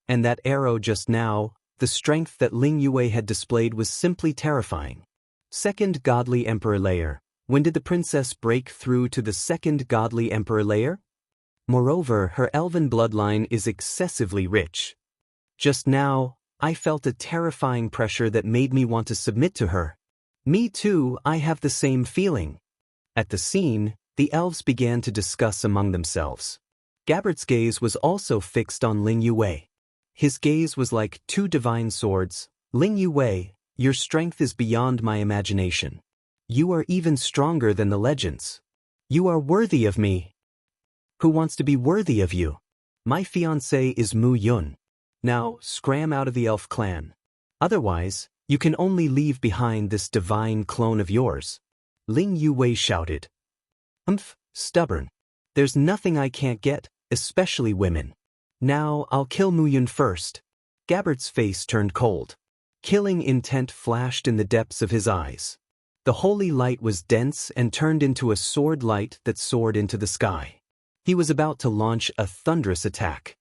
And that arrow just now, the strength that Ling Yue had displayed was simply terrifying. Second Godly Emperor layer. When did the princess break through to the second Godly Emperor layer? Moreover, her elven bloodline is excessively rich. Just now, I felt a terrifying pressure that made me want to submit to her. Me too, I have the same feeling. At the scene, the elves began to discuss among themselves. Gabbert's gaze was also fixed on Ling Yue. His gaze was like 2 divine swords. Ling Yue, your strength is beyond my imagination. You are even stronger than the legends. You are worthy of me. Who wants to be worthy of you? My fiancé is Mu Yun. Now, scram out of the elf clan. Otherwise, you can only leave behind this divine clone of yours. Ling Yue shouted. Stubborn. There's nothing I can't get, especially women. Now, I'll kill Mu Yun first. Gabbert's face turned cold. Killing intent flashed in the depths of his eyes. The holy light was dense and turned into a sword light that soared into the sky. He was about to launch a thunderous attack.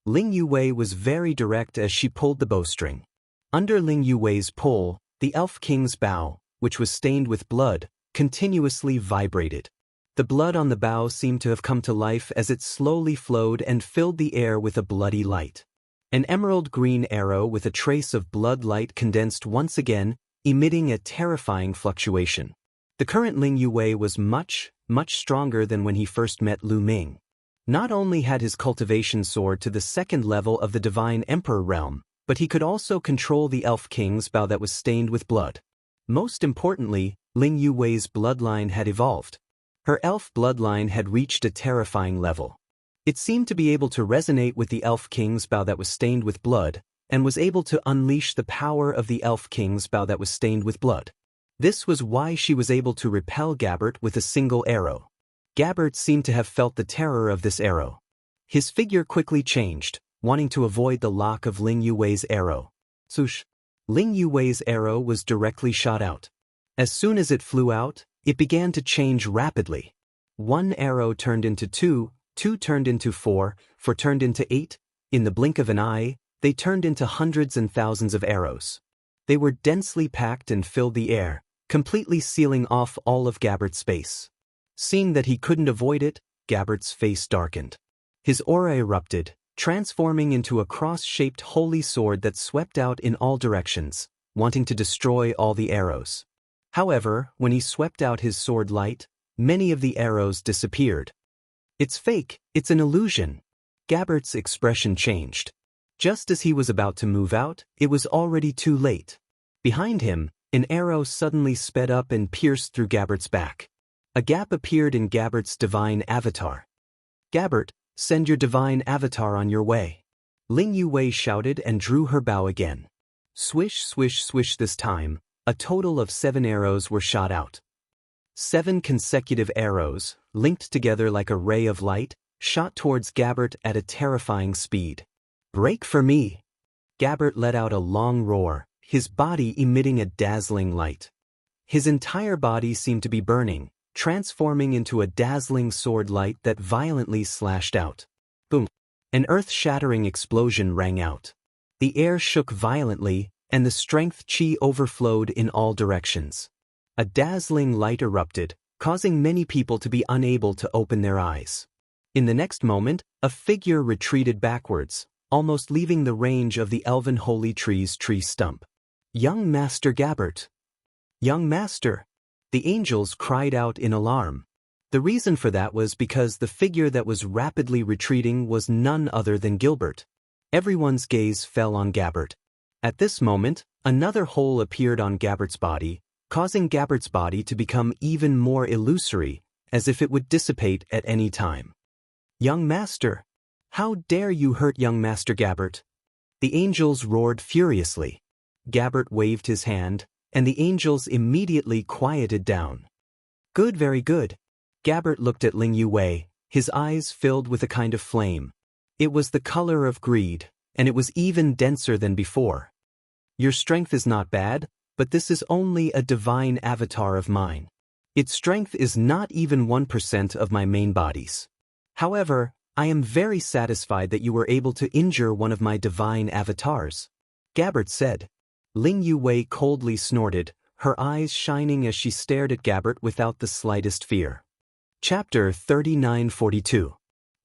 Ling Yue was very direct as she pulled the bowstring. Under Ling Yue's pull, the Elf King's bow, which was stained with blood, continuously vibrated. The blood on the bow seemed to have come to life as it slowly flowed and filled the air with a bloody light. An emerald green arrow with a trace of blood light condensed once again, emitting a terrifying fluctuation. The current Ling Yue was much stronger than when he first met Lu Ming. Not only had his cultivation soared to the 2nd level of the Divine Emperor realm, but he could also control the Elf King's bow that was stained with blood. Most importantly, Ling Yue's bloodline had evolved. Her elf bloodline had reached a terrifying level. It seemed to be able to resonate with the Elf King's bow that was stained with blood, and was able to unleash the power of the Elf King's bow that was stained with blood. This was why she was able to repel Gabbert with a single arrow. Gabbert seemed to have felt the terror of this arrow. His figure quickly changed, wanting to avoid the lock of Ling Yue's arrow. Swoosh! Ling Yue's arrow was directly shot out. As soon as it flew out, it began to change rapidly. 1 arrow turned into 2, 2 turned into 4, 4 turned into 8. In the blink of an eye, they turned into hundreds and thousands of arrows. They were densely packed and filled the air, completely sealing off all of Gabbert's space. Seeing that he couldn't avoid it, Gabbert's face darkened. His aura erupted, transforming into a cross-shaped holy sword that swept out in all directions, wanting to destroy all the arrows. However, when he swept out his sword light, many of the arrows disappeared. It's fake, it's an illusion. Gabbert's expression changed. Just as he was about to move out, it was already too late. Behind him, an arrow suddenly sped up and pierced through Gabbert's back. A gap appeared in Gabbert's divine avatar. Gabbert, send your divine avatar on your way. Ling Yue shouted and drew her bow again. Swish, swish, swish. This time, a total of 7 arrows were shot out. 7 consecutive arrows, linked together like a ray of light, shot towards Gabbert at a terrifying speed. Break for me! Gabbert let out a long roar, his body emitting a dazzling light. His entire body seemed to be burning, transforming into a dazzling sword light that violently slashed out. Boom! An earth-shattering explosion rang out. The air shook violently, and the strength chi overflowed in all directions. A dazzling light erupted, causing many people to be unable to open their eyes. In the next moment, a figure retreated backwards, almost leaving the range of the elven holy tree's tree stump. Young Master Gabbert! Young Master! The angels cried out in alarm. The reason for that was because the figure that was rapidly retreating was none other than Gilbert. Everyone's gaze fell on Gabbert. At this moment, another hole appeared on Gabbert's body, causing Gabbert's body to become even more illusory, as if it would dissipate at any time. Young Master! How dare you hurt young Master Gabbert? The angels roared furiously. Gabbert waved his hand, and the angels immediately quieted down. Good, very good. Gabbert looked at Ling Yue, his eyes filled with a kind of flame. It was the color of greed, and it was even denser than before. Your strength is not bad, but this is only a divine avatar of mine. Its strength is not even 1% of my main body's. However, I am very satisfied that you were able to injure one of my divine avatars, Gabbert said. Ling Yue coldly snorted, her eyes shining as she stared at Gabbert without the slightest fear. Chapter 3942.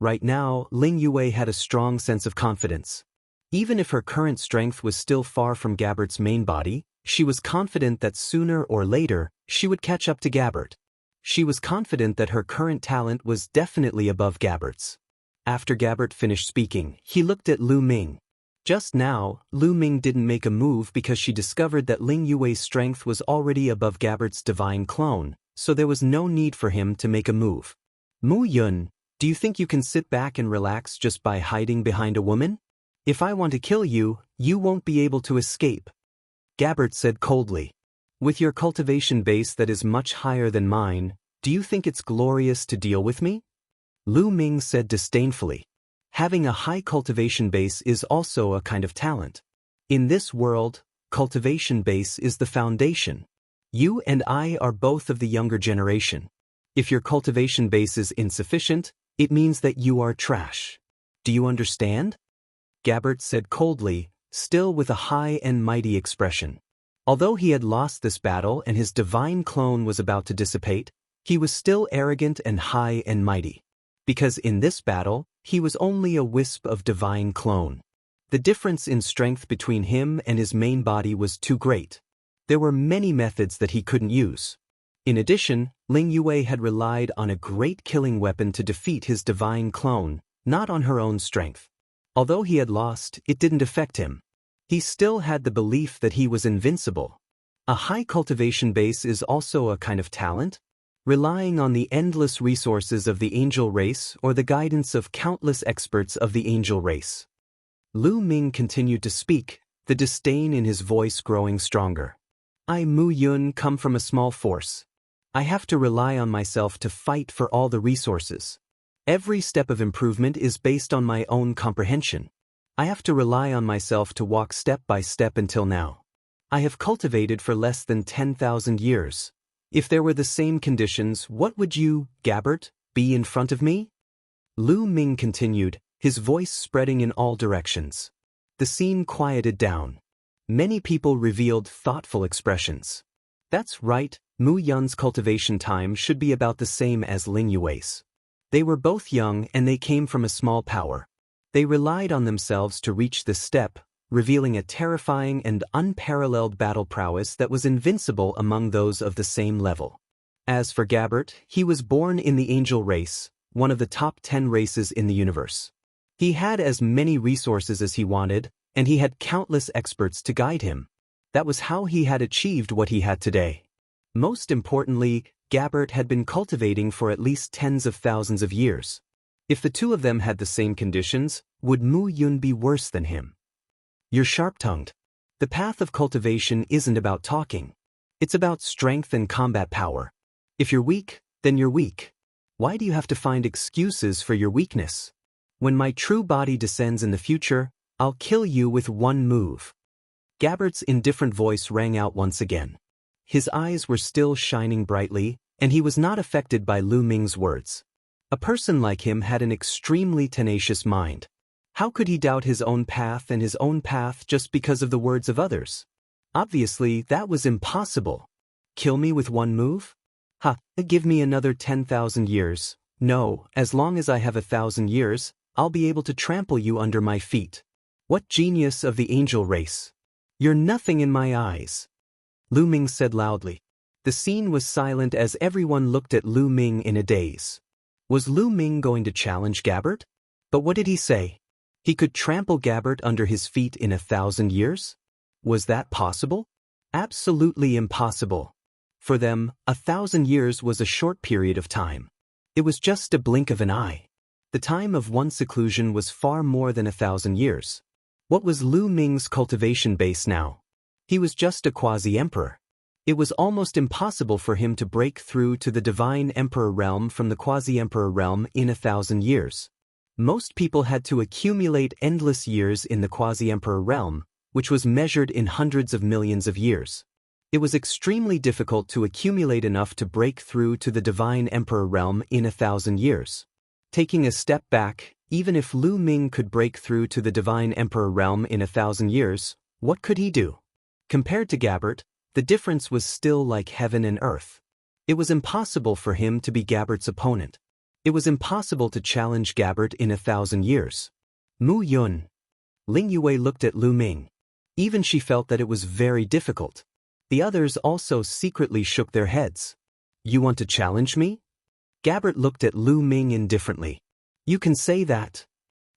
Right now, Ling Yue had a strong sense of confidence. Even if her current strength was still far from Gabbert's main body, she was confident that sooner or later, she would catch up to Gabbert. She was confident that her current talent was definitely above Gabbert's. After Gabbert finished speaking, he looked at Lu Ming. Just now, Lu Ming didn't make a move because she discovered that Ling Yue's strength was already above Gabbert's divine clone, so there was no need for him to make a move. Mu Yun, do you think you can sit back and relax just by hiding behind a woman? If I want to kill you, you won't be able to escape. Gabbert said coldly. With your cultivation base that is much higher than mine, do you think it's glorious to deal with me? Lu Ming said disdainfully. Having a high cultivation base is also a kind of talent. In this world, cultivation base is the foundation. You and I are both of the younger generation. If your cultivation base is insufficient, it means that you are trash. Do you understand? Gabbert said coldly, still with a high and mighty expression. Although he had lost this battle and his divine clone was about to dissipate, he was still arrogant and high and mighty. Because in this battle, he was only a wisp of divine clone. The difference in strength between him and his main body was too great. There were many methods that he couldn't use. In addition, Ling Yue had relied on a great killing weapon to defeat his divine clone, not on her own strength. Although he had lost, it didn't affect him. He still had the belief that he was invincible. A high cultivation base is also a kind of talent, relying on the endless resources of the angel race or the guidance of countless experts of the angel race. Lu Ming continued to speak, the disdain in his voice growing stronger. I, Mu Yun, come from a small force. I have to rely on myself to fight for all the resources. Every step of improvement is based on my own comprehension. I have to rely on myself to walk step by step until now. I have cultivated for less than 10,000 years. If there were the same conditions, what would you, Gabbert, be in front of me? Lu Ming continued, his voice spreading in all directions. The scene quieted down. Many people revealed thoughtful expressions. That's right, Mu Yun's cultivation time should be about the same as Ling Yue's. They were both young and they came from a small power. They relied on themselves to reach this step, revealing a terrifying and unparalleled battle prowess that was invincible among those of the same level. As for Gabbert, he was born in the angel race, one of the top 10 races in the universe. He had as many resources as he wanted, and he had countless experts to guide him. That was how he had achieved what he had today. Most importantly, Gabbert had been cultivating for at least tens of thousands of years. If the two of them had the same conditions, would Mu Yun be worse than him? You're sharp-tongued. The path of cultivation isn't about talking. It's about strength and combat power. If you're weak, then you're weak. Why do you have to find excuses for your weakness? When my true body descends in the future, I'll kill you with one move. Gabbert's indifferent voice rang out once again. His eyes were still shining brightly, and he was not affected by Lu Ming's words. A person like him had an extremely tenacious mind. How could he doubt his own path and his own path just because of the words of others? Obviously, that was impossible. Kill me with one move? Ha, give me another 10,000 years. No, as long as I have 1,000 years, I'll be able to trample you under my feet. What genius of the angel race! You're nothing in my eyes. Lu Ming said loudly. The scene was silent as everyone looked at Lu Ming in a daze. Was Lu Ming going to challenge Gabbert? But what did he say? He could trample Gabbert under his feet in 1,000 years? Was that possible? Absolutely impossible. For them, 1,000 years was a short period of time. It was just a blink of an eye. The time of one seclusion was far more than 1,000 years. What was Lu Ming's cultivation base now? He was just a quasi-emperor. It was almost impossible for him to break through to the divine emperor realm from the quasi-emperor realm in 1,000 years. Most people had to accumulate endless years in the quasi-emperor realm, which was measured in hundreds of millions of years. It was extremely difficult to accumulate enough to break through to the divine emperor realm in 1,000 years. Taking a step back, even if Lu Ming could break through to the divine emperor realm in 1,000 years, what could he do? Compared to Gabbert, the difference was still like heaven and earth. It was impossible for him to be Gabbert's opponent. It was impossible to challenge Gabbert in 1,000 years. Mu Yun. Ling Yue looked at Lu Ming. Even she felt that it was very difficult. The others also secretly shook their heads. You want to challenge me? Gabbert looked at Lu Ming indifferently. You can say that.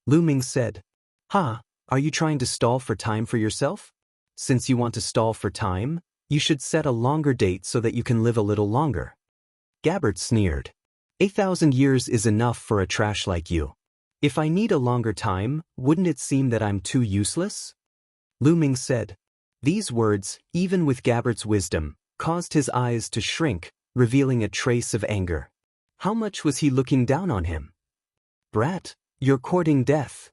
Lu Ming said. Ha, are you trying to stall for time for yourself? Since you want to stall for time, you should set a longer date so that you can live a little longer. Gabbert sneered. 1,000 years is enough for a trash like you. If I need a longer time, wouldn't it seem that I'm too useless? Lu Ming said. These words, even with Gabbert's wisdom, caused his eyes to shrink, revealing a trace of anger. How much was he looking down on him? Brat, you're courting death.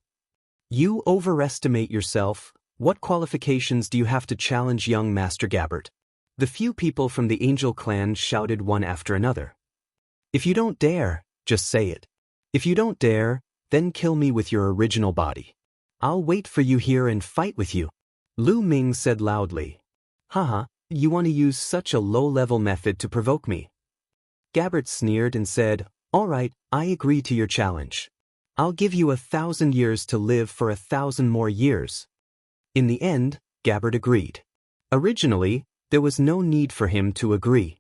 You overestimate yourself. What qualifications do you have to challenge young Master Gabbert? The few people from the Angel clan shouted one after another. If you don't dare, just say it. If you don't dare, then kill me with your original body. I'll wait for you here and fight with you. Lu Ming said loudly. Haha, you want to use such a low-level method to provoke me. Gabbert sneered and said, All right, I agree to your challenge. I'll give you 1,000 years to live for 1,000 more years. In the end, Gabbert agreed. Originally, there was no need for him to agree.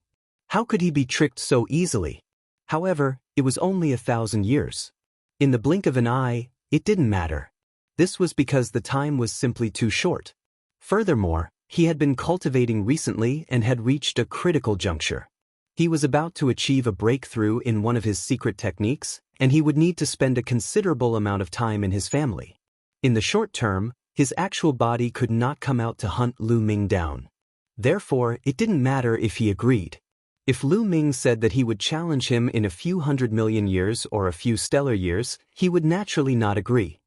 How could he be tricked so easily? However, it was only 1,000 years. In the blink of an eye, it didn't matter. This was because the time was simply too short. Furthermore, he had been cultivating recently and had reached a critical juncture. He was about to achieve a breakthrough in one of his secret techniques, and he would need to spend a considerable amount of time in his family. In the short term, his actual body could not come out to hunt Lu Ming down. Therefore, it didn't matter if he agreed. If Lu Ming said that he would challenge him in a few 100 million years or a few stellar years, he would naturally not agree.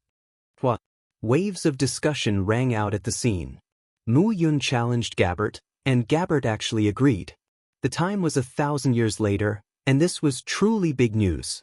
What? Waves of discussion rang out at the scene. Mu Yun challenged Gabbert, and Gabbert actually agreed. The time was 1,000 years later, and this was truly big news.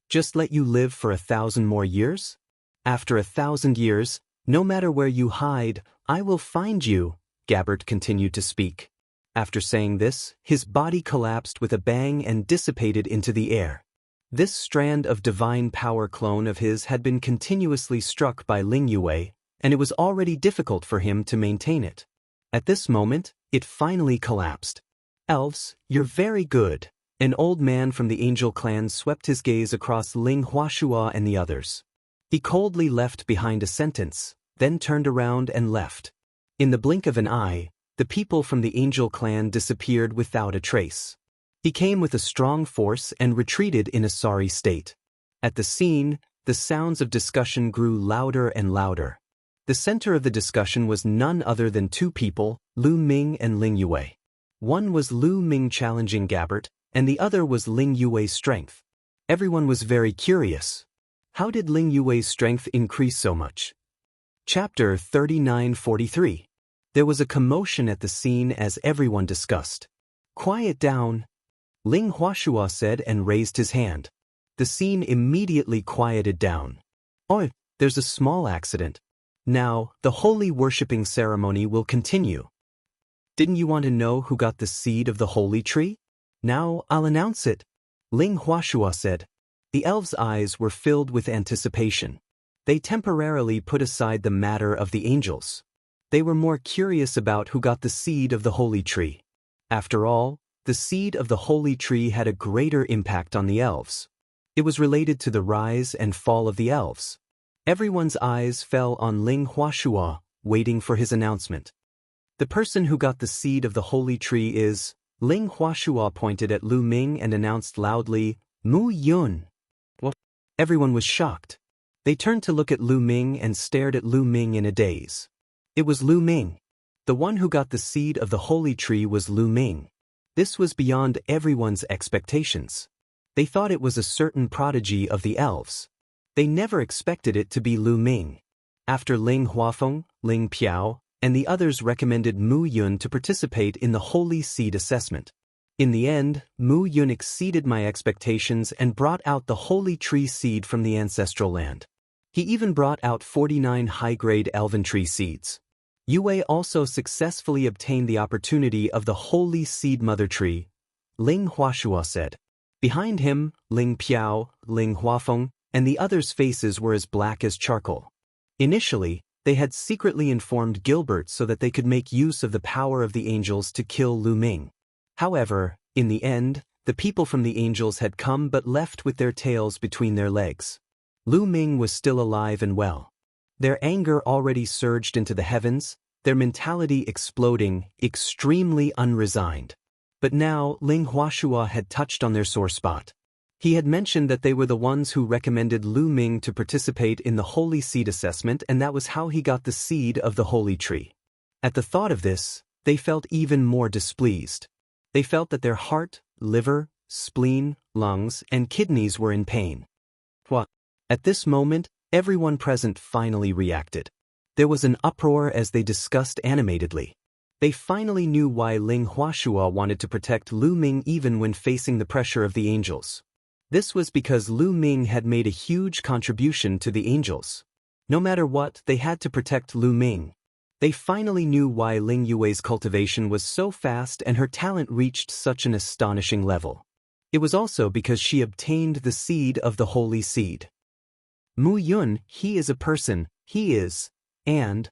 Just let you live for 1,000 more years? After 1,000 years, no matter where you hide, I will find you, Gabbert continued to speak. After saying this, his body collapsed with a bang and dissipated into the air. This strand of divine power clone of his had been continuously struck by Ling Yue, and it was already difficult for him to maintain it. At this moment, it finally collapsed. Elves, you're very good. An old man from the Angel clan swept his gaze across Ling Huashua and the others. He coldly left behind a sentence, then turned around and left. In the blink of an eye, the people from the Angel clan disappeared without a trace. He came with a strong force and retreated in a sorry state. At the scene, the sounds of discussion grew louder and louder. The center of the discussion was none other than two people, Lu Ming and Ling Yue. One was Lu Ming challenging Gabbert, and the other was Ling Yue's strength. Everyone was very curious. How did Ling Yue's strength increase so much? Chapter 39-43. There was a commotion at the scene as everyone discussed. Quiet down, Ling Huashua said and raised his hand. The scene immediately quieted down. Oh, there's a small accident. Now, the holy worshipping ceremony will continue. Didn't you want to know who got the seed of the holy tree? Now I'll announce it, Ling Huashua said. The elves' eyes were filled with anticipation. They temporarily put aside the matter of the angels. They were more curious about who got the seed of the holy tree. After all, the seed of the holy tree had a greater impact on the elves. It was related to the rise and fall of the elves. Everyone's eyes fell on Ling Huashua, waiting for his announcement. The person who got the seed of the holy tree is, Ling Huashua pointed at Lu Ming and announced loudly, Mu Yun. What? Everyone was shocked. They turned to look at Lu Ming and stared at Lu Ming in a daze. It was Lu Ming. The one who got the seed of the holy tree was Lu Ming. This was beyond everyone's expectations. They thought it was a certain prodigy of the elves. They never expected it to be Lu Ming. After Ling Huafeng, Ling Piao, and the others recommended Mu Yun to participate in the holy seed assessment. In the end, Mu Yun exceeded my expectations and brought out the holy tree seed from the ancestral land. He even brought out 49 high-grade elven tree seeds. Yue also successfully obtained the opportunity of the holy seed mother tree, Ling Huashua said. Behind him, Ling Piao, Ling Huafeng, and the others' faces were as black as charcoal. Initially, they had secretly informed Gilbert so that they could make use of the power of the angels to kill Lu Ming. However, in the end, the people from the angels had come but left with their tails between their legs. Lu Ming was still alive and well. Their anger already surged into the heavens, their mentality exploding, extremely unresigned. But now Ling Huashua had touched on their sore spot. He had mentioned that they were the ones who recommended Lu Ming to participate in the holy seed assessment, and that was how he got the seed of the holy tree. At the thought of this, they felt even more displeased. They felt that their heart, liver, spleen, lungs, and kidneys were in pain. What? At this moment, everyone present finally reacted. There was an uproar as they discussed animatedly. They finally knew why Ling Huashua wanted to protect Lu Ming even when facing the pressure of the angels. This was because Lu Ming had made a huge contribution to the angels. No matter what, they had to protect Lu Ming. They finally knew why Ling Yue's cultivation was so fast and her talent reached such an astonishing level. It was also because she obtained the seed of the holy seed. Mu Yun, he is a person, he is, and.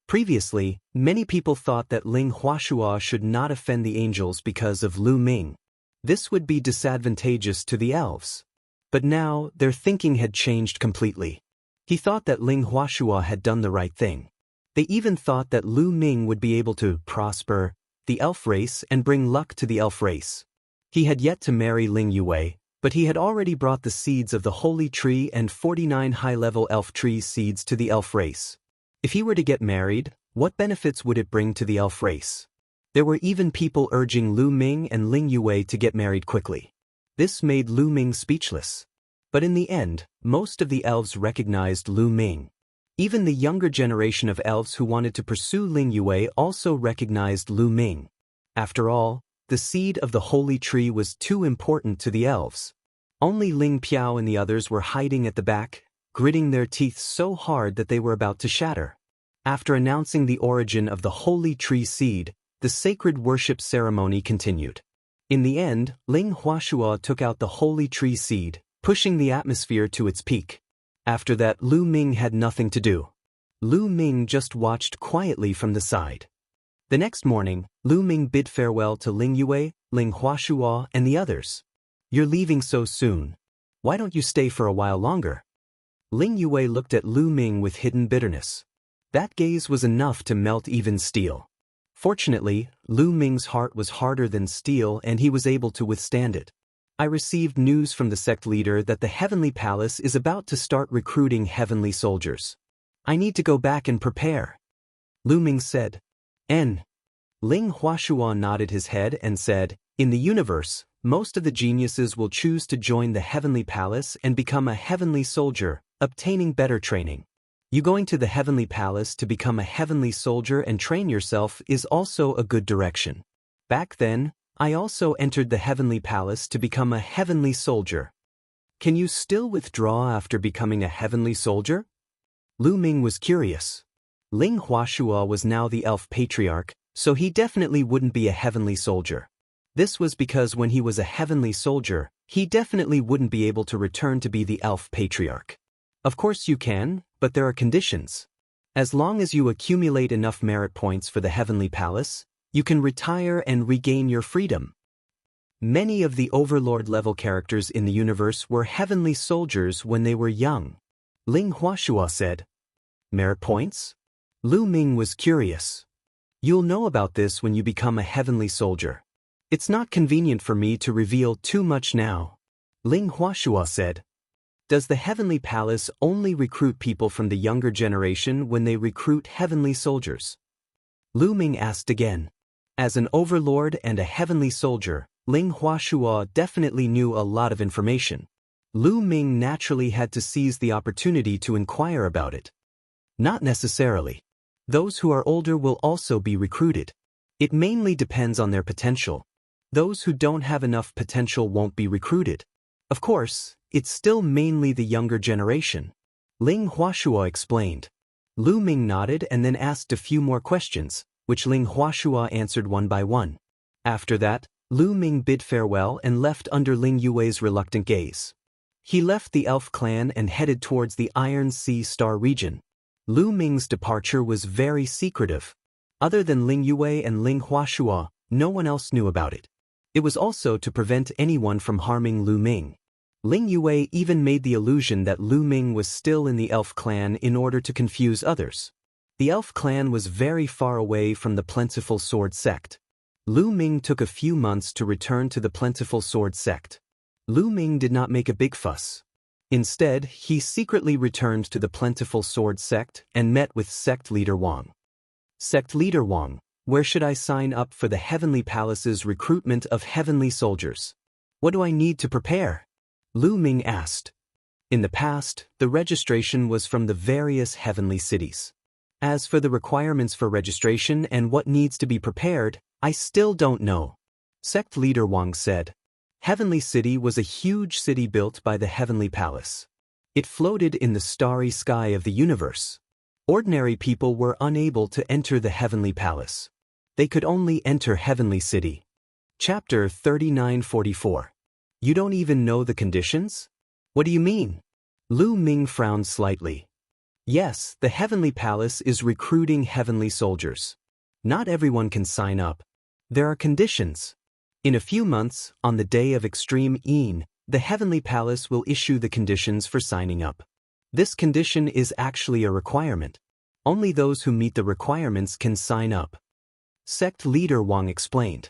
Previously, many people thought that Ling Huashua should not offend the angels because of Lu Ming. This would be disadvantageous to the elves. But now, their thinking had changed completely. He thought that Ling Huashua had done the right thing. They even thought that Lu Ming would be able to prosper the elf race and bring luck to the elf race. He had yet to marry Ling Yue, but he had already brought the seeds of the holy tree and 49 high-level elf tree seeds to the elf race. If he were to get married, what benefits would it bring to the elf race? There were even people urging Lu Ming and Ling Yue to get married quickly. This made Lu Ming speechless. But in the end, most of the elves recognized Lu Ming. Even the younger generation of elves who wanted to pursue Ling Yue also recognized Lu Ming. After all, the seed of the holy tree was too important to the elves. Only Ling Piao and the others were hiding at the back, gritting their teeth so hard that they were about to shatter. After announcing the origin of the holy tree seed, the sacred worship ceremony continued. In the end, Ling Huashua took out the holy tree seed, pushing the atmosphere to its peak. After that, Lu Ming had nothing to do. Lu Ming just watched quietly from the side. The next morning, Lu Ming bid farewell to Ling Yue, Ling Huashua, and the others. You're leaving so soon. Why don't you stay for a while longer? Ling Yue looked at Lu Ming with hidden bitterness. That gaze was enough to melt even steel. Fortunately, Lu Ming's heart was harder than steel and he was able to withstand it. I received news from the sect leader that the Heavenly Palace is about to start recruiting heavenly soldiers. I need to go back and prepare. Lu Ming said. N. Ling Huashua nodded his head and said, in the universe, most of the geniuses will choose to join the Heavenly Palace and become a heavenly soldier, obtaining better training. You going to the Heavenly Palace to become a heavenly soldier and train yourself is also a good direction. Back then, I also entered the Heavenly Palace to become a heavenly soldier. Can you still withdraw after becoming a heavenly soldier? Lu Ming was curious. Ling Huashua was now the elf patriarch, so he definitely wouldn't be a heavenly soldier. This was because when he was a heavenly soldier, he definitely wouldn't be able to return to be the elf patriarch. Of course you can, but there are conditions. As long as you accumulate enough merit points for the Heavenly Palace, you can retire and regain your freedom. Many of the Overlord-level characters in the universe were heavenly soldiers when they were young. Ling Huashua said. Merit points? Lu Ming was curious. You'll know about this when you become a heavenly soldier. It's not convenient for me to reveal too much now. Ling Huashua said. Does the Heavenly Palace only recruit people from the younger generation when they recruit heavenly soldiers? Lu Ming asked again. As an overlord and a heavenly soldier, Ling Huashua definitely knew a lot of information. Lu Ming naturally had to seize the opportunity to inquire about it. Not necessarily. Those who are older will also be recruited. It mainly depends on their potential. Those who don't have enough potential won't be recruited. Of course, it's still mainly the younger generation. Ling Huashua explained. Lu Ming nodded and then asked a few more questions, which Ling Huashua answered one by one. After that, Lu Ming bid farewell and left under Ling Yue's reluctant gaze. He left the elf clan and headed towards the Iron Sea Star region. Lu Ming's departure was very secretive. Other than Ling Yue and Ling Huashua, no one else knew about it. It was also to prevent anyone from harming Lu Ming. Ling Yue even made the illusion that Lu Ming was still in the elf clan in order to confuse others. The elf clan was very far away from the Plentiful Sword sect. Lu Ming took a few months to return to the Plentiful Sword sect. Lu Ming did not make a big fuss. Instead, he secretly returned to the Plentiful Sword sect and met with sect leader Wang. Sect leader Wang, where should I sign up for the Heavenly Palace's recruitment of heavenly soldiers? What do I need to prepare? Lu Ming asked. In the past, the registration was from the various heavenly cities. As for the requirements for registration and what needs to be prepared, I still don't know. Sect leader Wang said. Heavenly City was a huge city built by the Heavenly Palace. It floated in the starry sky of the universe. Ordinary people were unable to enter the Heavenly Palace. They could only enter Heavenly City. Chapter 3944. You don't even know the conditions? What do you mean? Lu Ming frowned slightly. Yes, the Heavenly Palace is recruiting heavenly soldiers. Not everyone can sign up. There are conditions. In a few months, on the day of Extreme Een, the Heavenly Palace will issue the conditions for signing up. This condition is actually a requirement. Only those who meet the requirements can sign up. Sect leader Wang explained.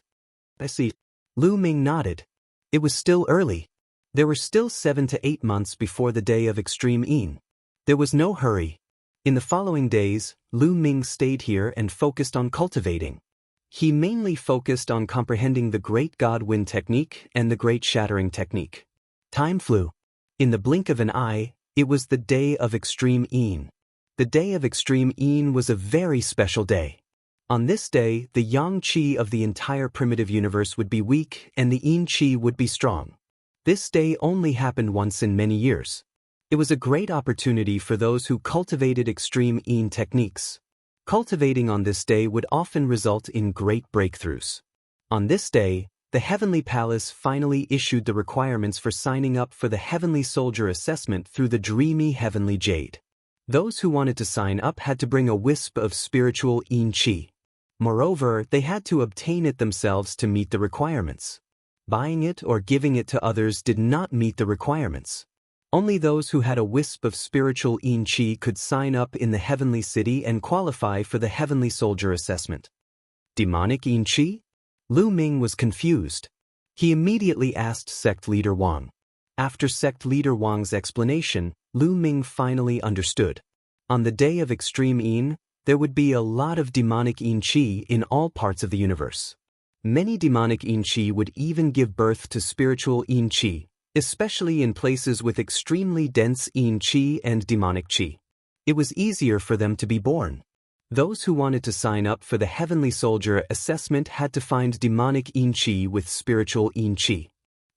I see. Lu Ming nodded. It was still early. There were still 7 to 8 months before the day of Extreme Een. There was no hurry. In the following days, Lu Ming stayed here and focused on cultivating. He mainly focused on comprehending the Great God Wind technique and the Great Shattering technique. Time flew. In the blink of an eye, it was the day of Extreme Een. The day of Extreme Een was a very special day. On this day, the Yang Qi of the entire primitive universe would be weak and the Yin Qi would be strong. This day only happened once in many years. It was a great opportunity for those who cultivated Extreme Een techniques. Cultivating on this day would often result in great breakthroughs. On this day, the Heavenly Palace finally issued the requirements for signing up for the Heavenly Soldier assessment through the dreamy Heavenly Jade. Those who wanted to sign up had to bring a wisp of spiritual Yin Qi. Moreover, they had to obtain it themselves to meet the requirements. Buying it or giving it to others did not meet the requirements. Only those who had a wisp of spiritual Yin Qi could sign up in the Heavenly City and qualify for the Heavenly Soldier assessment. Demonic yin qi? Lu Ming was confused. He immediately asked sect leader Wang. After sect leader Wang's explanation, Lu Ming finally understood. On the day of extreme yin, there would be a lot of demonic yin qi in all parts of the universe. Many demonic yin qi would even give birth to spiritual yin qi, especially in places with extremely dense yin qi and demonic qi. It was easier for them to be born. Those who wanted to sign up for the Heavenly Soldier assessment had to find demonic yin qi with spiritual yin qi.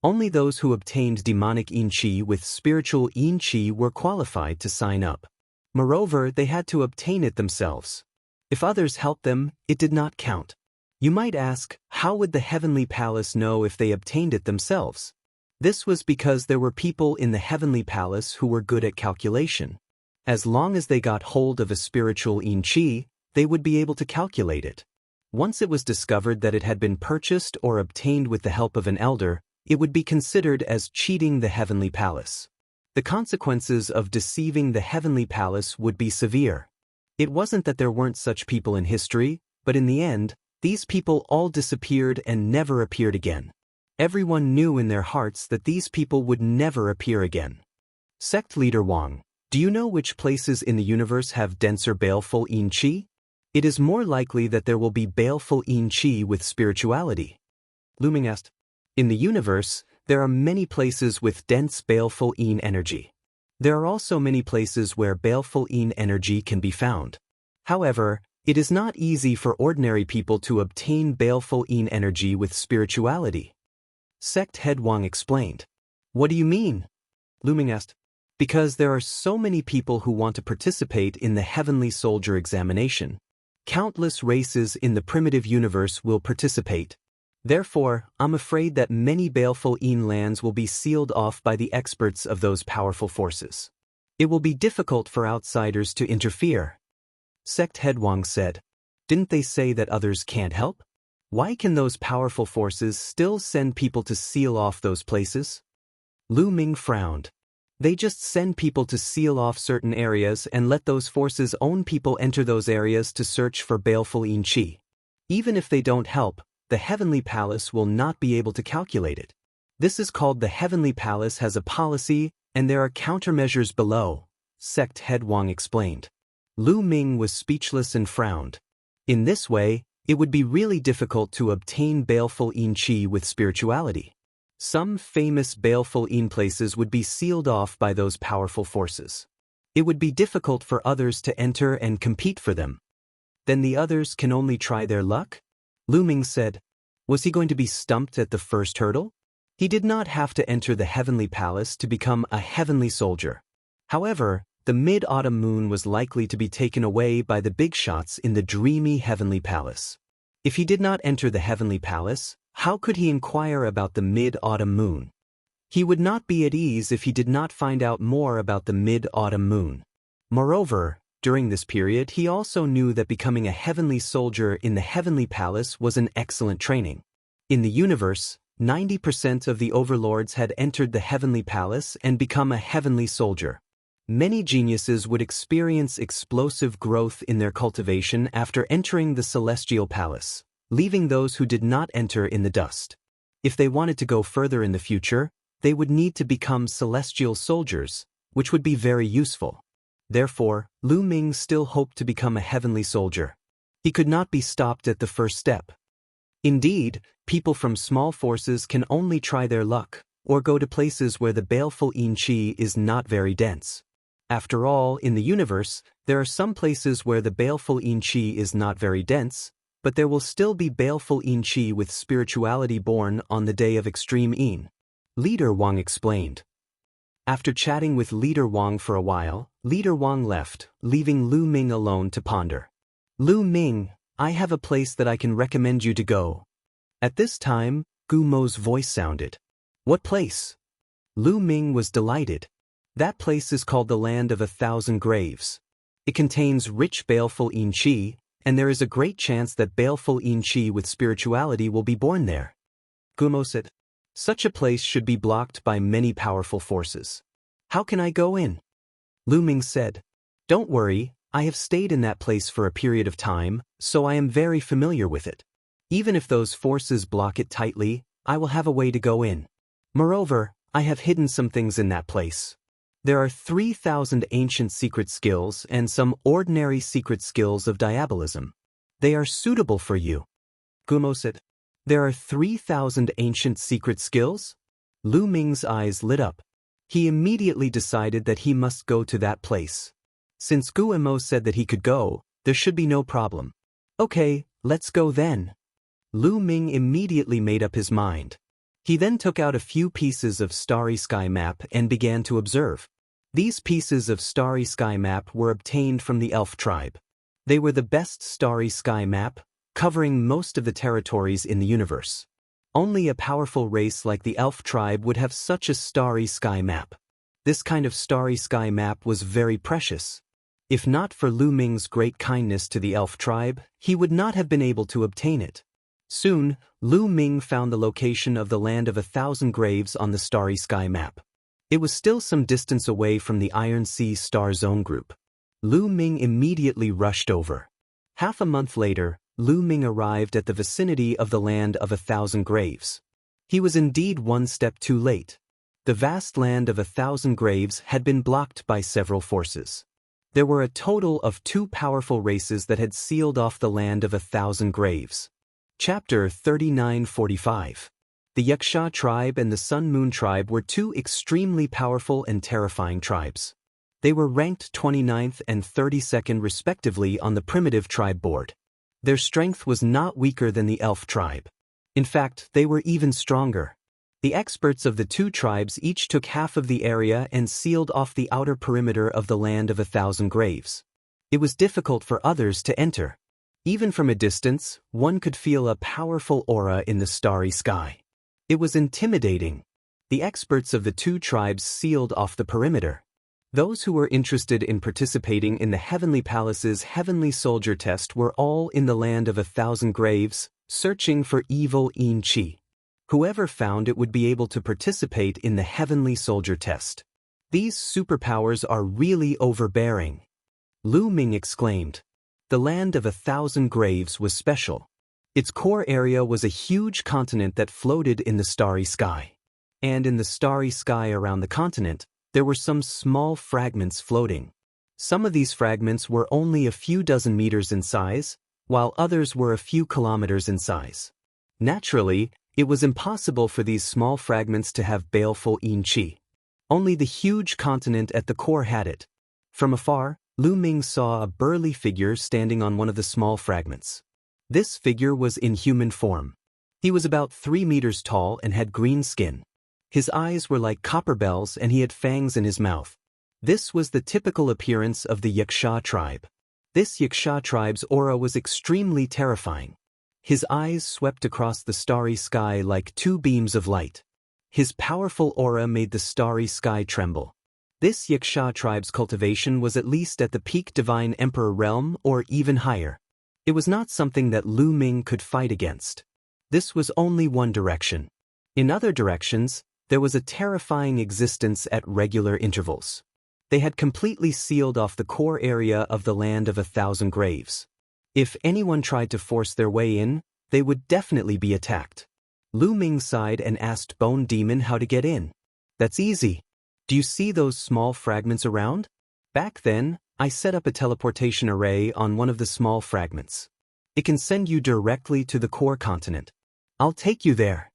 Only those who obtained demonic yin qi with spiritual yin qi were qualified to sign up. Moreover, they had to obtain it themselves. If others helped them, it did not count. You might ask, how would the Heavenly Palace know if they obtained it themselves? This was because there were people in the Heavenly Palace who were good at calculation. As long as they got hold of a spiritual yin qi, they would be able to calculate it. Once it was discovered that it had been purchased or obtained with the help of an elder, it would be considered as cheating the Heavenly Palace. The consequences of deceiving the Heavenly Palace would be severe. It wasn't that there weren't such people in history, but in the end, these people all disappeared and never appeared again. Everyone knew in their hearts that these people would never appear again. Sect leader Wang, do you know which places in the universe have denser baleful yin qi? It is more likely that there will be baleful yin qi with spirituality. Lu Ming asked. In the universe, there are many places with dense baleful yin energy. There are also many places where baleful yin energy can be found. However, it is not easy for ordinary people to obtain baleful yin energy with spirituality. Sect head Wang explained. What do you mean? Lu Ming asked. Because there are so many people who want to participate in the Heavenly Soldier examination. Countless races in the primitive universe will participate. Therefore, I'm afraid that many baleful yin lands will be sealed off by the experts of those powerful forces. It will be difficult for outsiders to interfere. Sect head Wang said. Didn't they say that others can't help? Why can those powerful forces still send people to seal off those places? Lu Ming frowned. They just send people to seal off certain areas and let those forces' own people enter those areas to search for baleful yin qi. Even if they don't help, the Heavenly Palace will not be able to calculate it. This is called the Heavenly Palace has a policy, and there are countermeasures below, Sect head Wang explained. Lu Ming was speechless and frowned. In this way, it would be really difficult to obtain baleful yin qi with spirituality. Some famous baleful yin places would be sealed off by those powerful forces. It would be difficult for others to enter and compete for them. Then the others can only try their luck? Lu Ming said. Was he going to be stumped at the first hurdle? He did not have to enter the Heavenly Palace to become a Heavenly Soldier. However, the mid-autumn moon was likely to be taken away by the big shots in the dreamy Heavenly Palace. If he did not enter the Heavenly Palace, how could he inquire about the mid-autumn moon? He would not be at ease if he did not find out more about the mid-autumn moon. Moreover, during this period he also knew that becoming a Heavenly Soldier in the Heavenly Palace was an excellent training. In the universe, 90% of the overlords had entered the Heavenly Palace and become a Heavenly Soldier. Many geniuses would experience explosive growth in their cultivation after entering the Celestial Palace, leaving those who did not enter in the dust. If they wanted to go further in the future, they would need to become Celestial Soldiers, which would be very useful. Therefore, Lu Ming still hoped to become a Heavenly Soldier. He could not be stopped at the first step. Indeed, people from small forces can only try their luck, or go to places where the baleful yin qi is not very dense. After all, in the universe, there are some places where the baleful yin qi is not very dense, but there will still be baleful yin qi with spirituality born on the day of extreme yin. Leader Wang explained. After chatting with Leader Wang for a while, Leader Wang left, leaving Lu Ming alone to ponder. Lu Ming, I have a place that I can recommend you to go. At this time, Gu Mo's voice sounded. What place? Lu Ming was delighted. That place is called the Land of 1,000 Graves. It contains rich baleful yin qi, and there is a great chance that baleful yin qi with spirituality will be born there. Gu Mo said. Such a place should be blocked by many powerful forces. How can I go in? Lu Ming said. Don't worry, I have stayed in that place for a period of time, so I am very familiar with it. Even if those forces block it tightly, I will have a way to go in. Moreover, I have hidden some things in that place. There are 3,000 ancient secret skills and some ordinary secret skills of diabolism. They are suitable for you. Gumo said. There are 3,000 ancient secret skills? Lu Ming's eyes lit up. He immediately decided that he must go to that place. Since Guemo said that he could go, there should be no problem. Okay, let's go then. Lu Ming immediately made up his mind. He then took out a few pieces of Starry Sky map and began to observe. These pieces of Starry Sky map were obtained from the elf tribe. They were the best Starry Sky map, covering most of the territories in the universe. Only a powerful race like the elf tribe would have such a Starry Sky map. This kind of Starry Sky map was very precious. If not for Lu Ming's great kindness to the elf tribe, he would not have been able to obtain it. Soon, Lu Ming found the location of the Land of 1,000 Graves on the Starry Sky map. It was still some distance away from the Iron Sea Star Zone group. Lu Ming immediately rushed over. Half a month later, Lu Ming arrived at the vicinity of the Land of 1,000 Graves. He was indeed one step too late. The vast Land of 1,000 Graves had been blocked by several forces. There were a total of 2 powerful races that had sealed off the Land of 1,000 Graves. Chapter 3945. The Yaksha tribe and the Sun Moon tribe were 2 extremely powerful and terrifying tribes. They were ranked 29th and 32nd respectively on the primitive tribe board. Their strength was not weaker than the elf tribe. In fact, they were even stronger. The experts of the 2 tribes each took half of the area and sealed off the outer perimeter of the Land of 1,000 Graves. It was difficult for others to enter. Even from a distance, one could feel a powerful aura in the starry sky. It was intimidating. The experts of the 2 tribes sealed off the perimeter. Those who were interested in participating in the Heavenly Palace's Heavenly Soldier test were all in the Land of 1,000 Graves, searching for evil Yin Chi. Whoever found it would be able to participate in the Heavenly Soldier test. These superpowers are really overbearing. Lu Ming exclaimed. The Land of 1,000 Graves was special. Its core area was a huge continent that floated in the starry sky. And in the starry sky around the continent, there were some small fragments floating. Some of these fragments were only a few dozen meters in size, while others were a few kilometers in size. Naturally, it was impossible for these small fragments to have baleful Yin Chi. Only the huge continent at the core had it. From afar, Lu Ming saw a burly figure standing on one of the small fragments. This figure was in human form. He was about 3 meters tall and had green skin. His eyes were like copper bells and he had fangs in his mouth. This was the typical appearance of the Yaksha tribe. This Yaksha tribe's aura was extremely terrifying. His eyes swept across the starry sky like 2 beams of light. His powerful aura made the starry sky tremble. This Yaksha tribe's cultivation was at least at the peak Divine Emperor realm or even higher. It was not something that Lu Ming could fight against. This was only one direction. In other directions, there was a terrifying existence at regular intervals. They had completely sealed off the core area of the Land of 1,000 Graves. If anyone tried to force their way in, they would definitely be attacked. Lu Ming sighed and asked Bone Demon how to get in. That's easy. Do you see those small fragments around? Back then, I set up a teleportation array on one of the small fragments. It can send you directly to the core continent. I'll take you there.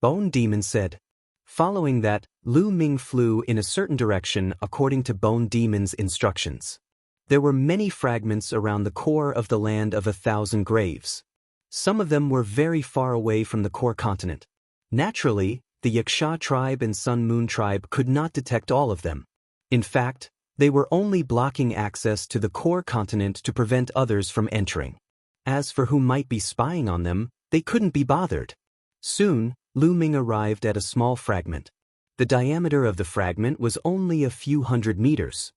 Bone Demon said. Following that, Lu Ming flew in a certain direction according to Bone Demon's instructions. There were many fragments around the core of the Land of 1,000 Graves. Some of them were very far away from the core continent. Naturally, the Yaksha tribe and Sun Moon tribe could not detect all of them. In fact, they were only blocking access to the core continent to prevent others from entering. As for who might be spying on them, they couldn't be bothered. Soon, Lu Ming arrived at a small fragment. The diameter of the fragment was only a few hundred meters.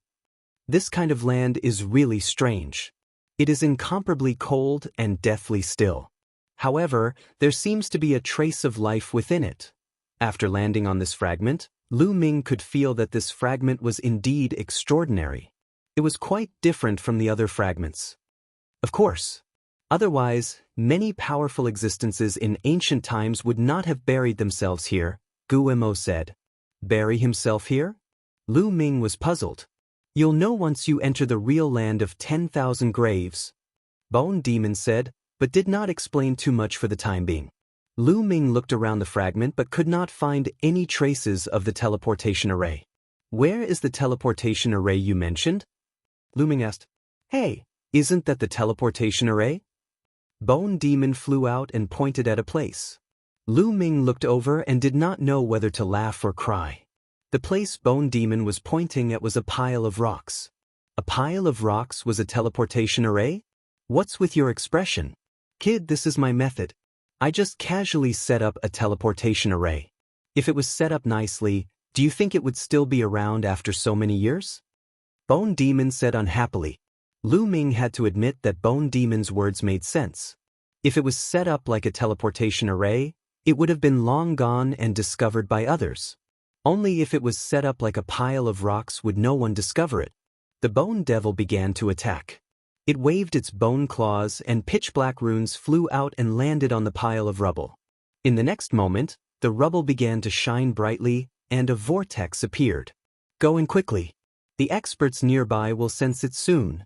This kind of land is really strange. It is incomparably cold and deathly still. However, there seems to be a trace of life within it. After landing on this fragment, Lu Ming could feel that this fragment was indeed extraordinary. It was quite different from the other fragments. Of course. Otherwise, many powerful existences in ancient times would not have buried themselves here, Guillermo said. Bury himself here? Lu Ming was puzzled. You'll know once you enter the real land of 10,000 graves, Bone Demon said, but did not explain too much for the time being. Lu Ming looked around the fragment but could not find any traces of the teleportation array. Where is the teleportation array you mentioned? Lu Ming asked. Hey, isn't that the teleportation array? Bone Demon flew out and pointed at a place. Lu Ming looked over and did not know whether to laugh or cry. The place Bone Demon was pointing at was a pile of rocks. A pile of rocks was a teleportation array? What's with your expression? Kid, this is my method. I just casually set up a teleportation array. If it was set up nicely, do you think it would still be around after so many years? Bone Demon said unhappily. Lu Ming had to admit that Bone Demon's words made sense. If it was set up like a teleportation array, it would have been long gone and discovered by others. Only if it was set up like a pile of rocks would no one discover it. The Bone Devil began to attack. It waved its bone claws and pitch-black runes flew out and landed on the pile of rubble. In the next moment, the rubble began to shine brightly and a vortex appeared. Go in quickly. The experts nearby will sense it soon.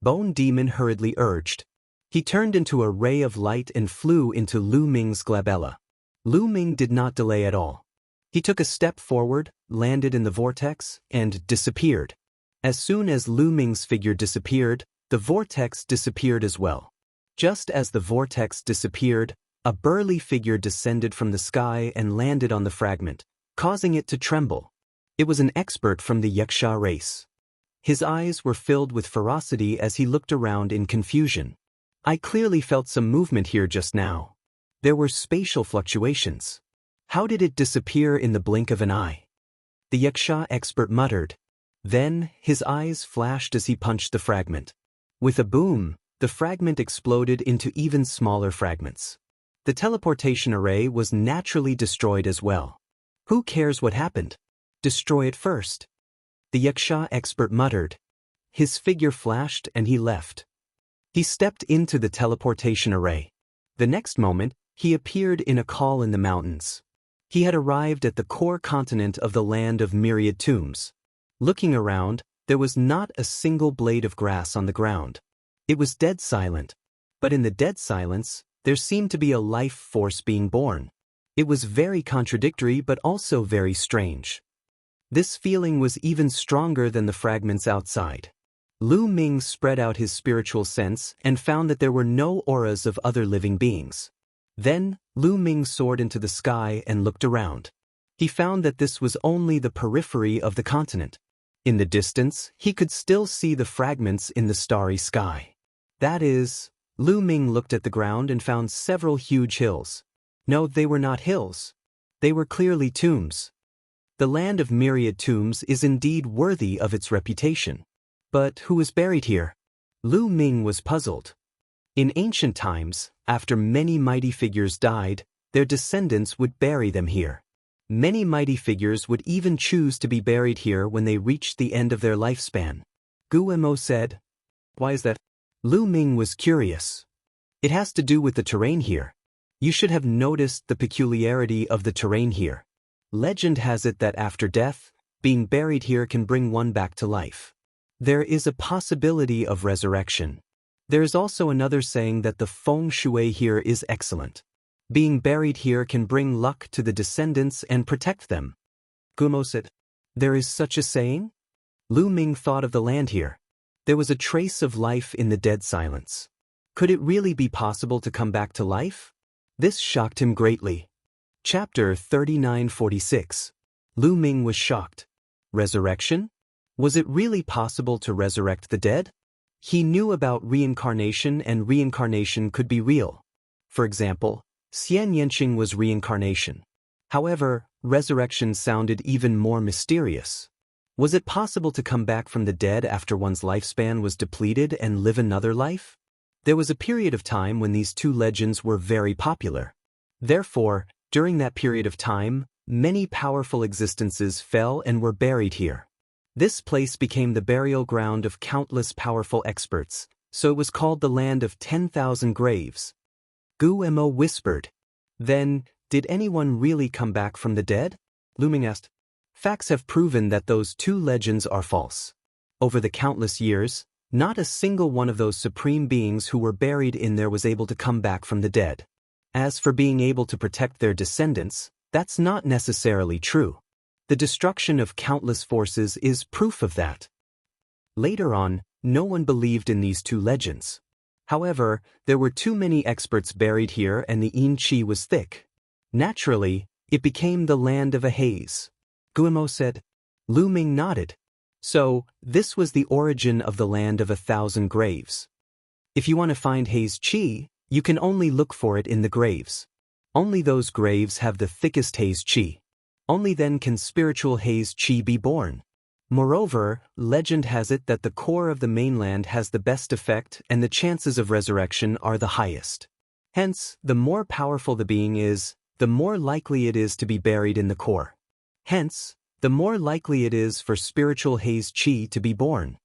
Bone Demon hurriedly urged. He turned into a ray of light and flew into Lu Ming's glabella. Lu Ming did not delay at all. He took a step forward, landed in the vortex, and disappeared. As soon as Lu Ming's figure disappeared, the vortex disappeared as well. Just as the vortex disappeared, a burly figure descended from the sky and landed on the fragment, causing it to tremble. It was an expert from the Yaksha race. His eyes were filled with ferocity as he looked around in confusion. I clearly felt some movement here just now. There were spatial fluctuations. How did it disappear in the blink of an eye? The Yaksha expert muttered. Then, his eyes flashed as he punched the fragment. With a boom, the fragment exploded into even smaller fragments. The teleportation array was naturally destroyed as well. Who cares what happened? Destroy it first. The Yaksha expert muttered. His figure flashed and he left. He stepped into the teleportation array. The next moment, he appeared in a call in the mountains. He had arrived at the core continent of the land of myriad tombs. Looking around, there was not a single blade of grass on the ground. It was dead silent. But in the dead silence, there seemed to be a life force being born. It was very contradictory but also very strange. This feeling was even stronger than the fragments outside. Lu Ming spread out his spiritual sense and found that there were no auras of other living beings. Then, Lu Ming soared into the sky and looked around. He found that this was only the periphery of the continent. In the distance, he could still see the fragments in the starry sky. That is, Lu Ming looked at the ground and found several huge hills. No, they were not hills. They were clearly tombs. The land of myriad tombs is indeed worthy of its reputation. But who is buried here? Lu Ming was puzzled. In ancient times, after many mighty figures died, their descendants would bury them here. Many mighty figures would even choose to be buried here when they reached the end of their lifespan. Guillermo said. Why is that? Lu Ming was curious. It has to do with the terrain here. You should have noticed the peculiarity of the terrain here. Legend has it that after death, being buried here can bring one back to life. There is a possibility of resurrection. There is also another saying that the feng shui here is excellent. Being buried here can bring luck to the descendants and protect them. Guillermo said. There is such a saying? Lu Ming thought of the land here. There was a trace of life in the dead silence. Could it really be possible to come back to life? This shocked him greatly. Chapter 3946. Lu Ming was shocked. Resurrection? Was it really possible to resurrect the dead? He knew about reincarnation and reincarnation could be real. For example, Xian Yanqing was reincarnation. However, resurrection sounded even more mysterious. Was it possible to come back from the dead after one's lifespan was depleted and live another life? There was a period of time when these two legends were very popular. Therefore, during that period of time, many powerful existences fell and were buried here. This place became the burial ground of countless powerful experts, so it was called the land of 10,000 graves. Guemo whispered. Then, did anyone really come back from the dead? Lu Ming asked. Facts have proven that those two legends are false. Over the countless years, not a single one of those supreme beings who were buried in there was able to come back from the dead. As for being able to protect their descendants, that's not necessarily true. The destruction of countless forces is proof of that. Later on, no one believed in these two legends. However, there were too many experts buried here and the yin qi was thick. Naturally, it became the land of a haze. Guemo said. Lu Ming nodded. So, this was the origin of the land of 1,000 graves. If you want to find haze qi, you can only look for it in the graves. Only those graves have the thickest haze qi. Only then can spiritual haze qi be born. Moreover, legend has it that the core of the mainland has the best effect and the chances of resurrection are the highest. Hence, the more powerful the being is, the more likely it is to be buried in the core. Hence, the more likely it is for spiritual haze qi to be born.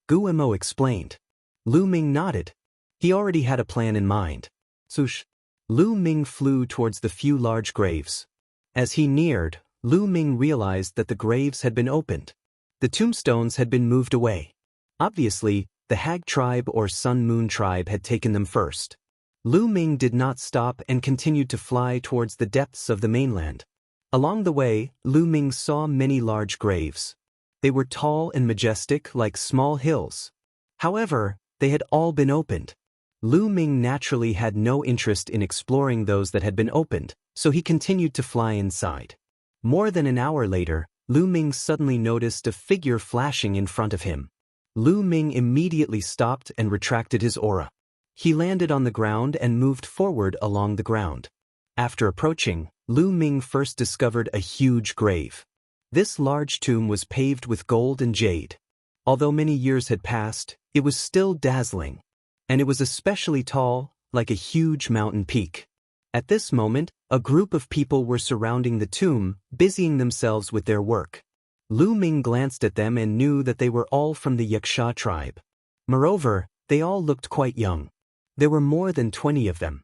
Guemo explained. Lu Ming nodded. He already had a plan in mind. Swoosh. Lu Ming flew towards the few large graves. As he neared, Lu Ming realized that the graves had been opened. The tombstones had been moved away. Obviously, the Hag tribe or Sun Moon tribe had taken them first. Lu Ming did not stop and continued to fly towards the depths of the mainland. Along the way, Lu Ming saw many large graves. They were tall and majestic like small hills. However, they had all been opened. Lu Ming naturally had no interest in exploring those that had been opened, so he continued to fly inside. More than an hour later, Lu Ming suddenly noticed a figure flashing in front of him. Lu Ming immediately stopped and retracted his aura. He landed on the ground and moved forward along the ground. After approaching, Lu Ming first discovered a huge grave. This large tomb was paved with gold and jade. Although many years had passed, it was still dazzling. And it was especially tall, like a huge mountain peak. At this moment, a group of people were surrounding the tomb, busying themselves with their work. Lu Ming glanced at them and knew that they were all from the Yaksha tribe. Moreover, they all looked quite young. There were more than 20 of them.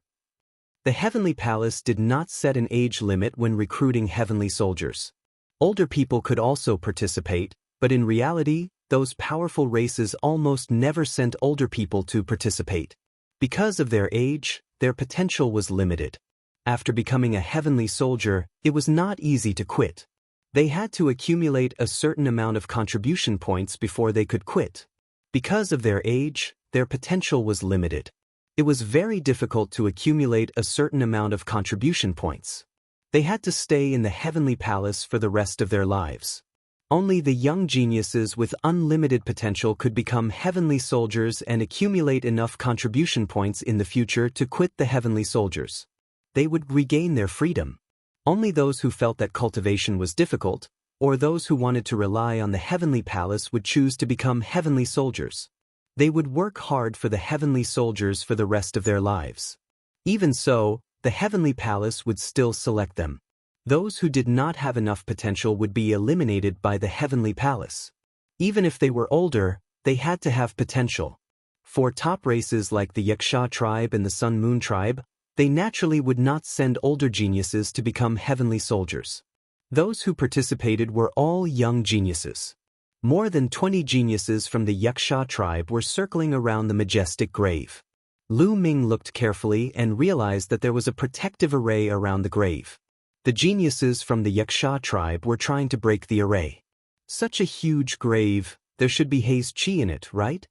The Heavenly Palace did not set an age limit when recruiting heavenly soldiers. Older people could also participate, but in reality, those powerful races almost never sent older people to participate. Because of their age, their potential was limited. After becoming a heavenly soldier, it was not easy to quit. They had to accumulate a certain amount of contribution points before they could quit. Because of their age, their potential was limited. It was very difficult to accumulate a certain amount of contribution points. They had to stay in the Heavenly Palace for the rest of their lives. Only the young geniuses with unlimited potential could become heavenly soldiers and accumulate enough contribution points in the future to quit the heavenly soldiers. They would regain their freedom. Only those who felt that cultivation was difficult, or those who wanted to rely on the Heavenly Palace would choose to become heavenly soldiers. They would work hard for the heavenly soldiers for the rest of their lives. Even so, the Heavenly Palace would still select them. Those who did not have enough potential would be eliminated by the Heavenly Palace. Even if they were older, they had to have potential. For top races like the Yaksha tribe and the Sun Moon tribe, they naturally would not send older geniuses to become heavenly soldiers. Those who participated were all young geniuses. More than 20 geniuses from the Yaksha tribe were circling around the majestic grave. Lu Ming looked carefully and realized that there was a protective array around the grave. The geniuses from the Yaksha tribe were trying to break the array. Such a huge grave, there should be haze qi in it, right?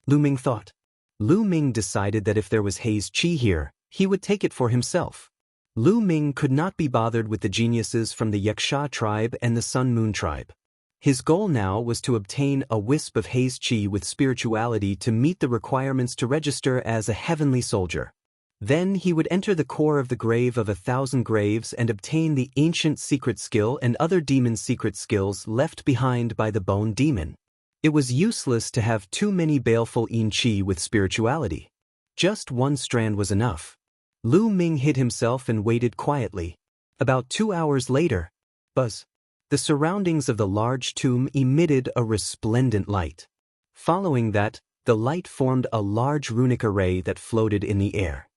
Lu Ming thought. Lu Ming decided that if there was haze qi here, he would take it for himself. Lu Ming could not be bothered with the geniuses from the Yaksha tribe and the Sun Moon tribe. His goal now was to obtain a wisp of haze qi with spirituality to meet the requirements to register as a heavenly soldier. Then he would enter the core of the grave of 1,000 graves and obtain the ancient secret skill and other demon secret skills left behind by the bone demon. It was useless to have too many baleful yin qi with spirituality. Just one strand was enough. Lu Ming hid himself and waited quietly. About 2 hours later, buzz. The surroundings of the large tomb emitted a resplendent light. Following that, the light formed a large runic array that floated in the air.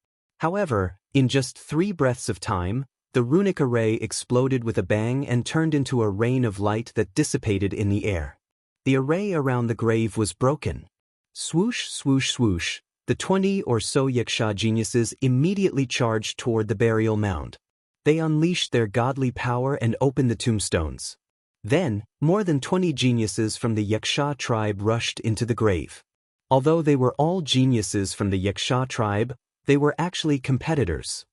However, in just 3 breaths of time, the runic array exploded with a bang and turned into a rain of light that dissipated in the air. The array around the grave was broken. Swoosh, swoosh, swoosh, the 20 or so Yaksha geniuses immediately charged toward the burial mound. They unleashed their godly power and opened the tombstones. Then, more than 20 geniuses from the Yaksha tribe rushed into the grave. Although they were all geniuses from the Yaksha tribe, they were actually competitors.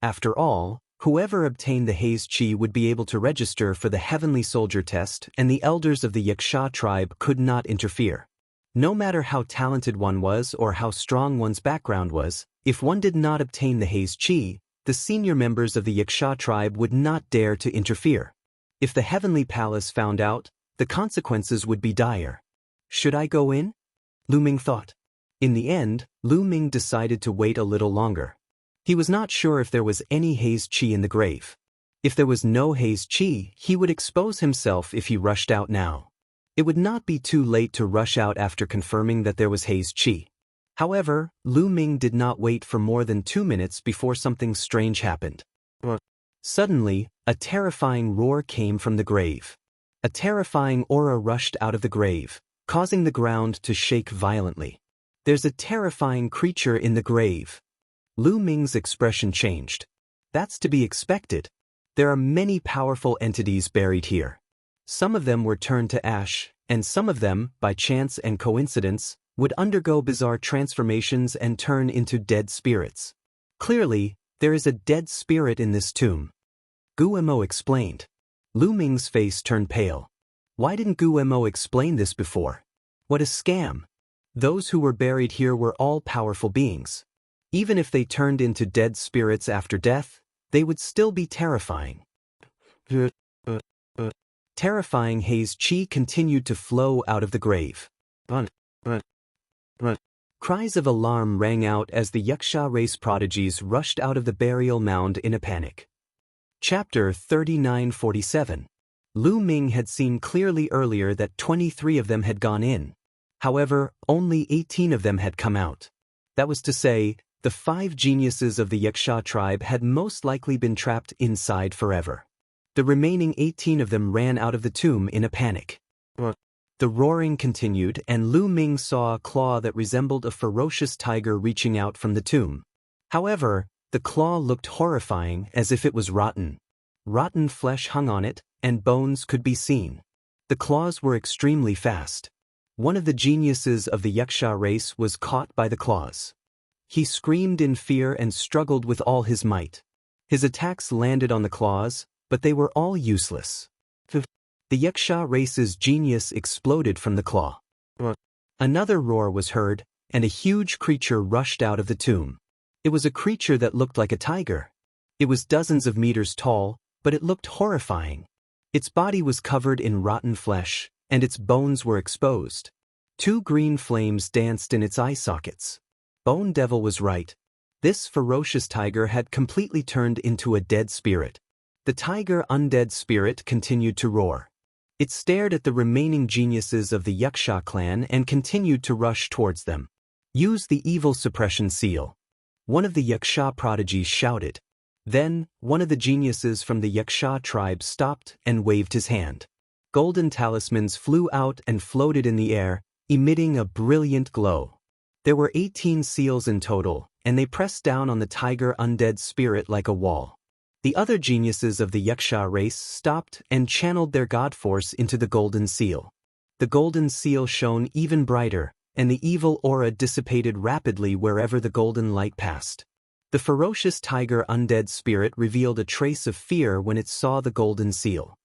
After all, whoever obtained the Haze Chi would be able to register for the Heavenly Soldier test, and the elders of the Yaksha tribe could not interfere. No matter how talented one was or how strong one's background was, if one did not obtain the Haze Chi, the senior members of the Yaksha tribe would not dare to interfere. If the Heavenly Palace found out, the consequences would be dire. Should I go in? Lu Ming thought. In the end, Lu Ming decided to wait a little longer. He was not sure if there was any Haze Chi in the grave. If there was no Haze Chi, he would expose himself if he rushed out now. It would not be too late to rush out after confirming that there was Haze Chi. However, Lu Ming did not wait for more than 2 minutes before something strange happened. Suddenly, a terrifying roar came from the grave. A terrifying aura rushed out of the grave, causing the ground to shake violently. There's a terrifying creature in the grave. Lu Ming's expression changed. That's to be expected. There are many powerful entities buried here. Some of them were turned to ash, and some of them, by chance and coincidence, would undergo bizarre transformations and turn into dead spirits. Clearly, there is a dead spirit in this tomb. Guemo explained. Lu Ming's face turned pale. Why didn't Guemo explain this before? What a scam! Those who were buried here were all powerful beings. Even if they turned into dead spirits after death, they would still be terrifying. Terrifying Haze Chi continued to flow out of the grave. Cries of alarm rang out as the Yaksha race prodigies rushed out of the burial mound in a panic. Chapter 3947. Lu Ming had seen clearly earlier that 23 of them had gone in. However, only 18 of them had come out. That was to say, the 5 geniuses of the Yaksha tribe had most likely been trapped inside forever. The remaining 18 of them ran out of the tomb in a panic. The roaring continued, and Lu Ming saw a claw that resembled a ferocious tiger reaching out from the tomb. However, the claw looked horrifying, as if it was rotten. Rotten flesh hung on it, and bones could be seen. The claws were extremely fast. One of the geniuses of the Yaksha race was caught by the claws. He screamed in fear and struggled with all his might. His attacks landed on the claws, but they were all useless. The Yaksha race's genius exploded from the claw. Another roar was heard, and a huge creature rushed out of the tomb. It was a creature that looked like a tiger. It was dozens of meters tall, but it looked horrifying. Its body was covered in rotten flesh, and its bones were exposed. 2 green flames danced in its eye sockets. Bone Devil was right. This ferocious tiger had completely turned into a dead spirit. The tiger undead spirit continued to roar. It stared at the remaining geniuses of the Yaksha clan and continued to rush towards them. Use the evil suppression seal. One of the Yaksha prodigies shouted. Then, one of the geniuses from the Yaksha tribe stopped and waved his hand. Golden talismans flew out and floated in the air, emitting a brilliant glow. There were 18 seals in total, and they pressed down on the tiger undead spirit like a wall. The other geniuses of the Yaksha race stopped and channeled their god force into the golden seal. The golden seal shone even brighter, and the evil aura dissipated rapidly wherever the golden light passed. The ferocious tiger undead spirit revealed a trace of fear when it saw the golden seal.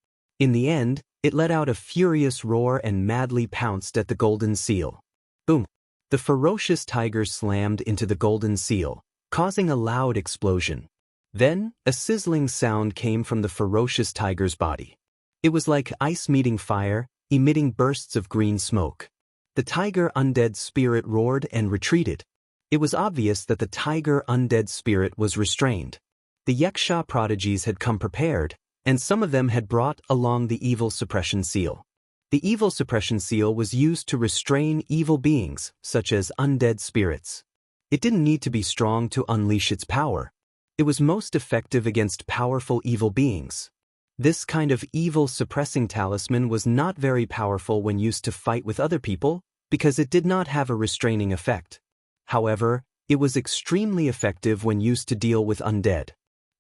In the end, it let out a furious roar and madly pounced at the golden seal. Boom! The ferocious tiger slammed into the golden seal, causing a loud explosion. Then, a sizzling sound came from the ferocious tiger's body. It was like ice meeting fire, emitting bursts of green smoke. The tiger undead spirit roared and retreated. It was obvious that the tiger undead spirit was restrained. The Yaksha prodigies had come prepared, and some of them had brought along the evil suppression seal. The evil suppression seal was used to restrain evil beings, such as undead spirits. It didn't need to be strong to unleash its power. It was most effective against powerful evil beings. This kind of evil suppressing talisman was not very powerful when used to fight with other people, because it did not have a restraining effect. However, it was extremely effective when used to deal with undead.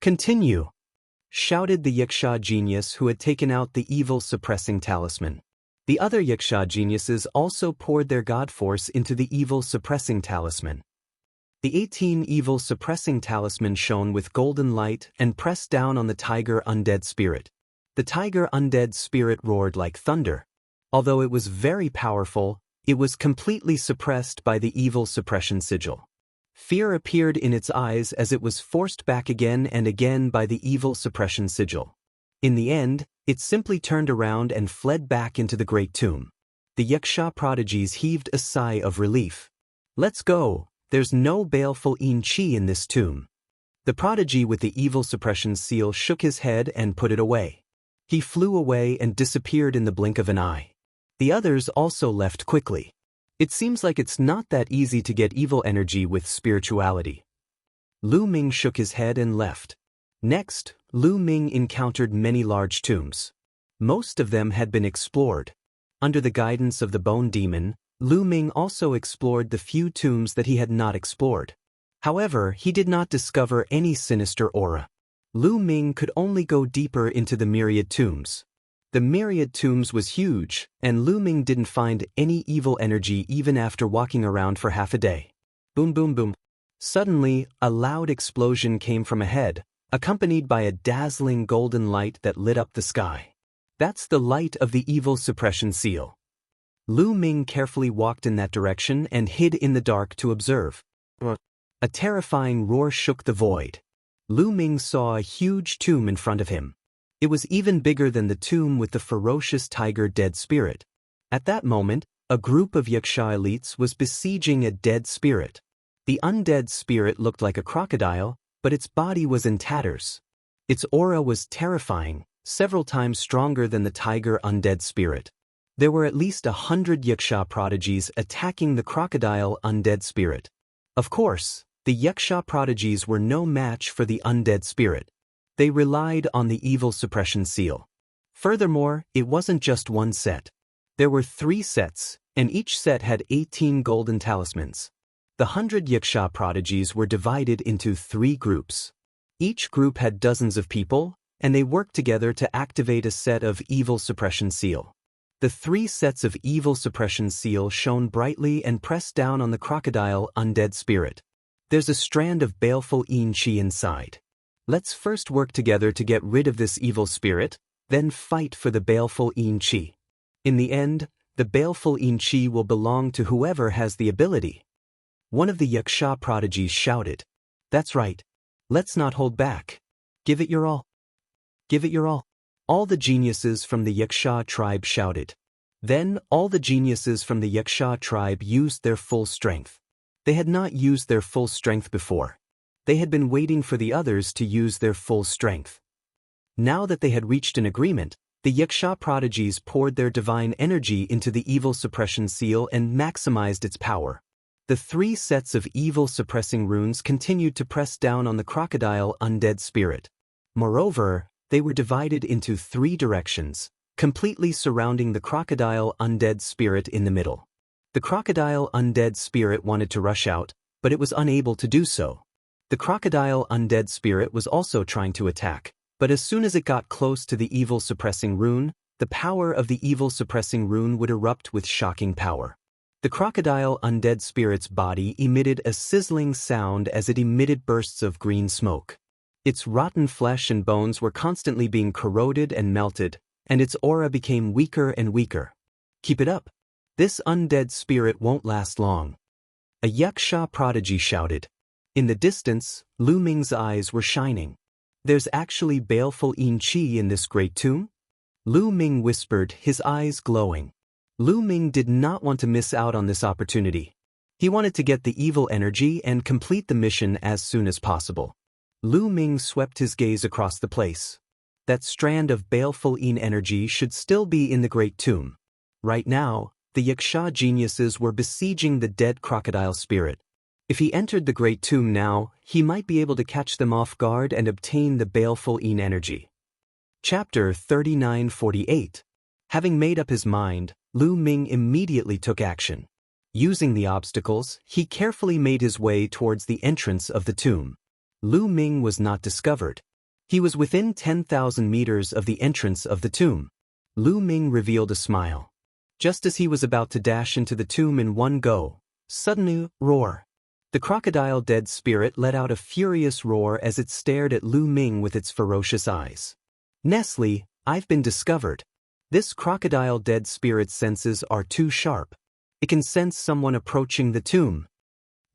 "Continue!" shouted the Yaksha genius who had taken out the evil suppressing talisman. The other Yaksha geniuses also poured their god force into the evil suppressing talisman. The 18 evil suppressing talisman shone with golden light and pressed down on the tiger undead spirit. The tiger undead spirit roared like thunder. Although it was very powerful, it was completely suppressed by the evil suppression sigil. Fear appeared in its eyes as it was forced back again and again by the evil suppression sigil. In the end, it simply turned around and fled back into the great tomb. The Yaksha prodigies heaved a sigh of relief. "Let's go, there's no baleful Chi in this tomb." The prodigy with the evil suppression seal shook his head and put it away. He flew away and disappeared in the blink of an eye. The others also left quickly. It seems like it's not that easy to get evil energy with spirituality. Lu Ming shook his head and left. Next, Lu Ming encountered many large tombs. Most of them had been explored. Under the guidance of the Bone Demon, Lu Ming also explored the few tombs that he had not explored. However, he did not discover any sinister aura. Lu Ming could only go deeper into the myriad tombs. The myriad tombs was huge, and Lu Ming didn't find any evil energy even after walking around for half a day. Boom boom boom. Suddenly, a loud explosion came from ahead, accompanied by a dazzling golden light that lit up the sky. That's the light of the evil suppression seal. Lu Ming carefully walked in that direction and hid in the dark to observe. A terrifying roar shook the void. Lu Ming saw a huge tomb in front of him. It was even bigger than the tomb with the ferocious tiger dead spirit. At that moment, a group of Yaksha elites was besieging a dead spirit. The undead spirit looked like a crocodile, but its body was in tatters. Its aura was terrifying, several times stronger than the tiger undead spirit. There were at least 100 Yaksha prodigies attacking the crocodile undead spirit. Of course, the Yaksha prodigies were no match for the undead spirit. They relied on the evil suppression seal. Furthermore, it wasn't just one set. There were 3 sets, and each set had 18 golden talismans. The 100 Yaksha prodigies were divided into 3 groups. Each group had dozens of people, and they worked together to activate a set of evil suppression seal. The 3 sets of evil suppression seal shone brightly and pressed down on the crocodile undead spirit. There's a strand of baleful Chi inside. Let's first work together to get rid of this evil spirit, then fight for the baleful Chi. In the end, the baleful Chi will belong to whoever has the ability. One of the Yaksha prodigies shouted. "That's right. Let's not hold back. Give it your all. Give it your all." All the geniuses from the Yaksha tribe shouted. Then all the geniuses from the Yaksha tribe used their full strength. They had not used their full strength before. They had been waiting for the others to use their full strength. Now that they had reached an agreement, the Yaksha prodigies poured their divine energy into the evil suppression seal and maximized its power. The 3 sets of evil suppressing runes continued to press down on the crocodile undead spirit. Moreover, they were divided into 3 directions, completely surrounding the crocodile undead spirit in the middle. The crocodile undead spirit wanted to rush out, but it was unable to do so. The crocodile undead spirit was also trying to attack, but as soon as it got close to the evil suppressing rune, the power of the evil suppressing rune would erupt with shocking power. The crocodile undead spirit's body emitted a sizzling sound as it emitted bursts of green smoke. Its rotten flesh and bones were constantly being corroded and melted, and its aura became weaker and weaker. "Keep it up. This undead spirit won't last long." A Yaksha prodigy shouted. In the distance, Lu Ming's eyes were shining. "There's actually baleful Chi in this great tomb?" Lu Ming whispered, his eyes glowing. Lu Ming did not want to miss out on this opportunity. He wanted to get the evil energy and complete the mission as soon as possible. Lu Ming swept his gaze across the place. That strand of baleful energy should still be in the great tomb. Right now, the Yaksha geniuses were besieging the dead crocodile spirit. If he entered the great tomb now, he might be able to catch them off guard and obtain the baleful energy. Chapter 3948. Having made up his mind, Lu Ming immediately took action. Using the obstacles, he carefully made his way towards the entrance of the tomb. Lu Ming was not discovered. He was within 10,000 meters of the entrance of the tomb. Lu Ming revealed a smile. Just as he was about to dash into the tomb in one go, suddenly, roar. The crocodile dead spirit let out a furious roar as it stared at Lu Ming with its ferocious eyes. Nestle, I've been discovered. This crocodile dead spirit's senses are too sharp. It can sense someone approaching the tomb.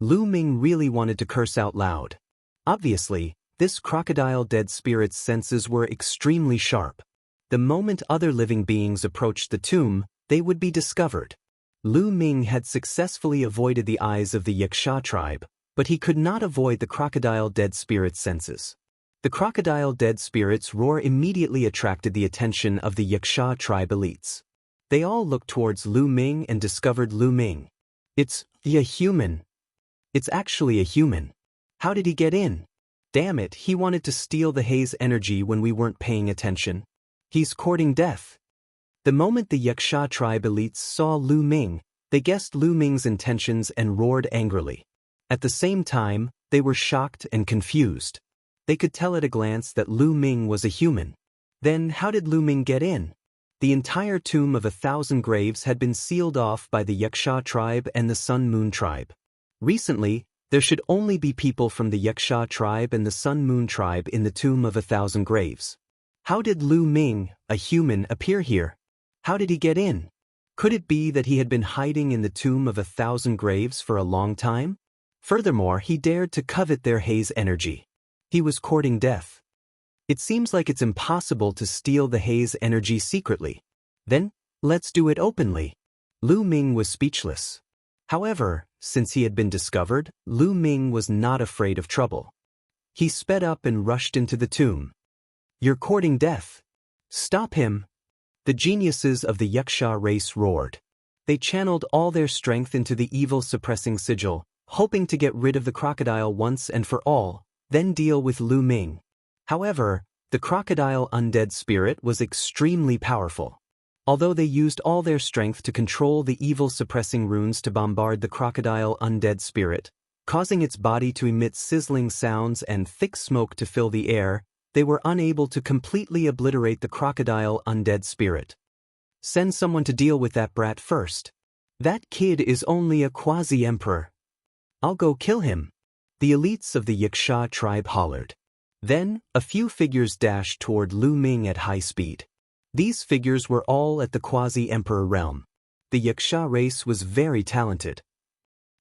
Lu Ming really wanted to curse out loud. Obviously, this crocodile dead spirit's senses were extremely sharp. The moment other living beings approached the tomb, they would be discovered. Lu Ming had successfully avoided the eyes of the Yaksha tribe, but he could not avoid the crocodile dead spirit's senses. The crocodile dead spirit's roar immediately attracted the attention of the Yaksha tribe elites. They all looked towards Lu Ming and discovered Lu Ming. It's a human. It's actually a human. How did he get in? Damn it, he wanted to steal the haze energy when we weren't paying attention. He's courting death. The moment the Yaksha tribe elites saw Lu Ming, they guessed Lu Ming's intentions and roared angrily. At the same time, they were shocked and confused. They could tell at a glance that Lu Ming was a human. Then how did Lu Ming get in? The entire tomb of 1,000 graves had been sealed off by the Yaksha tribe and the Sun Moon tribe. Recently, there should only be people from the Yaksha tribe and the Sun Moon tribe in the tomb of 1,000 graves. How did Lu Ming, a human, appear here? How did he get in? Could it be that he had been hiding in the tomb of 1,000 graves for a long time? Furthermore, he dared to covet their haze energy. He was courting death. It seems like it's impossible to steal the haze energy secretly. Then, let's do it openly. Lu Ming was speechless. However, since he had been discovered, Lu Ming was not afraid of trouble. He sped up and rushed into the tomb. You're courting death. Stop him. The geniuses of the Yaksha race roared. They channeled all their strength into the evil-suppressing sigil, hoping to get rid of the crocodile once and for all, then deal with Lu Ming. However, the crocodile undead spirit was extremely powerful. Although they used all their strength to control the evil-suppressing runes to bombard the crocodile undead spirit, causing its body to emit sizzling sounds and thick smoke to fill the air, they were unable to completely obliterate the crocodile undead spirit. Send someone to deal with that brat first. That kid is only a quasi-emperor. I'll go kill him. The elites of the Yaksha tribe hollered. Then, a few figures dashed toward Lu Ming at high speed. These figures were all at the quasi-emperor realm. The Yaksha race was very talented.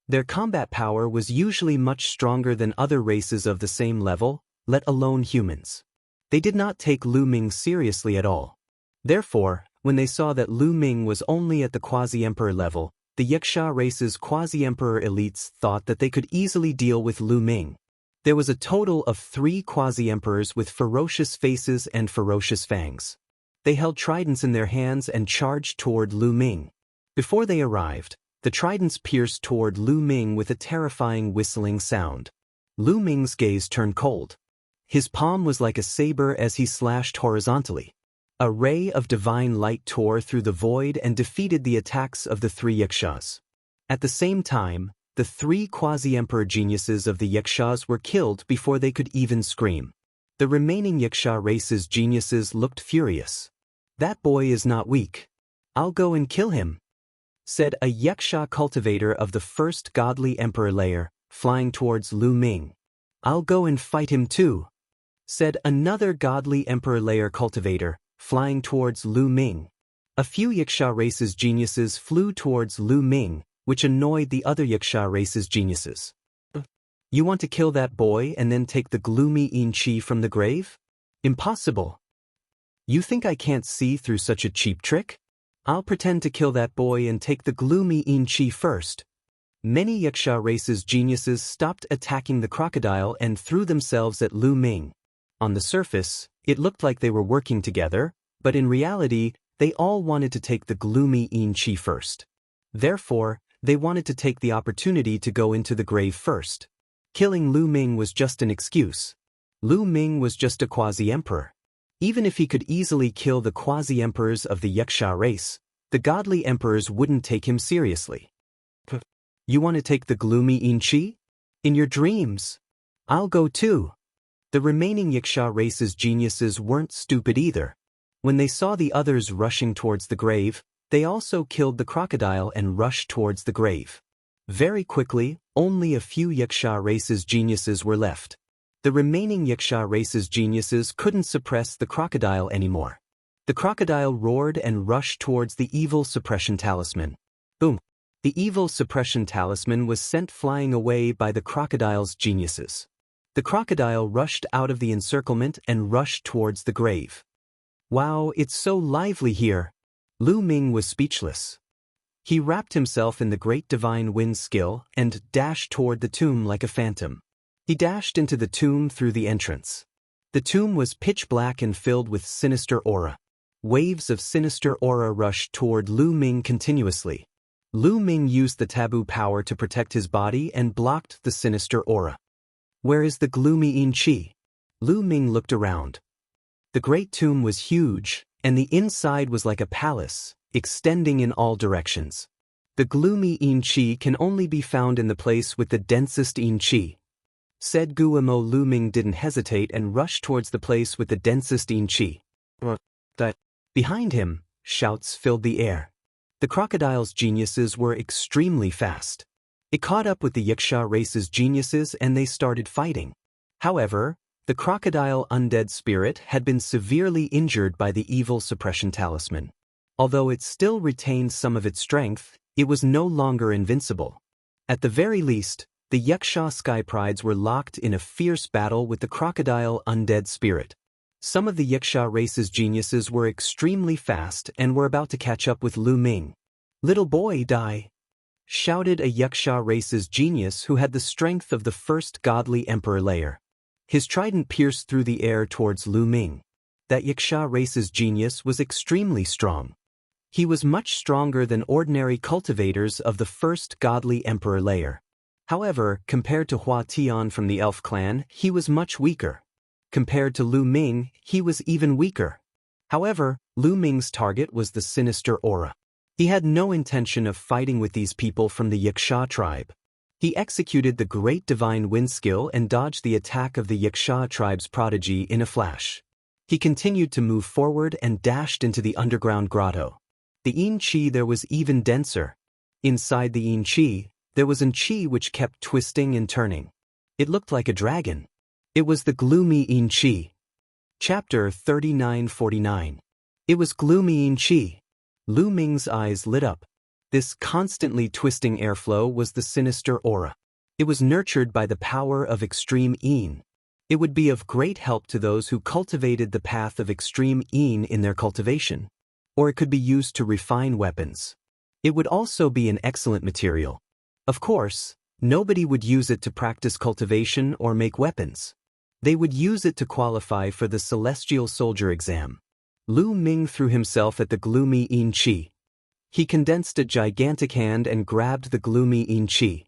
Their combat power was usually much stronger than other races of the same level, let alone humans. They did not take Lu Ming seriously at all. Therefore, when they saw that Lu Ming was only at the quasi-emperor level, the Yaksha race's quasi-emperor elites thought that they could easily deal with Lu Ming. There was a total of 3 quasi-emperors with ferocious faces and ferocious fangs. They held tridents in their hands and charged toward Lu Ming. Before they arrived, the tridents pierced toward Lu Ming with a terrifying whistling sound. Lu Ming's gaze turned cold. His palm was like a saber as he slashed horizontally. A ray of divine light tore through the void and defeated the attacks of the 3 Yakshas. At the same time, the 3 quasi-emperor geniuses of the Yakshas were killed before they could even scream. The remaining Yaksha race's geniuses looked furious. That boy is not weak. I'll go and kill him, said a Yaksha cultivator of the first godly emperor layer, flying towards Lu Ming. I'll go and fight him too, said another godly emperor layer cultivator, flying towards Lu Ming. A few Yaksha race's geniuses flew towards Lu Ming, which annoyed the other Yaksha race's geniuses. You want to kill that boy and then take the gloomy Yin Chi from the grave? Impossible. You think I can't see through such a cheap trick? I'll pretend to kill that boy and take the gloomy Yin Chi first. Many Yaksha race's geniuses stopped attacking the crocodile and threw themselves at Lu Ming. On the surface, it looked like they were working together, but in reality, They all wanted to take the gloomy Yin Qi first. Therefore, they wanted to take the opportunity to go into the grave first. Killing Lu Ming was just an excuse. Lu Ming was just a quasi-emperor. Even if he could easily kill the quasi-emperors of the Yaksha race, the godly emperors wouldn't take him seriously. You want to take the gloomy Yin Qi? In your dreams. I'll go too. The remaining Yaksha race's geniuses weren't stupid either. When they saw the others rushing towards the grave, they also killed the crocodile and rushed towards the grave. Very quickly, only a few Yaksha race's geniuses were left. The remaining Yaksha race's geniuses couldn't suppress the crocodile anymore. The crocodile roared and rushed towards the evil suppression talisman. Boom! The evil suppression talisman was sent flying away by the crocodile's geniuses. The crocodile rushed out of the encirclement and rushed towards the grave. Wow, it's so lively here! Lu Ming was speechless. He wrapped himself in the great divine wind skill and dashed toward the tomb like a phantom. He dashed into the tomb through the entrance. The tomb was pitch black and filled with sinister aura. Waves of sinister aura rushed toward Lu Ming continuously. Lu Ming used the taboo power to protect his body and blocked the sinister aura. Where is the gloomy Yin Qi? Lu Ming looked around. The great tomb was huge, and the inside was like a palace, extending in all directions. The gloomy Yin Qi can only be found in the place with the densest Yin Qi. Said Guamo. Lu Ming didn't hesitate and rushed towards the place with the densest Yin Qi. Behind him, shouts filled the air. The crocodile's geniuses were extremely fast. It caught up with the Yaksha race's geniuses and they started fighting. However, the crocodile undead spirit had been severely injured by the evil suppression talisman. Although it still retained some of its strength, it was no longer invincible. At the very least, the Yaksha sky prides were locked in a fierce battle with the crocodile undead spirit. Some of the Yaksha race's geniuses were extremely fast and were about to catch up with Lu Ming. "Little boy, die!" shouted a Yaksha race's genius who had the strength of the first godly emperor layer. His trident pierced through the air towards Lu Ming. That Yaksha race's genius was extremely strong. He was much stronger than ordinary cultivators of the first godly emperor layer. However, compared to Hua Tian from the elf clan, he was much weaker. Compared to Lu Ming, he was even weaker. However, Lu Ming's target was the sinister aura. He had no intention of fighting with these people from the Yaksha tribe. He executed the great divine wind skill and dodged the attack of the Yaksha tribe's prodigy in a flash. He continued to move forward and dashed into the underground grotto. The Yin Qi there was even denser. Inside the Yin Qi, there was an Qi which kept twisting and turning. It looked like a dragon. It was the gloomy Yin Qi. Chapter 3949. It was gloomy Yin Qi. Lu Ming's eyes lit up. This constantly twisting airflow was the sinister aura. It was nurtured by the power of extreme Yin. It would be of great help to those who cultivated the path of extreme Yin in their cultivation. Or it could be used to refine weapons. It would also be an excellent material. Of course, nobody would use it to practice cultivation or make weapons. They would use it to qualify for the Celestial Soldier exam. Lu Ming threw himself at the gloomy Yin Qi. He condensed a gigantic hand and grabbed the gloomy Yin Qi.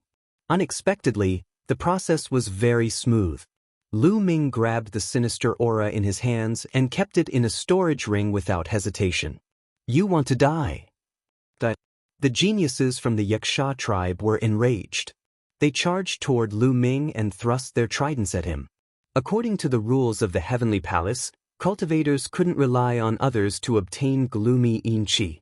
Unexpectedly, the process was very smooth. Lu Ming grabbed the sinister aura in his hands and kept it in a storage ring without hesitation. "You want to die." The geniuses from the Yaksha tribe were enraged. They charged toward Lu Ming and thrust their tridents at him. According to the rules of the Heavenly Palace, cultivators couldn't rely on others to obtain gloomy Yin Qi.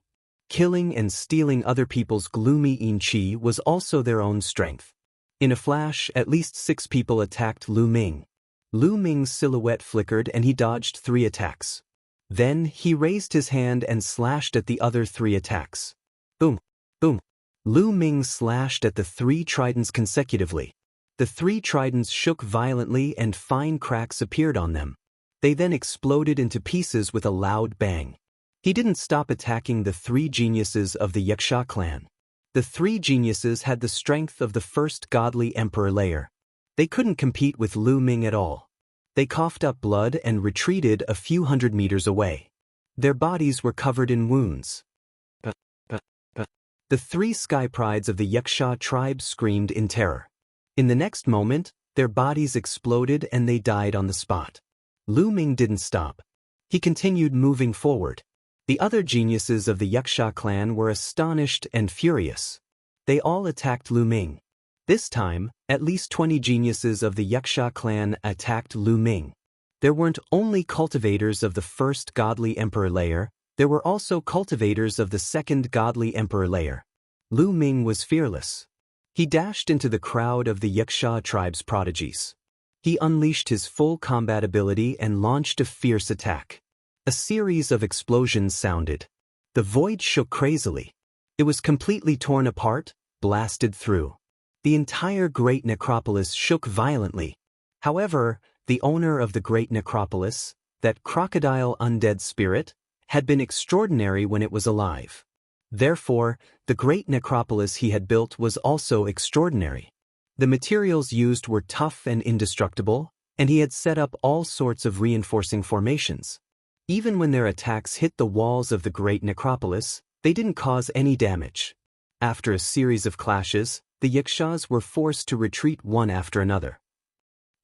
Killing and stealing other people's gloomy Yin Qi was also their own strength. In a flash, at least 6 people attacked Lu Ming. Lu Ming's silhouette flickered and he dodged 3 attacks. Then he raised his hand and slashed at the other 3 attacks. Boom! Boom! Lu Ming slashed at the 3 tridents consecutively. The 3 tridents shook violently and fine cracks appeared on them. They then exploded into pieces with a loud bang. He didn't stop attacking the 3 geniuses of the Yaksha clan. The 3 geniuses had the strength of the first godly emperor layer. They couldn't compete with Lu Ming at all. They coughed up blood and retreated a few hundred meters away. Their bodies were covered in wounds. The three sky prides of the Yaksha tribe screamed in terror. In the next moment, their bodies exploded and they died on the spot. Lu Ming didn't stop. He continued moving forward. The other geniuses of the Yaksha clan were astonished and furious. They all attacked Lu Ming. This time, at least 20 geniuses of the Yaksha clan attacked Lu Ming. There weren't only cultivators of the first godly emperor layer, there were also cultivators of the second godly emperor layer. Lu Ming was fearless. He dashed into the crowd of the Yaksha tribe's prodigies. He unleashed his full combat ability and launched a fierce attack. A series of explosions sounded. The void shook crazily. It was completely torn apart, blasted through. The entire great necropolis shook violently. However, the owner of the great necropolis, that crocodile undead spirit, had been extraordinary when it was alive. Therefore, the great necropolis he had built was also extraordinary. The materials used were tough and indestructible, and he had set up all sorts of reinforcing formations. Even when their attacks hit the walls of the great necropolis, they didn't cause any damage. After a series of clashes, the Yakshas were forced to retreat one after another.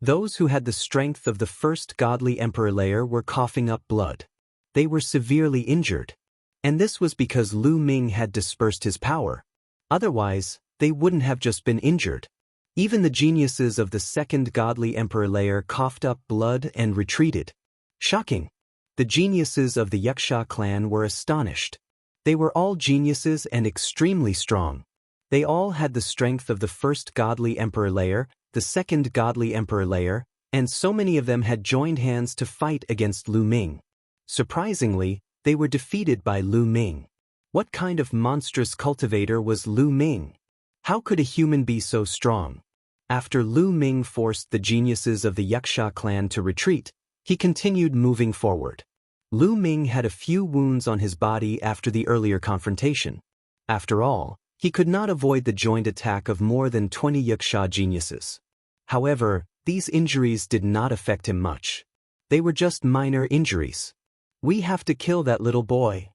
Those who had the strength of the first godly emperor layer were coughing up blood. They were severely injured. And this was because Lu Ming had dispersed his power. Otherwise, they wouldn't have just been injured. Even the geniuses of the second godly emperor layer coughed up blood and retreated. Shocking. The geniuses of the Yaksha clan were astonished. They were all geniuses and extremely strong. They all had the strength of the first godly emperor layer, the second godly emperor layer, and so many of them had joined hands to fight against Lu Ming. Surprisingly, they were defeated by Lu Ming. What kind of monstrous cultivator was Lu Ming? How could a human be so strong? After Lu Ming forced the geniuses of the Yaksha clan to retreat, he continued moving forward. Lu Ming had a few wounds on his body after the earlier confrontation. After all, he could not avoid the joint attack of more than 20 Yaksha geniuses. However, these injuries did not affect him much. They were just minor injuries. "We have to kill that little boy."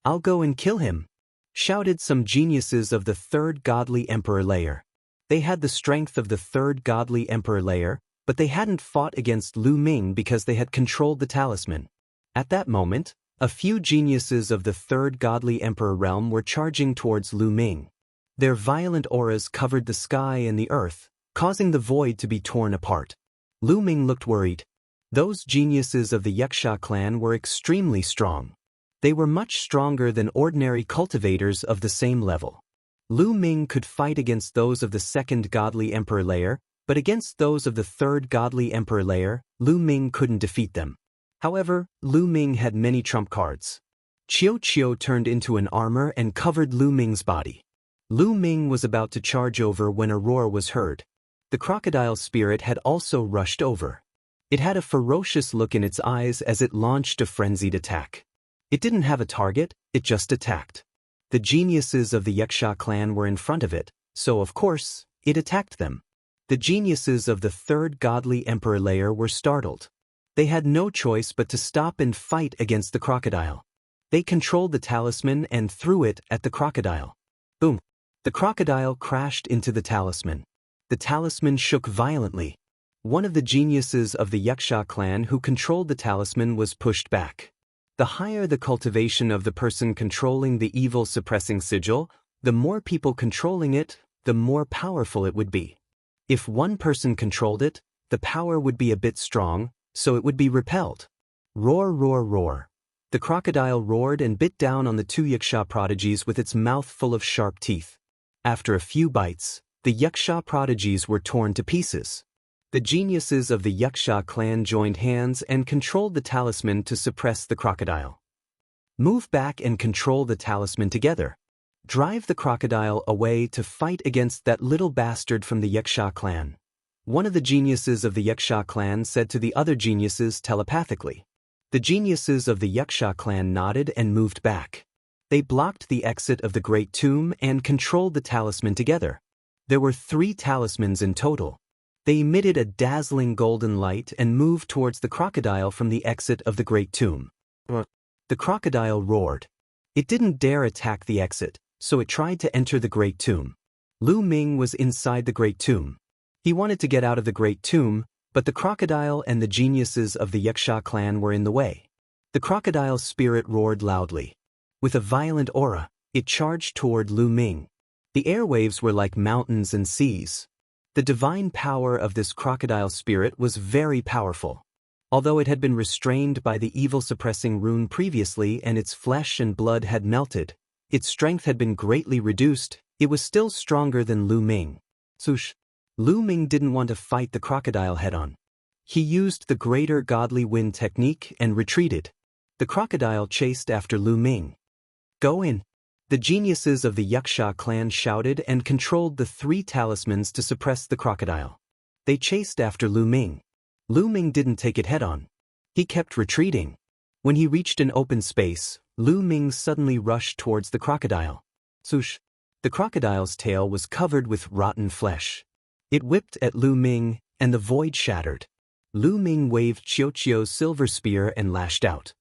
"I'll go and kill him," shouted some geniuses of the third godly emperor layer. They had the strength of the third godly emperor layer, but they hadn't fought against Lu Ming because they had controlled the talisman. At that moment, a few geniuses of the third godly emperor realm were charging towards Lu Ming. Their violent auras covered the sky and the earth, causing the void to be torn apart. Lu Ming looked worried. Those geniuses of the Yaksha clan were extremely strong. They were much stronger than ordinary cultivators of the same level. Lu Ming could fight against those of the second godly emperor layer, but against those of the third godly emperor layer, Lu Ming couldn't defeat them. However, Lu Ming had many trump cards. Qiu Qiu turned into an armor and covered Lu Ming's body. Lu Ming was about to charge over when a roar was heard. The crocodile spirit had also rushed over. It had a ferocious look in its eyes as it launched a frenzied attack. It didn't have a target, it just attacked. The geniuses of the Yaksha clan were in front of it, so of course, it attacked them. The geniuses of the third godly emperor layer were startled. They had no choice but to stop and fight against the crocodile. They controlled the talisman and threw it at the crocodile. Boom! The crocodile crashed into the talisman. The talisman shook violently. One of the geniuses of the Yaksha clan who controlled the talisman was pushed back. The higher the cultivation of the person controlling the evil suppressing sigil, the more people controlling it, the more powerful it would be. If one person controlled it, the power would be a bit strong, so it would be repelled. Roar, roar, roar. The crocodile roared and bit down on the two Yaksha prodigies with its mouth full of sharp teeth. After a few bites, the Yaksha prodigies were torn to pieces. The geniuses of the Yaksha clan joined hands and controlled the talisman to suppress the crocodile. Move back and control the talisman together. Drive the crocodile away to fight against that little bastard from the Yaksha clan. One of the geniuses of the Yaksha clan said to the other geniuses telepathically. The geniuses of the Yaksha clan nodded and moved back. They blocked the exit of the Great Tomb and controlled the talisman together. There were 3 talismans in total. They emitted a dazzling golden light and moved towards the crocodile from the exit of the Great Tomb. The crocodile roared. It didn't dare attack the exit, so it tried to enter the Great Tomb. Lu Ming was inside the Great Tomb. He wanted to get out of the Great Tomb, but the crocodile and the geniuses of the Yaksha clan were in the way. The crocodile's spirit roared loudly. With a violent aura, it charged toward Lu Ming. The airwaves were like mountains and seas. The divine power of this crocodile spirit was very powerful. Although it had been restrained by the evil-suppressing rune previously and its flesh and blood had melted, its strength had been greatly reduced, it was still stronger than Lu Ming. Swoosh! Lu Ming didn't want to fight the crocodile head-on. He used the greater godly wind technique and retreated. The crocodile chased after Lu Ming. Go in! The geniuses of the Yaksha clan shouted and controlled the 3 talismans to suppress the crocodile. They chased after Lu Ming. Lu Ming didn't take it head-on. He kept retreating. When he reached an open space, Lu Ming suddenly rushed towards the crocodile. Swoosh! The crocodile's tail was covered with rotten flesh. It whipped at Lu Ming, and the void shattered. Lu Ming waved Qiuqiu's silver spear and lashed out.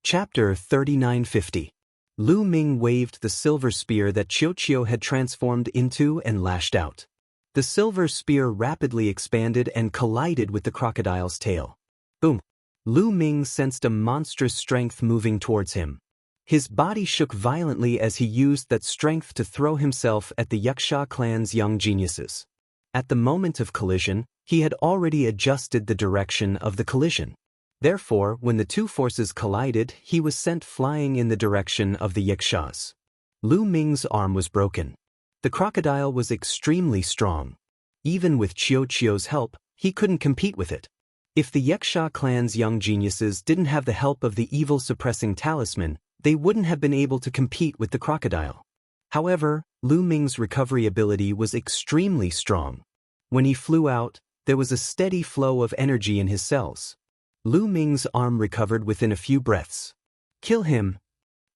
Chapter 3950. Lu Ming waved the silver spear that Qiuqiu had transformed into and lashed out. The silver spear rapidly expanded and collided with the crocodile's tail. Boom! Lu Ming sensed a monstrous strength moving towards him. His body shook violently as he used that strength to throw himself at the Yaksha clan's young geniuses. At the moment of collision, he had already adjusted the direction of the collision. Therefore, when the 2 forces collided, he was sent flying in the direction of the Yakshas. Lu Ming's arm was broken. The crocodile was extremely strong. Even with Qiuqiu's help, he couldn't compete with it. If the Yaksha clan's young geniuses didn't have the help of the evil-suppressing talisman, they wouldn't have been able to compete with the crocodile. However, Lu Ming's recovery ability was extremely strong. When he flew out, there was a steady flow of energy in his cells. Lu Ming's arm recovered within a few breaths. Kill him!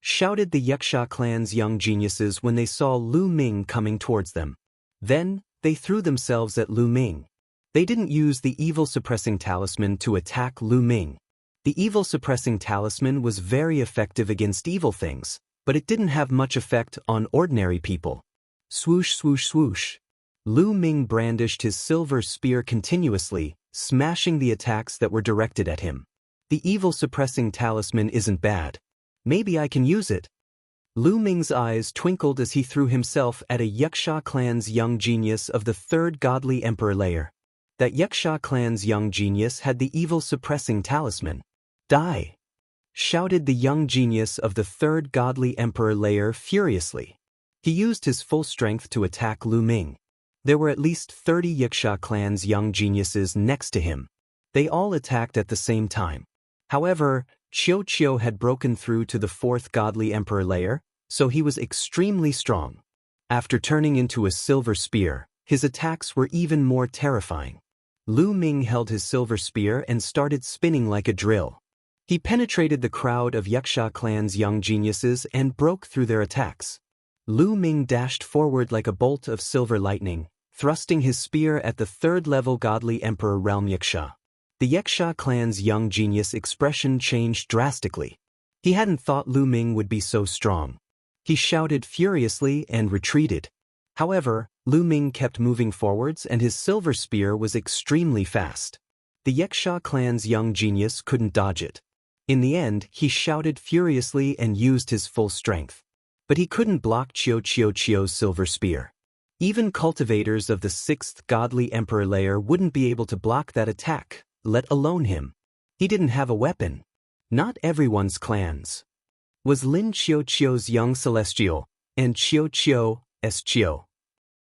Shouted the Yaksha clan's young geniuses when they saw Lu Ming coming towards them. Then, they threw themselves at Lu Ming. They didn't use the evil-suppressing talisman to attack Lu Ming. The evil-suppressing talisman was very effective against evil things, but it didn't have much effect on ordinary people. Swoosh, swoosh, swoosh. Lu Ming brandished his silver spear continuously, smashing the attacks that were directed at him. The evil-suppressing talisman isn't bad. Maybe I can use it. Lu Ming's eyes twinkled as he threw himself at a Yaksha clan's young genius of the 3rd godly emperor layer. That Yaksha clan's young genius had the evil-suppressing talisman. Die! Shouted the young genius of the 3rd godly emperor layer furiously. He used his full strength to attack Lu Ming. There were at least 30 Yaksha clan's young geniuses next to him. They all attacked at the same time. However, Qiuqiu had broken through to the 4th godly emperor layer, so he was extremely strong. After turning into a silver spear, his attacks were even more terrifying. Lu Ming held his silver spear and started spinning like a drill. He penetrated the crowd of Yaksha clan's young geniuses and broke through their attacks. Lu Ming dashed forward like a bolt of silver lightning, thrusting his spear at the 3rd-level godly emperor realm Yaksha. The Yaksha clan's young genius expression changed drastically. He hadn't thought Lu Ming would be so strong. He shouted furiously and retreated. However, Lu Ming kept moving forwards and his silver spear was extremely fast. The Yaksha clan's young genius couldn't dodge it. In the end, he shouted furiously and used his full strength. But he couldn't block Qiuqiu's silver spear. Even cultivators of the 6th godly emperor layer wouldn't be able to block that attack, let alone him. He didn't have a weapon. Not everyone's clans. Was Lin Qiuqiu's young celestial, and Qiuqiu's Qiu.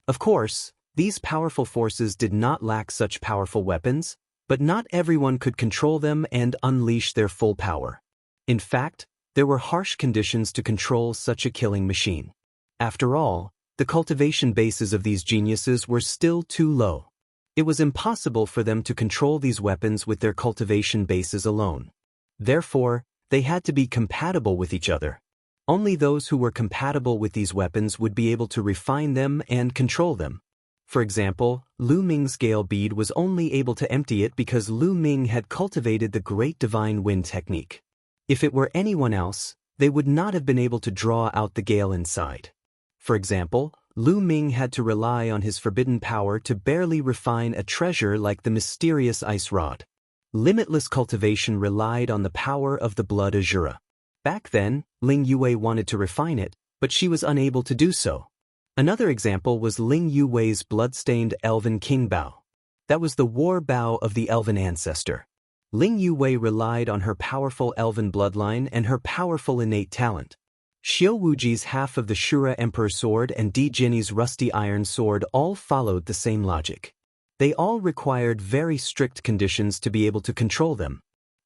Of course, these powerful forces did not lack such powerful weapons, but not everyone could control them and unleash their full power. In fact, there were harsh conditions to control such a killing machine. After all, the cultivation bases of these geniuses were still too low. It was impossible for them to control these weapons with their cultivation bases alone. Therefore, they had to be compatible with each other. Only those who were compatible with these weapons would be able to refine them and control them. For example, Lu Ming's Gale Bead was only able to empty it because Lu Ming had cultivated the Great Divine Wind technique. If it were anyone else, they would not have been able to draw out the gale inside. For example, Lu Ming had to rely on his forbidden power to barely refine a treasure like the mysterious ice rod. Limitless cultivation relied on the power of the blood azura. Back then, Ling Yue wanted to refine it, but she was unable to do so. Another example was Ling Yue's blood-stained elven king bow. That was the war bow of the elven ancestor. Ling Yue relied on her powerful elven bloodline and her powerful innate talent. Xiao Wuji's half of the Shura Emperor sword and Di Jinni's rusty iron sword all followed the same logic. They all required very strict conditions to be able to control them.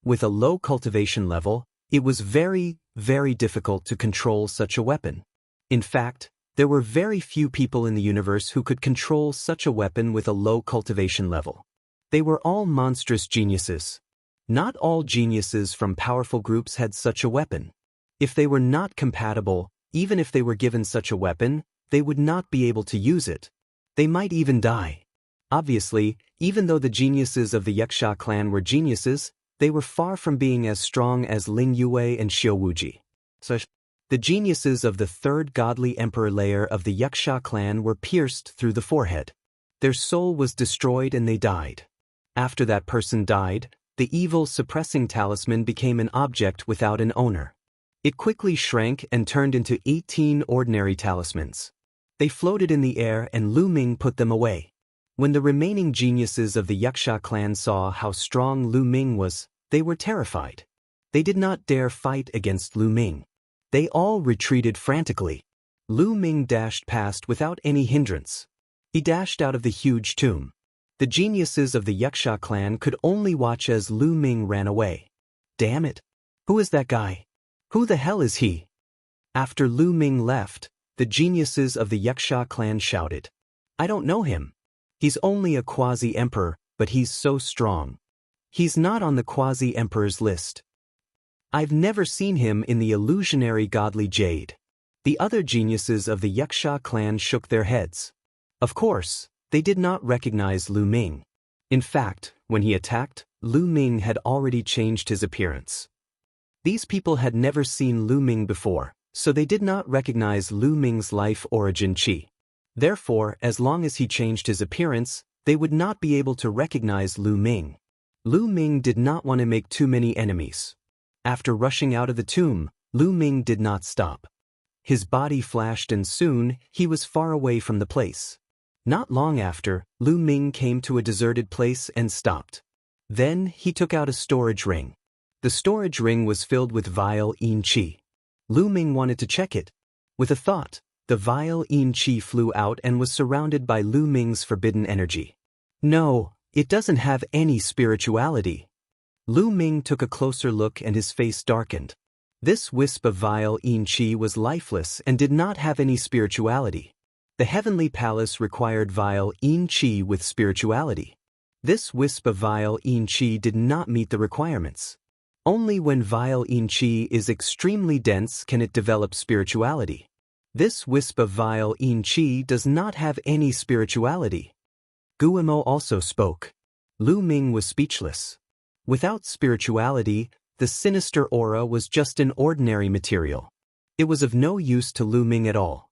With a low cultivation level, it was very, very difficult to control such a weapon. In fact, there were very few people in the universe who could control such a weapon with a low cultivation level. They were all monstrous geniuses. Not all geniuses from powerful groups had such a weapon. If they were not compatible, even if they were given such a weapon, they would not be able to use it. They might even die. Obviously, even though the geniuses of the Yaksha clan were geniuses, they were far from being as strong as Ling Yue and Xiao Wuji. The geniuses of the third godly emperor layer of the Yaksha clan were pierced through the forehead. Their soul was destroyed and they died. After that person died, the evil suppressing talisman became an object without an owner. It quickly shrank and turned into 18 ordinary talismans. They floated in the air and Lu Ming put them away. When the remaining geniuses of the Yaksha clan saw how strong Lu Ming was, they were terrified. They did not dare fight against Lu Ming. They all retreated frantically. Lu Ming dashed past without any hindrance. He dashed out of the huge tomb. The geniuses of the Yaksha clan could only watch as Lu Ming ran away. Damn it! Who is that guy? Who the hell is he? After Lu Ming left, the geniuses of the Yaksha clan shouted, I don't know him. He's only a quasi-emperor, but he's so strong. He's not on the quasi-emperor's list. I've never seen him in the illusionary godly jade. The other geniuses of the Yaksha clan shook their heads. Of course, they did not recognize Lu Ming. In fact, when he attacked, Lu Ming had already changed his appearance. These people had never seen Lu Ming before, so they did not recognize Lu Ming's life origin chi. Therefore, as long as he changed his appearance, they would not be able to recognize Lu Ming. Lu Ming did not want to make too many enemies. After rushing out of the tomb, Lu Ming did not stop. His body flashed and soon, he was far away from the place. Not long after, Lu Ming came to a deserted place and stopped. Then, he took out a storage ring. The storage ring was filled with vile yin qi. Lu Ming wanted to check it. With a thought, the vile yin qi flew out and was surrounded by Lu Ming's forbidden energy. No, it doesn't have any spirituality. Lu Ming took a closer look and his face darkened. This wisp of vile yin qi was lifeless and did not have any spirituality. The heavenly palace required vile yin qi with spirituality. This wisp of vile yin qi did not meet the requirements. Only when vile yin qi is extremely dense can it develop spirituality. This wisp of vile yin qi does not have any spirituality. Guillemot also spoke. Lu Ming was speechless. Without spirituality, the sinister aura was just an ordinary material. It was of no use to Lu Ming at all.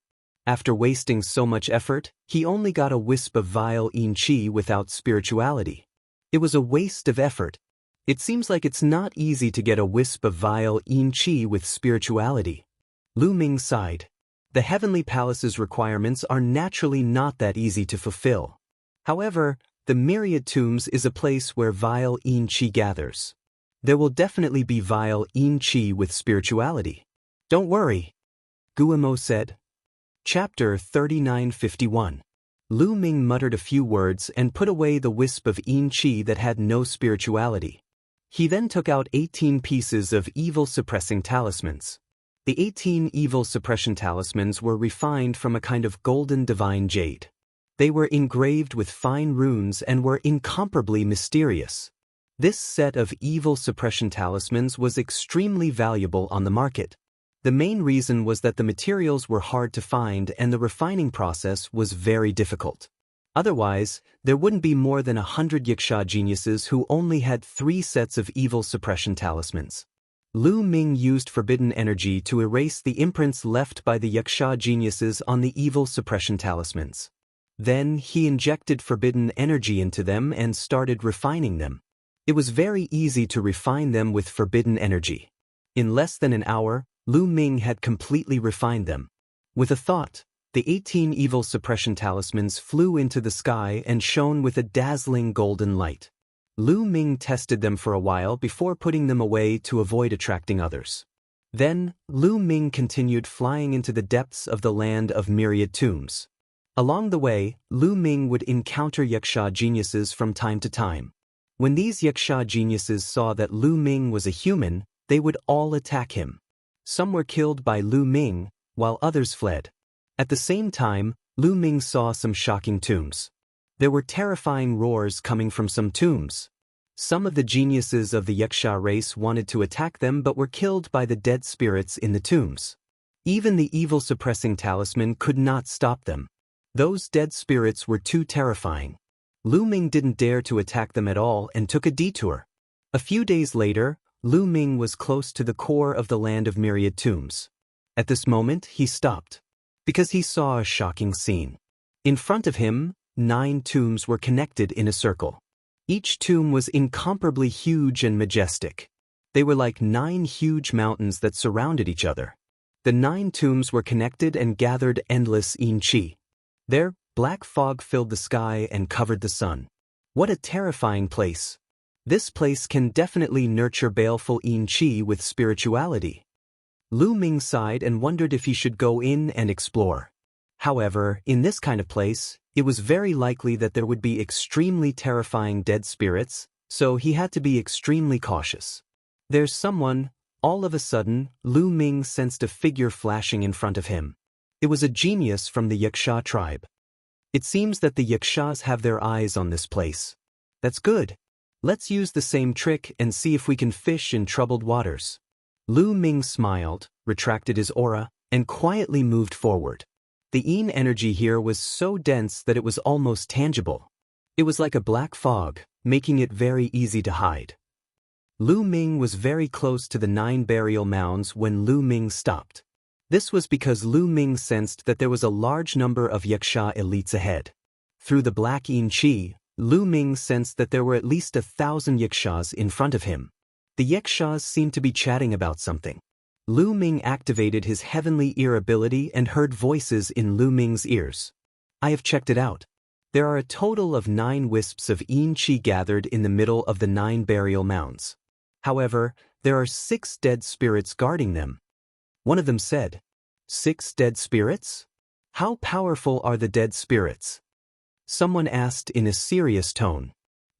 After wasting so much effort, he only got a wisp of vile yin qi without spirituality. It was a waste of effort. It seems like it's not easy to get a wisp of vile yin qi with spirituality. Lu Ming sighed. The heavenly palace's requirements are naturally not that easy to fulfill. However, the myriad tombs is a place where vile yin qi gathers. There will definitely be vile yin qi with spirituality. Don't worry, Guillemot said. Chapter 3951. Lu Ming muttered a few words and put away the wisp of yin qi that had no spirituality. He then took out 18 pieces of evil suppressing talismans. The 18 evil suppression talismans were refined from a kind of golden divine jade. They were engraved with fine runes and were incomparably mysterious. This set of evil suppression talismans was extremely valuable on the market. The main reason was that the materials were hard to find and the refining process was very difficult. Otherwise, there wouldn't be more than 100 Yaksha geniuses who only had 3 sets of evil suppression talismans. Lu Ming used forbidden energy to erase the imprints left by the Yaksha geniuses on the evil suppression talismans. Then he injected forbidden energy into them and started refining them. It was very easy to refine them with forbidden energy. In less than an hour, Lu Ming had completely refined them. With a thought, the 18 evil suppression talismans flew into the sky and shone with a dazzling golden light. Lu Ming tested them for a while before putting them away to avoid attracting others. Then, Lu Ming continued flying into the depths of the land of myriad tombs. Along the way, Lu Ming would encounter Yaksha geniuses from time to time. When these Yaksha geniuses saw that Lu Ming was a human, they would all attack him. Some were killed by Lu Ming, while others fled. At the same time, Lu Ming saw some shocking tombs. There were terrifying roars coming from some tombs. Some of the geniuses of the Yaksha race wanted to attack them but were killed by the dead spirits in the tombs. Even the evil suppressing talisman could not stop them. Those dead spirits were too terrifying. Lu Ming didn't dare to attack them at all and took a detour. A few days later, Lu Ming was close to the core of the land of myriad tombs. At this moment, he stopped, because he saw a shocking scene. In front of him, 9 tombs were connected in a circle. Each tomb was incomparably huge and majestic. They were like 9 huge mountains that surrounded each other. The 9 tombs were connected and gathered endless yin qi. There, black fog filled the sky and covered the sun. What a terrifying place. This place can definitely nurture baleful yin qi with spirituality. Lu Ming sighed and wondered if he should go in and explore. However, in this kind of place, it was very likely that there would be extremely terrifying dead spirits, so he had to be extremely cautious. There's someone. All of a sudden, Lu Ming sensed a figure flashing in front of him. It was a genius from the Yaksha tribe. It seems that the Yakshas have their eyes on this place. That's good. Let's use the same trick and see if we can fish in troubled waters. Lu Ming smiled, retracted his aura, and quietly moved forward. The yin energy here was so dense that it was almost tangible. It was like a black fog, making it very easy to hide. Lu Ming was very close to the 9 burial mounds when Lu Ming stopped. This was because Lu Ming sensed that there was a large number of Yaksha elites ahead. Through the black yin qi, Lu Ming sensed that there were at least 1,000 Yakshas in front of him. The Yakshas seemed to be chatting about something. Lu Ming activated his heavenly ear ability and heard voices in Lu Ming's ears. I have checked it out. There are a total of 9 wisps of yin qi gathered in the middle of the 9 burial mounds. However, there are 6 dead spirits guarding them. One of them said, 6 dead spirits? How powerful are the dead spirits? Someone asked in a serious tone.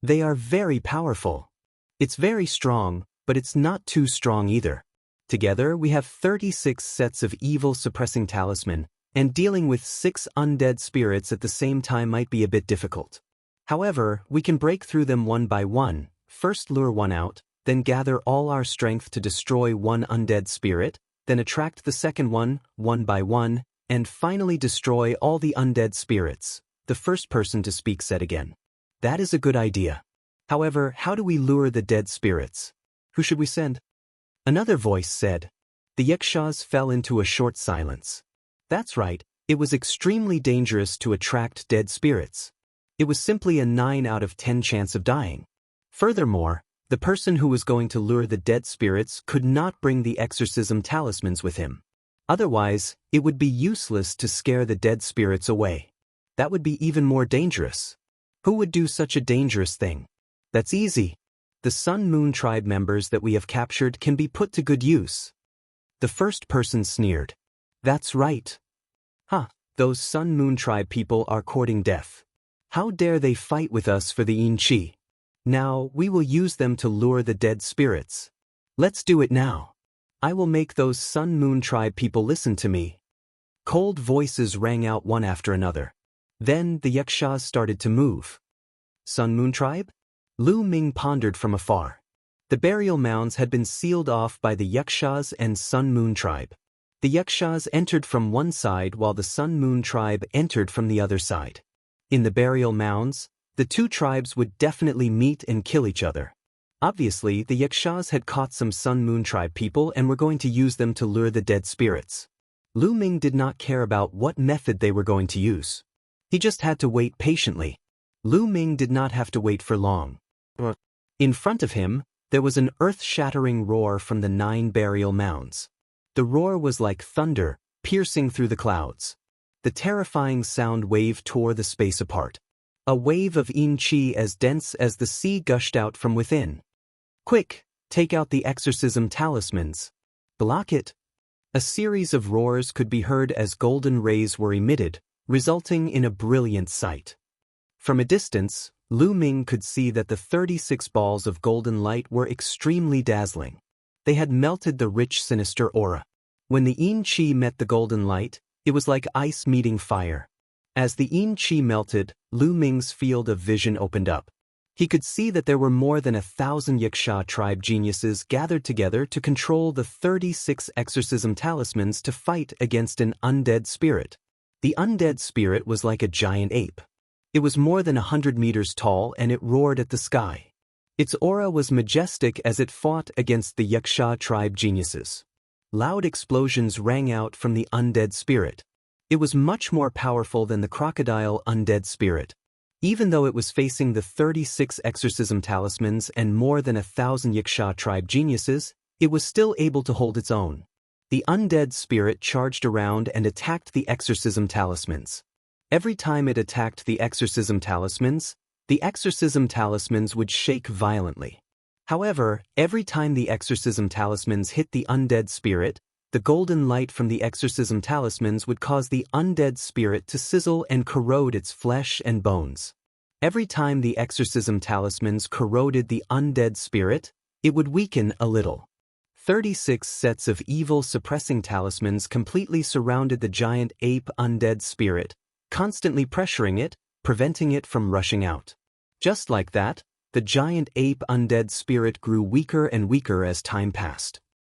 They are very powerful. It's very strong, but it's not too strong either. Together we have 36 sets of evil suppressing talisman, and dealing with 6 undead spirits at the same time might be a bit difficult. However, we can break through them one by one, first lure one out, then gather all our strength to destroy one undead spirit, then attract the second one by one, and finally destroy all the undead spirits. The first person to speak said again. That is a good idea. However, how do we lure the dead spirits? Who should we send? Another voice said. The Yakshas fell into a short silence. That's right, it was extremely dangerous to attract dead spirits. It was simply a 9 out of 10 chance of dying. Furthermore, the person who was going to lure the dead spirits could not bring the exorcism talismans with him. Otherwise, it would be useless to scare the dead spirits away. That would be even more dangerous. Who would do such a dangerous thing? That's easy. The Sun Moon tribe members that we have captured can be put to good use. The first person sneered. That's right. Those Sun Moon tribe people are courting death. How dare they fight with us for the yin qi? Now, we will use them to lure the dead spirits. Let's do it now. I will make those Sun Moon tribe people listen to me. Cold voices rang out one after another. Then the Yakshas started to move. Sun Moon tribe? Lu Ming pondered from afar. The burial mounds had been sealed off by the Yakshas and Sun Moon tribe. The Yakshas entered from one side while the Sun Moon tribe entered from the other side. In the burial mounds, the 2 tribes would definitely meet and kill each other. Obviously, the Yakshas had caught some Sun Moon tribe people and were going to use them to lure the dead spirits. Lu Ming did not care about what method they were going to use. He just had to wait patiently. Lu Ming did not have to wait for long. In front of him, there was an earth-shattering roar from the 9 burial mounds. The roar was like thunder, piercing through the clouds. The terrifying sound wave tore the space apart. A wave of yin qi as dense as the sea gushed out from within. Quick, take out the exorcism talismans. Block it. A series of roars could be heard as golden rays were emitted, resulting in a brilliant sight. From a distance, Lu Ming could see that the 36 balls of golden light were extremely dazzling. They had melted the rich, sinister aura. When the yin qi met the golden light, it was like ice meeting fire. As the yin qi melted, Lu Ming's field of vision opened up. He could see that there were more than 1,000 Yaksha tribe geniuses gathered together to control the 36 exorcism talismans to fight against an undead spirit. The undead spirit was like a giant ape. It was more than 100 meters tall and it roared at the sky. Its aura was majestic as it fought against the Yaksha tribe geniuses. Loud explosions rang out from the undead spirit. It was much more powerful than the crocodile undead spirit. Even though it was facing the 36 exorcism talismans and more than 1,000 Yaksha tribe geniuses, it was still able to hold its own. The undead spirit charged around and attacked the exorcism talismans. Every time it attacked the exorcism talismans would shake violently. However, every time the exorcism talismans hit the undead spirit, the golden light from the exorcism talismans would cause the undead spirit to sizzle and corrode its flesh and bones. Every time the exorcism talismans corroded the undead spirit, it would weaken a little. 36 sets of evil suppressing talismans completely surrounded the giant ape undead spirit, constantly pressuring it, preventing it from rushing out. Just like that, the giant ape undead spirit grew weaker and weaker as time passed.